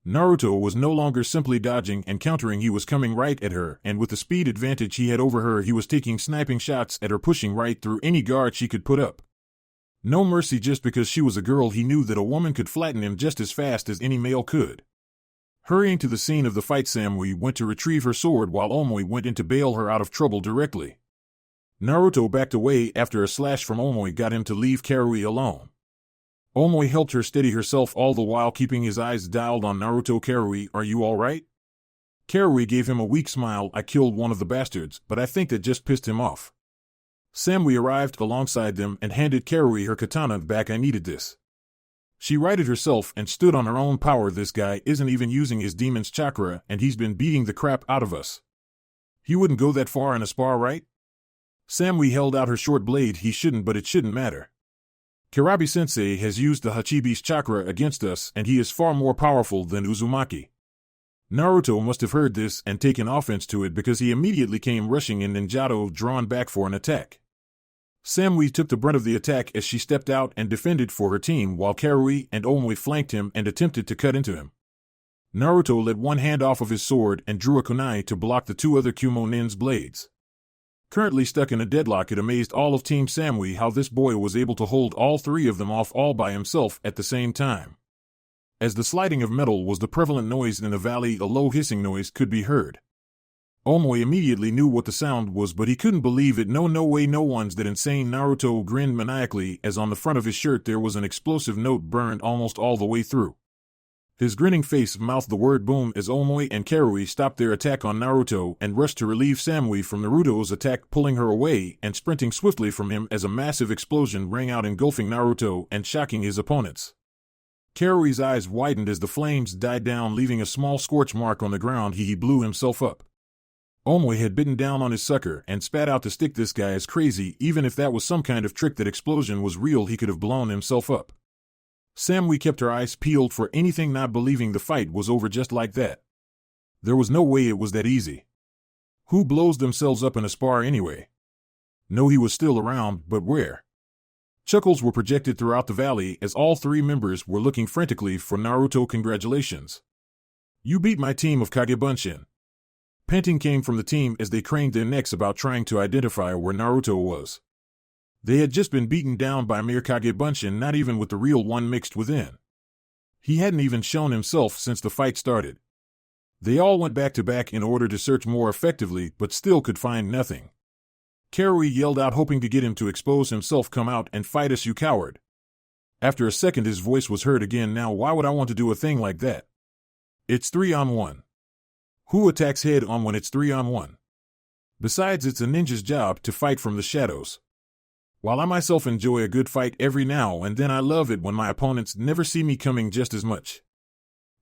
B: Naruto was no longer simply dodging and countering, he was coming right at her, and with the speed advantage he had over her, he was taking sniping shots at her, pushing right through any guard she could put up. No mercy just because she was a girl. He knew that a woman could flatten him just as fast as any male could. Hurrying to the scene of the fight, Samui went to retrieve her sword while Omoi went in to bail her out of trouble directly. Naruto backed away after a slash from Omoi got him to leave Karui alone. Omoi helped her steady herself, all the while keeping his eyes dialed on Naruto. Karui, are you all right? Karui gave him a weak smile. I killed one of the bastards, but I think that just pissed him off. Samui arrived alongside them and handed Karui her katana back. I needed this. She righted herself and stood on her own power. This guy isn't even using his demon's chakra, and he's been beating the crap out of us. He wouldn't go that far in a spar, right? Samui held out her short blade. He shouldn't, but it shouldn't matter. Karabi-sensei has used the Hachibi's chakra against us, and he is far more powerful than Uzumaki. Naruto must have heard this and taken offense to it because he immediately came rushing in, ninjato drawn back for an attack. Samui took the brunt of the attack as she stepped out and defended for her team while Karui and Omoi flanked him and attempted to cut into him. Naruto let one hand off of his sword and drew a kunai to block the two other Kumonin's blades. Currently stuck in a deadlock, it amazed all of Team Samui how this boy was able to hold all three of them off all by himself at the same time. As the sliding of metal was the prevalent noise in the valley, a low hissing noise could be heard. Omoi immediately knew what the sound was, but he couldn't believe it. No way, no one's that insane. Naruto grinned maniacally as on the front of his shirt there was an explosive note burned almost all the way through. His grinning face mouthed the word boom as Omoi and Karui stopped their attack on Naruto and rushed to relieve Samui from Naruto's attack, pulling her away and sprinting swiftly from him as a massive explosion rang out, engulfing Naruto and shocking his opponents. Karui's eyes widened as the flames died down, leaving a small scorch mark on the ground. He blew himself up. Omoi had bitten down on his sucker and spat out the stick. This guy is crazy. Even if that was some kind of trick, that explosion was real, he could have blown himself up. Samui kept her eyes peeled for anything, not believing the fight was over just like that. There was no way it was that easy. Who blows themselves up in a spar anyway? No, he was still around, but where? Chuckles were projected throughout the valley as all three members were looking frantically for Naruto. Congratulations. You beat my team of Kagebunshin. Panting came from the team as they craned their necks about trying to identify where Naruto was. They had just been beaten down by mere Kagebunshin, not even with the real one mixed within. He hadn't even shown himself since the fight started. They all went back to back in order to search more effectively, but still could find nothing. Karui yelled out, hoping to get him to expose himself. Come out and fight us, you coward. After a second his voice was heard again. Now why would I want to do a thing like that? It's 3-on-1. Who attacks head on when it's 3-on-1? Besides, it's a ninja's job to fight from the shadows. While I myself enjoy a good fight every now and then, I love it when my opponents never see me coming just as much.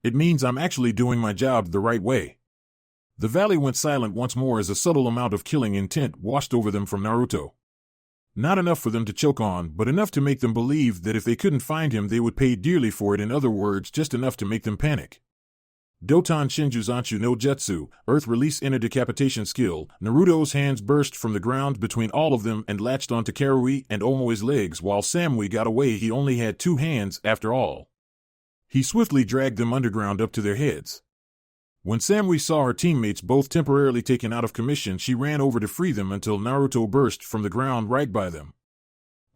B: It means I'm actually doing my job the right way. The valley went silent once more as a subtle amount of killing intent washed over them from Naruto. Not enough for them to choke on, but enough to make them believe that if they couldn't find him they would pay dearly for it. In other words, just enough to make them panic. Doton Shinjuzanchu no Jutsu, Earth Release Inner Decapitation Skill. Naruto's hands burst from the ground between all of them and latched onto Karui and Omoe's legs. While Samui got away, he only had 2 hands after all. He swiftly dragged them underground up to their heads. When Samui saw her teammates both temporarily taken out of commission, she ran over to free them until Naruto burst from the ground right by them.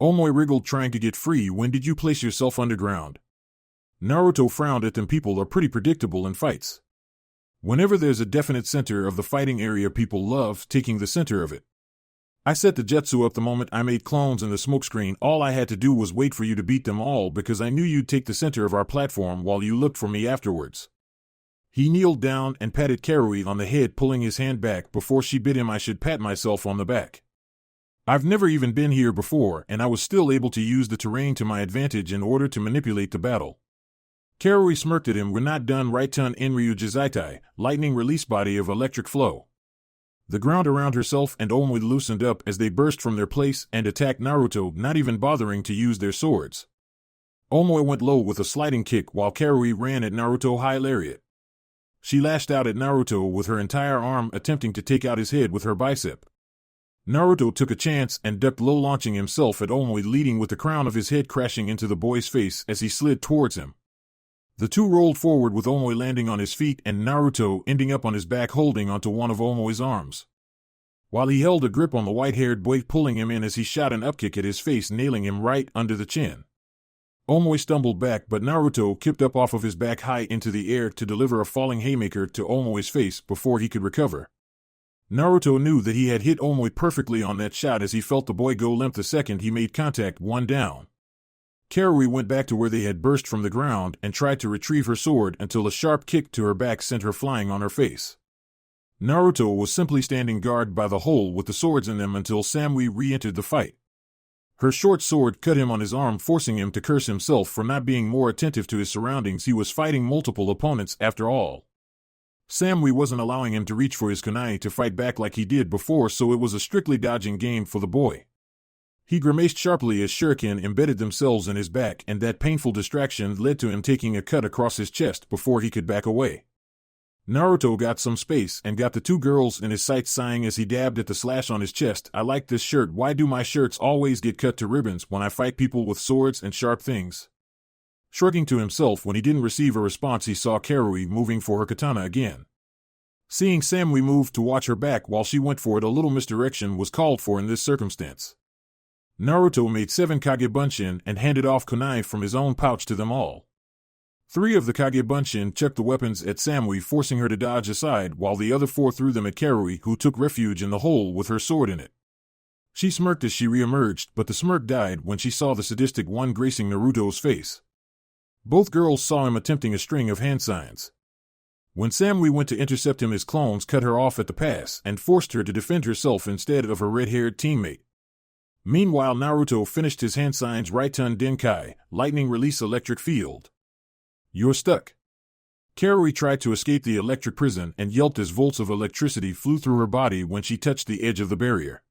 B: Omoe wriggled trying to get free. When did you place yourself underground? Naruto frowned at them. People are pretty predictable in fights. Whenever there's a definite center of the fighting area, people love taking the center of it. I set the jutsu up the moment I made clones in the smokescreen. All I had to do was wait for you to beat them all because I knew you'd take the center of our platform while you looked for me afterwards. He kneeled down and patted Karui on the head, pulling his hand back before she bid him I should pat myself on the back. I've never even been here before, and I was still able to use the terrain to my advantage in order to manipulate the battle. Karui smirked at him. We're not done. Raiton Enryu Jizaitai, lightning release body of electric flow. The ground around herself and Omoe loosened up as they burst from their place and attacked Naruto, not even bothering to use their swords. Omoe went low with a sliding kick while Karui ran at Naruto high lariat. She lashed out at Naruto with her entire arm, attempting to take out his head with her bicep. Naruto took a chance and ducked low, launching himself at Omoe, leading with the crown of his head crashing into the boy's face as he slid towards him. The two rolled forward with Omoe landing on his feet and Naruto ending up on his back holding onto one of Omoe's arms. While he held a grip on the white-haired boy, pulling him in as he shot an upkick at his face, nailing him right under the chin. Omoe stumbled back, but Naruto kicked up off of his back high into the air to deliver a falling haymaker to Omoe's face before he could recover. Naruto knew that he had hit Omoe perfectly on that shot as he felt the boy go limp the second he made contact. 1 down. Karui went back to where they had burst from the ground and tried to retrieve her sword until a sharp kick to her back sent her flying on her face. Naruto was simply standing guard by the hole with the swords in them until Samui re-entered the fight. Her short sword cut him on his arm, forcing him to curse himself for not being more attentive to his surroundings. He was fighting multiple opponents after all. Samui wasn't allowing him to reach for his kunai to fight back like he did before, so it was a strictly dodging game for the boy. He grimaced sharply as shuriken embedded themselves in his back, and that painful distraction led to him taking a cut across his chest before he could back away. Naruto got some space and got the 2 girls in his sights, sighing as he dabbed at the slash on his chest. I like this shirt. Why do my shirts always get cut to ribbons when I fight people with swords and sharp things? Shrugging to himself when he didn't receive a response, he saw Karui moving for her katana again. Seeing Samui move to watch her back while she went for it, a little misdirection was called for in this circumstance. Naruto made 7 Kagebunshin and handed off kunai from his own pouch to them all. 3 of the Kagebunshin chucked the weapons at Samui, forcing her to dodge aside, while the other 4 threw them at Karui, who took refuge in the hole with her sword in it. She smirked as she re-emerged, but the smirk died when she saw the sadistic one gracing Naruto's face. Both girls saw him attempting a string of hand signs. When Samui went to intercept him, his clones cut her off at the pass and forced her to defend herself instead of her red-haired teammate. Meanwhile, Naruto finished his hand signs. Raiton Denkai, lightning release electric field. You're stuck. Karui tried to escape the electric prison and yelped as volts of electricity flew through her body when she touched the edge of the barrier.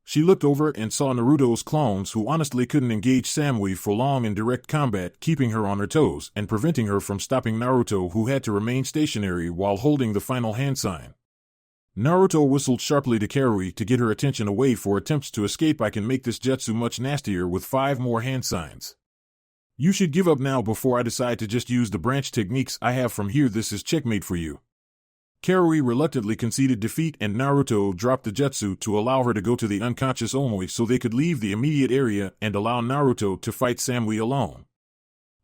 B: She looked over and saw Naruto's clones, who honestly couldn't engage Samui for long in direct combat, keeping her on her toes and preventing her from stopping Naruto, who had to remain stationary while holding the final hand sign. Naruto whistled sharply to Karui to get her attention away for attempts to escape. I can make this jutsu much nastier with 5 more hand signs. You should give up now before I decide to just use the branch techniques I have from here. This is checkmate for you. Karui reluctantly conceded defeat, and Naruto dropped the jutsu to allow her to go to the unconscious Omoe so they could leave the immediate area and allow Naruto to fight Samui alone.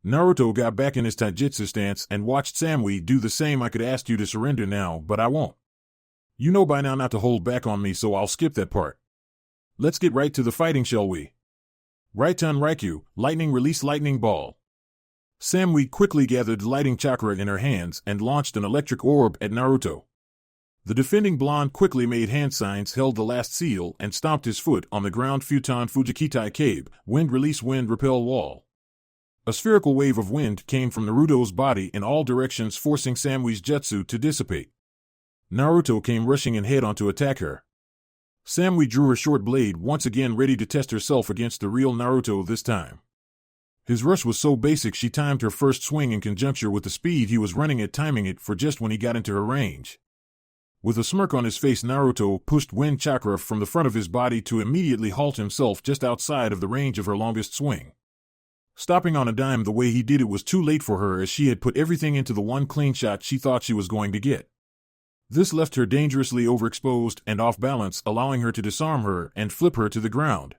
B: Naruto got back in his taijutsu stance and watched Samui do the same. I could ask you to surrender now, but I won't. You know by now not to hold back on me, so I'll skip that part. Let's get right to the fighting, shall we? Raiton Raikyu, lightning release lightning ball. Samui quickly gathered lighting chakra in her hands and launched an electric orb at Naruto. The defending blonde quickly made hand signs, held the last seal, and stomped his foot on the ground. Futon Fujikitai Cabe, wind release wind repel wall. A spherical wave of wind came from Naruto's body in all directions, forcing Samui's jutsu to dissipate. Naruto came rushing in head on to attack her. Samui drew her short blade, once again ready to test herself against the real Naruto this time. His rush was so basic she timed her first swing in conjuncture with the speed he was running at, timing it for just when he got into her range. With a smirk on his face, Naruto pushed wind chakra from the front of his body to immediately halt himself just outside of the range of her longest swing. Stopping on a dime the way he did it was too late for her, as she had put everything into the one clean shot she thought she was going to get. This left her dangerously overexposed and off balance, allowing her to disarm her and flip her to the ground.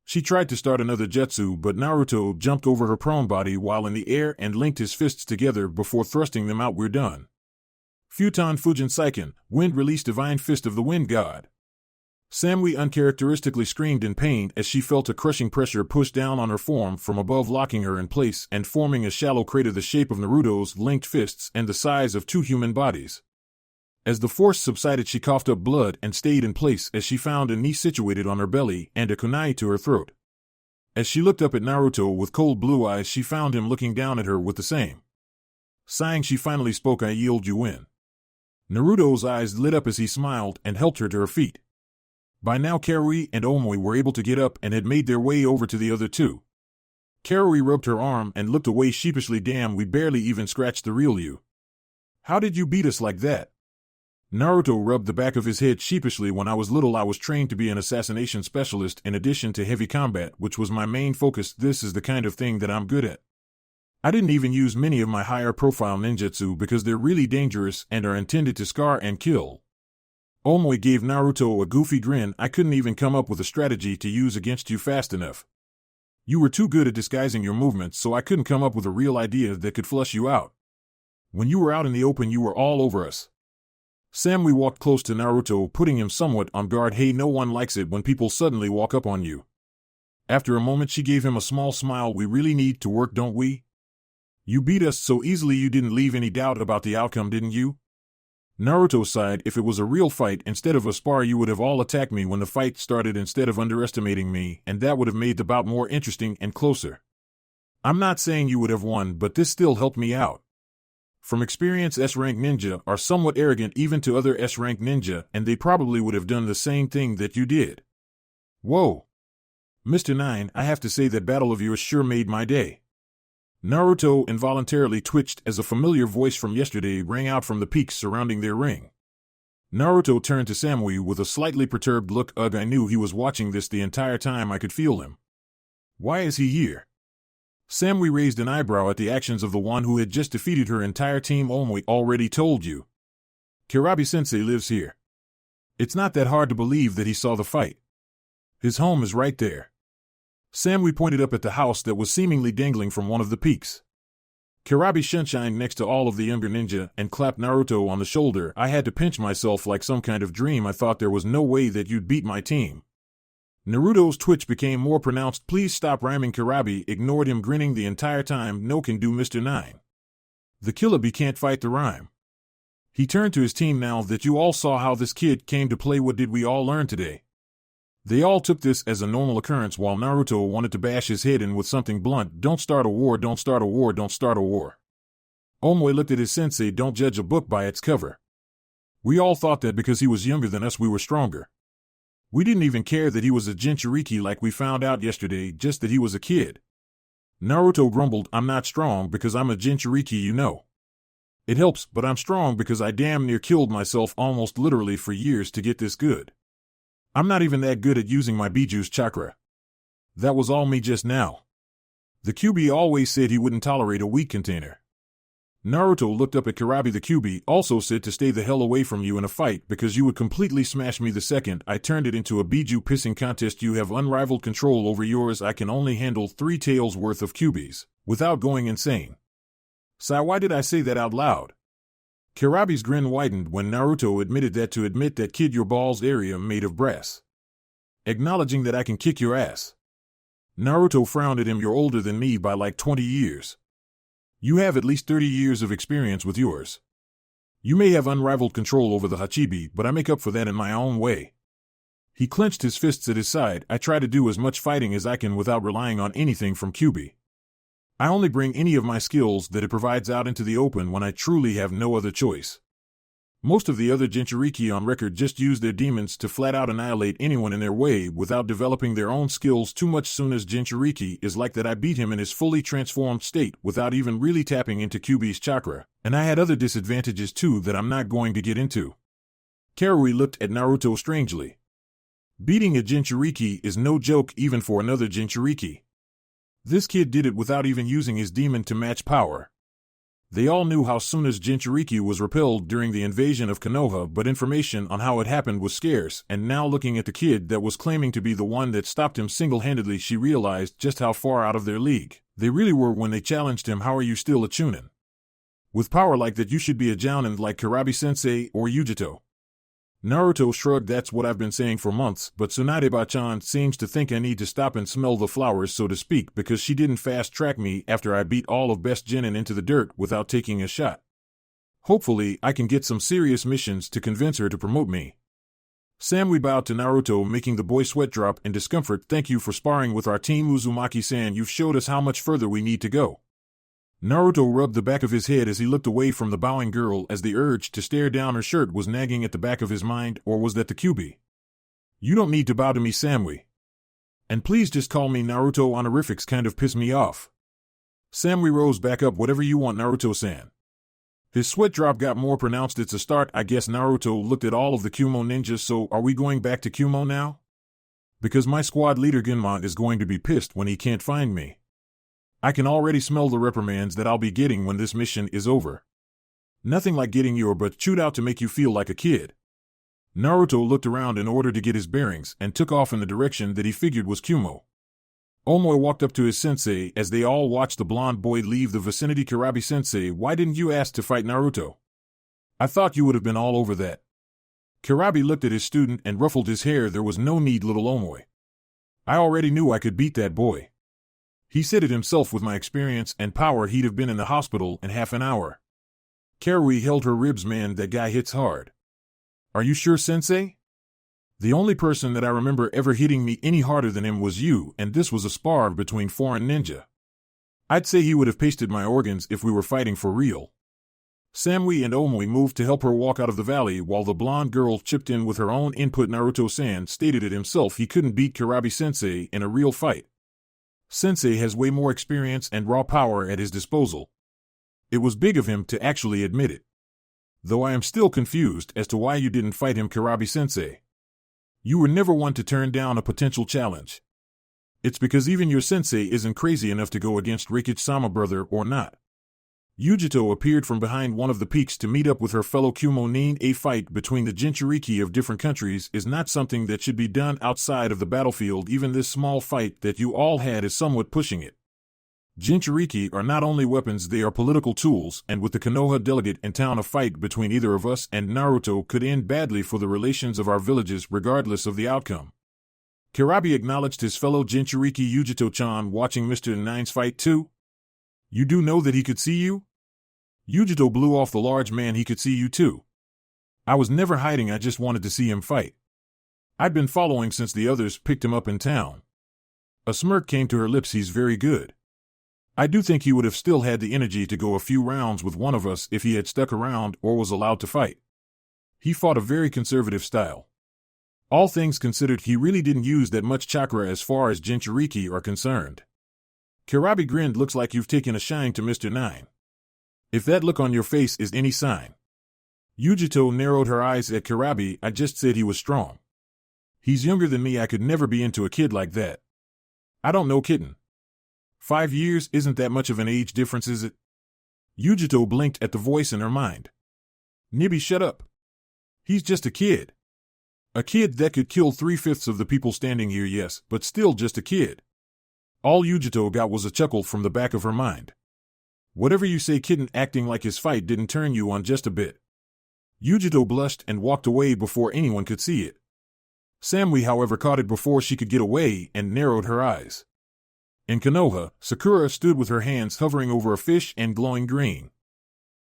B: She tried to start another jutsu, but Naruto jumped over her prone body while in the air and linked his fists together before thrusting them out. We're done. Futon Fujin Saiken, Wind released Divine Fist of the Wind God. Samui uncharacteristically screamed in pain as she felt a crushing pressure push down on her form from above, locking her in place and forming a shallow crater the shape of Naruto's linked fists and the size of two human bodies. As the force subsided, she coughed up blood and stayed in place as she found a knee situated on her belly and a kunai to her throat. As she looked up at Naruto with cold blue eyes, she found him looking down at her with the same. Sighing, she finally spoke. "I yield, you win." Naruto's eyes lit up as he smiled and helped her to her feet. By now Karui and Omoi were able to get up and had made their way over to the other two. Karui rubbed her arm and looked away sheepishly. "Damn, we barely even scratched the real you. How did you beat us like that?" Naruto rubbed the back of his head sheepishly. "When I was little, I was trained to be an assassination specialist in addition to heavy combat, which was my main focus. This is the kind of thing that I'm good at. I didn't even use many of my higher profile ninjutsu because they're really dangerous and are intended to scar and kill." Omoi gave Naruto a goofy grin. "I couldn't even come up with a strategy to use against you fast enough. You were too good at disguising your movements, so I couldn't come up with a real idea that could flush you out. When you were out in the open, you were all over us." Samui walked close to Naruto, putting him somewhat on guard. "Hey, no one likes it when people suddenly walk up on you." After a moment, she gave him a small smile. "We really need to work, don't we? You beat us so easily you didn't leave any doubt about the outcome, didn't you?" Naruto sighed. "If it was a real fight instead of a spar, you would have all attacked me when the fight started instead of underestimating me, and that would have made the bout more interesting and closer. I'm not saying you would have won, but this still helped me out. From experience, S-rank ninja are somewhat arrogant even to other S-rank ninja, and they probably would have done the same thing that you did." "Whoa. Mr. 9, I have to say that battle of yours sure made my day." Naruto involuntarily twitched as a familiar voice from yesterday rang out from the peaks surrounding their ring. Naruto turned to Samui with a slightly perturbed look. "Ugh, I knew he was watching this the entire time. I could feel him. Why is he here?" Samui raised an eyebrow at the actions of the one who had just defeated her entire team. "Omoi already told you. Kirabi-sensei lives here. It's not that hard to believe that he saw the fight. His home is right there." Samui pointed up at the house that was seemingly dangling from one of the peaks. Kirabi shunshined next to all of the younger ninja and clapped Naruto on the shoulder. "I had to pinch myself like some kind of dream. I thought there was no way that you'd beat my team." Naruto's twitch became more pronounced. "Please stop rhyming." Kirabi ignored him, grinning the entire time. "No can do, Mr. 9. The Killabi can't fight the rhyme." He turned to his team. "Now that you all saw how this kid came to play, what did we all learn today?" They all took this as a normal occurrence while Naruto wanted to bash his head in with something blunt. "Don't start a war, don't start a war, don't start a war." Omoi looked at his sensei. "Don't judge a book by its cover. We all thought that because he was younger than us we were stronger. We didn't even care that he was a Jinchuriki like we found out yesterday, just that he was a kid." Naruto grumbled. "I'm not strong because I'm a Jinchuriki, you know. It helps, but I'm strong because I damn near killed myself almost literally for years to get this good. I'm not even that good at using my Biju's chakra. That was all me just now. The Kyuubi always said he wouldn't tolerate a weak container." Naruto looked up at Kirabi. "The Kyuubi also said to stay the hell away from you in a fight because you would completely smash me the second I turned it into a Biju pissing contest. You have unrivaled control over yours. I can only handle 3 tails worth of Kyuubis without going insane." "Sai, why did I say that out loud?" Kirabi's grin widened when Naruto admitted that to admit that kid your balls area made of brass. "Acknowledging that I can kick your ass." Naruto frowned at him. "You're older than me by like 20 years. You have at least 30 years of experience with yours. You may have unrivaled control over the Hachibi, but I make up for that in my own way." He clenched his fists at his side. "I try to do as much fighting as I can without relying on anything from Kyuubi. I only bring any of my skills that it provides out into the open when I truly have no other choice." Most of the other Jinchuriki on record just use their demons to flat out annihilate anyone in their way without developing their own skills too much. Suna's Jinchuriki is like that. I beat him in his fully transformed state without even really tapping into Kyuubi's chakra, and I had other disadvantages too that I'm not going to get into. Karui looked at Naruto strangely. Beating a Jinchuriki is no joke even for another Jinchuriki. This kid did it without even using his demon to match power. They all knew how Suna's Jinchuriki was repelled during the invasion of Konoha, but information on how it happened was scarce, and now looking at the kid that was claiming to be the one that stopped him single-handedly, she realized just how far out of their league they really were when they challenged him. How are you still a Chunin? With power like that you should be a Jounin like Kurabi-sensei or Yujito. Naruto shrugged. That's what I've been saying for months, but Tsunade-bachan seems to think I need to stop and smell the flowers, so to speak, because she didn't fast-track me after I beat all of Best Genin into the dirt without taking a shot. Hopefully, I can get some serious missions to convince her to promote me. Samui bowed to Naruto, making the boy sweat drop in discomfort. Thank you for sparring with our team, Uzumaki-san. You've showed us how much further we need to go. Naruto rubbed the back of his head as he looked away from the bowing girl, as the urge to stare down her shirt was nagging at the back of his mind. Or was that the Kyuubi? You don't need to bow to me, Samui. And please just call me Naruto. Honorifics kind of piss me off. Samui rose back up. Whatever you want, Naruto-san. His sweat drop got more pronounced. It's a start, I guess. Naruto looked at all of the Kyumo ninjas. So are we going back to Kyumo now? Because my squad leader Genma is going to be pissed when he can't find me. I can already smell the reprimands that I'll be getting when this mission is over. Nothing like getting your butt chewed out to make you feel like a kid. Naruto looked around in order to get his bearings and took off in the direction that he figured was Kyumo. Omoi walked up to his sensei as they all watched the blonde boy leave the vicinity. Kurabi-sensei, why didn't you ask to fight Naruto? I thought you would have been all over that. Kurabi looked at his student and ruffled his hair. There was no need, little Omoi. I already knew I could beat that boy. He said it himself. With my experience and power, he'd have been in the hospital in half an hour. Karui held her ribs. Man, that guy hits hard. Are you sure, sensei? The only person that I remember ever hitting me any harder than him was you, and this was a spar between foreign ninja. I'd say he would have pasted my organs if we were fighting for real. Samui and Omoi moved to help her walk out of the valley while the blonde girl chipped in with her own input. Naruto-san stated it himself. He couldn't beat Kurabi-sensei in a real fight. Sensei has way more experience and raw power at his disposal. It was big of him to actually admit it. Though I am still confused as to why you didn't fight him, Kurabi-sensei. You were never one to turn down a potential challenge. It's because even your sensei isn't crazy enough to go against Rikichi-sama, brother, or not. Yujito appeared from behind one of the peaks to meet up with her fellow Kyumo nin. A fight between the Jinchuriki of different countries is not something that should be done outside of the battlefield. Even this small fight that you all had is somewhat pushing it. Jinchuriki are not only weapons, they are political tools, and with the Konoha delegate in town, a fight between either of us and Naruto could end badly for the relations of our villages regardless of the outcome. Kurabi acknowledged his fellow Jinchuriki. Yujito-chan, watching Mr. Nine's fight too? You do know that he could see you? Yujito blew off the large man. He could see you too. I was never hiding, I just wanted to see him fight. I'd been following since the others picked him up in town. A smirk came to her lips. He's very good. I do think he would have still had the energy to go a few rounds with one of us if he had stuck around or was allowed to fight. He fought a very conservative style. All things considered, he really didn't use that much chakra as far as Jinchuriki are concerned. Kurabi grinned. Looks like you've taken a shine to Mr. Nine. If that look on your face is any sign. Yujito narrowed her eyes at Kurabi. I just said he was strong. He's younger than me. I could never be into a kid like that. I don't know, kitten. 5 years isn't that much of an age difference, is it? Yujito blinked at the voice in her mind. Nibby, shut up. He's just a kid. A kid that could kill 3/5 of the people standing here, yes, but still just a kid. All Yujito got was a chuckle from the back of her mind. Whatever you say, kitten. Acting like his fight didn't turn you on just a bit. Yujito blushed and walked away before anyone could see it. Samui, however, caught it before she could get away and narrowed her eyes. In Konoha, Sakura stood with her hands hovering over a fish and glowing green.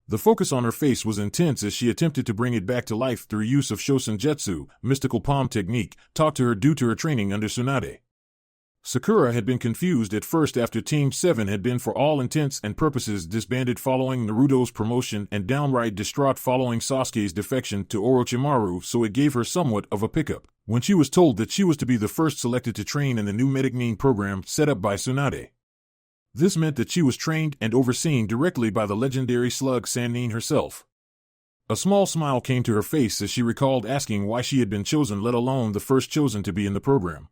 B: The focus on her face was intense as she attempted to bring it back to life through use of Shosen Jutsu, mystical palm technique, taught to her due to her training under Tsunade. Sakura had been confused at first after Team 7 had been for all intents and purposes disbanded following Naruto's promotion and downright distraught following Sasuke's defection to Orochimaru, so it gave her somewhat of a pickup when she was told that she was to be the first selected to train in the new Medic program set up by Tsunade. This meant that she was trained and overseen directly by the legendary slug Sannin herself. A small smile came to her face as she recalled asking why she had been chosen, let alone the first chosen to be in the program.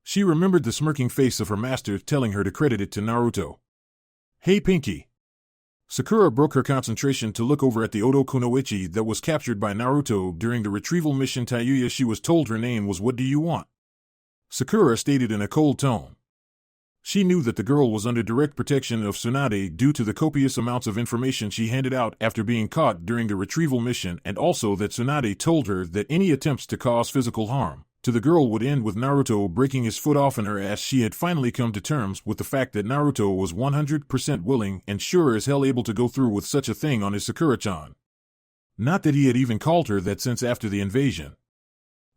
B: She remembered the smirking face of her master telling her to credit it to Naruto. "Hey Pinky." Sakura broke her concentration to look over at the Oto Kunoichi that was captured by Naruto during the retrieval mission. Tayuya, she was told her name was. "What do you want?" Sakura stated in a cold tone. She knew that the girl was under direct protection of Tsunade due to the copious amounts of information she handed out after being caught during the retrieval mission, and also that Tsunade told her that any attempts to cause physical harm to the girl would end with Naruto breaking his foot off in her ass. She had finally come to terms with the fact that Naruto was 100% willing and sure as hell able to go through with such a thing on his Sakura-chan. Not that he had even called her that since after the invasion.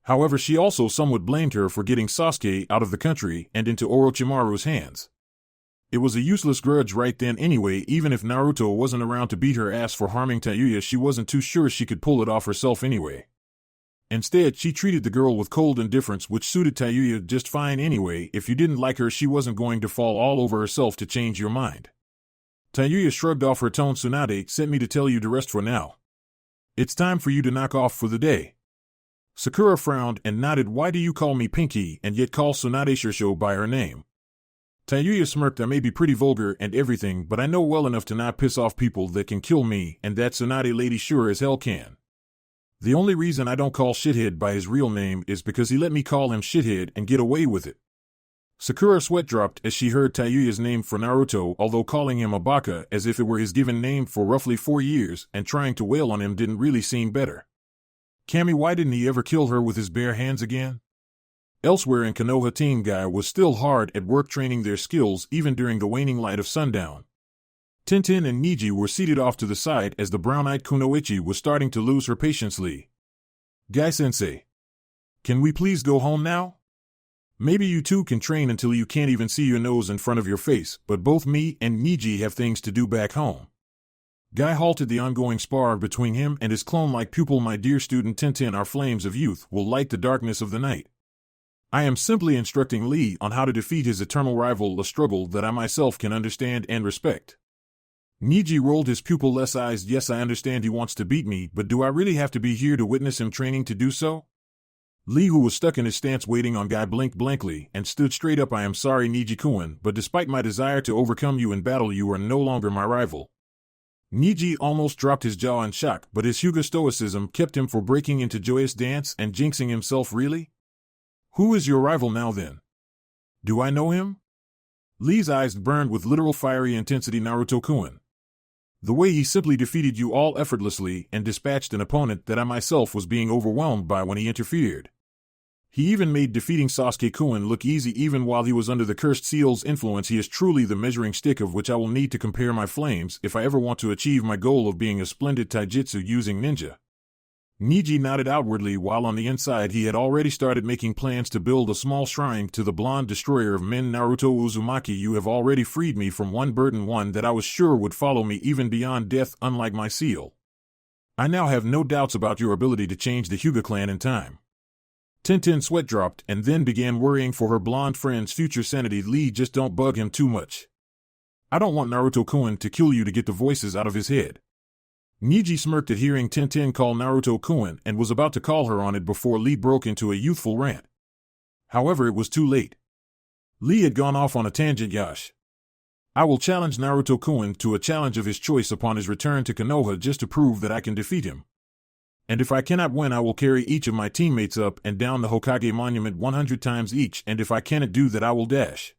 B: However, she also somewhat blamed her for getting Sasuke out of the country and into Orochimaru's hands. It was a useless grudge right then anyway. Even if Naruto wasn't around to beat her ass for harming Tayuya, she wasn't too sure she could pull it off herself anyway. Instead, she treated the girl with cold indifference, which suited Tayuya just fine anyway. If you didn't like her, she wasn't going to fall all over herself to change your mind. Tayuya shrugged off her tone. "Tsunade sent me to tell you to rest for now. It's time for you to knock off for the day." Sakura frowned and nodded. "Why do you call me Pinky and yet call Tsunade Shirsho by her name?" Tayuya smirked. "I may be pretty vulgar and everything, but I know well enough to not piss off people that can kill me, and that Tsunade lady sure as hell can. The only reason I don't call Shithead by his real name is because he let me call him Shithead and get away with it." Sakura sweat dropped as she heard Tayuya's name for Naruto, although calling him a baka as if it were his given name for roughly 4 years and trying to wail on him didn't really seem better. Kami, why didn't he ever kill her with his bare hands again? Elsewhere in Konoha, Team Guy was still hard at work training their skills even during the waning light of sundown. Tintin and Niji were seated off to the side as the brown-eyed Kunoichi was starting to lose her patience. "Guy-sensei, can we please go home now? Maybe you two can train until you can't even see your nose in front of your face, but both me and Niji have things to do back home." Guy halted the ongoing spar between him and his clone-like pupil. "My dear student Tintin, our flames of youth will light the darkness of the night. I am simply instructing Lee on how to defeat his eternal rival, a struggle that I myself can understand and respect." Niji rolled his pupil-less eyes. "Yes, I understand he wants to beat me, but do I really have to be here to witness him training to do so?" Lee, who was stuck in his stance waiting on Guy, blinked blankly and stood straight up. "I am sorry, Niji-kun, but despite my desire to overcome you in battle, you are no longer my rival." Niji almost dropped his jaw in shock, but his Hyuga stoicism kept him from breaking into joyous dance and jinxing himself. "Really? Who is your rival now then? Do I know him?" Lee's eyes burned with literal fiery intensity. "Naruto-kun. The way he simply defeated you all effortlessly and dispatched an opponent that I myself was being overwhelmed by when he interfered. He even made defeating Sasuke-kun look easy even while he was under the cursed seal's influence. He is truly the measuring stick of which I will need to compare my flames if I ever want to achieve my goal of being a splendid taijutsu using ninja." Niji nodded outwardly while on the inside he had already started making plans to build a small shrine to the blonde destroyer of men, Naruto Uzumaki. "You have already freed me from one burden, one that I was sure would follow me even beyond death, unlike my seal. I now have no doubts about your ability to change the Hyuga clan in time." Tintin sweat dropped and then began worrying for her blonde friend's future sanity. "Lee, just don't bug him too much. I don't want Naruto-kun to kill you to get the voices out of his head." Niji smirked at hearing Tintin call Naruto-kun and was about to call her on it before Lee broke into a youthful rant. However, it was too late. Lee had gone off on a tangent. "Yash. I will challenge Naruto-kun to a challenge of his choice upon his return to Konoha just to prove that I can defeat him. And if I cannot win, I will carry each of my teammates up and down the Hokage monument 100 times each, and if I cannot do that, I will dash."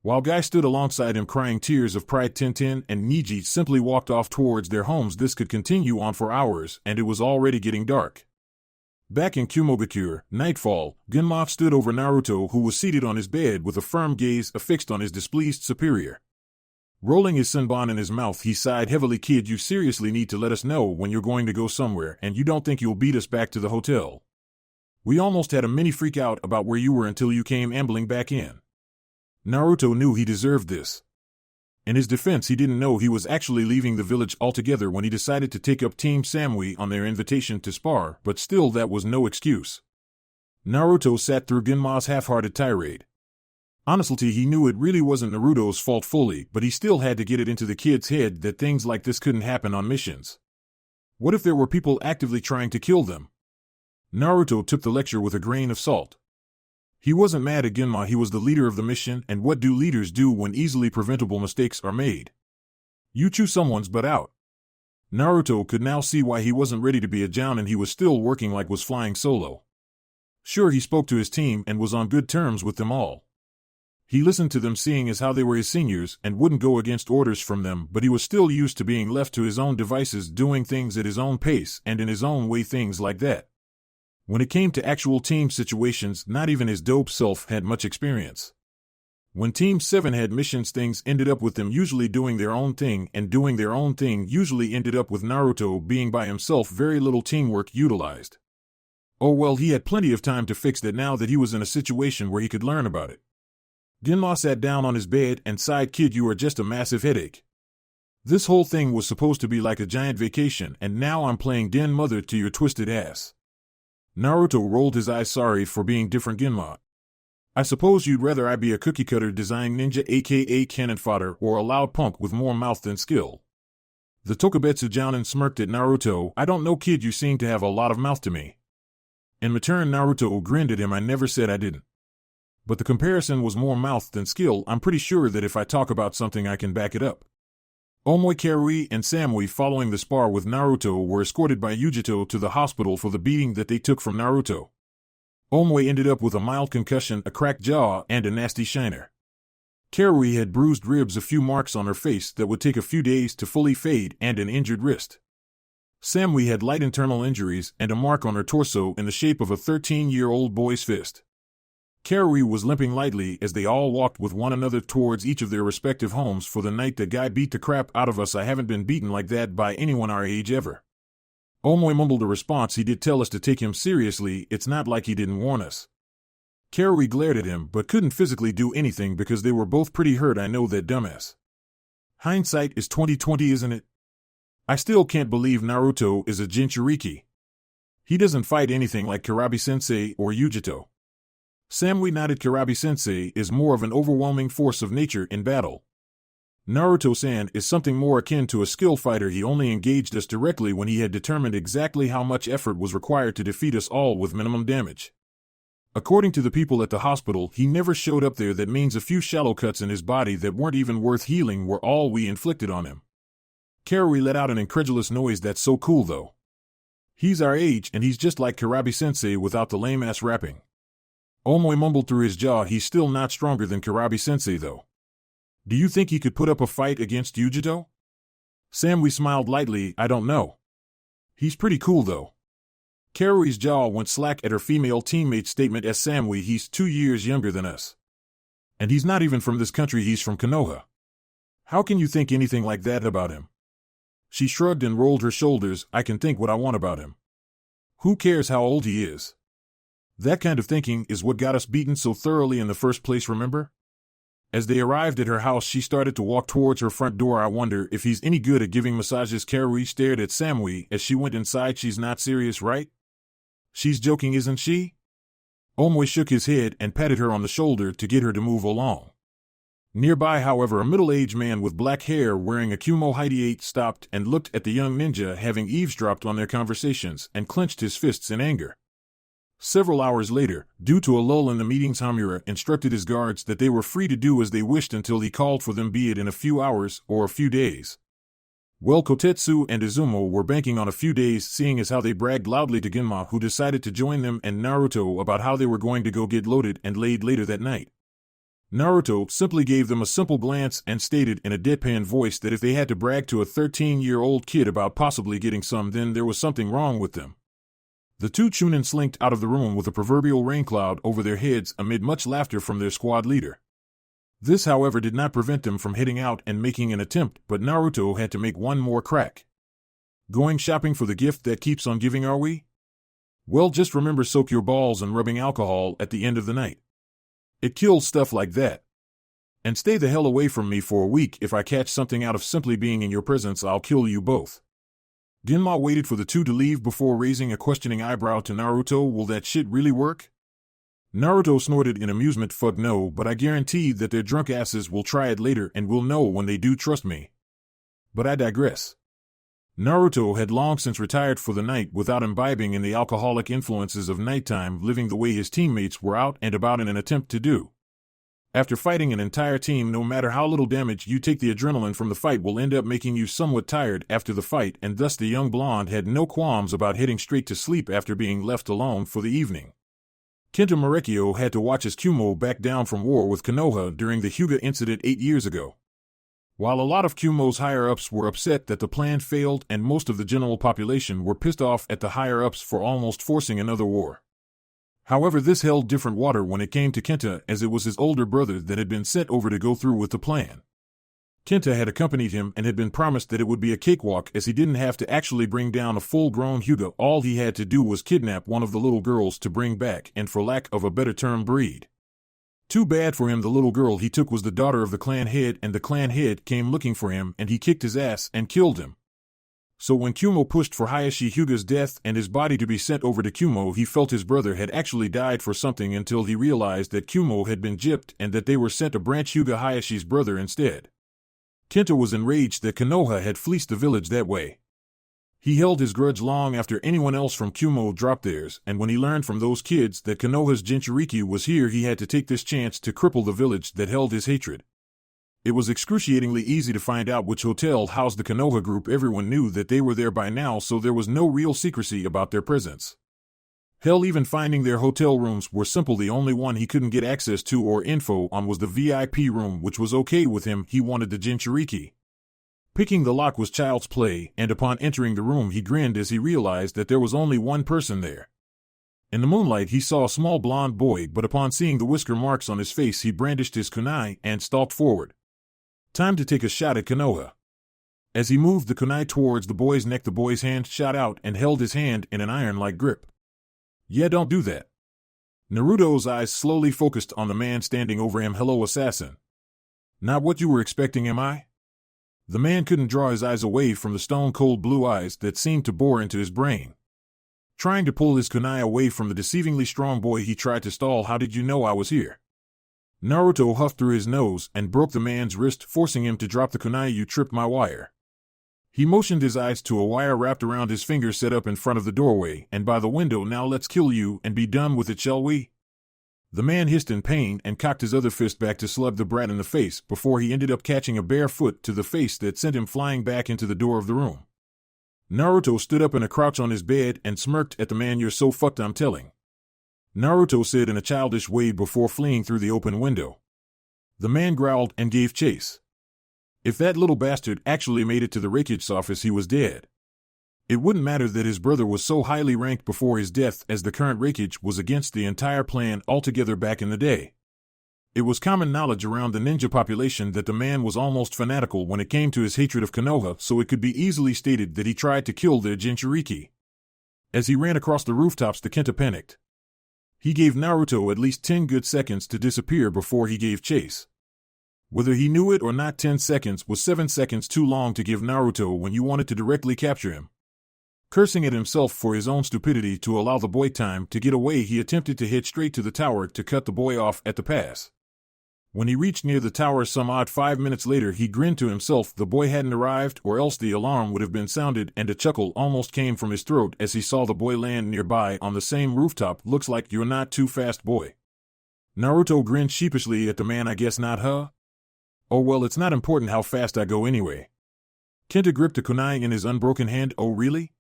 B: While Guy stood alongside him crying tears of pride, Tintin and Niji simply walked off towards their homes. This could continue on for hours, and it was already getting dark. Back in Kumogakure, nightfall, Gunma stood over Naruto, who was seated on his bed with a firm gaze affixed on his displeased superior. Rolling his senbon in his mouth, he sighed heavily. "Kid, you seriously need to let us know when you're going to go somewhere, and you don't think you'll beat us back to the hotel? We almost had a mini freak out about where you were until you came ambling back in." Naruto knew he deserved this. In his defense, he didn't know he was actually leaving the village altogether when he decided to take up Team Samui on their invitation to spar, but still that was no excuse. Naruto sat through Genma's half-hearted tirade. Honestly, he knew it really wasn't Naruto's fault fully, but he still had to get it into the kid's head that things like this couldn't happen on missions. What if there were people actively trying to kill them? Naruto took the lecture with a grain of salt. He wasn't mad at Genma, he was the leader of the mission, and what do leaders do when easily preventable mistakes are made? You chew someone's butt out. Naruto could now see why he wasn't ready to be a Jounin, he was still working like was flying solo. Sure, he spoke to his team and was on good terms with them all. He listened to them seeing as how they were his seniors and wouldn't go against orders from them, but he was still used to being left to his own devices, doing things at his own pace and in his own way, things like that. When it came to actual team situations, not even his dope self had much experience. When Team 7 had missions, things ended up with them usually doing their own thing, and doing their own thing usually ended up with Naruto being by himself, very little teamwork utilized. Oh well, he had plenty of time to fix that now that he was in a situation where he could learn about it. Genma sat down on his bed and sighed, "Kid, you are just a massive headache. This whole thing was supposed to be like a giant vacation, and now I'm playing den mother to your twisted ass." Naruto rolled his eyes. "Sorry for being different, Genma. I suppose you'd rather I be a cookie-cutter design ninja aka cannon fodder, or a loud punk with more mouth than skill." The Tokubetsu Jounin smirked at Naruto. "I don't know, kid, you seem to have a lot of mouth to me." In return, Naruto grinned at him. "I never said I didn't. But the comparison was more mouth than skill. I'm pretty sure that if I talk about something I can back it up." Omoi, Karui, and Samui, following the spar with Naruto, were escorted by Yujito to the hospital for the beating that they took from Naruto. Omoi ended up with a mild concussion, a cracked jaw, and a nasty shiner. Karui had bruised ribs, a few marks on her face that would take a few days to fully fade, and an injured wrist. Samui had light internal injuries and a mark on her torso in the shape of a 13-year-old boy's fist. Karui was limping lightly as they all walked with one another towards each of their respective homes for the night. "The guy beat the crap out of us. I haven't been beaten like that by anyone our age ever." Omoi mumbled a response. "He did tell us to take him seriously. It's not like he didn't warn us." Karui glared at him but couldn't physically do anything because they were both pretty hurt. "I know that, dumbass. Hindsight is 20/20, isn't it? I still can't believe Naruto is a Jinchuriki. He doesn't fight anything like Karabi-sensei or Yujito." Samui nodded. "Karabi-sensei is more of an overwhelming force of nature in battle. Naruto-san is something more akin to a skill fighter. He only engaged us directly when he had determined exactly how much effort was required to defeat us all with minimum damage. According to the people at the hospital, he never showed up there. That means a few shallow cuts in his body that weren't even worth healing were all we inflicted on him." Karui let out an incredulous noise. "That's so cool though. He's our age and he's just like Karabi-sensei without the lame-ass rapping." Omoi mumbled through his jaw. "He's still not stronger than Karabi-sensei though. Do you think he could put up a fight against Yujito?" Samui smiled lightly. "I don't know. He's pretty cool though." Karui's jaw went slack at her female teammate's statement. "As Samui, he's 2 years younger than us. And he's not even from this country, he's from Konoha. How can you think anything like that about him?" She shrugged and rolled her shoulders. "I can think what I want about him. Who cares how old he is? That kind of thinking is what got us beaten so thoroughly in the first place, remember?" As they arrived at her house, she started to walk towards her front door. "I wonder if he's any good at giving massages." Karui stared at Samui as she went inside. "She's not serious, right? She's joking, isn't she?" Omoi shook his head and patted her on the shoulder to get her to move along. Nearby, however, a middle-aged man with black hair wearing a Kumo Hideate stopped and looked at the young ninja, having eavesdropped on their conversations, and clenched his fists in anger. Several hours later, due to a lull in the meetings, Hamura instructed his guards that they were free to do as they wished until he called for them, be it in a few hours or a few days. Well, Kotetsu and Izumo were banking on a few days, seeing as how they bragged loudly to Genma, who decided to join them and Naruto about how they were going to go get loaded and laid later that night. Naruto simply gave them a simple glance and stated in a deadpan voice that if they had to brag to a 13-year-old kid about possibly getting some, then there was something wrong with them. The two Chunin slinked out of the room with a proverbial rain cloud over their heads amid much laughter from their squad leader. This, however, did not prevent them from heading out and making an attempt, but Naruto had to make one more crack. "Going shopping for the gift that keeps on giving, are we? Well, just remember, soak your balls in rubbing alcohol at the end of the night. It kills stuff like that." And stay the hell away from me for a week. If I catch something out of simply being in your presence, I'll kill you both. Genma waited for the two to leave before raising a questioning eyebrow to Naruto. Will that shit really work? Naruto snorted in amusement. Fuck no, but I guarantee that their drunk asses will try it later and will know when they do, trust me. But I digress. Naruto had long since retired for the night without imbibing in the alcoholic influences of nighttime, living the way his teammates were out and about in an attempt to do. After fighting an entire team, no matter how little damage you take, the adrenaline from the fight will end up making you somewhat tired after the fight, and thus the young blonde had no qualms about heading straight to sleep after being left alone for the evening. Kenta Marekio had to watch as Kumo backed down from war with Konoha during the Hyuga incident 8 years ago. While a lot of Kumo's higher-ups were upset that the plan failed and most of the general population were pissed off at the higher-ups for almost forcing another war. However, this held different water when it came to Kenta, as it was his older brother that had been sent over to go through with the plan. Kenta had accompanied him and had been promised that it would be a cakewalk, as he didn't have to actually bring down a full-grown Hyuga. All he had to do was kidnap one of the little girls to bring back, and for lack of a better term, breed. Too bad for him, the little girl he took was the daughter of the clan head, and the clan head came looking for him and he kicked his ass and killed him. So when Kumo pushed for Hayashi Hyuga's death and his body to be sent over to Kumo, he felt his brother had actually died for something, until he realized that Kumo had been gypped and that they were sent to branch Hyuga Hayashi's brother instead. Kenta was enraged that Konoha had fleeced the village that way. He held his grudge long after anyone else from Kumo dropped theirs, and when he learned from those kids that Konoha's Jinchuriki was here, he had to take this chance to cripple the village that held his hatred. It was excruciatingly easy to find out which hotel housed the Konoha group. Everyone knew that they were there by now, so there was no real secrecy about their presence. Hell, even finding their hotel rooms were simple. The only one he couldn't get access to or info on was the VIP room, which was okay with him. He wanted the Jinchuriki. Picking the lock was child's play, and upon entering the room he grinned as he realized that there was only one person there. In the moonlight he saw a small blonde boy, but upon seeing the whisker marks on his face he brandished his kunai and stalked forward. Time to take a shot at Konoha. As he moved the kunai towards the boy's neck, the boy's hand shot out and held his hand in an iron-like grip. Yeah, don't do that. Naruto's eyes slowly focused on the man standing over him. Hello, assassin. Not what you were expecting, am I? The man couldn't draw his eyes away from the stone-cold blue eyes that seemed to bore into his brain. Trying to pull his kunai away from the deceivingly strong boy, he tried to stall. How did you know I was here? Naruto huffed through his nose and broke the man's wrist, forcing him to drop the kunai. You tripped my wire. He motioned his eyes to a wire wrapped around his finger set up in front of the doorway and by the window. Now let's kill you and be done with it, shall we? The man hissed in pain and cocked his other fist back to slug the brat in the face before he ended up catching a bare foot to the face that sent him flying back into the door of the room. Naruto stood up in a crouch on his bed and smirked at the man. You're so fucked, I'm telling. Naruto said in a childish way before fleeing through the open window. The man growled and gave chase. If that little bastard actually made it to the Raikage office, he was dead. It wouldn't matter that his brother was so highly ranked before his death, as the current Raikage was against the entire plan altogether back in the day. It was common knowledge around the ninja population that the man was almost fanatical when it came to his hatred of Konoha, so it could be easily stated that he tried to kill their Jinchuriki. As he ran across the rooftops, the Kenta panicked. He gave Naruto at least 10 good seconds to disappear before he gave chase. Whether he knew it or not, 10 seconds was 7 seconds too long to give Naruto when you wanted to directly capture him. Cursing at himself for his own stupidity to allow the boy time to get away, he attempted to head straight to the tower to cut the boy off at the pass. When he reached near the tower some odd 5 minutes later, he grinned to himself. The boy hadn't arrived, or else the alarm would have been sounded, and a chuckle almost came from his throat as he saw the boy land nearby on the same rooftop. Looks like you're not too fast, boy. Naruto grinned sheepishly at the man. I guess not, huh? Oh well, it's not important how fast I go anyway. Kenta gripped a kunai in his unbroken hand. Oh really?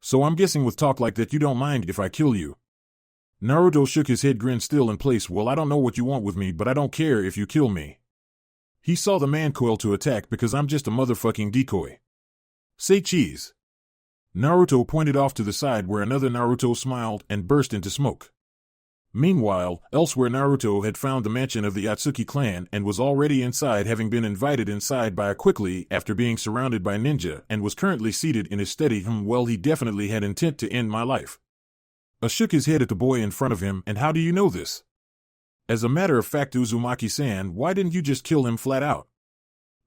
B: So I'm guessing with talk like that you don't mind if I kill you. Naruto shook his head, grin still in place. Well, I don't know what you want with me, but I don't care if you kill me. He saw the man coil to attack because I'm just a motherfucking decoy. Say cheese. Naruto pointed off to the side where another Naruto smiled and burst into smoke. Meanwhile, elsewhere, Naruto had found the mansion of the Atsuki clan and was already inside, having been invited inside by a quickly after being surrounded by ninja, and was currently seated in his study. Well, he definitely had intent to end my life. Shook his head at the boy in front of him. And how do you know this? As a matter of fact, Uzumaki-san, why didn't you just kill him flat out?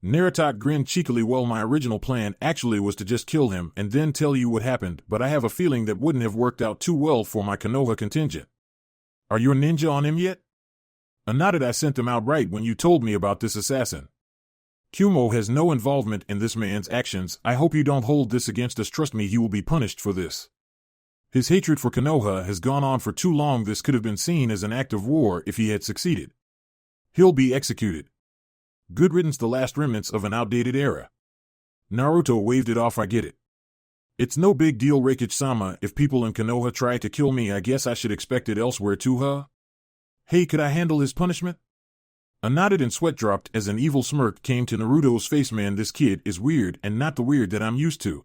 B: Naruto grinned cheekily. Well, my original plan actually was to just kill him and then tell you what happened, but I have a feeling that wouldn't have worked out too well for my Konoha contingent. Are you a ninja on him yet? I nodded. I sent them out right when you told me about this assassin. Kumo has no involvement in this man's actions. I hope you don't hold this against us. Trust me, he will be punished for this. His hatred for Konoha has gone on for too long. This could have been seen as an act of war if he had succeeded. He'll be executed. Good riddance, the last remnants of an outdated era. Naruto waved it off. I get it. It's no big deal, Reikage-sama. If people in Konoha try to kill me, I guess I should expect it elsewhere too, huh? Hey, could I handle his punishment? I nodded and sweat dropped as an evil smirk came to Naruto's face. Man, this kid is weird and not the weird that I'm used to.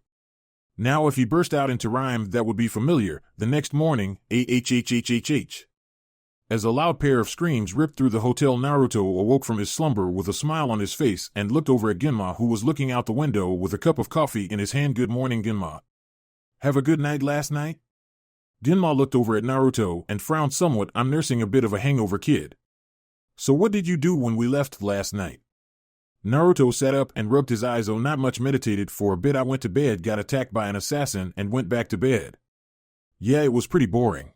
B: Now if he burst out into rhyme that would be familiar. The next morning, ahhhhhh. As a loud pair of screams ripped through the hotel, Naruto awoke from his slumber with a smile on his face and looked over at Genma, who was looking out the window with a cup of coffee in his hand. Good morning, Genma. Have a good night last night? Genma looked over at Naruto and frowned somewhat. I'm nursing a bit of a hangover, kid. So what did you do when we left last night? Naruto sat up and rubbed his eyes. Oh, not much. Meditated for a bit. I went to bed, got attacked by an assassin, and went back to bed. Yeah, it was pretty boring.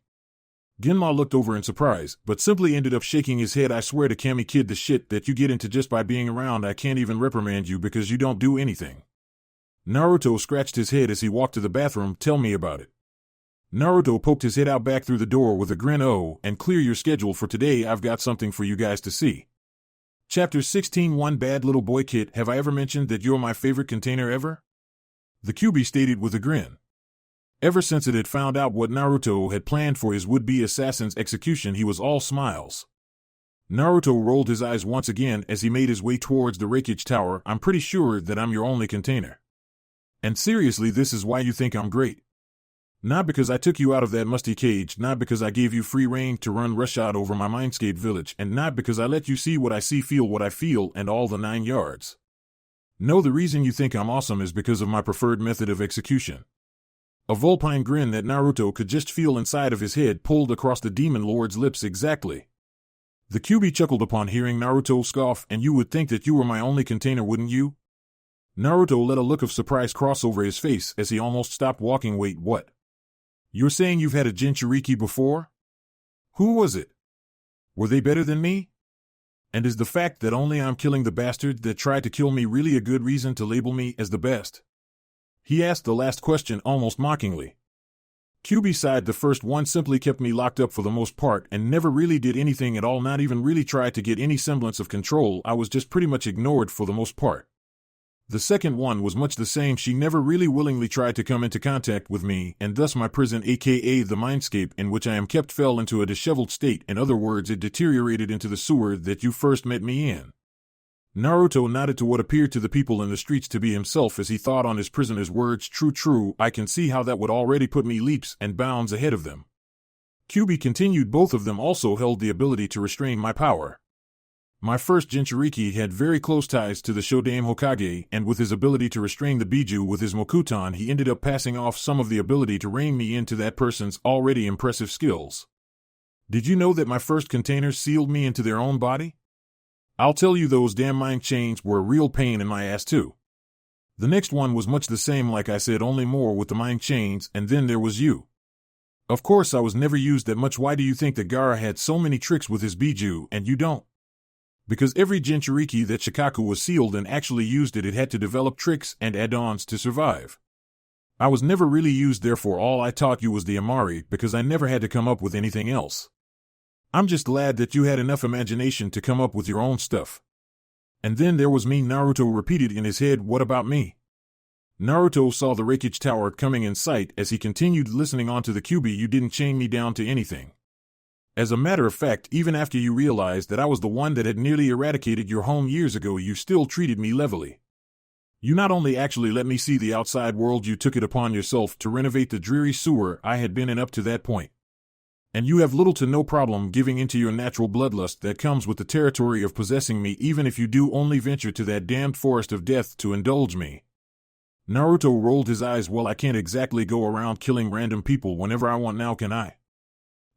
B: Genma looked over in surprise, but simply ended up shaking his head. I swear to Kami, kid, the shit that you get into just by being around, I can't even reprimand you because you don't do anything. Naruto scratched his head as he walked to the bathroom. Tell me about it. Naruto poked his head out back through the door with a grin. Oh, and clear your schedule for today. I've got something for you guys to see. Chapter 16. One bad little boy. Kid, have I ever mentioned that you're my favorite container ever? The Kyuubi stated with a grin. Ever since it had found out what Naruto had planned for his would-be assassin's execution, he was all smiles. Naruto rolled his eyes once again as he made his way towards the Reikage Tower. I'm pretty sure that I'm your only container. And seriously, this is why you think I'm great. Not because I took you out of that musty cage, not because I gave you free rein to run roughshod over my Mindscape village, and not because I let you see what I see, feel what I feel, and all the 9 yards. No, the reason you think I'm awesome is because of my preferred method of execution. A vulpine grin that Naruto could just feel inside of his head pulled across the demon lord's lips. Exactly. The Kyuubi chuckled upon hearing Naruto scoff. And you would think that you were my only container, wouldn't you? Naruto let a look of surprise cross over his face as he almost stopped walking. Wait, what? You're saying you've had a Jinchuriki before? Who was it? Were they better than me? And is the fact that only I'm killing the bastard that tried to kill me really a good reason to label me as the best? He asked the last question almost mockingly. Kyuubi sighed. The first one simply kept me locked up for the most part and never really did anything at all, not even really tried to get any semblance of control. I was just pretty much ignored for the most part. The second one was much the same. She never really willingly tried to come into contact with me, and thus my prison, aka the mindscape in which I am kept, fell into a disheveled state. In other words, it deteriorated into the sewer that you first met me in. Naruto nodded to what appeared to the people in the streets to be himself as he thought on his prisoner's words. True, I can see how that would already put me leaps and bounds ahead of them. Kyuubi continued. Both of them also held the ability to restrain my power. My first Jinchuriki had very close ties to the Shodame Hokage, and with his ability to restrain the Biju with his Mokuton, he ended up passing off some of the ability to rein me into that person's already impressive skills. Did you know that my first containers sealed me into their own body? I'll tell you, those damn mind chains were a real pain in my ass too. The next one was much the same, like I said, only more with the mind chains, and then there was you. Of course I was never used that much. Why do you think that Gaara had so many tricks with his Biju and you don't? Because every Jinchuriki that Shikaku was sealed and actually used it had to develop tricks and add-ons to survive. I was never really used, therefore all I taught you was the Amari, because I never had to come up with anything else. I'm just glad that you had enough imagination to come up with your own stuff. And then there was me, Naruto repeated in his head. What about me? Naruto saw the Reikage Tower coming in sight as he continued listening on to the Kyuubi. You didn't chain me down to anything. As a matter of fact, even after you realized that I was the one that had nearly eradicated your home years ago, you still treated me levelly. You not only actually let me see the outside world, you took it upon yourself to renovate the dreary sewer I had been in up to that point. And you have little to no problem giving into your natural bloodlust that comes with the territory of possessing me, even if you do only venture to that damned forest of death to indulge me. Naruto rolled his eyes. Well, I can't exactly go around killing random people whenever I want now, can I?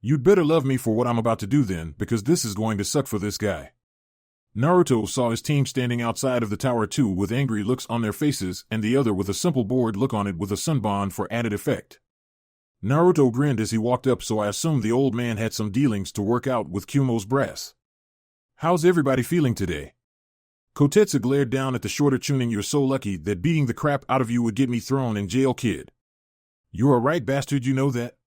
B: You'd better love me for what I'm about to do then, because this is going to suck for this guy. Naruto saw his team standing outside of the tower, two with angry looks on their faces and the other with a simple bored look on it with a sunbond for added effect. Naruto grinned as he walked up, so I assumed the old man had some dealings to work out with Kumo's brass. How's everybody feeling today? Kotetsu glared down at the shorter Chunin. You're so lucky that beating the crap out of you would get me thrown in jail, kid. You're a right bastard, you know that?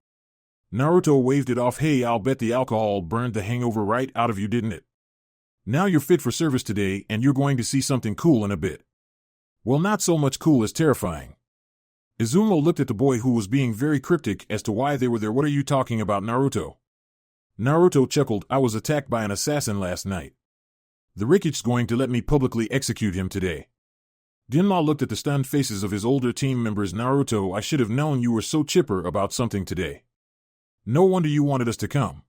B: Naruto waved it off. Hey, I'll bet the alcohol burned the hangover right out of you, didn't it? Now you're fit for service today, and you're going to see something cool in a bit. Well, not so much cool as terrifying. Izumo looked at the boy, who was being very cryptic as to why they were there. What are you talking about, Naruto? Naruto chuckled. I was attacked by an assassin last night. The Rikichi's going to let me publicly execute him today. Genma looked at the stunned faces of his older team members. Naruto, I should have known you were so chipper about something today. No wonder you wanted us to come.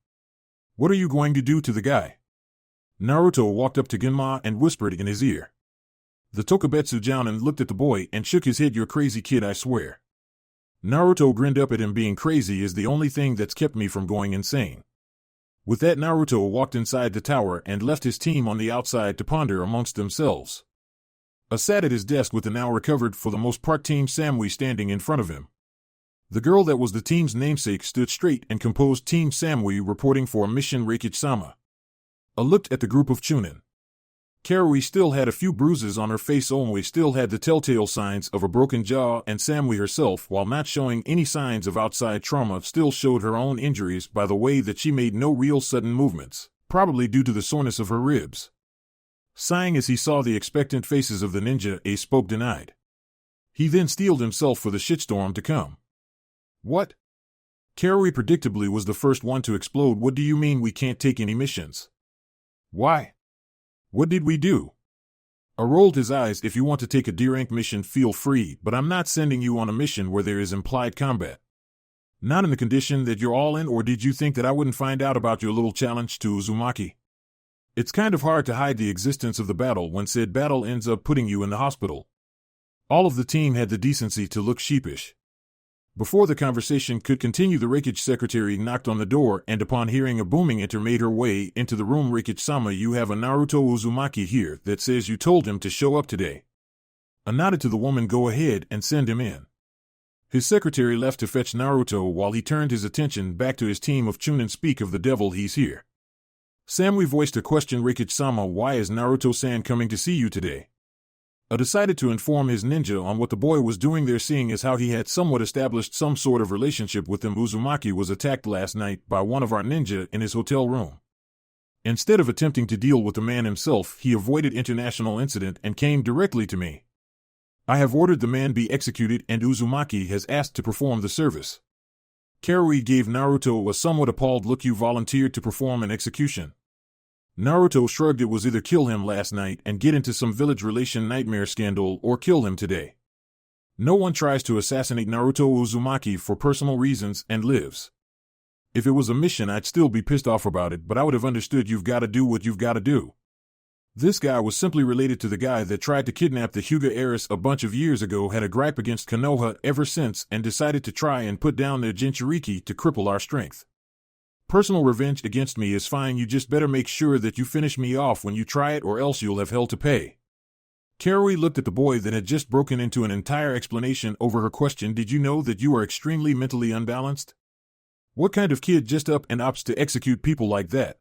B: What are you going to do to the guy? Naruto walked up to Genma and whispered in his ear. The Tokubetsu Jounin looked at the boy and shook his head. You're crazy, kid, I swear. Naruto grinned up at him. Being crazy is the only thing that's kept me from going insane. With that, Naruto walked inside the tower and left his team on the outside to ponder amongst themselves. Sat at his desk with the now recovered for the most part Team Samui standing in front of him. The girl that was the team's namesake stood straight and composed. Team Samui reporting for mission Rikichi-sama. Looked at the group of Chunin. Karui still had a few bruises on her face. Omui still had the telltale signs of a broken jaw, and Samui herself, while not showing any signs of outside trauma, still showed her own injuries by the way that she made no real sudden movements, probably due to the soreness of her ribs. Sighing as he saw the expectant faces of the ninja, A spoke denied. He then steeled himself for the shitstorm to come. What? Karui predictably was the first one to explode. What do you mean we can't take any missions? Why? What did we do? Rolled his eyes. If you want to take a D-rank mission, feel free, but I'm not sending you on a mission where there is implied combat. Not in the condition that you're all in. Or did you think that I wouldn't find out about your little challenge to Uzumaki? It's kind of hard to hide the existence of the battle when said battle ends up putting you in the hospital. All of the team had the decency to look sheepish. Before the conversation could continue, the Rikichi secretary knocked on the door, and upon hearing a booming enter made her way into the room. Rikichi-sama, you have a Naruto Uzumaki here that says you told him to show up today. Nodded to the woman. Go ahead and send him in. His secretary left to fetch Naruto while he turned his attention back to his team of Chunin. Speak of the devil, he's here. Samui voiced a question. Rikichi-sama, why is Naruto-san coming to see you today? Decided to inform his ninja on what the boy was doing there, seeing as how he had somewhat established some sort of relationship with him. Uzumaki was attacked last night by one of our ninja in his hotel room. Instead of attempting to deal with the man himself, he avoided international incident and came directly to me. I have ordered the man be executed, and Uzumaki has asked to perform the service. Karui gave Naruto a somewhat appalled look. You volunteered to perform an execution? Naruto shrugged. It was either kill him last night and get into some village relation nightmare scandal, or kill him today. No one tries to assassinate Naruto Uzumaki for personal reasons and lives. If it was a mission, I'd still be pissed off about it, but I would have understood. You've got to do what you've got to do. This guy was simply related to the guy that tried to kidnap the Hyuga heiress a bunch of years ago, had a gripe against Konoha ever since, and decided to try and put down their Jinchuriki to cripple our strength. Personal revenge against me is fine. You just better make sure that you finish me off when you try it, or else you'll have hell to pay. Karui looked at the boy that had just broken into an entire explanation over her question. Did you know that you are extremely mentally unbalanced? What kind of kid just up and opts to execute people like that?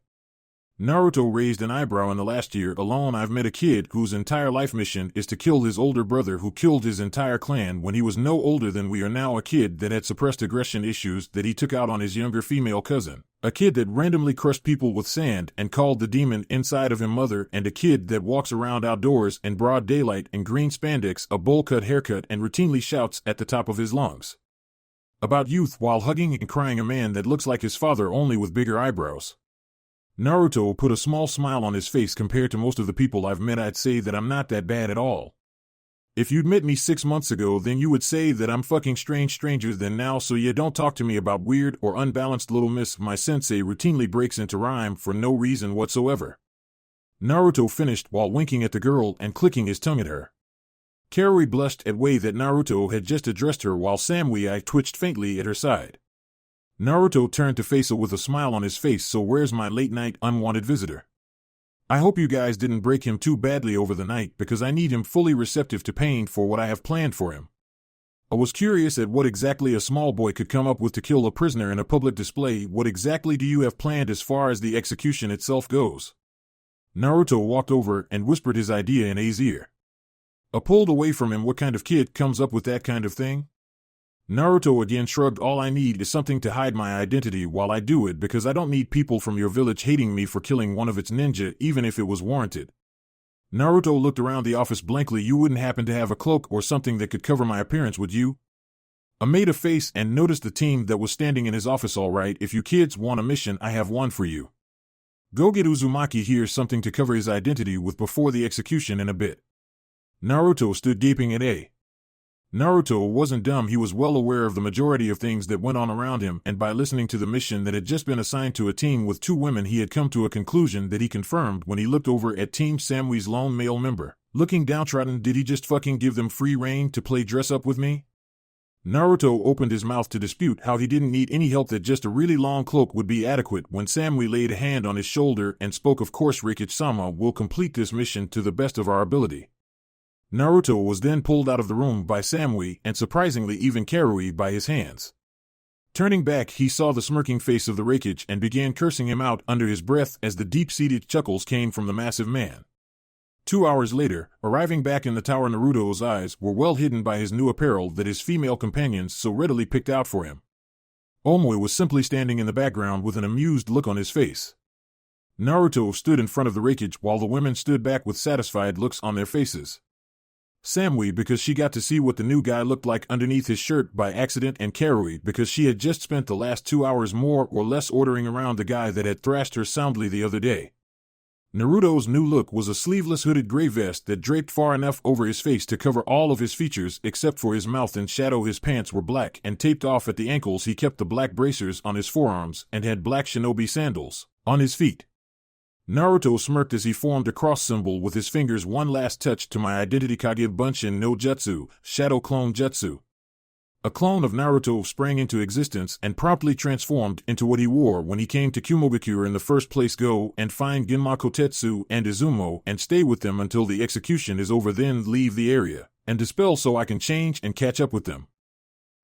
B: Naruto raised an eyebrow. In the last year alone, I've met a kid whose entire life mission is to kill his older brother, who killed his entire clan when he was no older than we are now. A kid that had suppressed aggression issues that he took out on his younger female cousin. A kid that randomly crushed people with sand and called the demon inside of him mother. And a kid that walks around outdoors in broad daylight in green spandex, a bowl-cut haircut, and routinely shouts at the top of his lungs about youth while hugging and crying a man that looks like his father, only with bigger eyebrows. Naruto put a small smile on his face. Compared to most of the people I've met, I'd say that I'm not that bad at all. If you'd met me 6 months ago, then you would say that I'm fucking stranger than now, so yeah, don't talk to me about weird or unbalanced, little miss. My sensei routinely breaks into rhyme for no reason whatsoever. Naruto finished while winking at the girl and clicking his tongue at her. Karui blushed at way that Naruto had just addressed her, while Samui twitched faintly at her side. Naruto turned to face her with a smile on his face. So where's my late-night unwanted visitor? I hope you guys didn't break him too badly over the night because I need him fully receptive to pain for what I have planned for him. I was curious at what exactly a small boy could come up with to kill a prisoner in a public display. What exactly do you have planned as far as the execution itself goes? Naruto walked over and whispered his idea in A's ear. I pulled away from him. What kind of kid comes up with that kind of thing? Naruto again shrugged. All I need is something to hide my identity while I do it, because I don't need people from your village hating me for killing one of its ninja, even if it was warranted. Naruto looked around the office blankly. You wouldn't happen to have a cloak or something that could cover my appearance, would you? I made a face and noticed the team that was standing in his office. All right, if you kids want a mission, I have one for you. Go get Uzumaki here something to cover his identity with before the execution in a bit. Naruto stood gaping at A. Naruto wasn't dumb. He was well aware of the majority of things that went on around him, and by listening to the mission that had just been assigned to a team with 2 women, he had come to a conclusion that he confirmed when he looked over at Team Samui's lone male member. Looking downtrodden, did he just fucking give them free rein to play dress up with me? Naruto opened his mouth to dispute how he didn't need any help, that just a really long cloak would be adequate, when Samui laid a hand on his shoulder and spoke. Of course, Rikage-sama will complete this mission to the best of our ability. Naruto was then pulled out of the room by Samui, and surprisingly even Karui, by his hands. Turning back, he saw the smirking face of the Rikage and began cursing him out under his breath as the deep-seated chuckles came from the massive man. 2 hours later, arriving back in the tower, Naruto's eyes were well hidden by his new apparel that his female companions so readily picked out for him. Omoi was simply standing in the background with an amused look on his face. Naruto stood in front of the Rikage while the women stood back with satisfied looks on their faces. Samui, because she got to see what the new guy looked like underneath his shirt by accident, and Karui, because she had just spent the last 2 hours more or less ordering around the guy that had thrashed her soundly the other day. Naruto's new look was a sleeveless hooded gray vest that draped far enough over his face to cover all of his features except for his mouth and shadow. His pants were black and taped off at the ankles. He kept the black bracers on his forearms and had black shinobi sandals on his feet. Naruto smirked as he formed a cross symbol with his fingers. One last touch to my identity. Kage Bunshin no Jutsu, Shadow Clone Jutsu. A clone of Naruto sprang into existence and promptly transformed into what he wore when he came to Kumogakure in the first place. Go and find Ginma Kotetsu and Izumo and stay with them until the execution is over, then leave the area and dispel so I can change and catch up with them.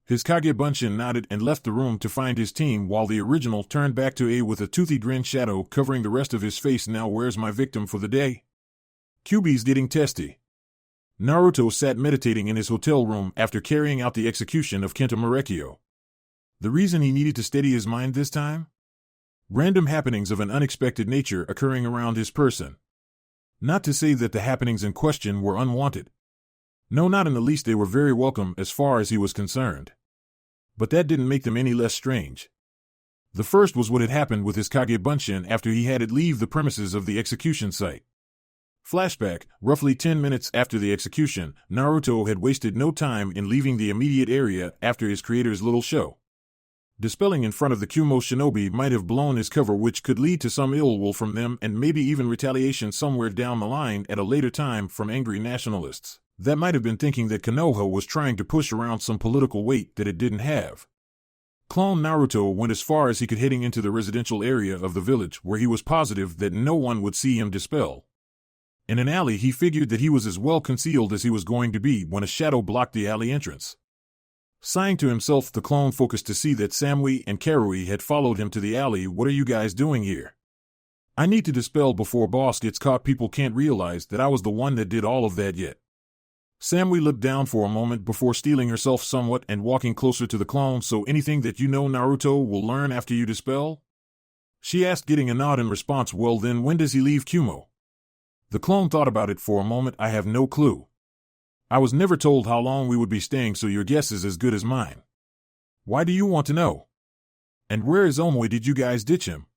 B: His Kage Bunshin nodded and left the room to find his team, while the original turned back to A with a toothy grin, shadow covering the rest of his face. Now where's my victim for the day? Kyuubi's getting testy. Naruto sat meditating in his hotel room after carrying out the execution of Kenta Marekyo. The reason he needed to steady his mind this time? Random happenings of an unexpected nature occurring around his person. Not to say that the happenings in question were unwanted. No, not in the least. They were very welcome as far as he was concerned. But that didn't make them any less strange. The first was what had happened with his Kage Bunshin after he had it leave the premises of the execution site. Flashback, roughly 10 minutes after the execution, Naruto had wasted no time in leaving the immediate area after his creator's little show. Dispelling in front of the Kumo shinobi might have blown his cover, which could lead to some ill will from them and maybe even retaliation somewhere down the line at a later time from angry nationalists that might have been thinking that Konoha was trying to push around some political weight that it didn't have. Clone Naruto went as far as he could, heading into the residential area of the village where he was positive that no one would see him dispel. In an alley, he figured that he was as well concealed as he was going to be when a shadow blocked the alley entrance. Sighing to himself, the clone focused to see that Samui and Karui had followed him to the alley. What are you guys doing here? I need to dispel before boss gets caught. People can't realize that I was the one that did all of that yet. Samui looked down for a moment before steeling herself somewhat and walking closer to the clone. So anything that you know Naruto will learn after you dispel? She asked, getting a nod in response. Well then, when does he leave Kumo? The clone thought about it for a moment. I have no clue. I was never told how long we would be staying, so your guess is as good as mine. Why do you want to know? And where is Omoi? Did you guys ditch him?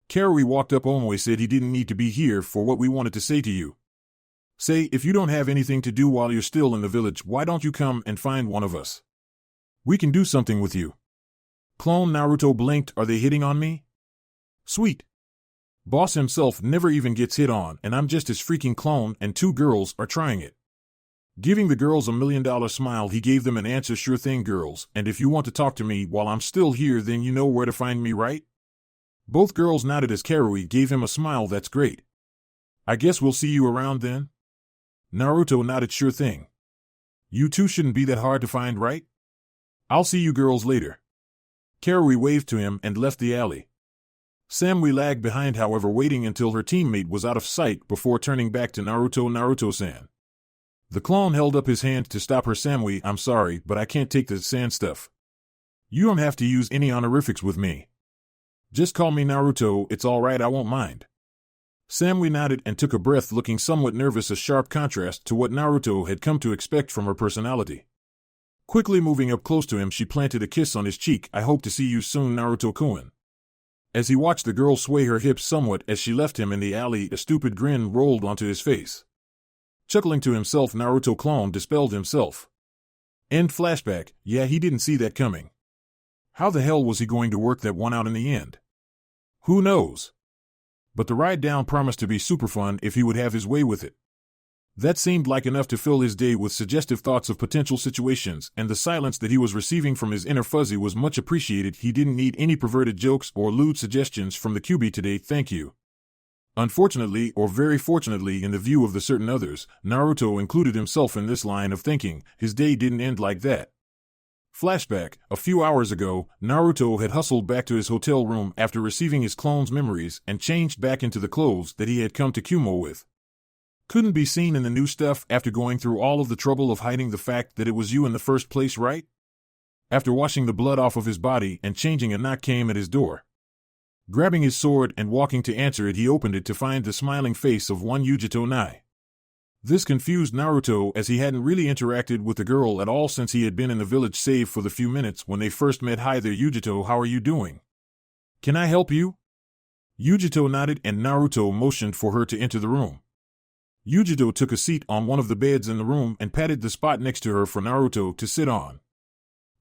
B: Karui walked up. Omoi said he didn't need to be here for what we wanted to say to you. Say, if you don't have anything to do while you're still in the village, why don't you come and find one of us? We can do something with you. Clone Naruto blinked. Are they hitting on me? Sweet. Boss himself never even gets hit on, and I'm just his freaking clone, and 2 girls are trying it. Giving the girls $1 million smile, he gave them an answer. Sure thing, girls, and if you want to talk to me while I'm still here, then you know where to find me, right? Both girls nodded as Karui gave him a smile. That's great. I guess we'll see you around then? Naruto nodded. Sure thing. You two shouldn't be that hard to find, right? I'll see you girls later. Karui waved to him and left the alley. Samui lagged behind, however, waiting until her teammate was out of sight before turning back to Naruto. Naruto-san. The clone held up his hand to stop her. Samui, I'm sorry, but I can't take the sand stuff. You don't have to use any honorifics with me. Just call me Naruto, it's all right, I won't mind. Samui nodded and took a breath, looking somewhat nervous, a sharp contrast to what Naruto had come to expect from her personality. Quickly moving up close to him, she planted a kiss on his cheek. I hope to see you soon, Naruto-kun. As he watched the girl sway her hips somewhat as she left him in the alley, a stupid grin rolled onto his face. Chuckling to himself, Naruto clone dispelled himself. End flashback. Yeah, he didn't see that coming. How the hell was he going to work that one out in the end? Who knows? But the ride down promised to be super fun if he would have his way with it. That seemed like enough to fill his day with suggestive thoughts of potential situations, and the silence that he was receiving from his inner fuzzy was much appreciated. He didn't need any perverted jokes or lewd suggestions from the QB today, thank you. Unfortunately, or very fortunately in the view of the certain others, Naruto included himself in this line of thinking, his day didn't end like that. Flashback, a few hours ago, Naruto had hustled back to his hotel room after receiving his clone's memories and changed back into the clothes that he had come to Kumo with. Couldn't be seen in the new stuff after going through all of the trouble of hiding the fact that it was you in the first place, right? After washing the blood off of his body and changing, a knock came at his door. Grabbing his sword and walking to answer it, he opened it to find the smiling face of one Yujito Nai. This confused Naruto, as he hadn't really interacted with the girl at all since he had been in the village, save for the few minutes when they first met. Hi there, Yujito, how are you doing? Can I help you? Yujito nodded and Naruto motioned for her to enter the room. Yujito took a seat on one of the beds in the room and patted the spot next to her for Naruto to sit on.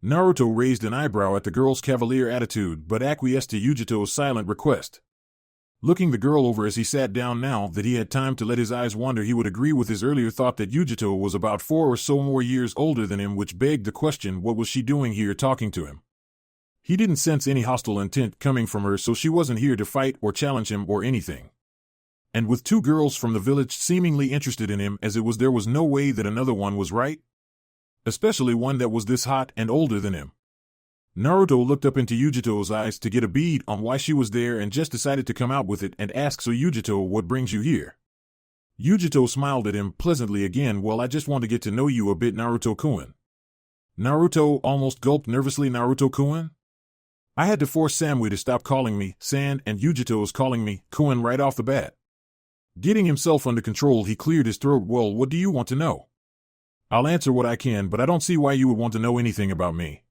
B: Naruto raised an eyebrow at the girl's cavalier attitude but acquiesced to Yujito's silent request. Looking the girl over as he sat down, now that he had time to let his eyes wander, he would agree with his earlier thought that Yujito was about 4 or so more years older than him, which begged the question, what was she doing here talking to him? He didn't sense any hostile intent coming from her, so she wasn't here to fight or challenge him or anything. And with 2 girls from the village seemingly interested in him as it was, there was no way that another one was right. Especially one that was this hot and older than him. Naruto looked up into Yujito's eyes to get a bead on why she was there and just decided to come out with it and ask, so Yujito, what brings you here? Yujito smiled at him pleasantly again. Well, I just want to get to know you a bit, Naruto-kun. Naruto almost gulped nervously. Naruto-kun? I had to force Samui to stop calling me San, and Yujito's calling me Kun right off the bat. Getting himself under control, he cleared his throat. Well, what do you want to know? I'll answer what I can, but I don't see why you would want to know anything about me.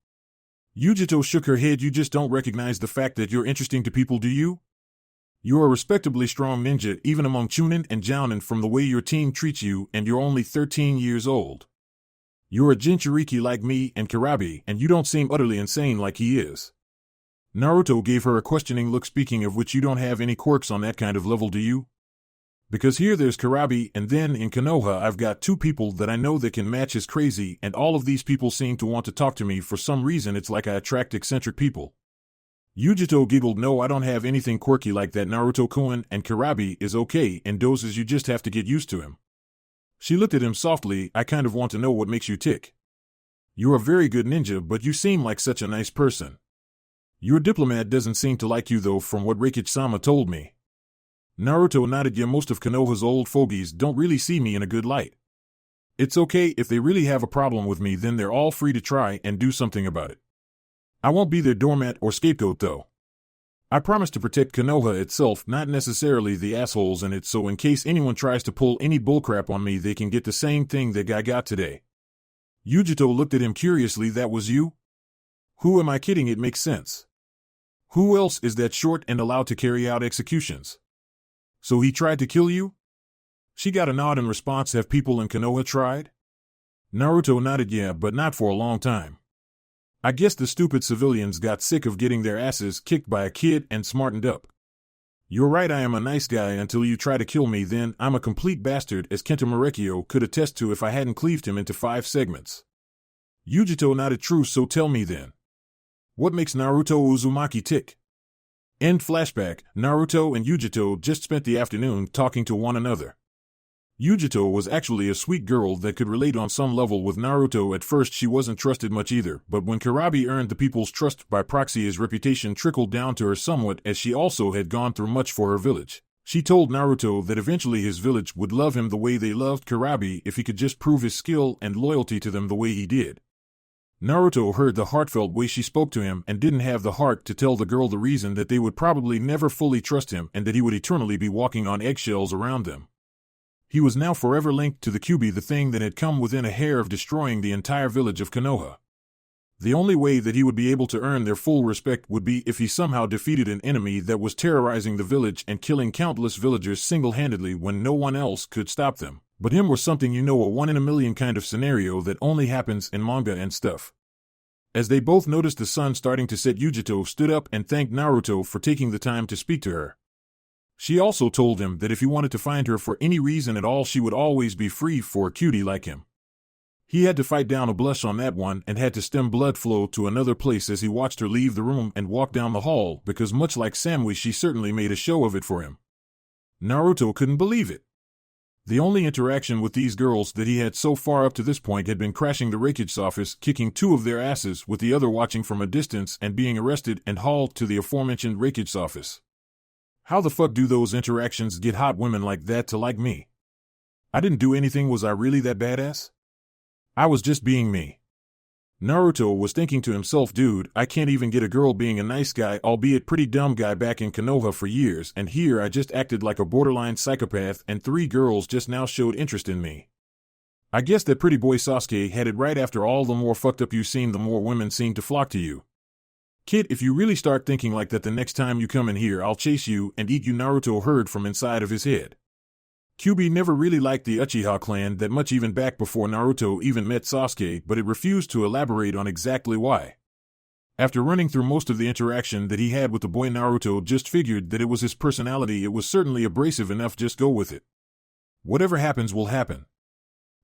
B: Yujito shook her head. You just don't recognize the fact that you're interesting to people, do you? You're a respectably strong ninja, even among Chunin and Jounin, from the way your team treats you, and you're only 13 years old. You're a Jinchuriki like me and Karabi, and you don't seem utterly insane like he is. Naruto gave her a questioning look. Speaking of which, you don't have any quirks on that kind of level, do you? Because here there's Karabi, and then in Konoha I've got 2 people that I know that can match his crazy, and all of these people seem to want to talk to me for some reason. It's like I attract eccentric people. Yujito giggled. No, I don't have anything quirky like that, Naruto-kun, and Karabi is okay in doses, you just have to get used to him. She looked at him softly. I kind of want to know what makes you tick. You're a very good ninja, but you seem like such a nice person. Your diplomat doesn't seem to like you though, from what Reikich-sama told me. Naruto nodded. Yeah, most of Konoha's old fogies don't really see me in a good light. It's okay, if they really have a problem with me, then they're all free to try and do something about it. I won't be their doormat or scapegoat though. I promise to protect Konoha itself, not necessarily the assholes in it, so in case anyone tries to pull any bullcrap on me, they can get the same thing that guy got today. Yujito looked at him curiously. That was you? Who am I kidding? It makes sense. Who else is that short and allowed to carry out executions? So he tried to kill you? She got a nod in response. Have people in Konoha tried? Naruto nodded. Yeah, but not for a long time. I guess the stupid civilians got sick of getting their asses kicked by a kid and smartened up. You're right, I am a nice guy until you try to kill me, then I'm a complete bastard, as Kenta Marekio could attest to if I hadn't cleaved him into 5 segments. Yujito nodded true, so tell me then. What makes Naruto Uzumaki tick? End flashback. Naruto and Yujito just spent the afternoon talking to one another. Yujito was actually a sweet girl that could relate on some level with Naruto. At first she wasn't trusted much either, but when Kurabi earned the people's trust by proxy, his reputation trickled down to her somewhat, as she also had gone through much for her village. She told Naruto that eventually his village would love him the way they loved Kurabi if he could just prove his skill and loyalty to them the way he did. Naruto heard the heartfelt way she spoke to him and didn't have the heart to tell the girl the reason that they would probably never fully trust him and that he would eternally be walking on eggshells around them. He was now forever linked to the Kyuubi, the thing that had come within a hair of destroying the entire village of Konoha. The only way that he would be able to earn their full respect would be if he somehow defeated an enemy that was terrorizing the village and killing countless villagers single-handedly when no one else could stop them. But him was something, a 1-in-a-million kind of scenario that only happens in manga and stuff. As they both noticed the sun starting to set, Yujito stood up and thanked Naruto for taking the time to speak to her. She also told him that if he wanted to find her for any reason at all, she would always be free for a cutie like him. He had to fight down a blush on that one and had to stem blood flow to another place as he watched her leave the room and walk down the hall, because much like Samui, she certainly made a show of it for him. Naruto couldn't believe it. The only interaction with these girls that he had so far up to this point had been crashing the Raikage office, kicking 2 of their asses, with the other watching from a distance, and being arrested and hauled to the aforementioned Raikage office. How the fuck do those interactions get hot women like that to like me? I didn't do anything. Was I really that badass? I was just being me. Naruto was thinking to himself, dude, I can't even get a girl being a nice guy, albeit pretty dumb guy, back in Konoha for years, and here I just acted like a borderline psychopath and 3 girls just now showed interest in me. I guess that pretty boy Sasuke had it right. After all, the more fucked up you seem, the more women seem to flock to you. Kid, if you really start thinking like that, the next time you come in here I'll chase you and eat you, Naruto heard from inside of his head. Kyuubi never really liked the Uchiha clan that much, even back before Naruto even met Sasuke, but it refused to elaborate on exactly why. After running through most of the interaction that he had with the boy, Naruto just figured that it was his personality. It was certainly abrasive enough, just go with it. Whatever happens will happen.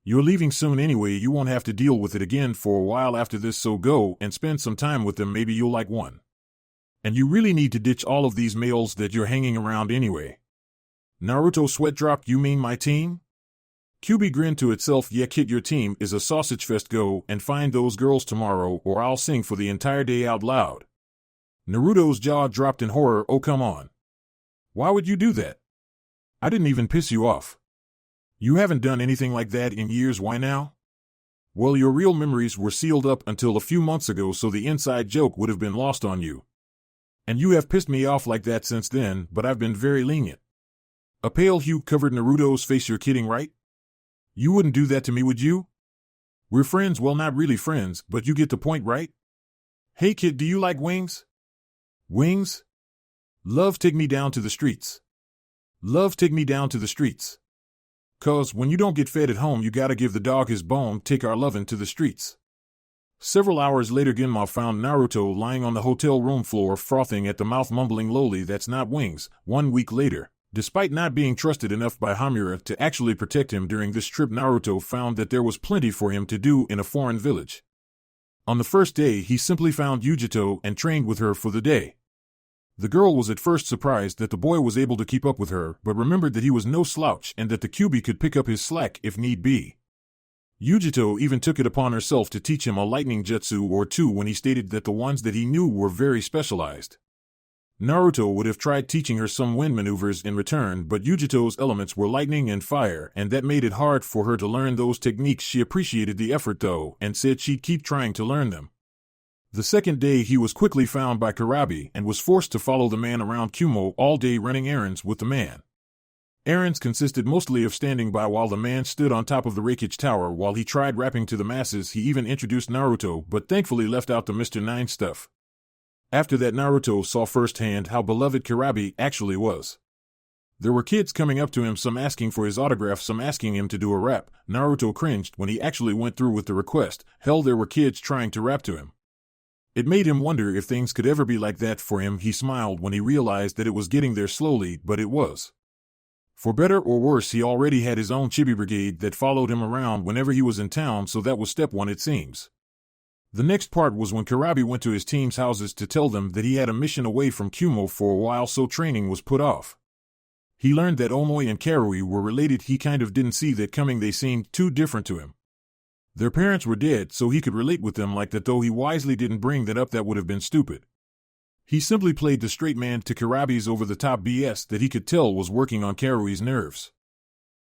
B: You're leaving soon anyway, you won't have to deal with it again for a while after this, so go and spend some time with them, maybe you'll like one. And you really need to ditch all of these males that you're hanging around anyway. Naruto sweat dropped. You mean my team? Kyuubi grinned to itself. Yeah kid, your team is a sausage fest. Go and find those girls tomorrow or I'll sing for the entire day out loud. Naruto's jaw dropped in horror. Oh come on. Why would you do that? I didn't even piss you off. You haven't done anything like that in years. Why now? Well, your real memories were sealed up until a few months ago, so the inside joke would have been lost on you. And you have pissed me off like that since then, but I've been very lenient. A pale hue covered Naruto's face. You're kidding, right? You wouldn't do that to me, would you? We're friends. Well, not really friends, but you get the point, right? Hey kid, do you like wings? Wings? Love, take me down to the streets. Love, take me down to the streets. 'Cause when you don't get fed at home, you gotta give the dog his bone. Take our lovin' to the streets. Several hours later, Genma found Naruto lying on the hotel room floor, frothing at the mouth, mumbling lowly, "That's not wings." 1 week later, despite not being trusted enough by Hamura to actually protect him during this trip, Naruto found that there was plenty for him to do in a foreign village. On the first day, he simply found Yujito and trained with her for the day. The girl was at first surprised that the boy was able to keep up with her, but remembered that he was no slouch and that the Kyuubi could pick up his slack if need be. Yujito even took it upon herself to teach him a lightning jutsu or 2 when he stated that the ones that he knew were very specialized. Naruto would have tried teaching her some wind maneuvers in return, but Yujito's elements were lightning and fire, and that made it hard for her to learn those techniques. She appreciated the effort though, and said she'd keep trying to learn them. The second day, he was quickly found by Kurabi and was forced to follow the man around Kumo all day, running errands with the man. Errands consisted mostly of standing by while the man stood on top of the Raikage Tower while he tried rapping to the masses. He even introduced Naruto, but thankfully left out the Mr. 9 stuff. After that, Naruto saw firsthand how beloved Kurabi actually was. There were kids coming up to him, some asking for his autograph, some asking him to do a rap. Naruto cringed when he actually went through with the request. Hell, there were kids trying to rap to him. It made him wonder if things could ever be like that for him. He smiled when he realized that it was getting there slowly, but it was. For better or worse, he already had his own chibi brigade that followed him around whenever he was in town, so that was step one, it seems. The next part was when Karabi went to his team's houses to tell them that he had a mission away from Kumo for a while, so training was put off. He learned that Omoi and Karui were related. He kind of didn't see that coming. They seemed too different to him. Their parents were dead, so he could relate with them like that, though he wisely didn't bring that up. That would have been stupid. He simply played the straight man to Karabi's over-the-top BS that he could tell was working on Karui's nerves.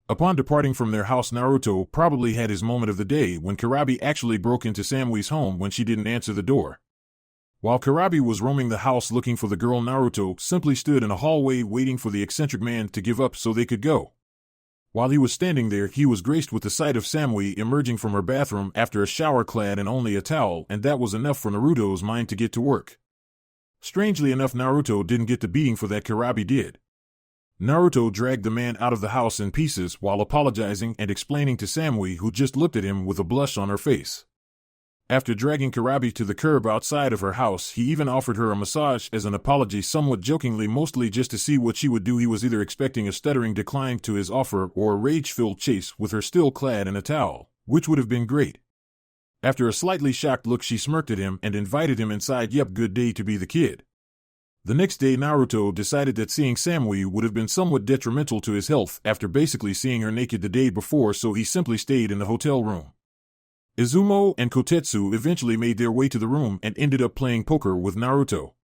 B: Upon departing from their house, Naruto probably had his moment of the day when Karabi actually broke into Samui's home when she didn't answer the door. While Karabi was roaming the house looking for the girl, Naruto simply stood in a hallway waiting for the eccentric man to give up so they could go. While he was standing there, he was graced with the sight of Samui emerging from her bathroom after a shower clad in only a towel, and that was enough for Naruto's mind to get to work. Strangely enough, Naruto didn't get the beating for that. Karabi did. Naruto dragged the man out of the house in pieces while apologizing and explaining to Samui, who just looked at him with a blush on her face. After dragging Karabi to the curb outside of her house, he even offered her a massage as an apology, somewhat jokingly, mostly just to see what she would do. He was either expecting a stuttering decline to his offer or a rage-filled chase with her still clad in a towel, which would have been great. After a slightly shocked look, she smirked at him and invited him inside. Yep, good day to be the kid. The next day, Naruto decided that seeing Samui would have been somewhat detrimental to his health after basically seeing her naked the day before, so he simply stayed in the hotel room. Izumo and Kotetsu eventually made their way to the room and ended up playing poker with Naruto.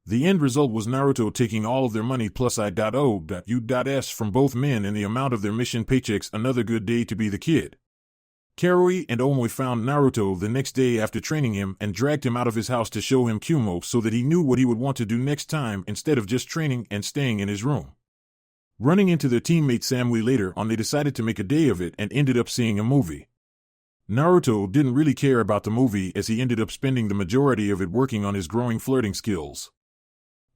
B: The end result was Naruto taking all of their money plus I.O.U.S from both men and the amount of their mission paychecks. Another good day to be the kid. Karui and Omoi found Naruto the next day after training him and dragged him out of his house to show him Kumo so that he knew what he would want to do next time instead of just training and staying in his room. Running into their teammate Samui later on, they decided to make a day of it and ended up seeing a movie. Naruto didn't really care about the movie as he ended up spending the majority of it working on his growing flirting skills.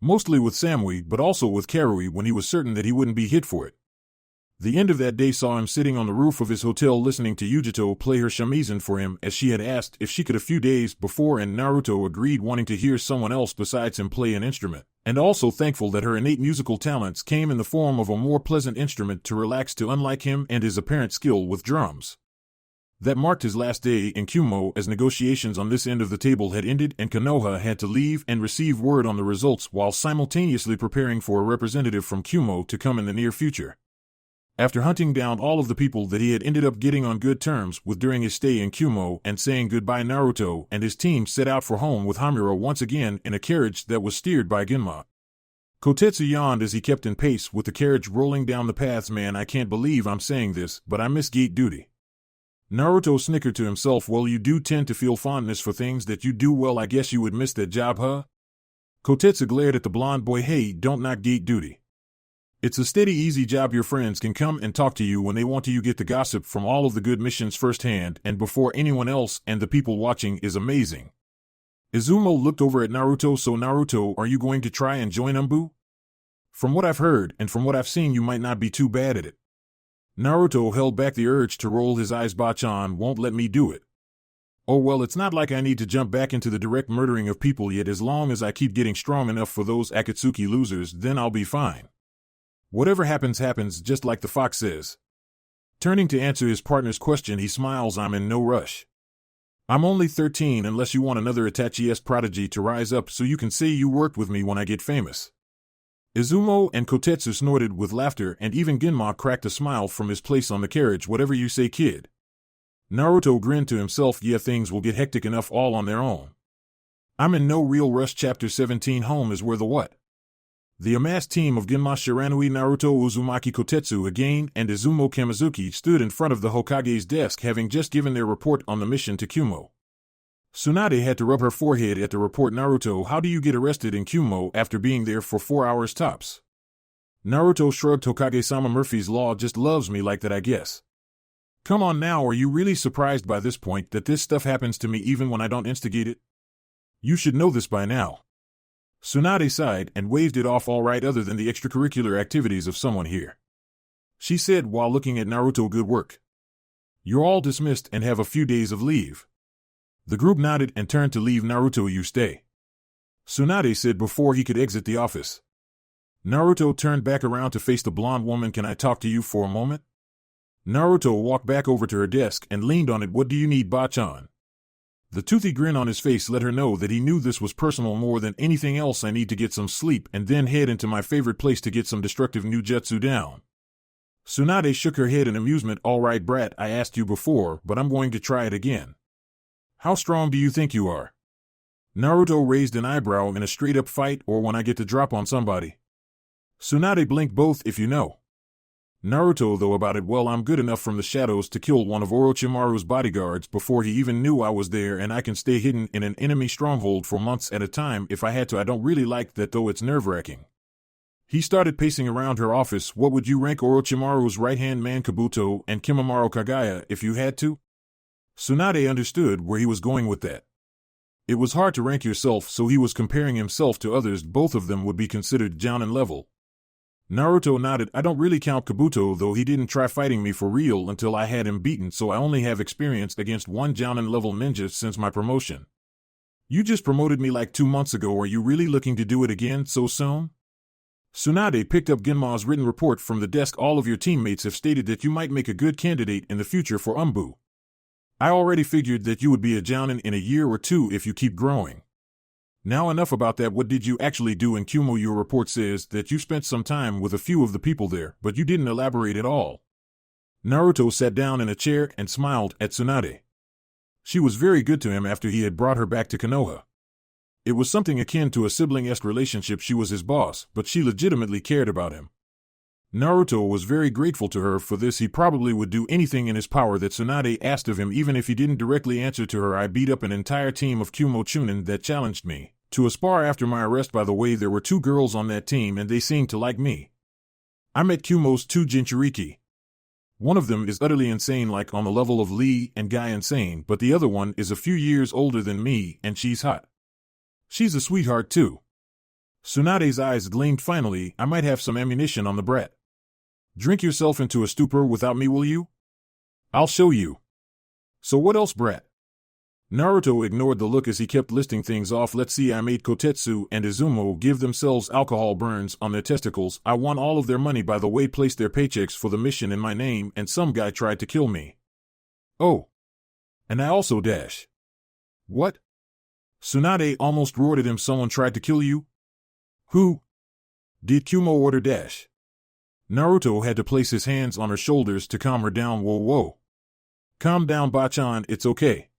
B: Mostly with Samui, but also with Karui when he was certain that he wouldn't be hit for it. The end of that day saw him sitting on the roof of his hotel listening to Yujito play her shamisen for him as she had asked if she could a few days before, and Naruto agreed, wanting to hear someone else besides him play an instrument, and also thankful that her innate musical talents came in the form of a more pleasant instrument to relax to, unlike him and his apparent skill with drums. That marked his last day in Kumo as negotiations on this end of the table had ended and Konoha had to leave and receive word on the results while simultaneously preparing for a representative from Kumo to come in the near future. After hunting down all of the people that he had ended up getting on good terms with during his stay in Kumo and saying goodbye, Naruto and his team set out for home with Hamura once again in a carriage that was steered by Genma. Kotetsu yawned as he kept in pace with the carriage rolling down the paths. Man, I can't believe I'm saying this, but I miss gate duty. Naruto snickered to himself. Well, you do tend to feel fondness for things that you do well. I guess you would miss that job, huh? Kotetsu glared at the blonde boy. Hey, don't knock gate duty. It's a steady, easy job. Your friends can come and talk to you when they want to. You get the gossip from all of the good missions firsthand and before anyone else, and the people watching is amazing. Izumo looked over at Naruto. So Naruto, are you going to try and join Umbu? From what I've heard and from what I've seen, you might not be too bad at it. Naruto held back the urge to roll his eyes. Bachan won't let me do it. Oh well, it's not like I need to jump back into the direct murdering of people yet. As long as I keep getting strong enough for those Akatsuki losers, then I'll be fine. Whatever happens, happens, just like the fox says. Turning to answer his partner's question, he smiles. I'm in no rush. I'm only 13 unless you want another Itachi-s prodigy to rise up so you can say you worked with me when I get famous. Izumo and Kotetsu snorted with laughter, and even Genma cracked a smile from his place on the carriage. Whatever you say, kid. Naruto grinned to himself. Yeah, things will get hectic enough all on their own. I'm in no real rush. Chapter 17. Home is where the what? The amassed team of Genma, Shiranui, Naruto, Uzumaki, Kotetsu again, and Izumo Kamizuki stood in front of the Hokage's desk, having just given their report on the mission to Kumo. Tsunade had to rub her forehead at the report. Naruto, how do you get arrested in Kumo after being there for 4 hours tops? Naruto shrugged. Hokage-sama, Murphy's Law just loves me like that, I guess. Come on now, are you really surprised by this point that this stuff happens to me even when I don't instigate it? You should know this by now. Tsunade sighed and waved it off. All right, other than the extracurricular activities of someone here, she said while looking at Naruto. Good work. You're all dismissed and have a few days of leave. The group nodded and turned to leave. Naruto, you stay, Tsunade said before he could exit the office. Naruto turned back around to face the blonde woman. Can I talk to you for a moment? Naruto walked back over to her desk and leaned on it. What do you need, Bachan? The toothy grin on his face let her know that he knew this was personal more than anything else. I need to get some sleep and then head into my favorite place to get some destructive new jutsu down. Tsunade shook her head in amusement. All right, brat, I asked you before, but I'm going to try it again. How strong do you think you are? Naruto raised an eyebrow. In a straight-up fight or when I get to drop on somebody? Tsunade blinked. Both, if you know. Naruto, though, about it. Well, I'm good enough from the shadows to kill one of Orochimaru's bodyguards before he even knew I was there, and I can stay hidden in an enemy stronghold for months at a time if I had to. I don't really like that, though. It's nerve-wracking. He started pacing around her office. What would you rank Orochimaru's right-hand man Kabuto and Kimimaro Kagaya if you had to? Tsunade understood where he was going with that. It was hard to rank yourself, so he was comparing himself to others. Both of them would be considered Jounin level. Naruto nodded. I don't really count Kabuto, though. He didn't try fighting me for real until I had him beaten, so I only have experience against one Jounin level ninja since my promotion. You just promoted me like 2 months ago. Are you really looking to do it again so soon? Tsunade picked up Genma's written report from the desk. All of your teammates have stated that you might make a good candidate in the future for Umbu. I already figured that you would be a Jounin in a year or two if you keep growing. Now enough about that. What did you actually do in Kumo? Your report says that you spent some time with a few of the people there, but you didn't elaborate at all. Naruto sat down in a chair and smiled at Tsunade. She was very good to him after he had brought her back to Konoha. It was something akin to a sibling-esque relationship. She was his boss, but she legitimately cared about him. Naruto was very grateful to her for this. He probably would do anything in his power that Tsunade asked of him, even if he didn't directly answer to her. I beat up an entire team of Kumo Chunin that challenged me to a spar after my arrest. By the way, there were 2 girls on that team and they seemed to like me. I met Kumo's 2 Jinchuriki. One of them is utterly insane, like on the level of Lee and Guy insane, but the other one is a few years older than me and she's hot. She's a sweetheart too. Tsunade's eyes gleamed. Finally, I might have some ammunition on the brat. Drink yourself into a stupor without me, will you? I'll show you. So what else, brat? Naruto ignored the look as he kept listing things off. Let's see, I made Kotetsu and Izumo give themselves alcohol burns on their testicles. I won all of their money, by the way, placed their paychecks for the mission in my name, and some guy tried to kill me. Oh. And I also dash. What? Tsunade almost roared at him. Someone tried to kill you? Who? Did Kumo order dash? Naruto had to place his hands on her shoulders to calm her down. Whoa. Calm down, Bachan, it's okay.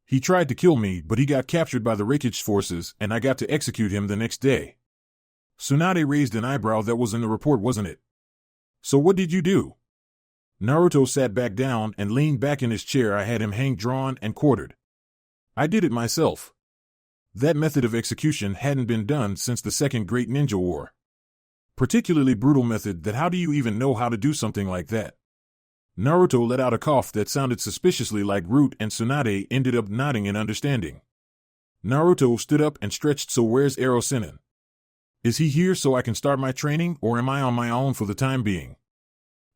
B: He tried to kill me, but he got captured by the Raikage forces, and I got to execute him the next day. Tsunade raised an eyebrow. That was in the report, wasn't it? So what did you do? Naruto sat back down and leaned back in his chair. I had him hang drawn and quartered. I did it myself. That method of execution hadn't been done since the Second Great Ninja War. Particularly brutal method. That how do you even know how to do something like that? Naruto let out a cough that sounded suspiciously like Root, and Tsunade ended up nodding in understanding. Naruto stood up and stretched. So where's Ero-Sennin? Is he here so I can start my training, or am I on my own for the time being?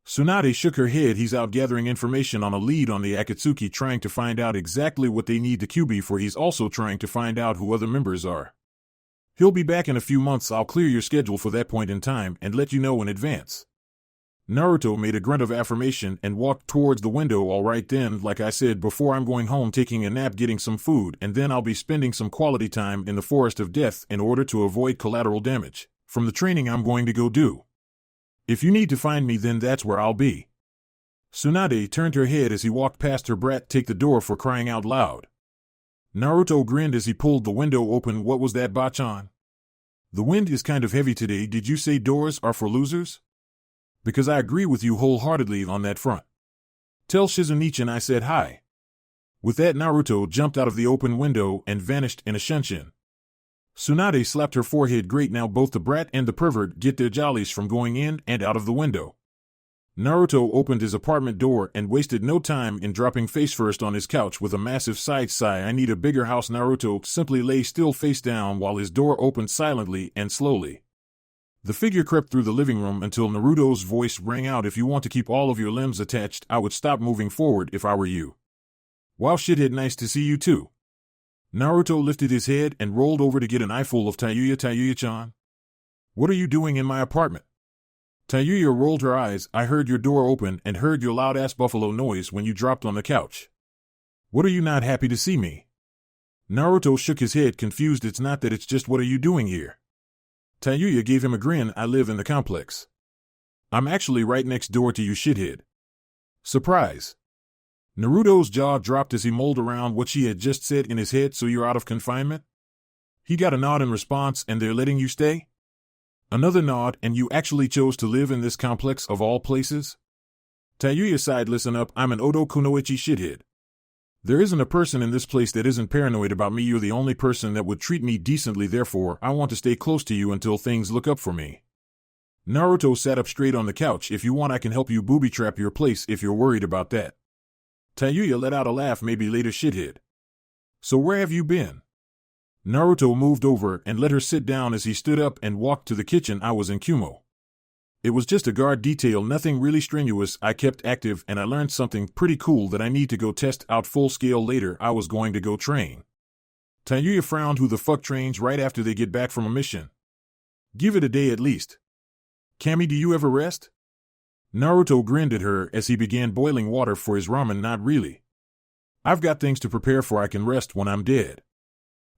B: Tsunade shook her head. He's out gathering information on a lead on the Akatsuki, trying to find out exactly what they need the QB for. He's also trying to find out who other members are. He'll be back in a few months. I'll clear your schedule for that point in time and let you know in advance. Naruto made a grunt of affirmation and walked towards the window. All right then, like I said before, I'm going home, taking a nap, getting some food, and then I'll be spending some quality time in the Forest of Death in order to avoid collateral damage from the training I'm going to go do. If you need to find me, then that's where I'll be. Tsunade turned her head as he walked past her. Brat, take the door, for crying out loud. Naruto grinned as he pulled the window open. What was that, Bachan? The wind is kind of heavy today. Did you say doors are for losers? Because I agree with you wholeheartedly on that front. Tell Shizunichin I said hi. With that, Naruto jumped out of the open window and vanished in a shunshin. Tsunade slapped her forehead. Great, now both the brat and the pervert get their jollies from going in and out of the window. Naruto opened his apartment door and wasted no time in dropping face first on his couch with a massive side sigh. I need a bigger house. Naruto simply lay still face down while his door opened silently and slowly. The figure crept through the living room until Naruto's voice rang out. If you want to keep all of your limbs attached, I would stop moving forward if I were you. Wow, shithead, nice to see you too. Naruto lifted his head and rolled over to get an eyeful of Tayuya-chan. What are you doing in my apartment? Tayuya rolled her eyes. I heard your door open and heard your loud-ass buffalo noise when you dropped on the couch. What are you not happy to see me? Naruto shook his head confused. It's not that, it's just what are you doing here? Tayuya gave him a grin. I live in the complex. I'm actually right next door to you, shithead. Surprise. Naruto's jaw dropped as he mulled around what she had just said in his head. So you're out of confinement? He got a nod in response. And they're letting you stay? Another nod. And you actually chose to live in this complex of all places? Tayuya sighed. Listen up, I'm an Oto Kunoichi shithead. There isn't a person in this place that isn't paranoid about me. You're the only person that would treat me decently. Therefore, I want to stay close to you until things look up for me. Naruto sat up straight on the couch. If you want, I can help you booby trap your place if you're worried about that. Tayuya let out a laugh. Maybe later, shithead. So where have you been? Naruto moved over and let her sit down as he stood up and walked to the kitchen. I was in Kumo. It was just a guard detail, nothing really strenuous. I kept active and I learned something pretty cool that I need to go test out full scale later. I was going to go train. Tayuya frowned. Who the fuck trains right after they get back from a mission? Give it a day at least. Kami, do you ever rest? Naruto grinned at her as he began boiling water for his ramen. Not really. I've got things to prepare for. I can rest when I'm dead.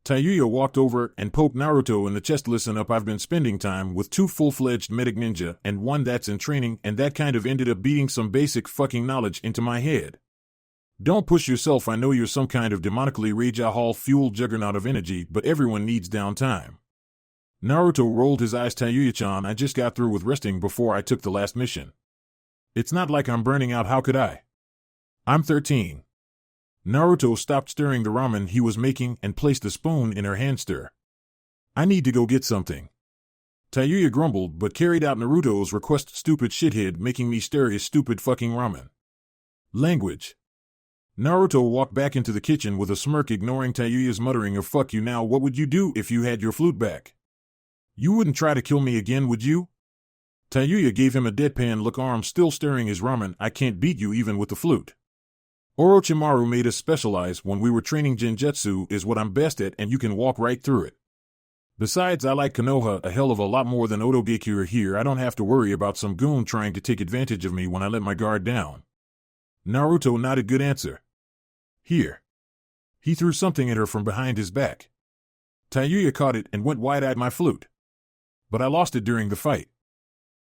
B: Tayuya walked over and poked Naruto in the chest. Listen up, I've been spending time with 2 full-fledged medic ninja and 1 that's in training, and that kind of ended up beating some basic fucking knowledge into my head. Don't push yourself. I know you're some kind of demonically rage-fueled juggernaut of energy, but everyone needs downtime. Naruto rolled his eyes. Tayuya-chan, I just got through with resting before I took the last mission. It's not like I'm burning out. How could I? I'm 13. Naruto stopped stirring the ramen he was making and placed the spoon in her hand. Stir. I need to go get something. Tayuya grumbled but carried out Naruto's request. Stupid shithead, making me stir his stupid fucking ramen. Language. Naruto walked back into the kitchen with a smirk, ignoring Tayuya's muttering of fuck you. Now what would you do if you had your flute back? You wouldn't try to kill me again, would you? Tayuya gave him a deadpan look, arm still stirring his ramen. I can't beat you even with the flute. Orochimaru made us specialize when we were training. Genjutsu is what I'm best at and you can walk right through it. Besides, I like Konoha a hell of a lot more than Otogekira here. I don't have to worry about some goon trying to take advantage of me when I let my guard down. Naruto nodded. Good answer. Here. He threw something at her from behind his back. Tayuya caught it and went wide-eyed. My flute. But I lost it during the fight.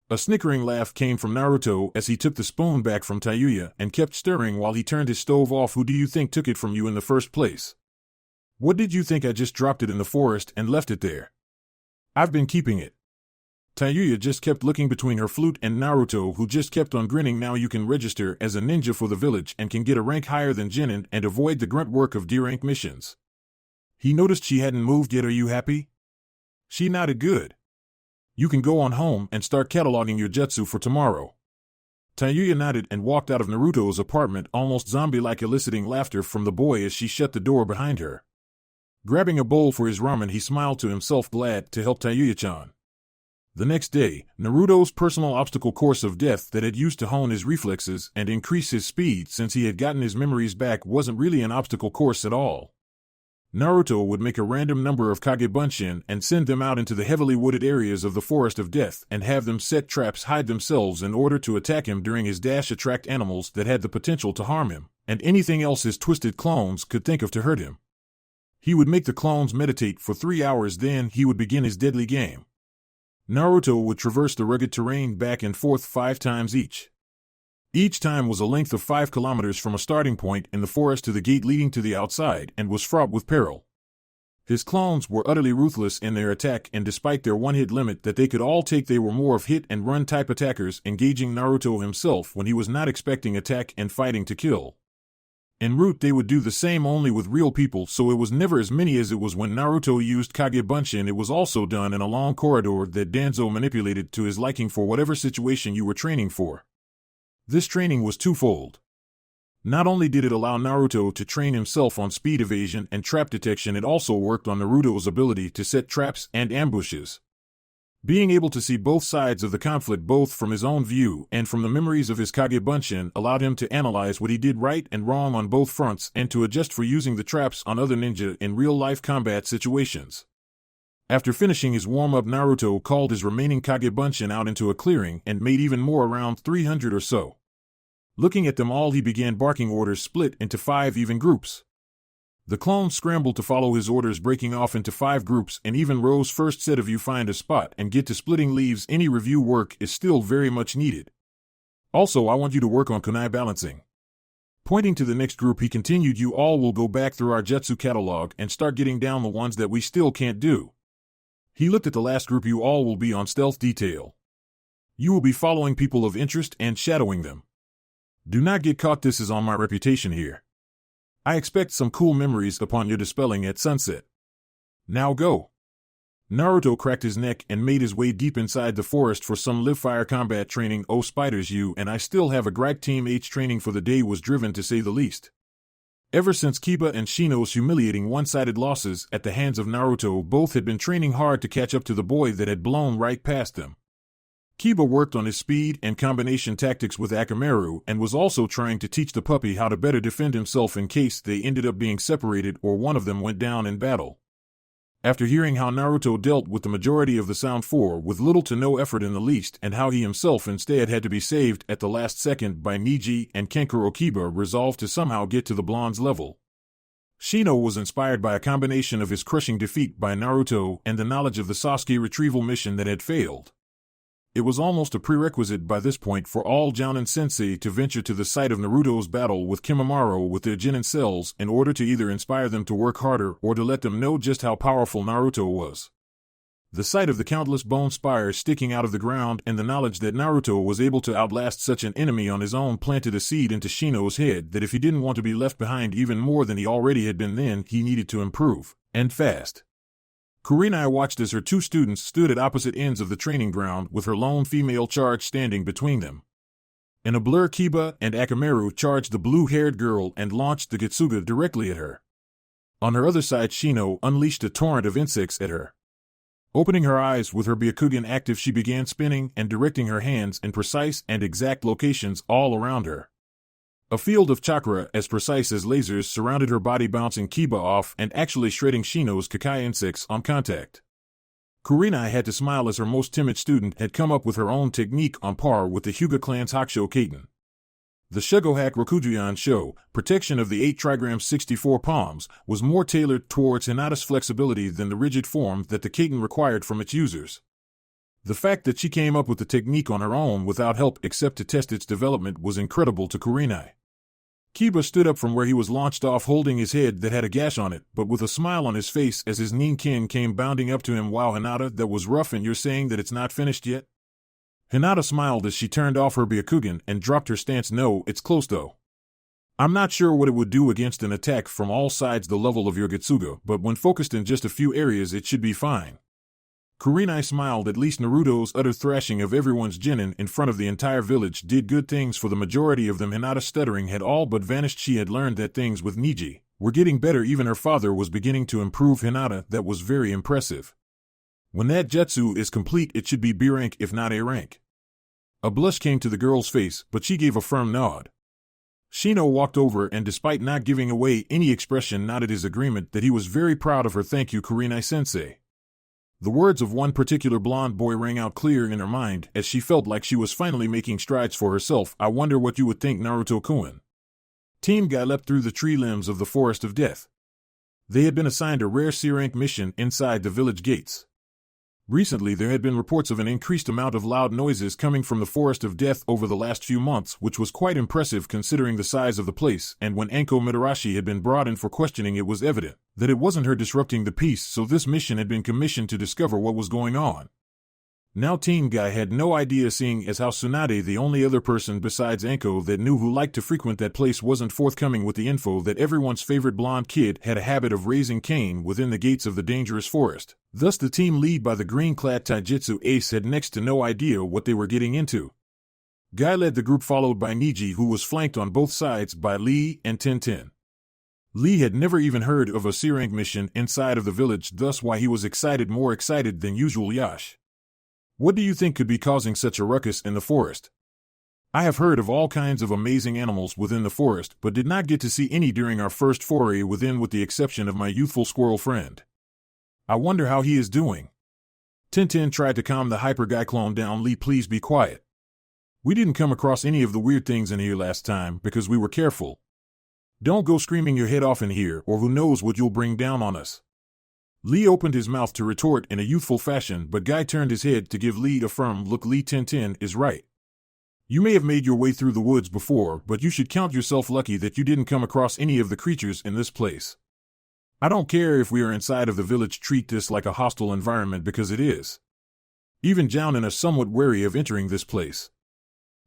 B: A snickering laugh came from Naruto as he took the spoon back from Tayuya and kept stirring while he turned his stove off. Who do you think took it from you in the first place? What did you think? I just dropped it in the forest and left it there. I've been keeping it. Tayuya just kept looking between her flute and Naruto, who just kept on grinning. Now you can register as a ninja for the village and can get a rank higher than Genin and avoid the grunt work of D-rank missions. He noticed she hadn't moved yet. Are you happy? She nodded. Good. You can go on home and start cataloging your jutsu for tomorrow. Tayuya nodded and walked out of Naruto's apartment, almost zombie-like, eliciting laughter from the boy as she shut the door behind her. Grabbing a bowl for his ramen, he smiled to himself, glad to help Tayuya-chan. The next day, Naruto's personal obstacle course of death that had used to hone his reflexes and increase his speed since he had gotten his memories back wasn't really an obstacle course at all. Naruto would make a random number of Kagebunshin and send them out into the heavily wooded areas of the Forest of Death and have them set traps, hide themselves in order to attack him during his dash, attract animals that had the potential to harm him, and anything else his twisted clones could think of to hurt him. He would make the clones meditate for 3 hours, then he would begin his deadly game. Naruto would traverse the rugged terrain back and forth 5 times each. Each time was a length of 5 kilometers from a starting point in the forest to the gate leading to the outside and was fraught with peril. His clones were utterly ruthless in their attack, and despite their one-hit limit that they could all take, they were more of hit-and-run type attackers, engaging Naruto himself when he was not expecting attack and fighting to kill. En route they would do the same, only with real people, so it was never as many as it was when Naruto used Kagebunshin. It was also done in a long corridor that Danzo manipulated to his liking for whatever situation you were training for. This training was twofold. Not only did it allow Naruto to train himself on speed evasion and trap detection, it also worked on Naruto's ability to set traps and ambushes. Being able to see both sides of the conflict both from his own view and from the memories of his Kage Bunshin allowed him to analyze what he did right and wrong on both fronts and to adjust for using the traps on other ninja in real-life combat situations. After finishing his warm-up, Naruto called his remaining Kage Bunshin out into a clearing and made even more, around 300 or so. Looking at them all, he began barking orders split into 5 even groups. The clones scrambled to follow his orders, breaking off into 5 groups, and even Rose first said if you find a spot and get to splitting leaves, any review work is still very much needed. Also, I want you to work on kunai balancing. Pointing to the next group, he continued, you all will go back through our jutsu catalog and start getting down the ones that we still can't do. He looked at the last group, you all will be on stealth detail. You will be following people of interest and shadowing them. Do not get caught, this is on my reputation here. I expect some cool memories upon your dispelling at sunset. Now go. Naruto cracked his neck and made his way deep inside the forest for some live fire combat training. Oh spiders, you and I still have a Greg Team H training for the day was driven, to say the least. Ever since Kiba and Shino's humiliating one-sided losses at the hands of Naruto, both had been training hard to catch up to the boy that had blown right past them. Kiba worked on his speed and combination tactics with Akamaru and was also trying to teach the puppy how to better defend himself in case they ended up being separated or one of them went down in battle. After hearing how Naruto dealt with the majority of the Sound Four with little to no effort in the least, and how he himself instead had to be saved at the last second by Niji and Kenkuro, Kiba resolved to somehow get to the blonde's level. Shino was inspired by a combination of his crushing defeat by Naruto and the knowledge of the Sasuke retrieval mission that had failed. It was almost a prerequisite by this point for all Jounin Sensei to venture to the site of Naruto's battle with Kimimaro with their Genin cells in order to either inspire them to work harder or to let them know just how powerful Naruto was. The sight of the countless bone spires sticking out of the ground and the knowledge that Naruto was able to outlast such an enemy on his own planted a seed into Shino's head that if he didn't want to be left behind even more than he already had been, then he needed to improve, and fast. Kurenai watched as her 2 students stood at opposite ends of the training ground with her lone female charge standing between them. In a blur, Kiba and Akamaru charged the blue-haired girl and launched the Getsuga directly at her. On her other side, Shino unleashed a torrent of insects at her. Opening her eyes with her Byakugan active, she began spinning and directing her hands in precise and exact locations all around her. A field of chakra as precise as lasers surrounded her body, bouncing Kiba off and actually shredding Shino's Kakai insects on contact. Kurenai had to smile as her most timid student had come up with her own technique on par with the Hyuga clan's Hakusho Kaiten. The Shugohack Rokujuyan Sho, protection of the 8 trigrams 64 palms, was more tailored towards Hinata's flexibility than the rigid form that the Kaiten required from its users. The fact that she came up with the technique on her own without help except to test its development was incredible to Kurenai. Kiba stood up from where he was launched off, holding his head that had a gash on it, but with a smile on his face as his Ninkin came bounding up to him. Wow, Hinata, that was rough, and you're saying that it's not finished yet? Hinata smiled as she turned off her Byakugan and dropped her stance. No, it's close though. I'm not sure what it would do against an attack from all sides the level of your Getsuga, but when focused in just a few areas it should be fine. Kurenai smiled. At least Naruto's utter thrashing of everyone's genin in front of the entire village did good things for the majority of them. Hinata's stuttering had all but vanished. She had learned that things with Niji were getting better. Even her father was beginning to improve Hinata. That was very impressive. When that jutsu is complete, it should be B rank if not A rank. A blush came to the girl's face, but she gave a firm nod. Shino walked over and, despite not giving away any expression, nodded his agreement that he was very proud of her. Thank you, Kurenai-sensei. The words of one particular blonde boy rang out clear in her mind as she felt like she was finally making strides for herself. I wonder what you would think, Naruto-kun. Team Guy leapt through the tree limbs of the Forest of Death. They had been assigned a rare C-rank mission inside the village gates. Recently there had been reports of an increased amount of loud noises coming from the Forest of Death over the last few months, which was quite impressive considering the size of the place, and when Anko Mitarashi had been brought in for questioning, it was evident that it wasn't her disrupting the peace, so this mission had been commissioned to discover what was going on. Now Team Guy had no idea, seeing as how Tsunade, the only other person besides Anko that knew who liked to frequent that place, wasn't forthcoming with the info that everyone's favorite blonde kid had a habit of raising Cain within the gates of the dangerous forest. Thus the team lead by the green-clad taijutsu ace had next to no idea what they were getting into. Guy led the group, followed by Niji, who was flanked on both sides by Lee and Tintin. Lee had never even heard of a C-rank mission inside of the village, thus why he was excited, more excited than usual. Yash. What do you think could be causing such a ruckus in the forest? I have heard of all kinds of amazing animals within the forest, but did not get to see any during our first foray within with the exception of my youthful squirrel friend. I wonder how he is doing. Tintin tried to calm the hyper guy clone down. Lee, please be quiet. We didn't come across any of the weird things in here last time because we were careful. Don't go screaming your head off in here, or who knows what you'll bring down on us. Lee opened his mouth to retort in a youthful fashion, but Guy turned his head to give Lee a firm look. Lee, Tintin is right. You may have made your way through the woods before, but you should count yourself lucky that you didn't come across any of the creatures in this place. I don't care if we are inside of the village, treat this like a hostile environment because it is. Even Jounin are somewhat wary of entering this place.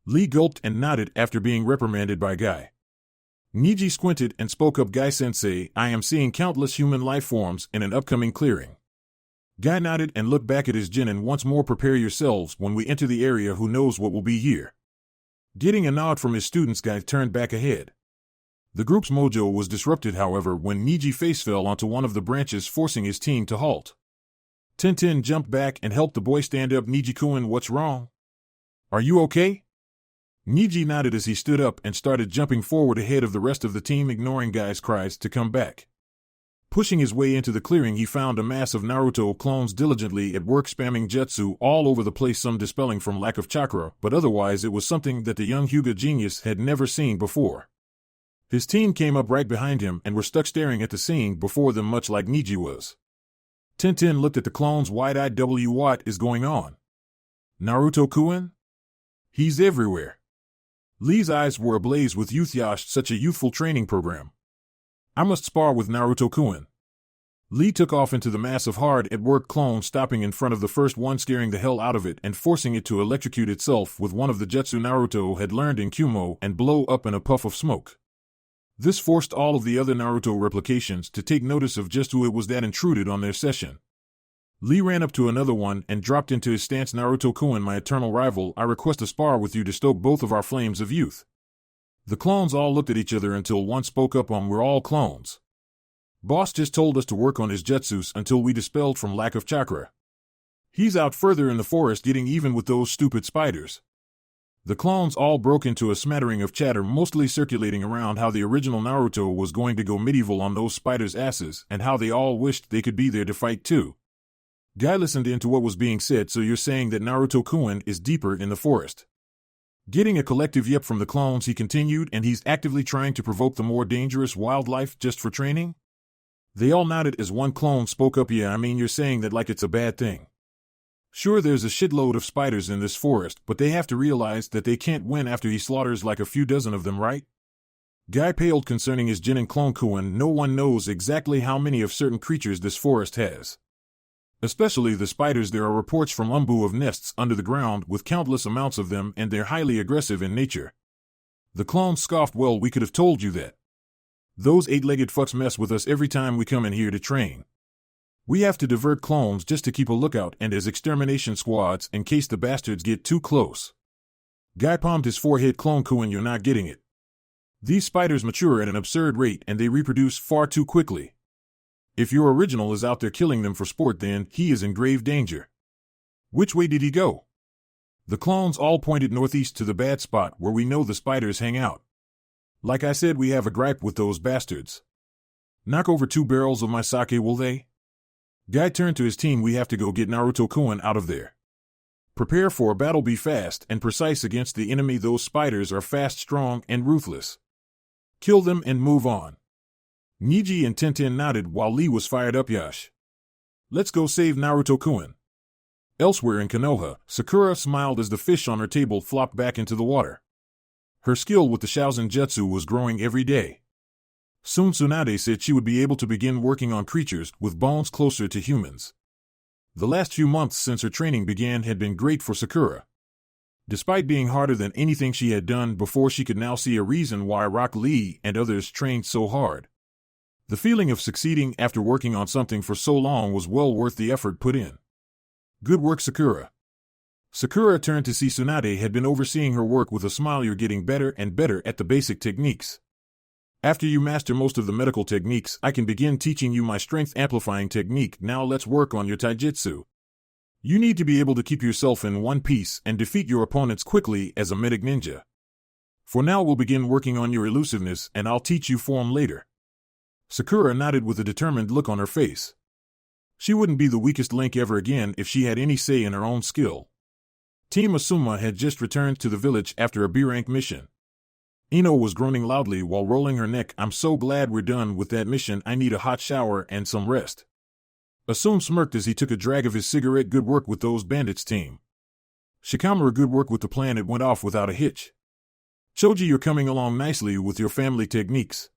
B: Lee gulped and nodded after being reprimanded by Guy. Niji squinted and spoke up. Guy-sensei, I am seeing countless human life forms in an upcoming clearing. Guy nodded and looked back at his genin. Once more, prepare yourselves when we enter the area. Who knows what will be here. Getting a nod from his students, Guy turned back ahead. The group's mojo was disrupted, however, when Niji face fell onto one of the branches, forcing his team to halt. Tintin jumped back and helped the boy stand up. Niji-kun, what's wrong? Are you okay? Niji nodded as he stood up and started jumping forward ahead of the rest of the team, ignoring Guy's cries to come back. Pushing his way into the clearing, he found a mass of Naruto clones diligently at work, spamming jutsu all over the place, some dispelling from lack of chakra, but otherwise it was something that the young Hyuga genius had never seen before. His team came up right behind him and were stuck staring at the scene before them, much like Niji was. Tintin looked at the clones wide-eyed. What is going on? Naruto-kun? He's everywhere. Lee's eyes were ablaze with youth. Yash, such a youthful training program. I must spar with Naruto-kun. Lee took off into the mass of hard-at-work clones, stopping in front of the first one, scaring the hell out of it and forcing it to electrocute itself with one of the jutsu Naruto had learned in Kumo and blow up in a puff of smoke. This forced all of the other Naruto replications to take notice of just who it was that intruded on their session. Lee ran up to another one and dropped into his stance. Naruto-kun, my eternal rival, I request a spar with you to stoke both of our flames of youth. The clones all looked at each other until one spoke up. We're all clones. Boss just told us to work on his jutsus until we dispelled from lack of chakra. He's out further in the forest getting even with those stupid spiders. The clones all broke into a smattering of chatter, mostly circulating around how the original Naruto was going to go medieval on those spiders' asses and how they all wished they could be there to fight too. Guy listened into what was being said. So you're saying that Naruto-kun is deeper in the forest? Getting a collective yep from the clones, he continued, and he's actively trying to provoke the more dangerous wildlife just for training? They all nodded as one clone spoke up. Yeah, I mean, you're saying that like it's a bad thing. Sure, there's a shitload of spiders in this forest, but they have to realize that they can't win after he slaughters like a few dozen of them, right? Guy paled concerning his genin. Clone-kun, no one knows exactly how many of certain creatures this forest has. Especially the spiders. There are reports from Umbu of nests under the ground with countless amounts of them, and they're highly aggressive in nature. The clone scoffed. Well, we could have told you that. Those eight-legged fucks mess with us every time we come in here to train. We have to divert clones just to keep a lookout and as extermination squads in case the bastards get too close. Guy palmed his forehead. Clone-kun, you're not getting it. These spiders mature at an absurd rate and they reproduce far too quickly. If your original is out there killing them for sport, then he is in grave danger. Which way did he go? The clones all pointed northeast to the bad spot where we know the spiders hang out. Like I said, we have a gripe with those bastards. Knock over 2 barrels of my sake, will they? Guy turned to his team. We have to go get Naruto-kun out of there. Prepare for a battle. Be fast and precise against the enemy. Those spiders are fast, strong, and ruthless. Kill them and move on. Niji and Tintin nodded while Lee was fired up. Yash. Let's go save Naruto-kun. Elsewhere in Konoha, Sakura smiled as the fish on her table flopped back into the water. Her skill with the Shaozen Jutsu was growing every day. Soon Tsunade said she would be able to begin working on creatures with bones closer to humans. The last few months since her training began had been great for Sakura. Despite being harder than anything she had done before, she could now see a reason why Rock Lee and others trained so hard. The feeling of succeeding after working on something for so long was well worth the effort put in. Good work, Sakura. Sakura turned to see Tsunade had been overseeing her work with a smile. You're getting better and better at the basic techniques. After you master most of the medical techniques, I can begin teaching you my strength amplifying technique. Now let's work on your taijutsu. You need to be able to keep yourself in one piece and defeat your opponents quickly as a medic ninja. For now we'll begin working on your elusiveness and I'll teach you form later. Sakura nodded with a determined look on her face. She wouldn't be the weakest link ever again if she had any say in her own skill. Team Asuma had just returned to the village after a B-rank mission. Ino was groaning loudly while rolling her neck. I'm so glad we're done with that mission. I need a hot shower and some rest. Asum smirked as he took a drag of his cigarette. Good work with those bandits, team. Shikamaru, good work with the plan. It went off without a hitch. Choji, you're coming along nicely with your family techniques.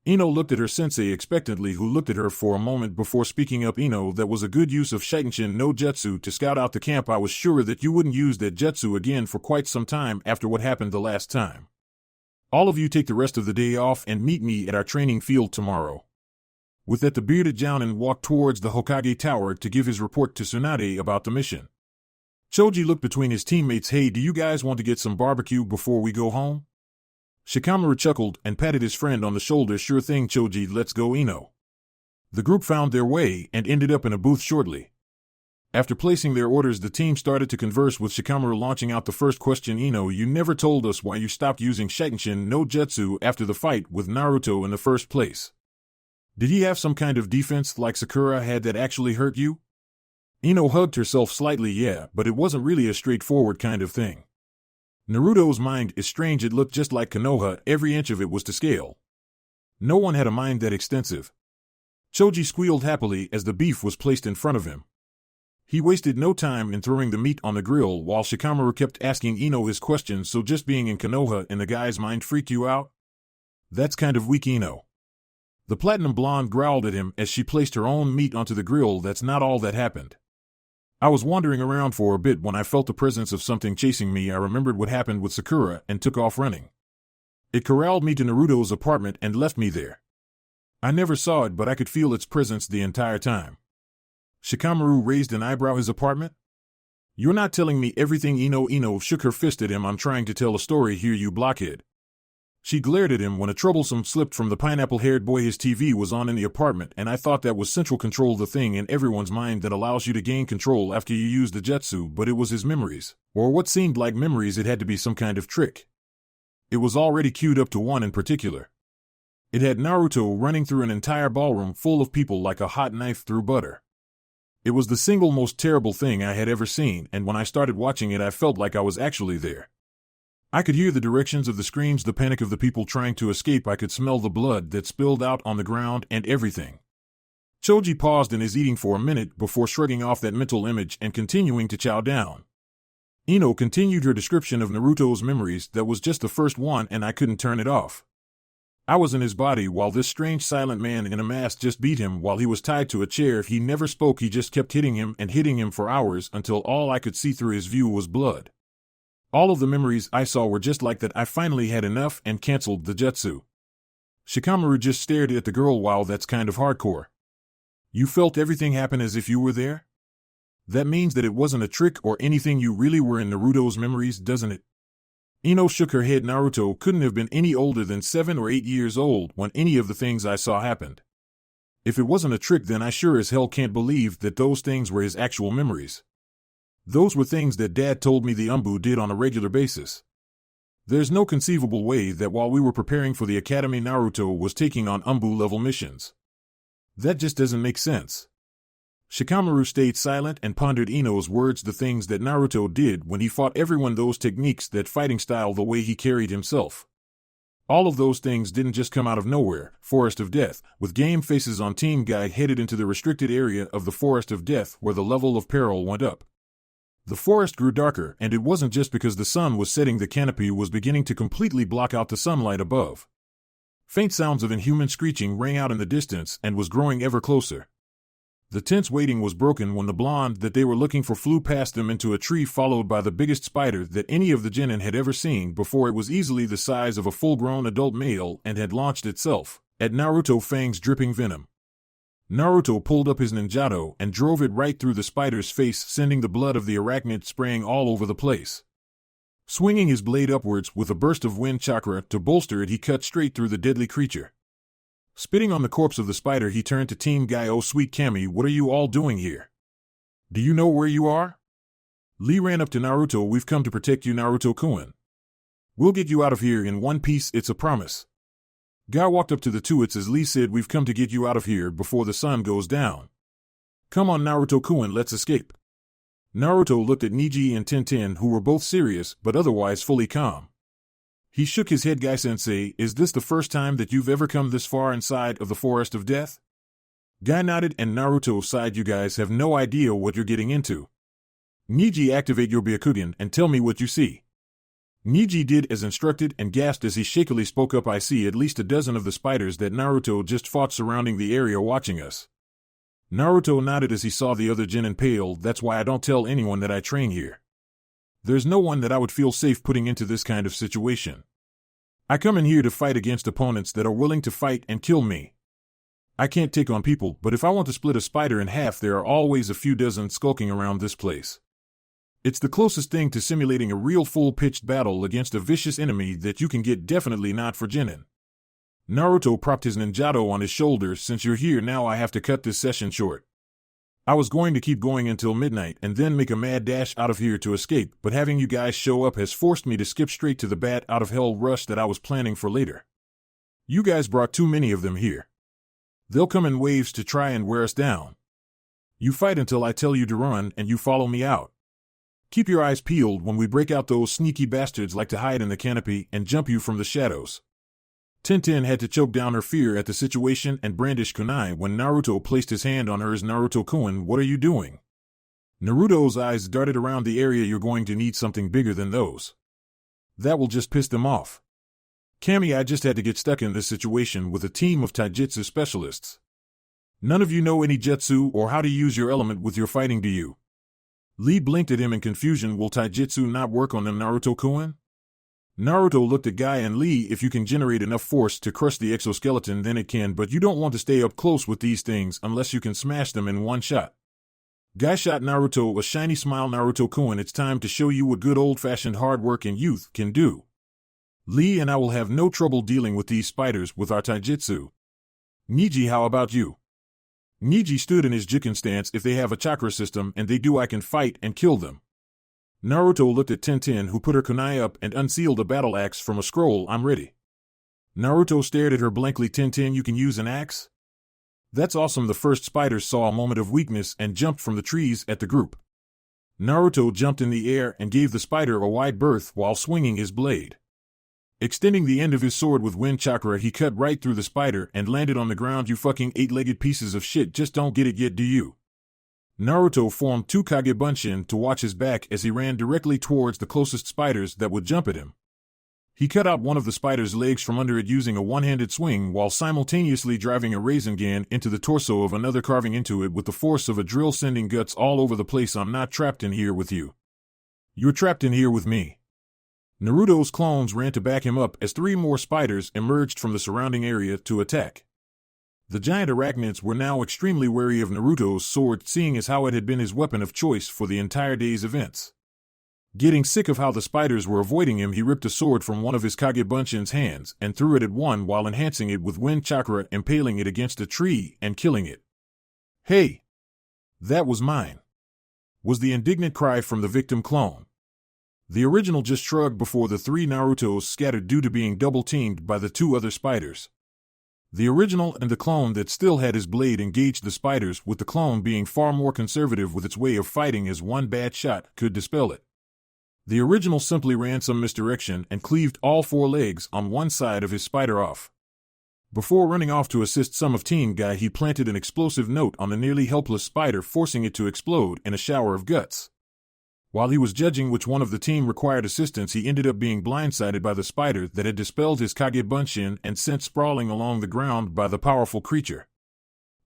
B: Ino looked at her sensei expectantly, who looked at her for a moment before speaking up. Ino, that was a good use of Shikenshin no Jutsu to scout out the camp. I was sure that you wouldn't use that jutsu again for quite some time after what happened the last time. All of you take the rest of the day off and meet me at our training field tomorrow. With that, the bearded Jounin walked towards the Hokage Tower to give his report to Tsunade about the mission. Choji looked between his teammates. Hey, do you guys want to get some barbecue before we go home? Shikamaru chuckled and patted his friend on the shoulder. Sure thing, Choji, let's go. Ino. The group found their way and ended up in a booth shortly. After placing their orders, the team started to converse with Shikamaru, launching out the first question. Ino, you never told us why you stopped using Shikenshin no Jutsu after the fight with Naruto in the first place. Did he have some kind of defense like Sakura had that actually hurt you? Ino hugged herself slightly. Yeah, but it wasn't really a straightforward kind of thing. Naruto's mind is strange. It looked just like Konoha. Every inch of it was to scale. No one had a mind that extensive. Choji squealed happily as the beef was placed in front of him. He wasted no time in throwing the meat on the grill while Shikamaru kept asking Ino his questions. So just being in Konoha in the guy's mind freaked you out? That's kind of weak, Ino. The platinum blonde growled at him as she placed her own meat onto the grill. That's not all that happened. I was wandering around for a bit when I felt the presence of something chasing me. I remembered what happened with Sakura and took off running. It corralled me to Naruto's apartment and left me there. I never saw it, but I could feel its presence the entire time. Shikamaru raised an eyebrow. His apartment? You're not telling me everything, Ino. Ino shook her fist at him. I'm trying to tell a story here, you blockhead. She glared at him when a troublesome slipped from the pineapple-haired boy. His TV was on in the apartment, and I thought that was central control, the thing in everyone's mind that allows you to gain control after you use the jutsu, but it was his memories, or what seemed like memories. It had to be some kind of trick. It was already queued up to one in particular. It had Naruto running through an entire ballroom full of people like a hot knife through butter. It was the single most terrible thing I had ever seen, and when I started watching it I felt like I was actually there. I could hear the directions of the screams, the panic of the people trying to escape. I could smell the blood that spilled out on the ground and everything. Choji paused in his eating for a minute before shrugging off that mental image and continuing to chow down. Ino continued her description of Naruto's memories. That was just the first one and I couldn't turn it off. I was in his body while this strange silent man in a mask just beat him while he was tied to a chair. He never spoke. He just kept hitting him for hours until all I could see through his view was blood. All of the memories I saw were just like that. I finally had enough and canceled the jutsu. Shikamaru just stared at the girl. Wow, that's kind of hardcore. You felt everything happen as if you were there? That means that it wasn't a trick or anything. You really were in Naruto's memories, doesn't it? Ino shook her head. Naruto couldn't have been any older than 7 or 8 years old when any of the things I saw happened. If it wasn't a trick, then I sure as hell can't believe that those things were his actual memories. Those were things that Dad told me the Umbu did on a regular basis. There's no conceivable way that while we were preparing for the academy Naruto was taking on Umbu-level missions. That just doesn't make sense. Shikamaru stayed silent and pondered Ino's words. The things that Naruto did when he fought everyone, those techniques, that fighting style, the way he carried himself. All of those things didn't just come out of nowhere. Forest of Death, with game faces on Team Guy, headed into the restricted area of the Forest of Death where the level of peril went up. The forest grew darker, and it wasn't just because the sun was setting. The canopy was beginning to completely block out the sunlight above. Faint sounds of inhuman screeching rang out in the distance and was growing ever closer. The tense waiting was broken when the blonde that they were looking for flew past them into a tree, followed by the biggest spider that any of the genin had ever seen before. It was easily the size of a full-grown adult male and had launched itself at Naruto, fangs dripping venom. Naruto pulled up his ninjato and drove it right through the spider's face, sending the blood of the arachnid spraying all over the place. Swinging his blade upwards with a burst of wind chakra to bolster it, he cut straight through the deadly creature. Spitting on the corpse of the spider, he turned to Team Guy. Oh, sweet Cammy, what are you all doing here? Do you know where you are? Lee ran up to Naruto. We've come to protect you, Naruto-kun. We'll get you out of here in one piece, it's a promise. Guy walked up to the Tuits as Lee said, we've come to get you out of here before the sun goes down. Come on, Naruto-kun, let's escape. Naruto looked at Niji and Tenten, who were both serious but otherwise fully calm. He shook his head. Guy-sensei, is this the first time that you've ever come this far inside of the Forest of Death? Guy nodded and Naruto sighed. You guys have no idea what you're getting into. Niji, activate your Byakugan and tell me what you see. Niji did as instructed and gasped as he shakily spoke up. I see at least a dozen of the spiders that Naruto just fought surrounding the area watching us. Naruto nodded as he saw the other Genin paled. That's why I don't tell anyone that I train here. There's no one that I would feel safe putting into this kind of situation. I come in here to fight against opponents that are willing to fight and kill me. I can't take on people, but if I want to split a spider in half, there are always a few dozen skulking around this place. It's the closest thing to simulating a real full-pitched battle against a vicious enemy that you can get. Definitely not for Genin. Naruto propped his ninjato on his shoulders. Since you're here now, I have to cut this session short. I was going to keep going until midnight and then make a mad dash out of here to escape, but having you guys show up has forced me to skip straight to the bat out of hell rush that I was planning for later. You guys brought too many of them here. They'll come in waves to try and wear us down. You fight until I tell you to run and you follow me out. Keep your eyes peeled when we break out. Those sneaky bastards like to hide in the canopy and jump you from the shadows. Tenten had to choke down her fear at the situation and brandish kunai when Naruto placed his hand on hers. Naruto-kun, what are you doing? Naruto's eyes darted around the area. You're going to need something bigger than those. That will just piss them off. Kami, I just had to get stuck in this situation with a team of taijutsu specialists. None of you know any jutsu or how to use your element with your fighting, do you? Lee blinked at him in confusion. Will taijutsu not work on them, Naruto-kun? Naruto looked at Guy and Lee. If you can generate enough force to crush the exoskeleton, then it can, but you don't want to stay up close with these things unless you can smash them in one shot. Guy shot Naruto a shiny smile. Naruto-kun, it's time to show you what good old-fashioned hard work and youth can do. Lee and I will have no trouble dealing with these spiders with our taijutsu. Niji, how about you? Niji stood in his Jiken stance. If they have a chakra system and they do, I can fight and kill them. Naruto looked at Tenten, who put her kunai up and unsealed a battle axe from a scroll. I'm ready. Naruto stared at her blankly. Tenten, you can use an axe? That's awesome. The first spiders saw a moment of weakness and jumped from the trees at the group. Naruto jumped in the air and gave the spider a wide berth while swinging his blade. Extending the end of his sword with wind chakra, he cut right through the spider and landed on the ground. You fucking eight-legged pieces of shit just don't get it yet, do you? Naruto formed two Kage Bunshin to watch his back as he ran directly towards the closest spiders that would jump at him. He cut out one of the spider's legs from under it using a one-handed swing while simultaneously driving a Rasengan into the torso of another, carving into it with the force of a drill, sending guts all over the place. I'm not trapped in here with you. You're trapped in here with me. Naruto's clones ran to back him up as three more spiders emerged from the surrounding area to attack. The giant arachnids were now extremely wary of Naruto's sword, seeing as how it had been his weapon of choice for the entire day's events. Getting sick of how the spiders were avoiding him, he ripped a sword from one of his Kage Bunshin's hands and threw it at one while enhancing it with wind chakra, impaling it against a tree and killing it. Hey! That was mine! Was the indignant cry from the victim clone. The original just shrugged before the three Narutos scattered due to being double-teamed by the two other spiders. The original and the clone that still had his blade engaged the spiders, with the clone being far more conservative with its way of fighting, as one bad shot could dispel it. The original simply ran some misdirection and cleaved all four legs on one side of his spider off. Before running off to assist some of Team Guy, he planted an explosive note on the nearly helpless spider, forcing it to explode in a shower of guts. While he was judging which one of the team required assistance, he ended up being blindsided by the spider that had dispelled his Kage Bunshin and sent sprawling along the ground by the powerful creature.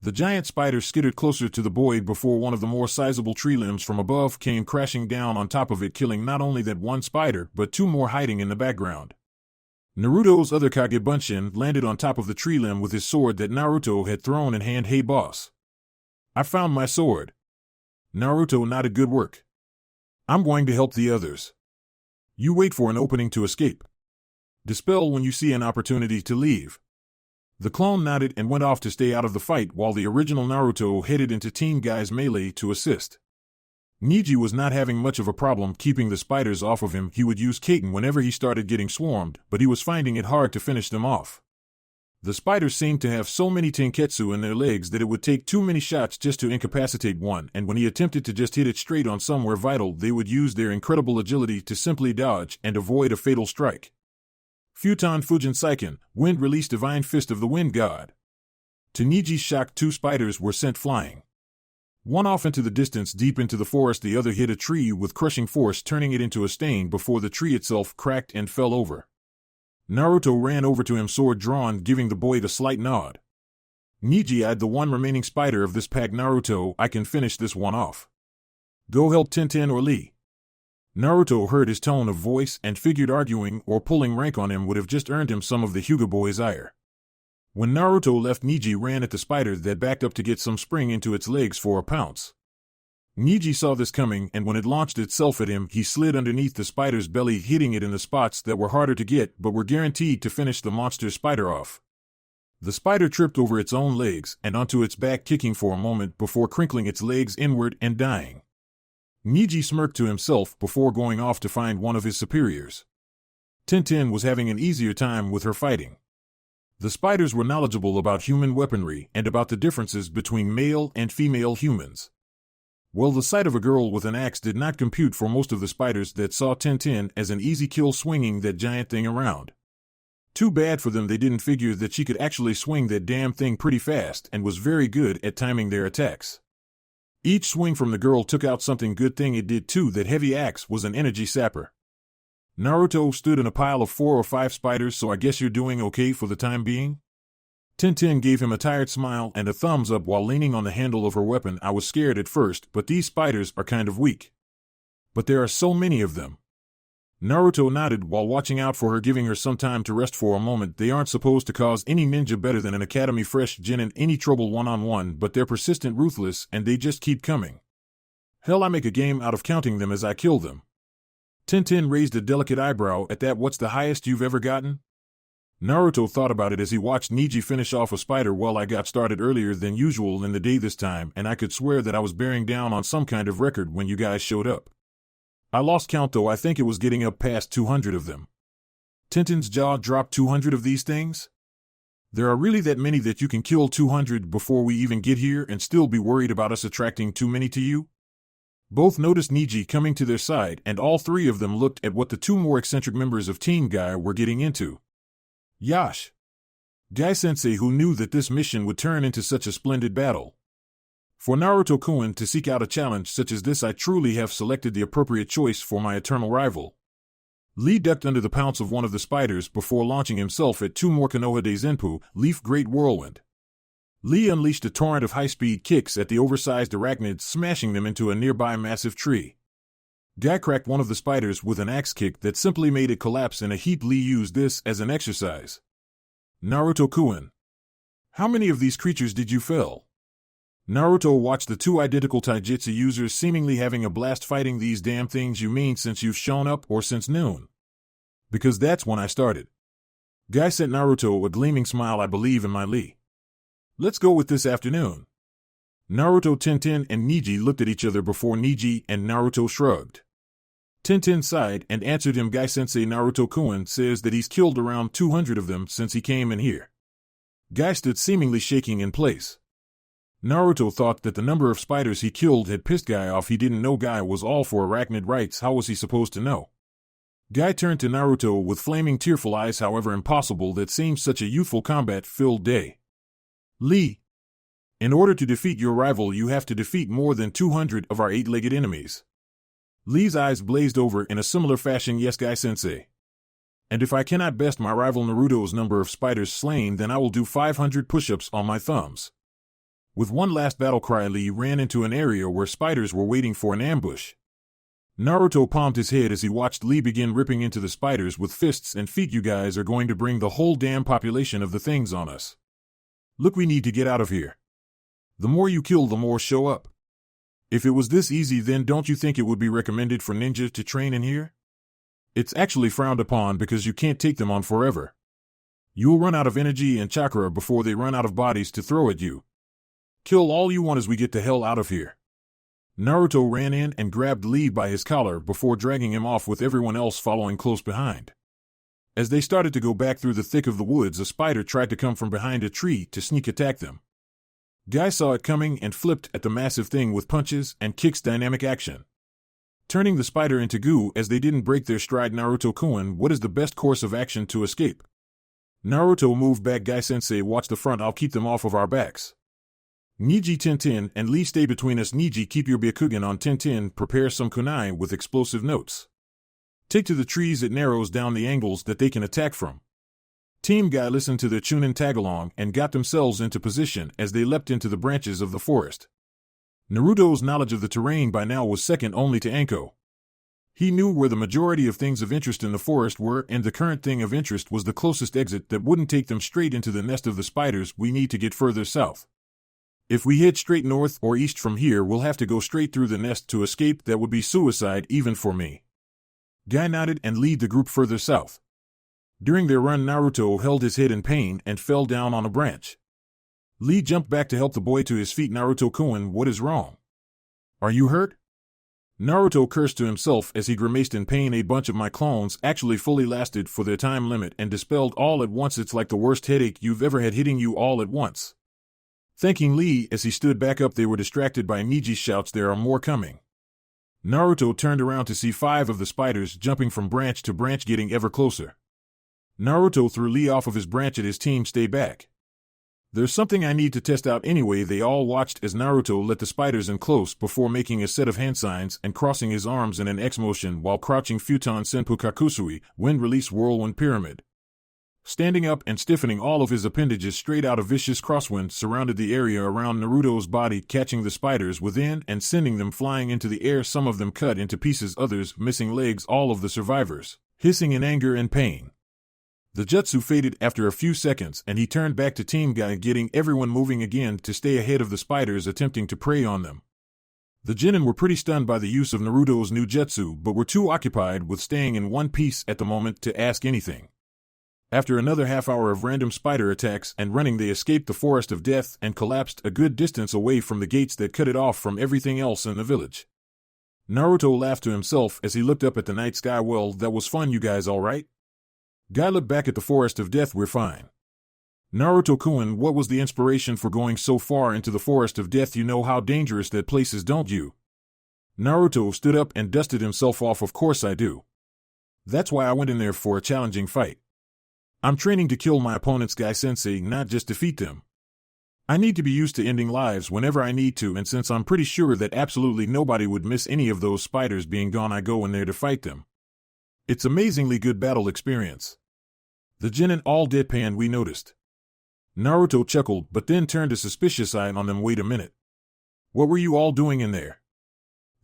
B: The giant spider skittered closer to the boy before one of the more sizable tree limbs from above came crashing down on top of it, killing not only that one spider but two more hiding in the background. Naruto's other Kage Bunshin landed on top of the tree limb with his sword that Naruto had thrown in hand. Hey boss. I found my sword. Naruto nodded. Good work. I'm going to help the others. You wait for an opening to escape. Dispel when you see an opportunity to leave. The clone nodded and went off to stay out of the fight while the original Naruto headed into Team Guy's melee to assist. Niji was not having much of a problem keeping the spiders off of him. He would use Kaiten whenever he started getting swarmed, but he was finding it hard to finish them off. The spiders seemed to have so many tenketsu in their legs that it would take too many shots just to incapacitate one, and when he attempted to just hit it straight on somewhere vital, they would use their incredible agility to simply dodge and avoid a fatal strike. Futon Fujin Saiken, Wind released Divine Fist of the Wind God. To Niji's shock, 2 spiders were sent flying. One off into the distance deep into the forest, the other hit a tree with crushing force, turning it into a stain before the tree itself cracked and fell over. Naruto ran over to him, sword drawn, giving the boy a slight nod. Niji eyed the one remaining spider of this pack. Naruto, I can finish this one off. Go help Tenten or Lee. Naruto heard his tone of voice and figured arguing or pulling rank on him would have just earned him some of the Hyuga boy's ire. When Naruto left, Niji ran at the spider that backed up to get some spring into its legs for a pounce. Niji saw this coming, and when it launched itself at him, he slid underneath the spider's belly, hitting it in the spots that were harder to get but were guaranteed to finish the monster's spider off. The spider tripped over its own legs and onto its back, kicking for a moment before crinkling its legs inward and dying. Niji smirked to himself before going off to find one of his superiors. Tenten was having an easier time with her fighting. The spiders were knowledgeable about human weaponry and about the differences between male and female humans. Well, the sight of a girl with an axe did not compute for most of the spiders that saw Tenten as an easy kill swinging that giant thing around. Too bad for them, they didn't figure that she could actually swing that damn thing pretty fast and was very good at timing their attacks. Each swing from the girl took out something. Good thing it did too. That heavy axe was an energy sapper. Naruto stood in a pile of 4 or 5 spiders. So I guess you're doing okay for the time being? Tenten gave him a tired smile and a thumbs up while leaning on the handle of her weapon. I was scared at first, but these spiders are kind of weak. But there are so many of them. Naruto nodded while watching out for her, giving her some time to rest for a moment. They aren't supposed to cause any ninja better than an academy fresh jin in any trouble one-on-one, but they're persistent, ruthless, and they just keep coming. Hell, I make a game out of counting them as I kill them. Tenten raised a delicate eyebrow at that. What's the highest you've ever gotten? Naruto thought about it as he watched Niji finish off a spider. Well, I got started earlier than usual in the day this time, and I could swear that I was bearing down on some kind of record when you guys showed up. I lost count though. I think it was getting up past 200 of them. Tenten's jaw dropped. 200 of these things? There are really that many that you can kill 200 before we even get here and still be worried about us attracting too many to you? Both noticed Niji coming to their side, and all 3 of them looked at what the 2 more eccentric members of Team Guy were getting into. Yash. Guy-sensei, who knew that this mission would turn into such a splendid battle. For Naruto-kun to seek out a challenge such as this, I truly have selected the appropriate choice for my eternal rival. Lee ducked under the pounce of one of the spiders before launching himself at 2 more Konoha de Zenpu, Leaf Great Whirlwind. Lee unleashed a torrent of high-speed kicks at the oversized arachnids, smashing them into a nearby massive tree. Guy cracked one of the spiders with an axe kick that simply made it collapse in a heap. Lee used this as an exercise. Naruto-kun. How many of these creatures did you fell? Naruto watched the 2 identical taijutsu users seemingly having a blast fighting these damn things. You mean since you've shown up, or since noon? Because that's when I started. Guy sent Naruto a gleaming smile. I believe in my Lee. Let's go with this afternoon. Naruto, Tenten, and Niji looked at each other before Niji and Naruto shrugged. Tenten sighed and answered him. Guy-sensei, Naruto-kun says that he's killed around 200 of them since he came in here. Guy stood seemingly shaking in place. Naruto thought that the number of spiders he killed had pissed Guy off. He didn't know Guy was all for arachnid rights. How was he supposed to know? Guy turned to Naruto with flaming, tearful eyes. However impossible that seems such a youthful, combat-filled day. Lee. In order to defeat your rival, you have to defeat more than 200 of our 8-legged enemies. Lee's eyes blazed over in a similar fashion. Yes, Guy-sensei. And if I cannot best my rival Naruto's number of spiders slain, then I will do 500 push-ups on my thumbs. With one last battle cry, Lee ran into an area where spiders were waiting for an ambush. Naruto palmed his head as he watched Lee begin ripping into the spiders with fists and feet. You guys are going to bring the whole damn population of the things on us. Look, we need to get out of here. The more you kill, the more show up. If it was this easy, then don't you think it would be recommended for ninja to train in here? It's actually frowned upon because you can't take them on forever. You'll run out of energy and chakra before they run out of bodies to throw at you. Kill all you want as we get the hell out of here. Naruto ran in and grabbed Lee by his collar before dragging him off with everyone else following close behind. As they started to go back through the thick of the woods, a spider tried to come from behind a tree to sneak attack them. Guy saw it coming and flipped at the massive thing with punches and kicks dynamic action, turning the spider into goo as they didn't break their stride. Naruto-kun, what is the best course of action to escape? Naruto, move back. Guy-sensei, watch the front, I'll keep them off of our backs. Niji, Tintin, and Lee, stay between us. Niji, keep your Byakugan on. Tintin, prepare some kunai with explosive notes. Take to the trees, it narrows down the angles that they can attack from. Team Guy listened to their Chunin tagalong and got themselves into position as they leapt into the branches of the forest. Naruto's knowledge of the terrain by now was second only to Anko. He knew where the majority of things of interest in the forest were, and the current thing of interest was the closest exit that wouldn't take them straight into the nest of the spiders. We need to get further south. If we head straight north or east from here, we'll have to go straight through the nest to escape. That would be suicide even for me. Guy nodded and lead the group further south. During their run, Naruto held his head in pain and fell down on a branch. Lee jumped back to help the boy to his feet. Naruto-kun, what is wrong? Are you hurt? Naruto cursed to himself as he grimaced in pain. A bunch of my clones actually fully lasted for their time limit and dispelled all at once. It's like the worst headache you've ever had hitting you all at once. Thanking Lee as he stood back up, they were distracted by Niji's shouts, there are more coming. Naruto turned around to see 5 of the spiders jumping from branch to branch, getting ever closer. Naruto threw Lee off of his branch at his team, stay back. There's something I need to test out anyway. They all watched as Naruto let the spiders in close before making a set of hand signs and crossing his arms in an X motion while crouching. Futon Senpu Kakusui, wind release whirlwind pyramid. Standing up and stiffening all of his appendages straight out, a vicious crosswind surrounded the area around Naruto's body, catching the spiders within and sending them flying into the air, some of them cut into pieces, others missing legs, all of the survivors hissing in anger and pain. The jutsu faded after a few seconds and he turned back to Team Guy, getting everyone moving again to stay ahead of the spiders attempting to prey on them. The genin were pretty stunned by the use of Naruto's new jutsu, but were too occupied with staying in one piece at the moment to ask anything. After another half hour of random spider attacks and running, they escaped the forest of death and collapsed a good distance away from the gates that cut it off from everything else in the village. Naruto laughed to himself as he looked up at the night sky. Well, that was fun. You guys all right? Guy looked back at the forest of death. We're fine. Naruto-kun, what was the inspiration for going so far into the forest of death? You know how dangerous that place is, don't you? Naruto stood up and dusted himself off. Of course I do. That's why I went in there, for a challenging fight. I'm training to kill my opponents, Guy-sensei, not just defeat them. I need to be used to ending lives whenever I need to, and since I'm pretty sure that absolutely nobody would miss any of those spiders being gone, I go in there to fight them. It's amazingly good battle experience. The genin all deadpan. We noticed. Naruto chuckled, but then turned a suspicious eye on them. Wait a minute. What were you all doing in there?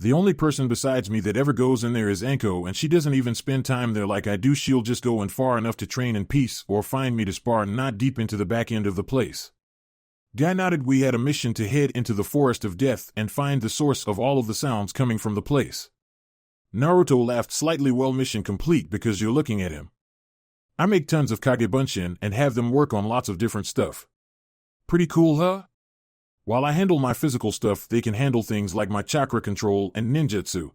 B: The only person besides me that ever goes in there is Anko, and she doesn't even spend time there like I do. She'll just go in far enough to train in peace or find me to spar, not deep into the back end of the place. Guy nodded. We had a mission to head into the forest of death and find the source of all of the sounds coming from the place. Naruto laughed slightly. Well, mission complete because you're looking at him. I make tons of Kagebunshin and have them work on lots of different stuff. Pretty cool, huh? While I handle my physical stuff, they can handle things like my chakra control and ninjutsu.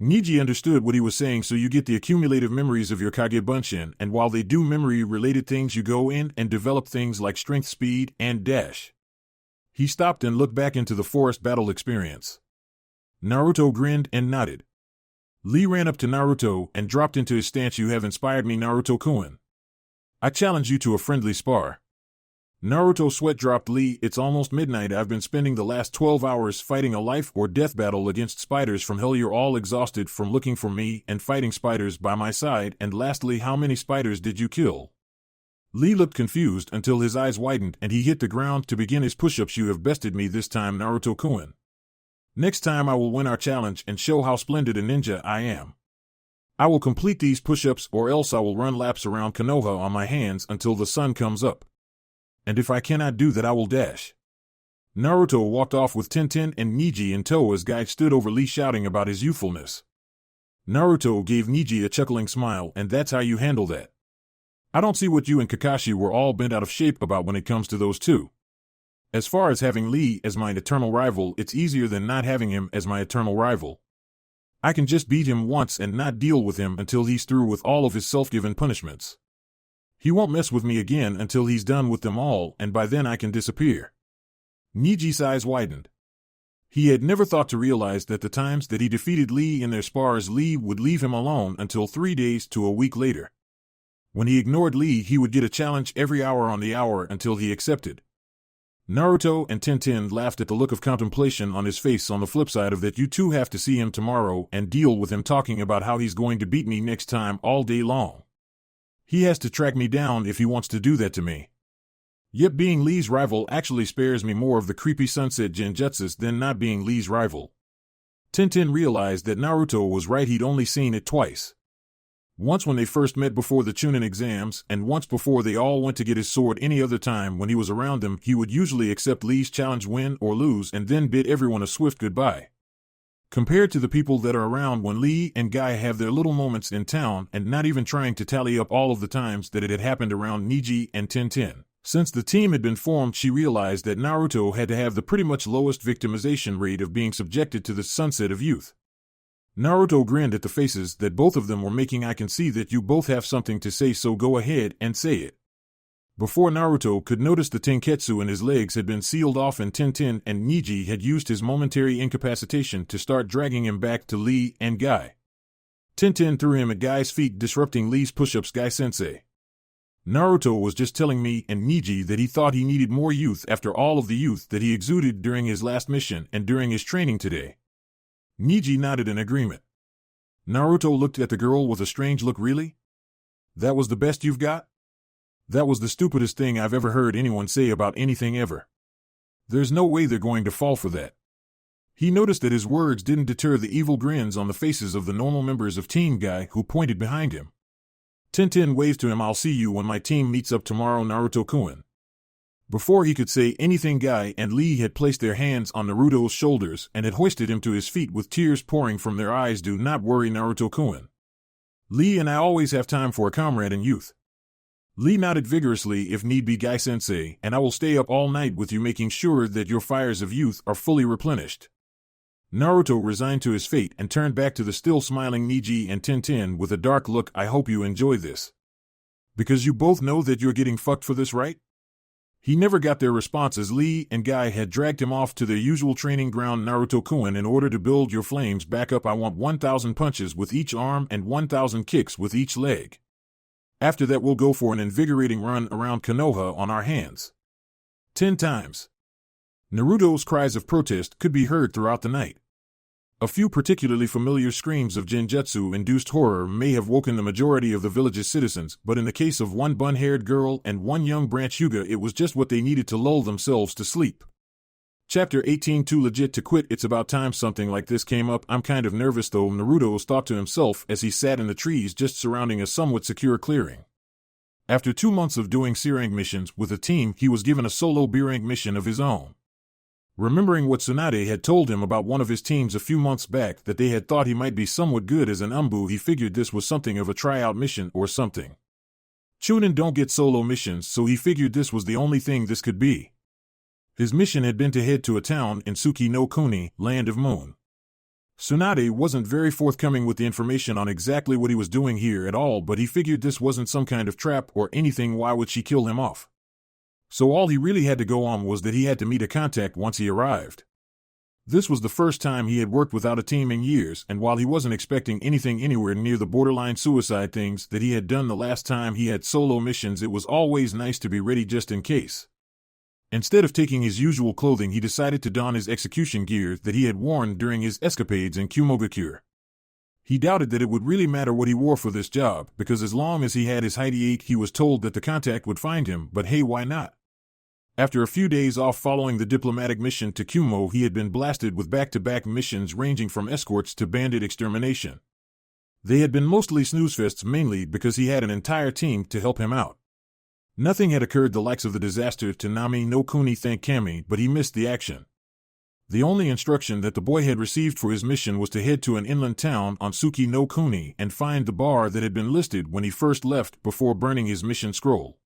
B: Niji understood what he was saying. So you get the accumulative memories of your Kagebunshin, and while they do memory-related things, you go in and develop things like strength, speed, and dash. He stopped and looked back into the forest battle experience. Naruto grinned and nodded. Lee ran up to Naruto and dropped into his stance. You have inspired me, Naruto-kun. I challenge you to a friendly spar. Naruto sweat dropped. Lee, it's almost midnight. I've been spending the last 12 hours fighting a life or death battle against spiders from hell. You're all exhausted from looking for me and fighting spiders by my side. And lastly, how many spiders did you kill? Lee looked confused until his eyes widened and he hit the ground to begin his push-ups. You have bested me this time, Naruto-kun. Next time I will win our challenge and show how splendid a ninja I am. I will complete these push-ups, or else I will run laps around Konoha on my hands until the sun comes up. And if I cannot do that, I will dash. Naruto walked off with Tintin and Niji in tow as Guy stood over Lee shouting about his youthfulness. Naruto gave Niji a chuckling smile. And that's how you handle that. I don't see what you and Kakashi were all bent out of shape about when it comes to those two. As far as having Lee as my eternal rival, it's easier than not having him as my eternal rival. I can just beat him once and not deal with him until he's through with all of his self-given punishments. He won't mess with me again until he's done with them all, and by then I can disappear. Niji's eyes widened. He had never thought to realize that the times that he defeated Lee in their spars, Lee would leave him alone until 3 days to a week later. When he ignored Lee, he would get a challenge every hour on the hour until he accepted. Naruto and Tintin laughed at the look of contemplation on his face. On the flip side of that, you two have to see him tomorrow and deal with him talking about how he's going to beat me next time all day long. He has to track me down if he wants to do that to me. Yet being Lee's rival actually spares me more of the creepy sunset genjutsus than not being Lee's rival. Tintin realized that Naruto was right. He'd only seen it twice. Once when they first met before the Chunin exams, and once before they all went to get his sword. Any other time when he was around them, he would usually accept Lee's challenge, win or lose, and then bid everyone a swift goodbye. Compared to the people that are around when Lee and Guy have their little moments in town, and not even trying to tally up all of the times that it had happened around Niji and Tintin. Since the team had been formed, she realized that Naruto had to have the pretty much lowest victimization rate of being subjected to the sunset of youth. Naruto grinned at the faces that both of them were making. I can see that you both have something to say, so go ahead and say it. Before Naruto could notice, the tenketsu in his legs had been sealed off, and Tintin and Niji had used his momentary incapacitation to start dragging him back to Lee and Guy. Tintin threw him at Guy's feet, disrupting Lee's push-ups. Guy-sensei, Naruto was just telling me and Niji that he thought he needed more youth after all of the youth that he exuded during his last mission and during his training today. Niji nodded in agreement. Naruto looked at the girl with a strange look. Really? That was the best you've got? That was the stupidest thing I've ever heard anyone say about anything ever. There's no way they're going to fall for that. He noticed that his words didn't deter the evil grins on the faces of the normal members of Team Guy who pointed behind him. Tintin waved to him. I'll see you when my team meets up tomorrow, Naruto-kun. Before he could say anything, Guy and Lee had placed their hands on Naruto's shoulders and had hoisted him to his feet with tears pouring from their eyes. Do not worry, Naruto-kun. Lee and I always have time for a comrade in youth. Lee nodded vigorously. If need be, Guy-sensei, and I will stay up all night with you, making sure that your fires of youth are fully replenished. Naruto resigned to his fate and turned back to the still smiling Niji and Tintin with a dark look. I hope you enjoy this. Because you both know that you're getting fucked for this, right? He never got their response as Lee and Guy had dragged him off to their usual training ground. Naruto-kun, in order to build your flames back up, I want 1,000 punches with each arm and 1,000 kicks with each leg. After that, we'll go for an invigorating run around Konoha on our hands. 10 times. Naruto's cries of protest could be heard throughout the night. A few particularly familiar screams of genjutsu-induced horror may have woken the majority of the village's citizens, but in the case of one bun-haired girl and one young branch Hyuga, it was just what they needed to lull themselves to sleep. Chapter 18. Too legit to quit. It's about time something like this came up. I'm kind of nervous though, Naruto thought to himself as he sat in the trees just surrounding a somewhat secure clearing. After 2 months of doing C-rank missions with a team, he was given a solo B-rank mission of his own. Remembering what Tsunade had told him about one of his teams a few months back, that they had thought he might be somewhat good as an umbu, he figured this was something of a tryout mission or something. Chunin don't get solo missions, so he figured this was the only thing this could be. His mission had been to head to a town in Suki no Kuni, Land of Moon. Tsunade wasn't very forthcoming with the information on exactly what he was doing here at all, but he figured this wasn't some kind of trap or anything. Why would she kill him off? So all he really had to go on was that he had to meet a contact once he arrived. This was the first time he had worked without a team in years, and while he wasn't expecting anything anywhere near the borderline suicide things that he had done the last time he had solo missions, it was always nice to be ready just in case. Instead of taking his usual clothing, he decided to don his execution gear that he had worn during his escapades in Kumogakure. He doubted that it would really matter what he wore for this job, because as long as he had his Heidi 8, he was told that the contact would find him, but hey, why not? After a few days off following the diplomatic mission to Kumo, he had been blasted with back-to-back missions ranging from escorts to bandit extermination. They had been mostly snoozefests, mainly because he had an entire team to help him out. Nothing had occurred the likes of the disaster to Nami no Kuni, thank Kami, but he missed the action. The only instruction that the boy had received for his mission was to head to an inland town on Suki no Kuni and find the bar that had been listed when he first left before burning his mission scroll.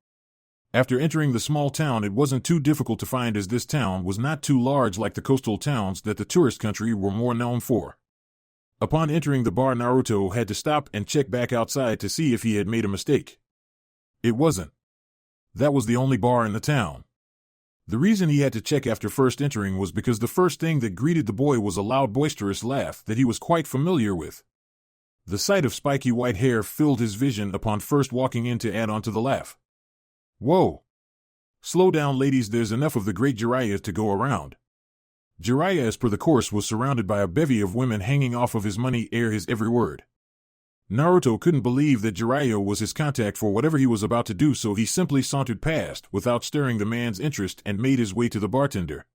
B: After entering the small town, it wasn't too difficult to find, as this town was not too large like the coastal towns that the tourist country were more known for. Upon entering the bar, Naruto had to stop and check back outside to see if he had made a mistake. It wasn't. That was the only bar in the town. The reason he had to check after first entering was because the first thing that greeted the boy was a loud, boisterous laugh that he was quite familiar with. The sight of spiky white hair filled his vision upon first walking in to add on to the laugh. Whoa! Slow down, ladies, there's enough of the great Jiraiya to go around. Jiraiya, as per the course, was surrounded by a bevy of women hanging off of his money ere his every word. Naruto couldn't believe that Jiraiya was his contact for whatever he was about to do, so he simply sauntered past without stirring the man's interest and made his way to the bartender.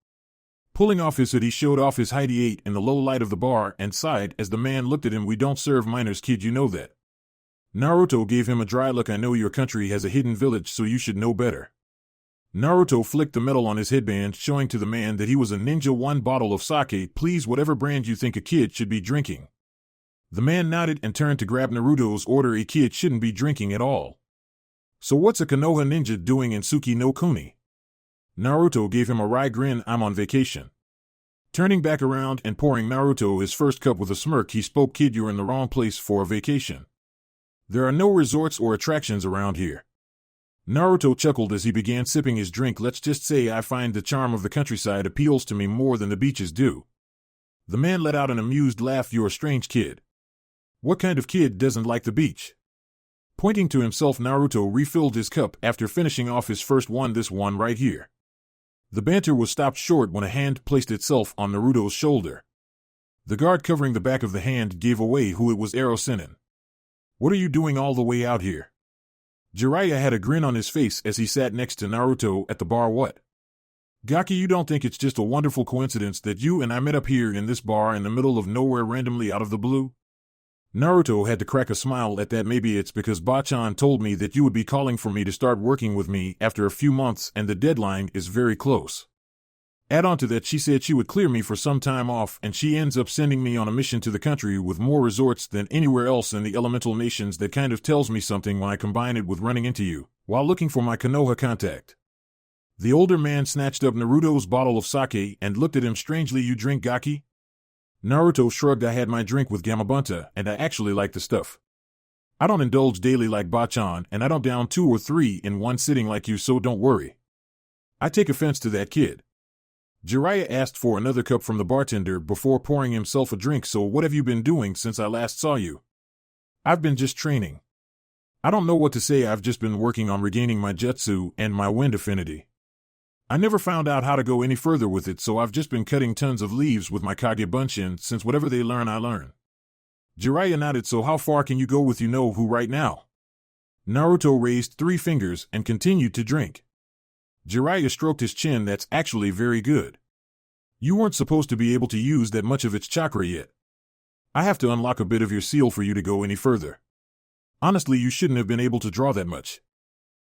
B: Pulling off his hood, he showed off his height in the low light of the bar and sighed as the man looked at him. "We don't serve minors, kid, you know that." Naruto gave him a dry look. "I know your country has a hidden village, so you should know better." Naruto flicked the metal on his headband, showing to the man that he was a ninja. "One bottle of sake, please, whatever brand you think a kid should be drinking." The man nodded and turned to grab Naruto's order. "A kid shouldn't be drinking at all." "So what's a Konoha ninja doing in Suki no Kuni?" Naruto gave him a wry grin. "I'm on vacation." Turning back around and pouring Naruto his first cup with a smirk, he spoke. "Kid, you're in the wrong place for a vacation. There are no resorts or attractions around here." Naruto chuckled as he began sipping his drink. "Let's just say I find the charm of the countryside appeals to me more than the beaches do." The man let out an amused laugh. "You're a strange kid. What kind of kid doesn't like the beach?" Pointing to himself, Naruto refilled his cup after finishing off his first one. "This one right here." The banter was stopped short when a hand placed itself on Naruto's shoulder. The guard covering the back of the hand gave away who it was. "Ero Sennin. What are you doing all the way out here?" Jiraiya had a grin on his face as he sat next to Naruto at the bar. "What? Gaki, you don't think it's just a wonderful coincidence that you and I met up here in this bar in the middle of nowhere randomly out of the blue?" Naruto had to crack a smile at that. "Maybe it's because Bachan told me that you would be calling for me to start working with me after a few months and the deadline is very close. Add on to that, she said she would clear me for some time off, and she ends up sending me on a mission to the country with more resorts than anywhere else in the elemental nations. That kind of tells me something when I combine it with running into you while looking for my Konoha contact." The older man snatched up Naruto's bottle of sake and looked at him strangely. "You drink Gaki?" Naruto shrugged. "I had my drink with Gamabunta, and I actually like the stuff. I don't indulge daily like Bachan, and I don't down 2 or 3 in one sitting like you, so don't worry." "I take offense to that, kid." Jiraiya asked for another cup from the bartender before pouring himself a drink. "So what have you been doing since I last saw you?" "I've been just training. I don't know what to say. I've just been working on regaining my jutsu and my wind affinity. I never found out how to go any further with it, so I've just been cutting tons of leaves with my Kage Bunshin, since whatever they learn, I learn." Jiraiya nodded. "So how far can you go with you-know-who right now?" Naruto raised 3 fingers and continued to drink. Jiraiya stroked his chin. "That's actually very good. You weren't supposed to be able to use that much of its chakra yet. I have to unlock a bit of your seal for you to go any further. Honestly, you shouldn't have been able to draw that much."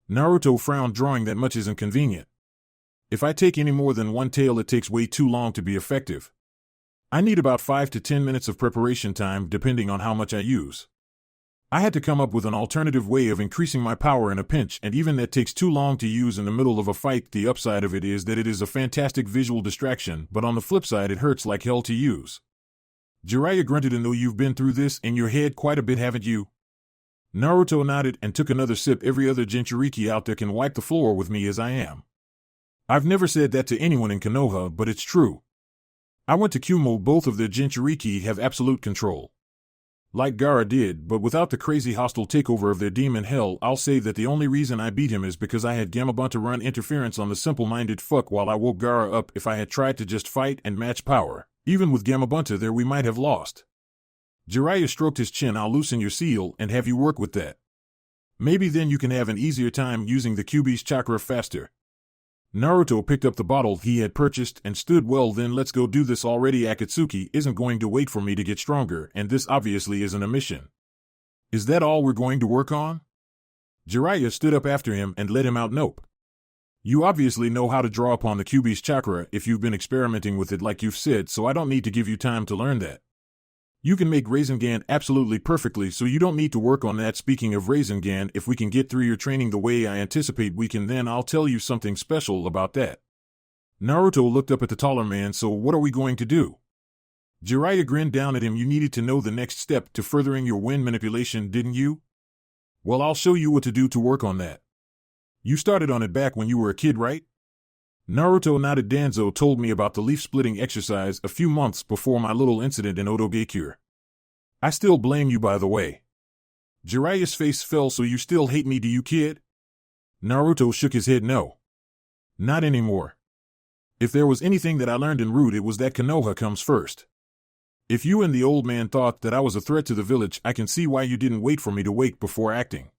B: Naruto frowned. "Drawing that much isn't convenient. If I take any more than one tail, it takes way too long to be effective. I need about 5 to 10 minutes of preparation time depending on how much I use. I had to come up with an alternative way of increasing my power in a pinch, and even that takes too long to use in the middle of a fight. The upside of it is that it is a fantastic visual distraction, but on the flip side it hurts like hell to use." Jiraiya grunted. "And though you've been through this in your head quite a bit, haven't you?" Naruto nodded and took another sip. "Every other Jinchuriki out there can wipe the floor with me as I am. I've never said that to anyone in Konoha, but it's true. I went to Kumo. Both of their Jinchuriki have absolute control. Like Gaara did, but without the crazy hostile takeover of their demon hell. I'll say that the only reason I beat him is because I had Gamabunta run interference on the simple-minded fuck while I woke Gaara up. If I had tried to just fight and match power, even with Gamabunta there, we might have lost." Jiraiya stroked his chin. "I'll loosen your seal and have you work with that. Maybe then you can have an easier time using the Kyuubi's chakra faster." Naruto picked up the bottle he had purchased and stood. "Well then, let's go do this already. Akatsuki isn't going to wait for me to get stronger, and this obviously isn't a mission." "Is that all we're going to work on?" Jiraiya stood up after him and led him out. "Nope. You obviously know how to draw upon the Kyuubi's chakra if you've been experimenting with it like you've said, so I don't need to give you time to learn that. You can make Rasengan absolutely perfectly, so you don't need to work on that. Speaking of Rasengan, if we can get through your training the way I anticipate we can, then I'll tell you something special about that. Naruto looked up at the taller man. So what are we going to do? Jiraiya grinned down at him. You needed to know the next step to furthering your wind manipulation, didn't you? Well, I'll show you what to do to work on that. You started on it back when you were a kid, right? Naruto nodded. Danzo told me about the leaf-splitting exercise a few months before my little incident in Odogekure. I still blame you, by the way. Jiraiya's face fell. So you still hate me, do you, kid? Naruto shook his head. No. Not anymore. If there was anything that I learned en route, it was that Konoha comes first. If you and the old man thought that I was a threat to the village, I can see why you didn't wait for me to wake before acting.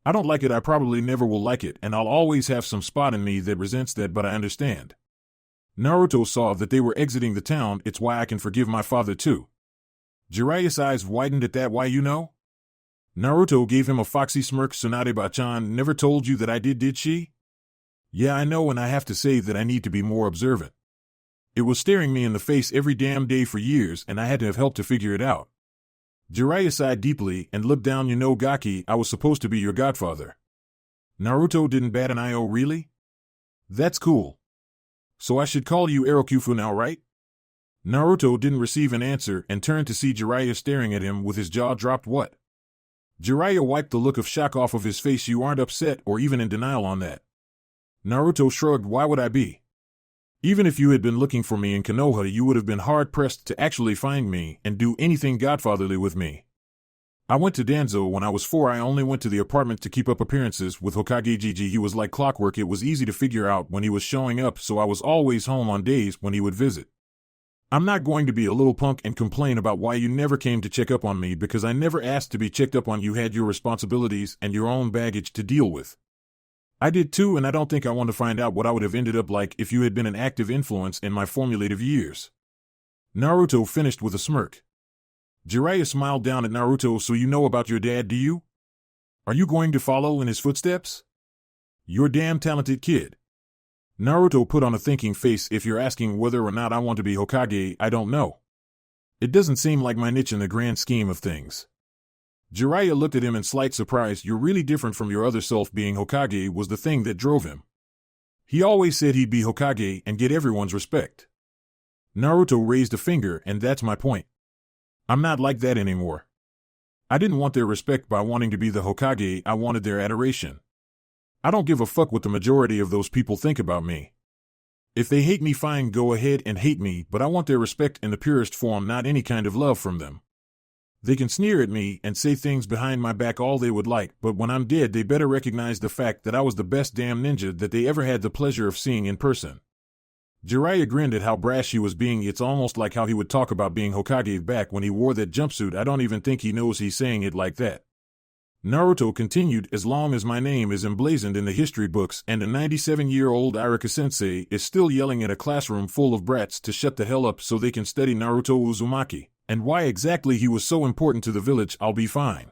B: I don't like it. I probably never will like it, and I'll always have some spot in me that resents that, but I understand. Naruto saw that they were exiting the town. It's why I can forgive my father too. Jiraiya's eyes widened at that. Why, you know? Naruto gave him a foxy smirk. Tsunade-bachan never told you that I did she? Yeah, I know, and I have to say that I need to be more observant. It was staring me in the face every damn day for years, and I had to have helped to figure it out. Jiraiya sighed deeply and looked down. You know, Gaki, I was supposed to be your godfather. Naruto didn't bat an eye. Oh, really? That's cool. So I should call you Erokufu now, right? Naruto didn't receive an answer and turned to see Jiraiya staring at him with his jaw dropped. What? Jiraiya wiped the look of shock off of his face. You aren't upset or even in denial on that. Naruto shrugged. Why would I be? Even if you had been looking for me in Konoha, you would have been hard-pressed to actually find me and do anything godfatherly with me. I went to Danzo when I was 4. I only went to the apartment to keep up appearances with Hokage Gigi. He was like clockwork. It was easy to figure out when he was showing up, so I was always home on days when he would visit. I'm not going to be a little punk and complain about why you never came to check up on me, because I never asked to be checked up on. You had your responsibilities and your own baggage to deal with. I did too, and I don't think I want to find out what I would have ended up like if you had been an active influence in my formulative years. Naruto finished with a smirk. Jiraiya smiled down at Naruto. So you know about your dad, do you? Are you going to follow in his footsteps? You're a damn talented kid. Naruto put on a thinking face. If you're asking whether or not I want to be Hokage, I don't know. It doesn't seem like my niche in the grand scheme of things. Jiraiya looked at him in slight surprise. You're really different from your other self. Being Hokage was the thing that drove him. He always said he'd be Hokage and get everyone's respect. Naruto raised a finger. And that's my point. I'm not like that anymore. I didn't want their respect by wanting to be the Hokage. I wanted their adoration. I don't give a fuck what the majority of those people think about me. If they hate me, fine, go ahead and hate me, but I want their respect in the purest form, not any kind of love from them. They can sneer at me and say things behind my back all they would like, but when I'm dead, they better recognize the fact that I was the best damn ninja that they ever had the pleasure of seeing in person. Jiraiya grinned at how brash he was being. It's almost like how he would talk about being Hokage back when he wore that jumpsuit. I don't even think he knows he's saying it like that. Naruto continued. As long as my name is emblazoned in the history books and a 97-year-old Irika-sensei is still yelling at a classroom full of brats to shut the hell up so they can study Naruto Uzumaki, and why exactly he was so important to the village, I'll be fine.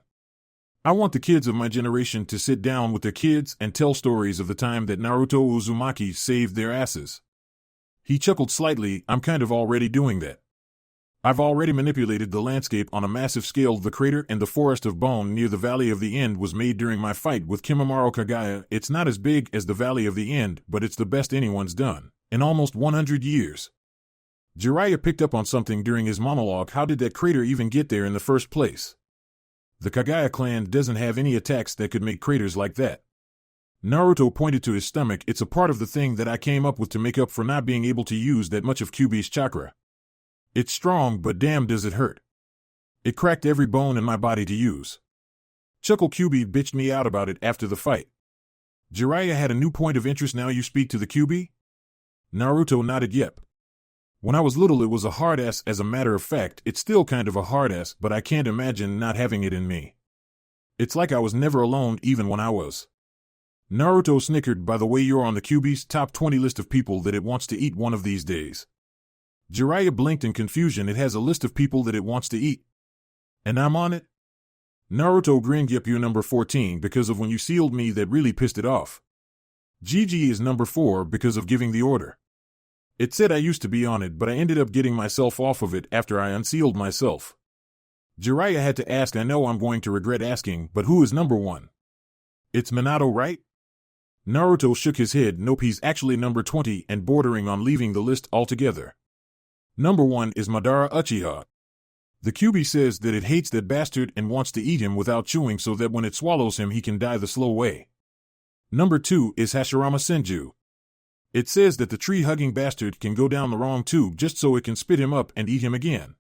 B: I want the kids of my generation to sit down with their kids and tell stories of the time that Naruto Uzumaki saved their asses. He chuckled slightly. I'm kind of already doing that. I've already manipulated the landscape on a massive scale. The crater in the Forest of Bone near the Valley of the End was made during my fight with Kimimaro Kagaya. It's not as big as the Valley of the End, but it's the best anyone's done in almost 100 years. Jiraiya picked up on something during his monologue. How did that crater even get there in the first place? The Kagaya clan doesn't have any attacks that could make craters like that. Naruto pointed to his stomach. It's a part of the thing that I came up with to make up for not being able to use that much of Kyuubi's chakra. It's strong, but damn does it hurt. It cracked every bone in my body to use. Chuckle Kyuubi bitched me out about it after the fight. Jiraiya had a new point of interest. Now you speak to the Kyuubi? Naruto nodded. Yep. When I was little it was a hard ass. As a matter of fact, it's still kind of a hard ass, but I can't imagine not having it in me. It's like I was never alone even when I was. Naruto snickered. By the way, you're on the Kyuubi's top 20 list of people that it wants to eat one of these days. Jiraiya blinked in confusion. It has a list of people that it wants to eat. And I'm on it? Naruto grinned. Yep, you're number 14 because of when you sealed me. That really pissed it off. Gigi is number 4 because of giving the order. It said I used to be on it, but I ended up getting myself off of it after I unsealed myself. Jiraiya had to ask. I know I'm going to regret asking, but who is number 1? It's Minato, right? Naruto shook his head. Nope, he's actually number 20 and bordering on leaving the list altogether. Number 1 is Madara Uchiha. The Kyuubi says that it hates that bastard and wants to eat him without chewing so that when it swallows him he can die the slow way. Number 2 is Hashirama Senju. It says that the tree-hugging bastard can go down the wrong tube just so it can spit him up and eat him again.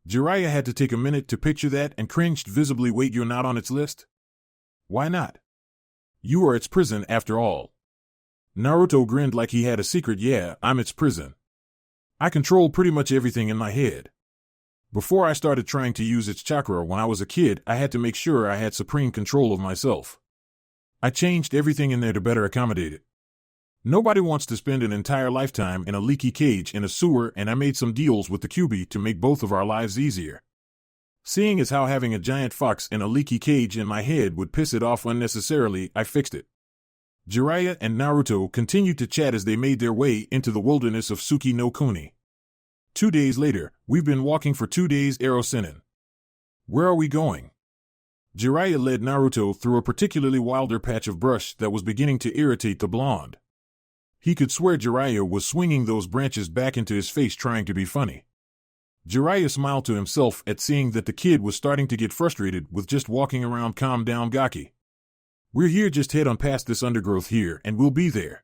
B: Jiraiya had to take a minute to picture that and cringed visibly. Wait, you're not on its list? Why not? You are its prison after all. Naruto grinned like he had a secret. Yeah, I'm its prison. I control pretty much everything in my head. Before I started trying to use its chakra when I was a kid, I had to make sure I had supreme control of myself. I changed everything in there to better accommodate it. Nobody wants to spend an entire lifetime in a leaky cage in a sewer, and I made some deals with the Kyuubi to make both of our lives easier. Seeing as how having a giant fox in a leaky cage in my head would piss it off unnecessarily, I fixed it. Jiraiya and Naruto continued to chat as they made their way into the wilderness of Suki no Kuni. 2 days later, we've been walking for 2 days, Erosenin. Where are we going? Jiraiya led Naruto through a particularly wilder patch of brush that was beginning to irritate the blonde. He could swear Jiraiya was swinging those branches back into his face trying to be funny. Jiraiya smiled to himself at seeing that the kid was starting to get frustrated with just walking around. Calm down, Gaki. We're here, just head on past this undergrowth here and we'll be there.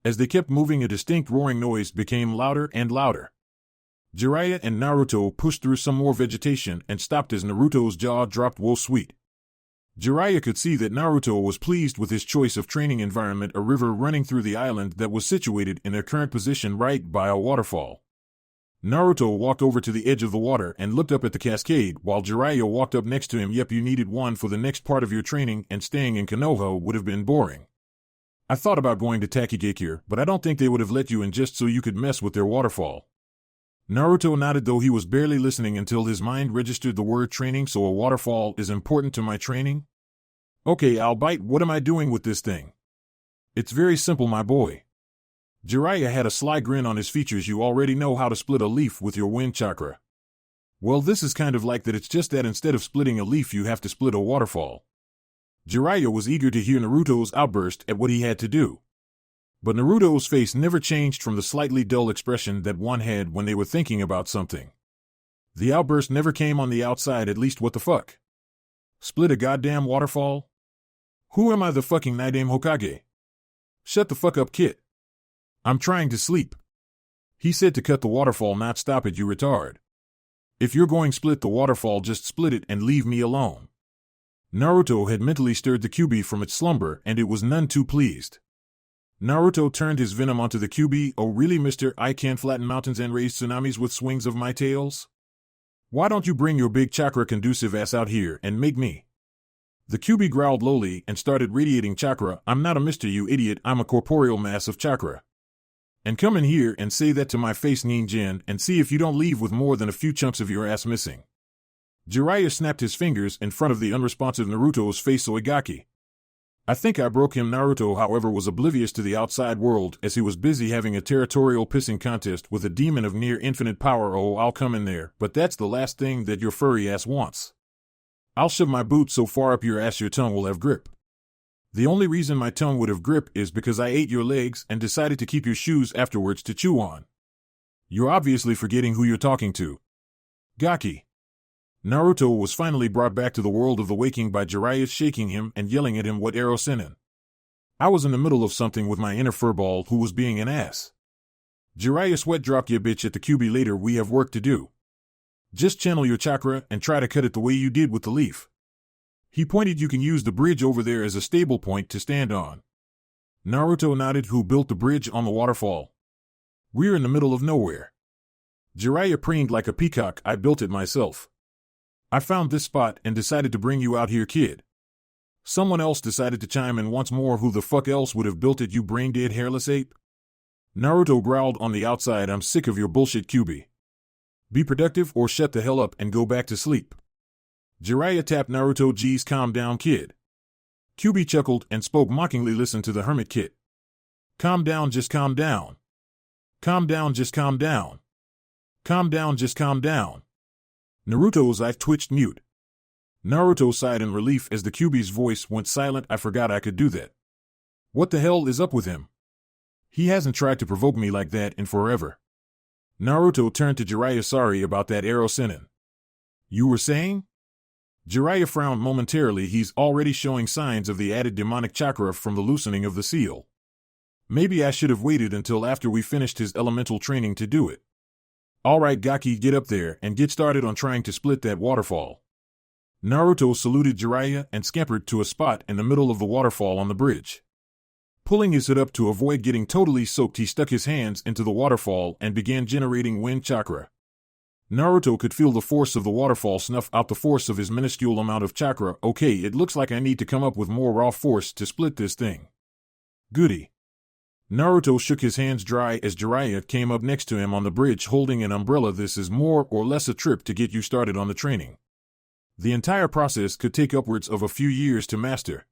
B: As they kept moving, a distinct roaring noise became louder and louder. Jiraiya and Naruto pushed through some more vegetation and stopped as Naruto's jaw dropped. Whoa, sweet. Jiraiya could see that Naruto was pleased with his choice of training environment, a river running through the island that was situated in their current position right by a waterfall. Naruto walked over to the edge of the water and looked up at the cascade while Jiraiya walked up next to him. Yep, you needed one for the next part of your training, and staying in Konoha would have been boring. I thought about going to Takigakure, but I don't think they would have let you in just so you could mess with their waterfall. Naruto nodded, though he was barely listening until his mind registered the word training. So a waterfall is important to my training? Okay, I'll bite. What am I doing with this thing? It's very simple, my boy. Jiraiya had a sly grin on his features. You already know how to split a leaf with your wind chakra. Well, this is kind of like that. It's just that instead of splitting a leaf, you have to split a waterfall. Jiraiya was eager to hear Naruto's outburst at what he had to do. But Naruto's face never changed from the slightly dull expression that one had when they were thinking about something. The outburst never came on the outside. At least, what the fuck? Split a goddamn waterfall? Who am I, the fucking Naidame Hokage? Shut the fuck up, kid. I'm trying to sleep. He said to cut the waterfall, not stop it, you retard. If you're going to split the waterfall, just split it and leave me alone. Naruto had mentally stirred the Kyuubi from its slumber, and it was none too pleased. Naruto turned his venom onto the Kyuubi. Oh really, mister, I can flatten mountains and raise tsunamis with swings of my tails? Why don't you bring your big chakra-conducive ass out here and make me? The Kyuubi growled lowly and started radiating chakra. I'm not a mister, you idiot, I'm a corporeal mass of chakra. And come in here and say that to my face, Ninjin, and see if you don't leave with more than a few chunks of your ass missing. Jiraiya snapped his fingers in front of the unresponsive Naruto's face. Oigaki. I think I broke him. Naruto, however, was oblivious to the outside world as he was busy having a territorial pissing contest with a demon of near infinite power. Oh, I'll come in there, but that's the last thing that your furry ass wants. I'll shove my boot so far up your ass your tongue will have grip. The only reason my tongue would have grip is because I ate your legs and decided to keep your shoes afterwards to chew on. You're obviously forgetting who you're talking to. Gaki. Naruto was finally brought back to the world of the waking by Jiraiya shaking him and yelling at him, what Erosenin? I was in the middle of something with my inner furball who was being an ass. Jiraiya sweat dropped. Ya bitch, at the Kyuubi later, we have work to do. Just channel your chakra and try to cut it the way you did with the leaf. He pointed. You can use the bridge over there as a stable point to stand on. Naruto nodded. Who built the bridge on the waterfall? We're in the middle of nowhere. Jiraiya preened like a peacock. I built it myself. I found this spot and decided to bring you out here, kid. Someone else decided to chime in once more. Who the fuck else would have built it, you brain-dead hairless ape? Naruto growled on the outside. I'm sick of your bullshit, Kyuubi. Be productive or shut the hell up and go back to sleep. Jiraiya tapped Naruto. Geez, calm down, kid. Kyuubi chuckled and spoke mockingly. Listen to the hermit kid. Calm down, just calm down. Calm down, just calm down. Calm down, just calm down. Naruto's eye twitched mute. Naruto sighed in relief as the Kyuubi's voice went silent. I forgot I could do that. What the hell is up with him? He hasn't tried to provoke me like that in forever. Naruto turned to Jiraiya. Sorry about that arrow Sennin. You were saying? Jiraiya frowned momentarily. He's already showing signs of the added demonic chakra from the loosening of the seal. Maybe I should have waited until after we finished his elemental training to do it. Alright Gaki, get up there and get started on trying to split that waterfall. Naruto saluted Jiraiya and scampered to a spot in the middle of the waterfall on the bridge. Pulling his hood up to avoid getting totally soaked, he stuck his hands into the waterfall and began generating wind chakra. Naruto could feel the force of the waterfall snuff out the force of his minuscule amount of chakra. Okay, it looks like I need to come up with more raw force to split this thing. Goody. Naruto shook his hands dry as Jiraiya came up next to him on the bridge holding an umbrella. This is more or less a trip to get you started on the training. The entire process could take upwards of a few years to master.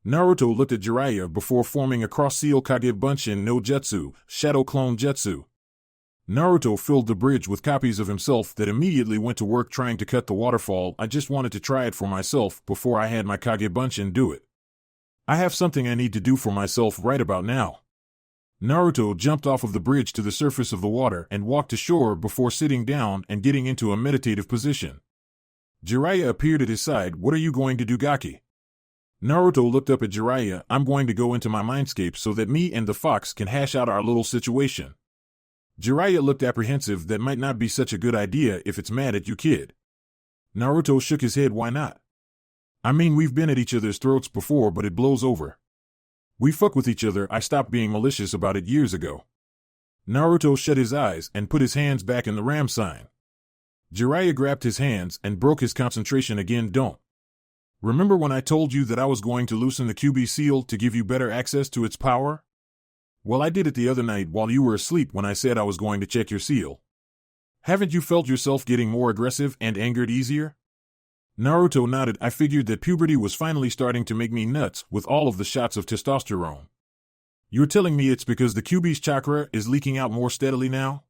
B: Naruto looked at Jiraiya before forming a cross-seal Kage Bunshin no Jutsu, Shadow Clone Jutsu. Naruto filled the bridge with copies of himself that immediately went to work trying to cut the waterfall. I just wanted to try it for myself before I had my Kage Bunshin do it. I have something I need to do for myself right about now. Naruto jumped off of the bridge to the surface of the water and walked ashore before sitting down and getting into a meditative position. Jiraiya appeared at his side. What are you going to do, Gaki? Naruto looked up at Jiraiya. I'm going to go into my mindscape so that me and the fox can hash out our little situation. Jiraiya looked apprehensive. That might not be such a good idea if it's mad at you, kid. Naruto shook his head. Why not? I mean, we've been at each other's throats before, but it blows over. We fuck with each other. I stopped being malicious about it years ago. Naruto shut his eyes and put his hands back in the ram sign. Jiraiya grabbed his hands and broke his concentration again. Don't. Remember when I told you that I was going to loosen the Kyuubi seal to give you better access to its power? Well, I did it the other night while you were asleep when I said I was going to check your seal. Haven't you felt yourself getting more aggressive and angered easier? Naruto nodded. I figured that puberty was finally starting to make me nuts with all of the shots of testosterone. You're telling me it's because the Kyuubi's chakra is leaking out more steadily now?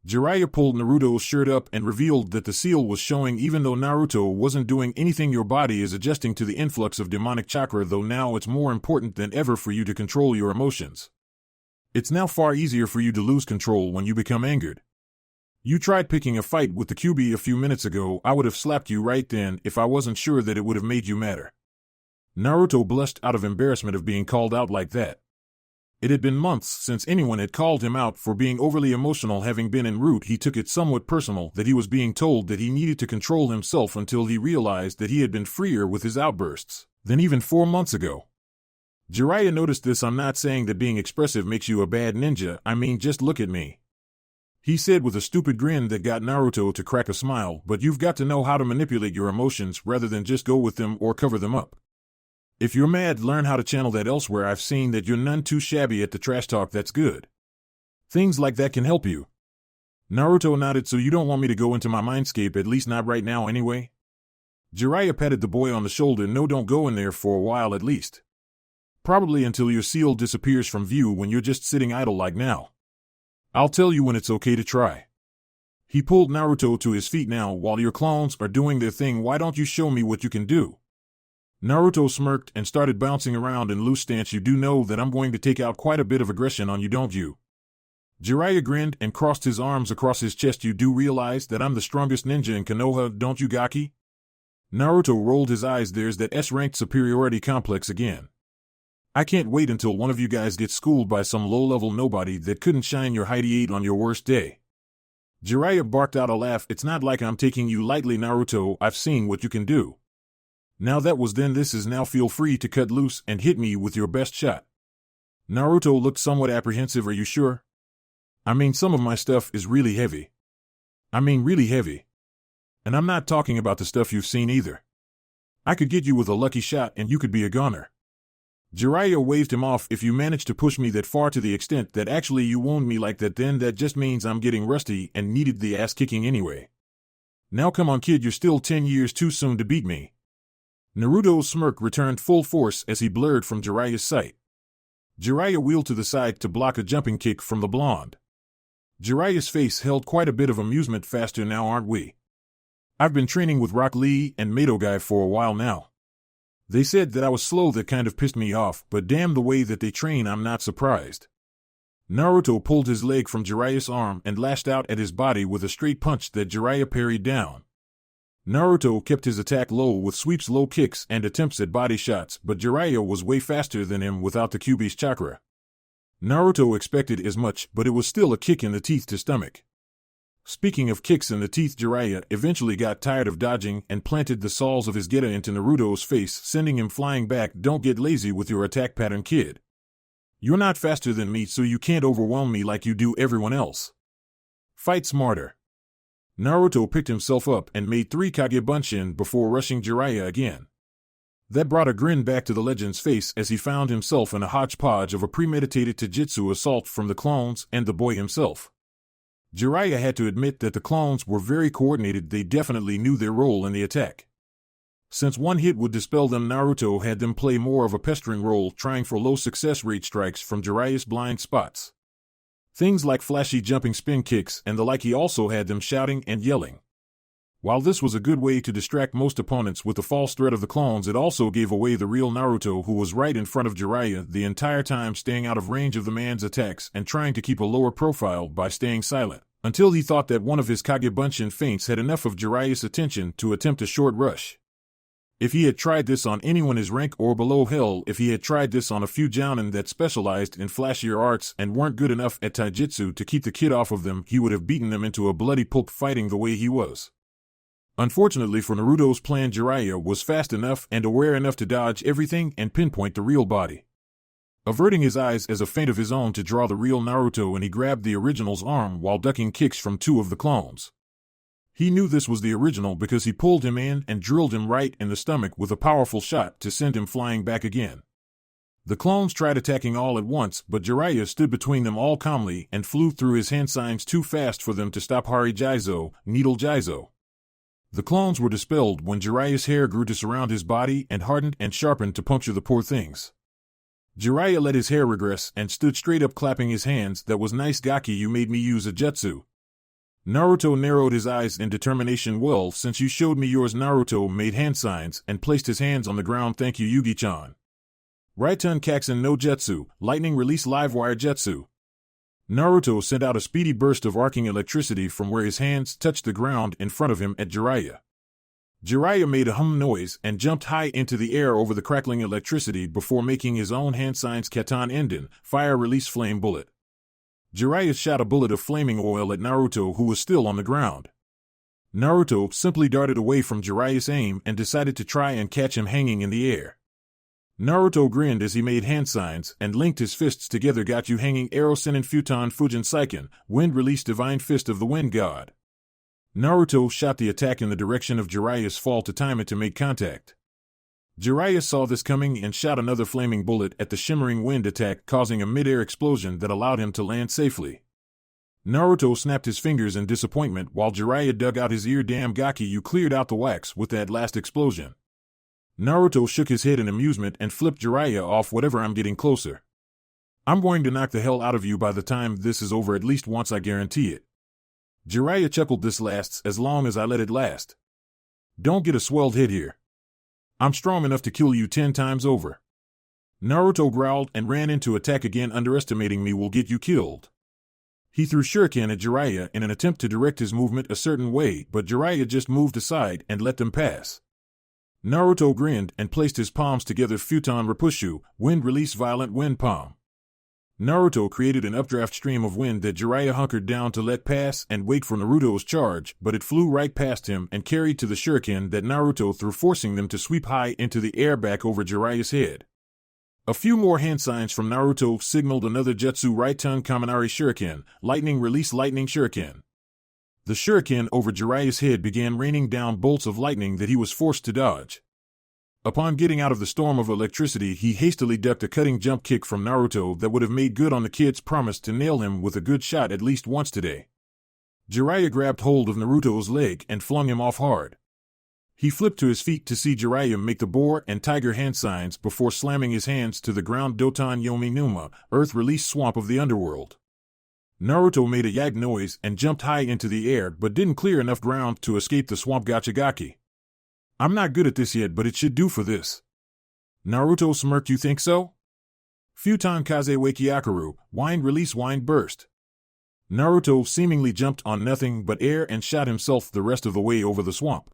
B: Jiraiya pulled Naruto's shirt up and revealed that the seal was showing. Even though Naruto wasn't doing anything, your body is adjusting to the influx of demonic chakra, though now it's more important than ever for you to control your emotions. It's now far easier for you to lose control when you become angered. You tried picking a fight with the Kyuubi a few minutes ago. I would have slapped you right then if I wasn't sure that it would have made you madder. Naruto blushed out of embarrassment of being called out like that. It had been months since anyone had called him out for being overly emotional. Having been en route, he took it somewhat personal that he was being told that he needed to control himself until he realized that he had been freer with his outbursts than even 4 months ago. Jiraiya noticed this. I'm not saying that being expressive makes you a bad ninja. I mean, just look at me. He said with a stupid grin that got Naruto to crack a smile. But you've got to know how to manipulate your emotions rather than just go with them or cover them up. If you're mad, learn how to channel that elsewhere. I've seen that you're none too shabby at the trash talk. That's good. Things like that can help you. Naruto nodded. So you don't want me to go into my mindscape, at least not right now anyway? Jiraiya patted the boy on the shoulder. No, don't go in there for a while at least. Probably until your seal disappears from view when you're just sitting idle like now. I'll tell you when it's okay to try. He pulled Naruto to his feet. Now, while your clones are doing their thing, why don't you show me what you can do? Naruto smirked and started bouncing around in loose stance. You do know that I'm going to take out quite a bit of aggression on you, don't you? Jiraiya grinned and crossed his arms across his chest. You do realize that I'm the strongest ninja in Konoha, don't you, Gaki? Naruto rolled his eyes. There's that S-ranked superiority complex again. I can't wait until one of you guys gets schooled by some low-level nobody that couldn't shine your Heidi 8 on your worst day. Jiraiya barked out a laugh. It's not like I'm taking you lightly, Naruto. I've seen what you can do. Now that was then, this is now. Feel free to cut loose and hit me with your best shot. Naruto looked somewhat apprehensive. Are you sure? I mean, some of my stuff is really heavy. I mean, really heavy. And I'm not talking about the stuff you've seen either. I could get you with a lucky shot and you could be a goner. Jiraiya waved him off. If you manage to push me that far to the extent that actually you wound me like that, then that just means I'm getting rusty and needed the ass kicking anyway. Now come on, kid, you're still 10 years too soon to beat me. Naruto's smirk returned full force as he blurred from Jiraiya's sight. Jiraiya wheeled to the side to block a jumping kick from the blonde. Jiraiya's face held quite a bit of amusement. Faster now, aren't we? I've been training with Rock Lee and Mato Guy for a while now. They said that I was slow, that kind of pissed me off, but damn the way that they train, I'm not surprised. Naruto pulled his leg from Jiraiya's arm and lashed out at his body with a straight punch that Jiraiya parried down. Naruto kept his attack low with sweeps, low kicks, and attempts at body shots, but Jiraiya was way faster than him without the Kyuubi's chakra. Naruto expected as much, but it was still a kick in the teeth to stomach. Speaking of kicks in the teeth, Jiraiya eventually got tired of dodging and planted the soles of his geta into Naruto's face, sending him flying back. Don't get lazy with your attack pattern, kid. You're not faster than me, so you can't overwhelm me like you do everyone else. Fight smarter. Naruto picked himself up and made 3 Kage Bunshin before rushing Jiraiya again. That brought a grin back to the legend's face as he found himself in a hodgepodge of a premeditated taijutsu assault from the clones and the boy himself. Jiraiya had to admit that the clones were very coordinated. They definitely knew their role in the attack. Since one hit would dispel them, Naruto had them play more of a pestering role, trying for low success rate strikes from Jiraiya's blind spots. Things like flashy jumping spin kicks and the like. He also had them shouting and yelling. While this was a good way to distract most opponents with the false threat of the clones, it also gave away the real Naruto, who was right in front of Jiraiya the entire time, staying out of range of the man's attacks and trying to keep a lower profile by staying silent, until he thought that one of his Kage Bunshin feints had enough of Jiraiya's attention to attempt a short rush. If he had tried this on anyone his rank or below, hell, if he had tried this on a few jounin that specialized in flashier arts and weren't good enough at taijutsu to keep the kid off of them, he would have beaten them into a bloody pulp fighting the way he was. Unfortunately for Naruto's plan, Jiraiya was fast enough and aware enough to dodge everything and pinpoint the real body. Averting his eyes as a feint of his own to draw the real Naruto, and he grabbed the original's arm while ducking kicks from 2 of the clones. He knew this was the original because he pulled him in and drilled him right in the stomach with a powerful shot to send him flying back again. The clones tried attacking all at once, but Jiraiya stood between them all calmly and flew through his hand signs too fast for them to stop. Hari Jaizo, Needle Jaizo. The clones were dispelled when Jiraiya's hair grew to surround his body and hardened and sharpened to puncture the poor things. Jiraiya let his hair regress and stood straight up, clapping his hands. That was nice, Gaki. You made me use a jutsu. Naruto narrowed his eyes in determination. Well, since you showed me yours. Naruto made hand signs and placed his hands on the ground. Thank you, Yugi-chan. Raiten Kaksen no Jutsu, lightning release live wire jutsu. Naruto sent out a speedy burst of arcing electricity from where his hands touched the ground in front of him at Jiraiya. Jiraiya made a hum noise and jumped high into the air over the crackling electricity before making his own hand signs. Katan Enden, fire release flame bullet. Jiraiya shot a bullet of flaming oil at Naruto, who was still on the ground. Naruto simply darted away from Jiraiya's aim and decided to try and catch him hanging in the air. Naruto grinned as he made hand signs and linked his fists together. Got you hanging. Arrow Senin Futon Fujin Saiken, wind release divine fist of the wind god. Naruto shot the attack in the direction of Jiraiya's fall to time it to make contact. Jiraiya saw this coming and shot another flaming bullet at the shimmering wind attack, causing a mid-air explosion that allowed him to land safely. Naruto snapped his fingers in disappointment while Jiraiya dug out his ear. Damn, Gaki, you cleared out the wax with that last explosion. Naruto shook his head in amusement and flipped Jiraiya off. Whatever, I'm getting closer. I'm going to knock the hell out of you by the time this is over, at least once, I guarantee it. Jiraiya chuckled. This lasts as long as I let it last. Don't get a swelled head here. I'm strong enough to kill you 10 times over. Naruto growled and ran in to attack again. Underestimating me will get you killed. He threw shuriken at Jiraiya in an attempt to direct his movement a certain way, but Jiraiya just moved aside and let them pass. Naruto grinned and placed his palms together. Futon Rapushu, wind release violent wind palm. Naruto created an updraft stream of wind that Jiraiya hunkered down to let pass and wait for Naruto's charge, but it flew right past him and carried to the shuriken that Naruto threw, forcing them to sweep high into the air back over Jiraiya's head. A few more hand signs from Naruto signaled another jutsu. Raiten Kaminari Shuriken, lightning release lightning shuriken. The shuriken over Jiraiya's head began raining down bolts of lightning that he was forced to dodge. Upon getting out of the storm of electricity, he hastily ducked a cutting jump kick from Naruto that would have made good on the kid's promise to nail him with a good shot at least once today. Jiraiya grabbed hold of Naruto's leg and flung him off hard. He flipped to his feet to see Jiraiya make the boar and tiger hand signs before slamming his hands to the ground. Doton Yomi Numa, earth release swamp of the underworld. Naruto made a yag noise and jumped high into the air but didn't clear enough ground to escape the swamp gachagaki. I'm not good at this yet, but it should do for this. Naruto smirked. You think so? Futon kaze wakiakaru, wind release wind burst. Naruto seemingly jumped on nothing but air and shot himself the rest of the way over the swamp.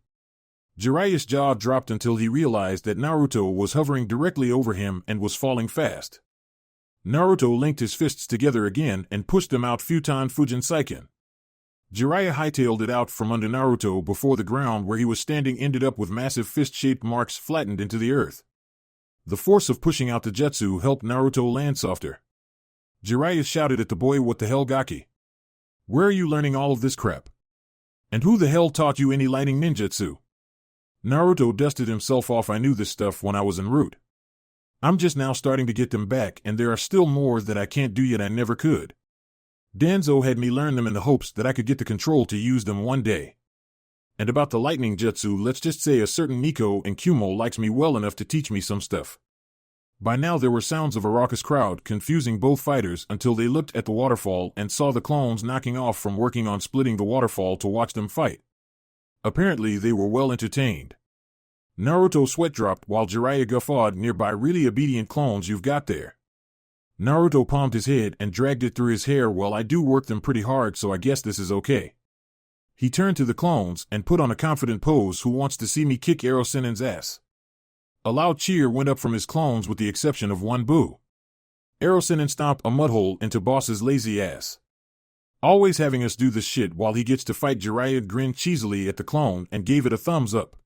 B: Jiraiya's jaw dropped until he realized that Naruto was hovering directly over him and was falling fast. Naruto linked his fists together again and pushed them out. Futon Fujin Saiken. Jiraiya hightailed it out from under Naruto before the ground where he was standing ended up with massive fist-shaped marks flattened into the earth. The force of pushing out the jutsu helped Naruto land softer. Jiraiya shouted at the boy, "What the hell, Gaki? Where are you learning all of this crap? And who the hell taught you any lighting ninjutsu?" Naruto dusted himself off. "I knew this stuff when I was en route. I'm just now starting to get them back, and there are still more that I can't do yet. I never could. Danzo had me learn them in the hopes that I could get the control to use them one day. And about the lightning jutsu, let's just say a certain Nico and Kumo likes me well enough to teach me some stuff." By now there were sounds of a raucous crowd confusing both fighters until they looked at the waterfall and saw the clones knocking off from working on splitting the waterfall to watch them fight. Apparently they were well entertained. Naruto's sweat dropped while Jiraiya guffawed. "Nearby really obedient clones you've got there." Naruto palmed his head and dragged it through his hair. "Well, I do work them pretty hard, so I guess this is okay." He turned to the clones and put on a confident pose. "Who wants to see me kick Erosenen's ass?" A loud cheer went up from his clones with the exception of one boo. Erosenen stomped a mudhole into Boss's lazy ass. "Always having us do this shit while he gets to fight." Jiraiya grinned cheesily at the clone and gave it a thumbs up.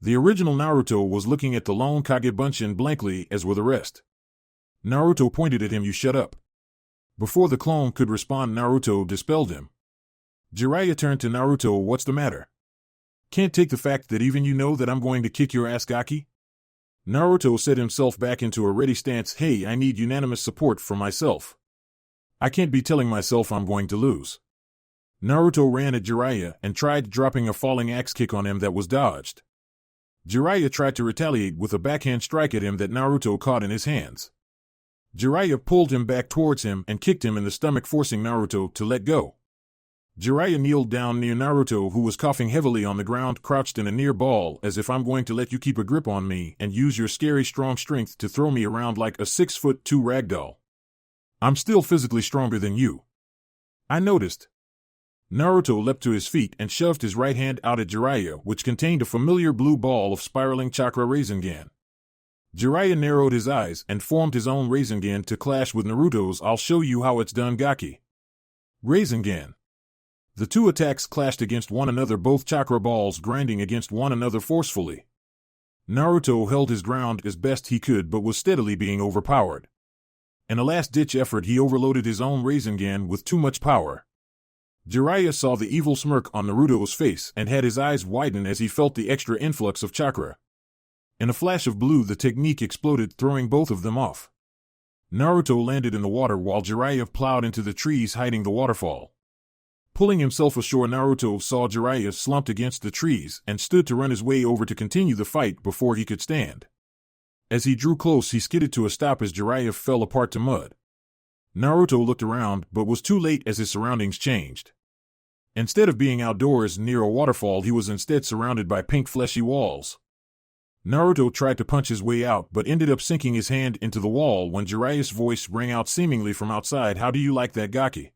B: The original Naruto was looking at the lone Kage Bunshin blankly, as were the rest. Naruto pointed at him. "You shut up." Before the clone could respond, Naruto dispelled him. Jiraiya turned to Naruto. "What's the matter? Can't take the fact that even you know that I'm going to kick your ass, Gaki?" Naruto set himself back into a ready stance. "Hey, I need unanimous support for myself. I can't be telling myself I'm going to lose." Naruto ran at Jiraiya and tried dropping a falling axe kick on him that was dodged. Jiraiya tried to retaliate with a backhand strike at him that Naruto caught in his hands. Jiraiya pulled him back towards him and kicked him in the stomach, forcing Naruto to let go. Jiraiya kneeled down near Naruto, who was coughing heavily on the ground, crouched in a near ball. "As if I'm going to let you keep a grip on me and use your scary strong strength to throw me around like a 6'2" ragdoll. I'm still physically stronger than you." "I noticed." Naruto leapt to his feet and shoved his right hand out at Jiraiya, which contained a familiar blue ball of spiraling chakra Rasengan. Jiraiya narrowed his eyes and formed his own Rasengan to clash with Naruto's. "I'll show you how it's done, Gaki." Rasengan. The two attacks clashed against one another, both chakra balls grinding against one another forcefully. Naruto held his ground as best he could but was steadily being overpowered. In a last-ditch effort, he overloaded his own Rasengan with too much power. Jiraiya saw the evil smirk on Naruto's face and had his eyes widen as he felt the extra influx of chakra. In a flash of blue, the technique exploded, throwing both of them off. Naruto landed in the water while Jiraiya plowed into the trees hiding the waterfall. Pulling himself ashore, Naruto saw Jiraiya slumped against the trees and stood to run his way over to continue the fight before he could stand. As he drew close, he skidded to a stop as Jiraiya fell apart to mud. Naruto looked around but was too late as his surroundings changed. Instead of being outdoors near a waterfall, he was instead surrounded by pink fleshy walls. Naruto tried to punch his way out but ended up sinking his hand into the wall when Jiraiya's voice rang out seemingly from outside. "How do you like that, Gaki?"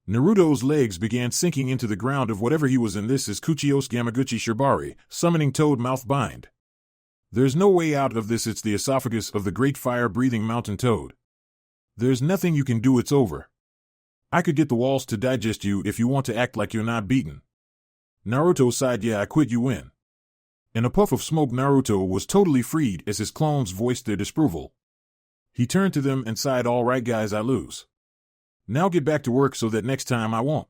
B: Naruto's legs began sinking into the ground of whatever he was in. "This is Kuchios Gamaguchi Shibari, summoning toad mouth bind. There's no way out of this. It's the esophagus of the great fire-breathing mountain toad. There's nothing you can do. It's over. I could get the walls to digest you if you want to act like you're not beaten." Naruto sighed. "Yeah, I quit, you win." In a puff of smoke, Naruto was totally freed as his clones voiced their disapproval. He turned to them and sighed. "All right, guys, I lose. Now get back to work so that next time I won't."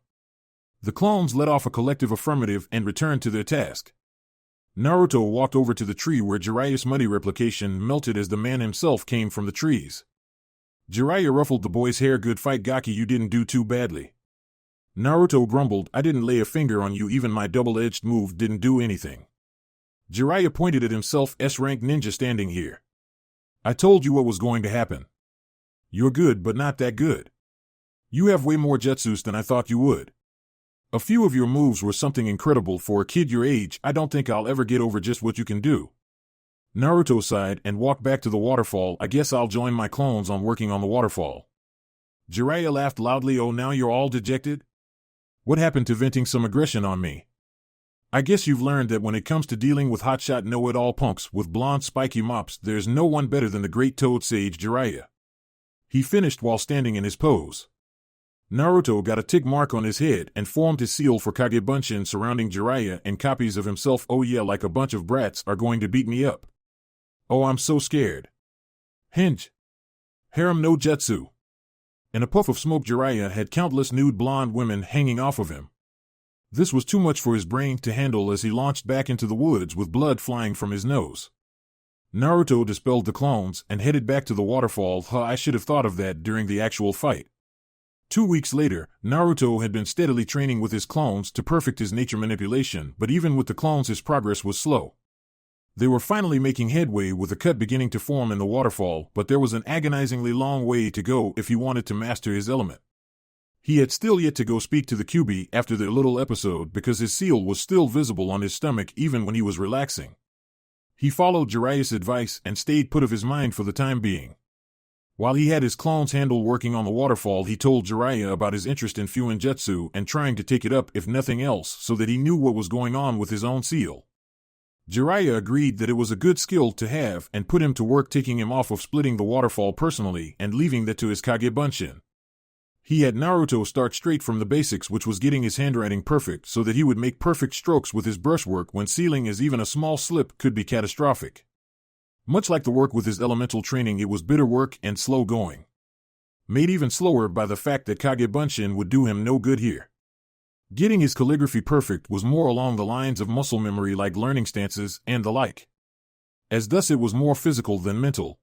B: The clones let off a collective affirmative and returned to their task. Naruto walked over to the tree where Jiraiya's muddy replication melted as the man himself came from the trees. Jiraiya ruffled the boy's hair. "Good fight, Gaki, you didn't do too badly." Naruto grumbled. "I didn't lay a finger on you, even my double-edged move didn't do anything." Jiraiya pointed at himself. "S-rank ninja standing here. I told you what was going to happen. You're good but not that good." You have way more jutsus than I thought you would. A few of your moves were something incredible for a kid your age. I don't think I'll ever get over just what you can do. Naruto sighed and walked back to the waterfall. I guess I'll join my clones on working on the waterfall. Jiraiya laughed loudly. Oh, now you're all dejected? What happened to venting some aggression on me? I guess you've learned that when it comes to dealing with hotshot know-it-all punks with blonde spiky mops, there's no one better than the great Toad Sage Jiraiya. He finished while standing in his pose. Naruto got a tick mark on his head and formed his seal for Kage Bunshin surrounding Jiraiya and copies of himself. Oh yeah, like a bunch of brats are going to beat me up. Oh, I'm so scared. Hinge. Harem no Jutsu. In a puff of smoke, Jiraiya had countless nude blonde women hanging off of him. This was too much for his brain to handle as he launched back into the woods with blood flying from his nose. Naruto dispelled the clones and headed back to the waterfall. I should have thought of that during the actual fight. 2 weeks later, Naruto had been steadily training with his clones to perfect his nature manipulation, but even with the clones his progress was slow. They were finally making headway with a cut beginning to form in the waterfall, but there was an agonizingly long way to go if he wanted to master his element. He had still yet to go speak to the Kyuubi after their little episode because his seal was still visible on his stomach even when he was relaxing. He followed Jiraiya's advice and stayed put of his mind for the time being. While he had his clones handle working on the waterfall, he told Jiraiya about his interest in Fuinjutsu and trying to take it up if nothing else so that he knew what was going on with his own seal. Jiraiya agreed that it was a good skill to have and put him to work taking him off of splitting the waterfall personally and leaving that to his Kage Bunshin. He had Naruto start straight from the basics, which was getting his handwriting perfect so that he would make perfect strokes with his brushwork when sealing, as even a small slip could be catastrophic. Much like the work with his elemental training, it was bitter work and slow going. Made even slower by the fact that Kage Bunshin would do him no good here. Getting his calligraphy perfect was more along the lines of muscle memory, like learning stances and the like. As thus it was more physical than mental.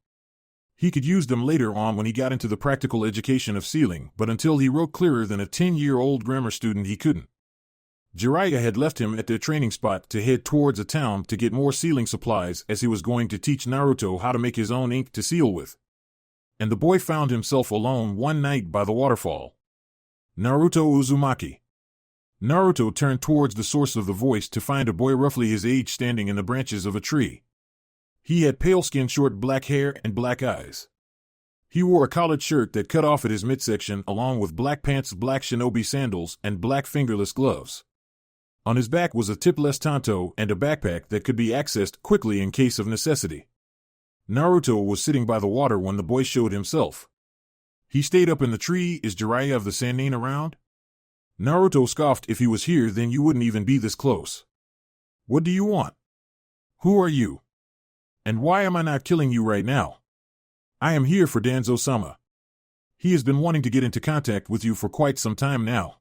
B: He could use them later on when he got into the practical education of sealing, but until he wrote clearer than a 10-year-old grammar student he couldn't. Jiraiya had left him at their training spot to head towards a town to get more sealing supplies, as he was going to teach Naruto how to make his own ink to seal with. And the boy found himself alone one night by the waterfall. Naruto Uzumaki. Naruto turned towards the source of the voice to find a boy roughly his age standing in the branches of a tree. He had pale skin, short black hair, and black eyes. He wore a collared shirt that cut off at his midsection along with black pants, black shinobi sandals, and black fingerless gloves. On his back was a tipless tanto and a backpack that could be accessed quickly in case of necessity. Naruto was sitting by the water when the boy showed himself. He stayed up in the tree. Is Jiraiya of the Sannin around? Naruto scoffed. If he was here, then you wouldn't even be this close. What do you want? Who are you? And why am I not killing you right now? I am here for Danzo-sama. He has been wanting to get into contact with you for quite some time now.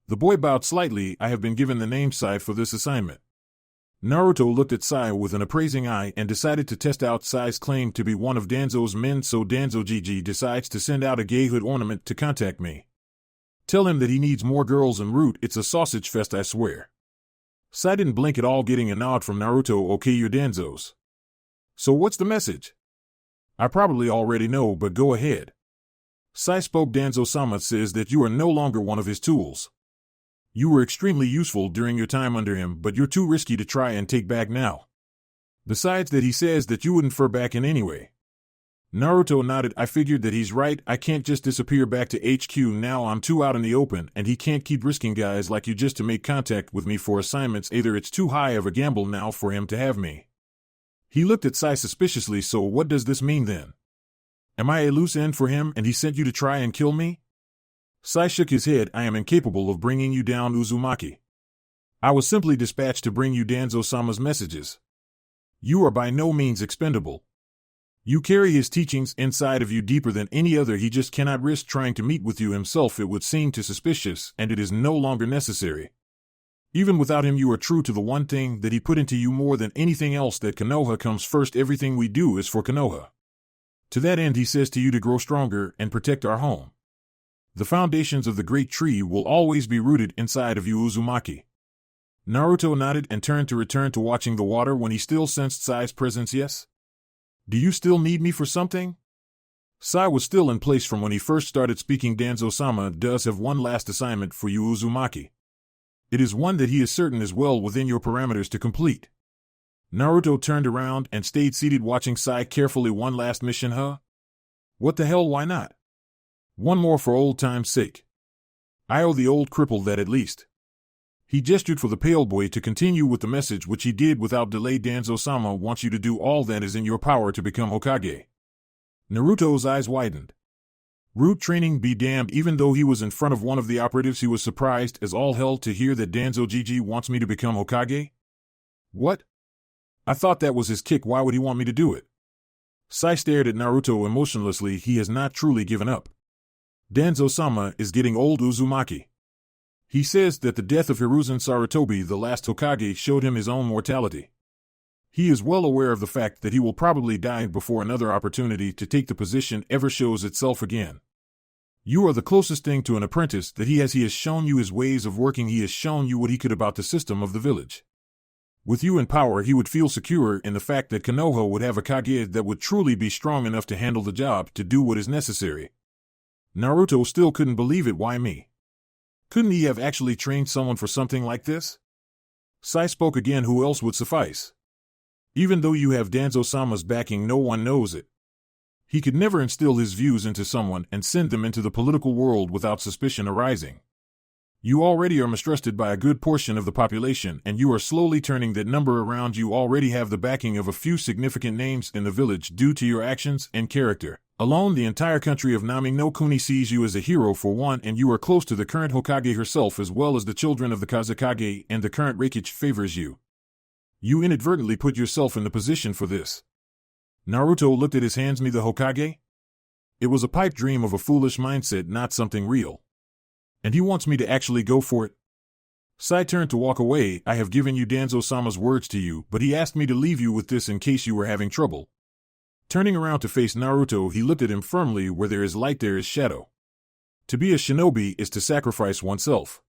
B: The boy bowed slightly. I have been given the name Sai for this assignment. Naruto looked at Sai with an appraising eye and decided to test out Sai's claim to be one of Danzo's men. So Danzo Gigi decides to send out a gayhood ornament to contact me. Tell him that he needs more girls en route. It's a sausage fest, I swear. Sai didn't blink at all, getting a nod from Naruto. Okay, you're Danzo's. So what's the message? I probably already know, but go ahead. Sai spoke. Danzo-sama says that you are no longer one of his tools. You were extremely useful during your time under him, but you're too risky to try and take back now. Besides that, he says that you wouldn't fur back in anyway. Naruto nodded. I figured that he's right. I can't just disappear back to HQ now. I'm too out in the open, and he can't keep risking guys like you just to make contact with me for assignments. Either it's too high of a gamble now for him to have me. He looked at Sai suspiciously. So what does this mean then? Am I a loose end for him and he sent you to try and kill me? Sai shook his head. I am incapable of bringing you down, Uzumaki. I was simply dispatched to bring you Danzo-sama's messages. You are by no means expendable. You carry his teachings inside of you deeper than any other. He just cannot risk trying to meet with you himself. It would seem too suspicious, and it is no longer necessary. Even without him, you are true to the one thing that he put into you more than anything else, that Konoha comes first. Everything we do is for Konoha. To that end, he says to you to grow stronger and protect our home. The foundations of the great tree will always be rooted inside of you, Uzumaki. Naruto nodded and turned to return to watching the water when he still sensed Sai's presence. Yes? Do you still need me for something? Sai was still in place from when he first started speaking. Danzo-sama does have one last assignment for you, Uzumaki. It is one that he is certain is well within your parameters to complete. Naruto turned around and stayed seated watching Sai carefully. One last mission, huh? What the hell, why not? One more for old time's sake. I owe the old cripple that at least. He gestured for the pale boy to continue with the message, which he did without delay. Danzo-sama wants you to do all that is in your power to become Hokage. Naruto's eyes widened. Root training be damned. Even though he was in front of one of the operatives, he was surprised as all hell to hear that Danzo Gigi wants me to become Hokage? What? I thought that was his kick. Why would he want me to do it? Sai stared at Naruto emotionlessly. He has not truly given up. Danzo-sama is getting old, Uzumaki. He says that the death of Hiruzen Sarutobi, the last Hokage, showed him his own mortality. He is well aware of the fact that he will probably die before another opportunity to take the position ever shows itself again. You are the closest thing to an apprentice that he has. He has shown you his ways of working. He has shown you what he could about the system of the village. With you in power, he would feel secure in the fact that Konoha would have a Kage that would truly be strong enough to handle the job, to do what is necessary. Naruto still couldn't believe it. Why me? Couldn't he have actually trained someone for something like this? Sai spoke again. Who else would suffice? Even though you have Danzo-sama's backing, no one knows it. He could never instill his views into someone and send them into the political world without suspicion arising. You already are mistrusted by a good portion of the population, and you are slowly turning that number around. You already have the backing of a few significant names in the village due to your actions and character. Alone, the entire country of Nami no Kuni sees you as a hero for one, and you are close to the current Hokage herself as well as the children of the Kazekage, and the current Reikage favors you. You inadvertently put yourself in the position for this. Naruto looked at his hands. Me the Hokage? It was a pipe dream of a foolish mindset, not something real. And he wants me to actually go for it? Sai turned to walk away. I have given you Danzo-sama's words to you, but he asked me to leave you with this in case you were having trouble. Turning around to face Naruto, he looked at him firmly. Where there is light, there is shadow. To be a shinobi is to sacrifice oneself.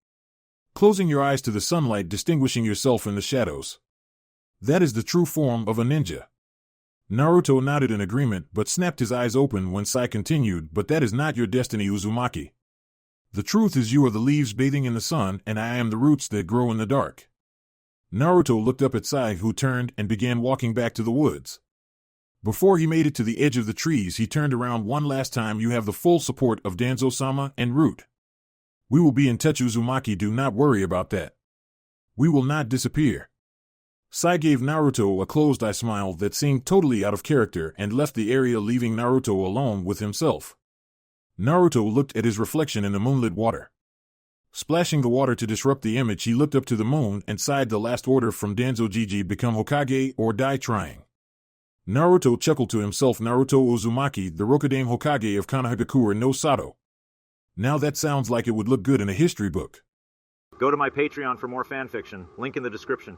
B: Closing your eyes to the sunlight, distinguishing yourself in the shadows. That is the true form of a ninja. Naruto nodded in agreement, but snapped his eyes open when Sai continued, but that is not your destiny, Uzumaki. The truth is you are the leaves bathing in the sun, and I am the roots that grow in the dark. Naruto looked up at Sai, who turned and began walking back to the woods. Before he made it to the edge of the trees, he turned around one last time. You have the full support of Danzo-sama and Root. We will be in touch, Uzumaki. Do not worry about that. We will not disappear. Sai gave Naruto a closed-eye smile that seemed totally out of character and left the area, leaving Naruto alone with himself. Naruto looked at his reflection in the moonlit water. Splashing the water to disrupt the image, he looked up to the moon and sighed. The last order from Danzo Gigi: become Hokage or die trying. Naruto chuckled to himself. Naruto Uzumaki, the Rokudame Hokage of Konohagakure no Sato. Now that sounds like it would look good in a history book.
C: Go to my Patreon for more fanfiction. Link in the description.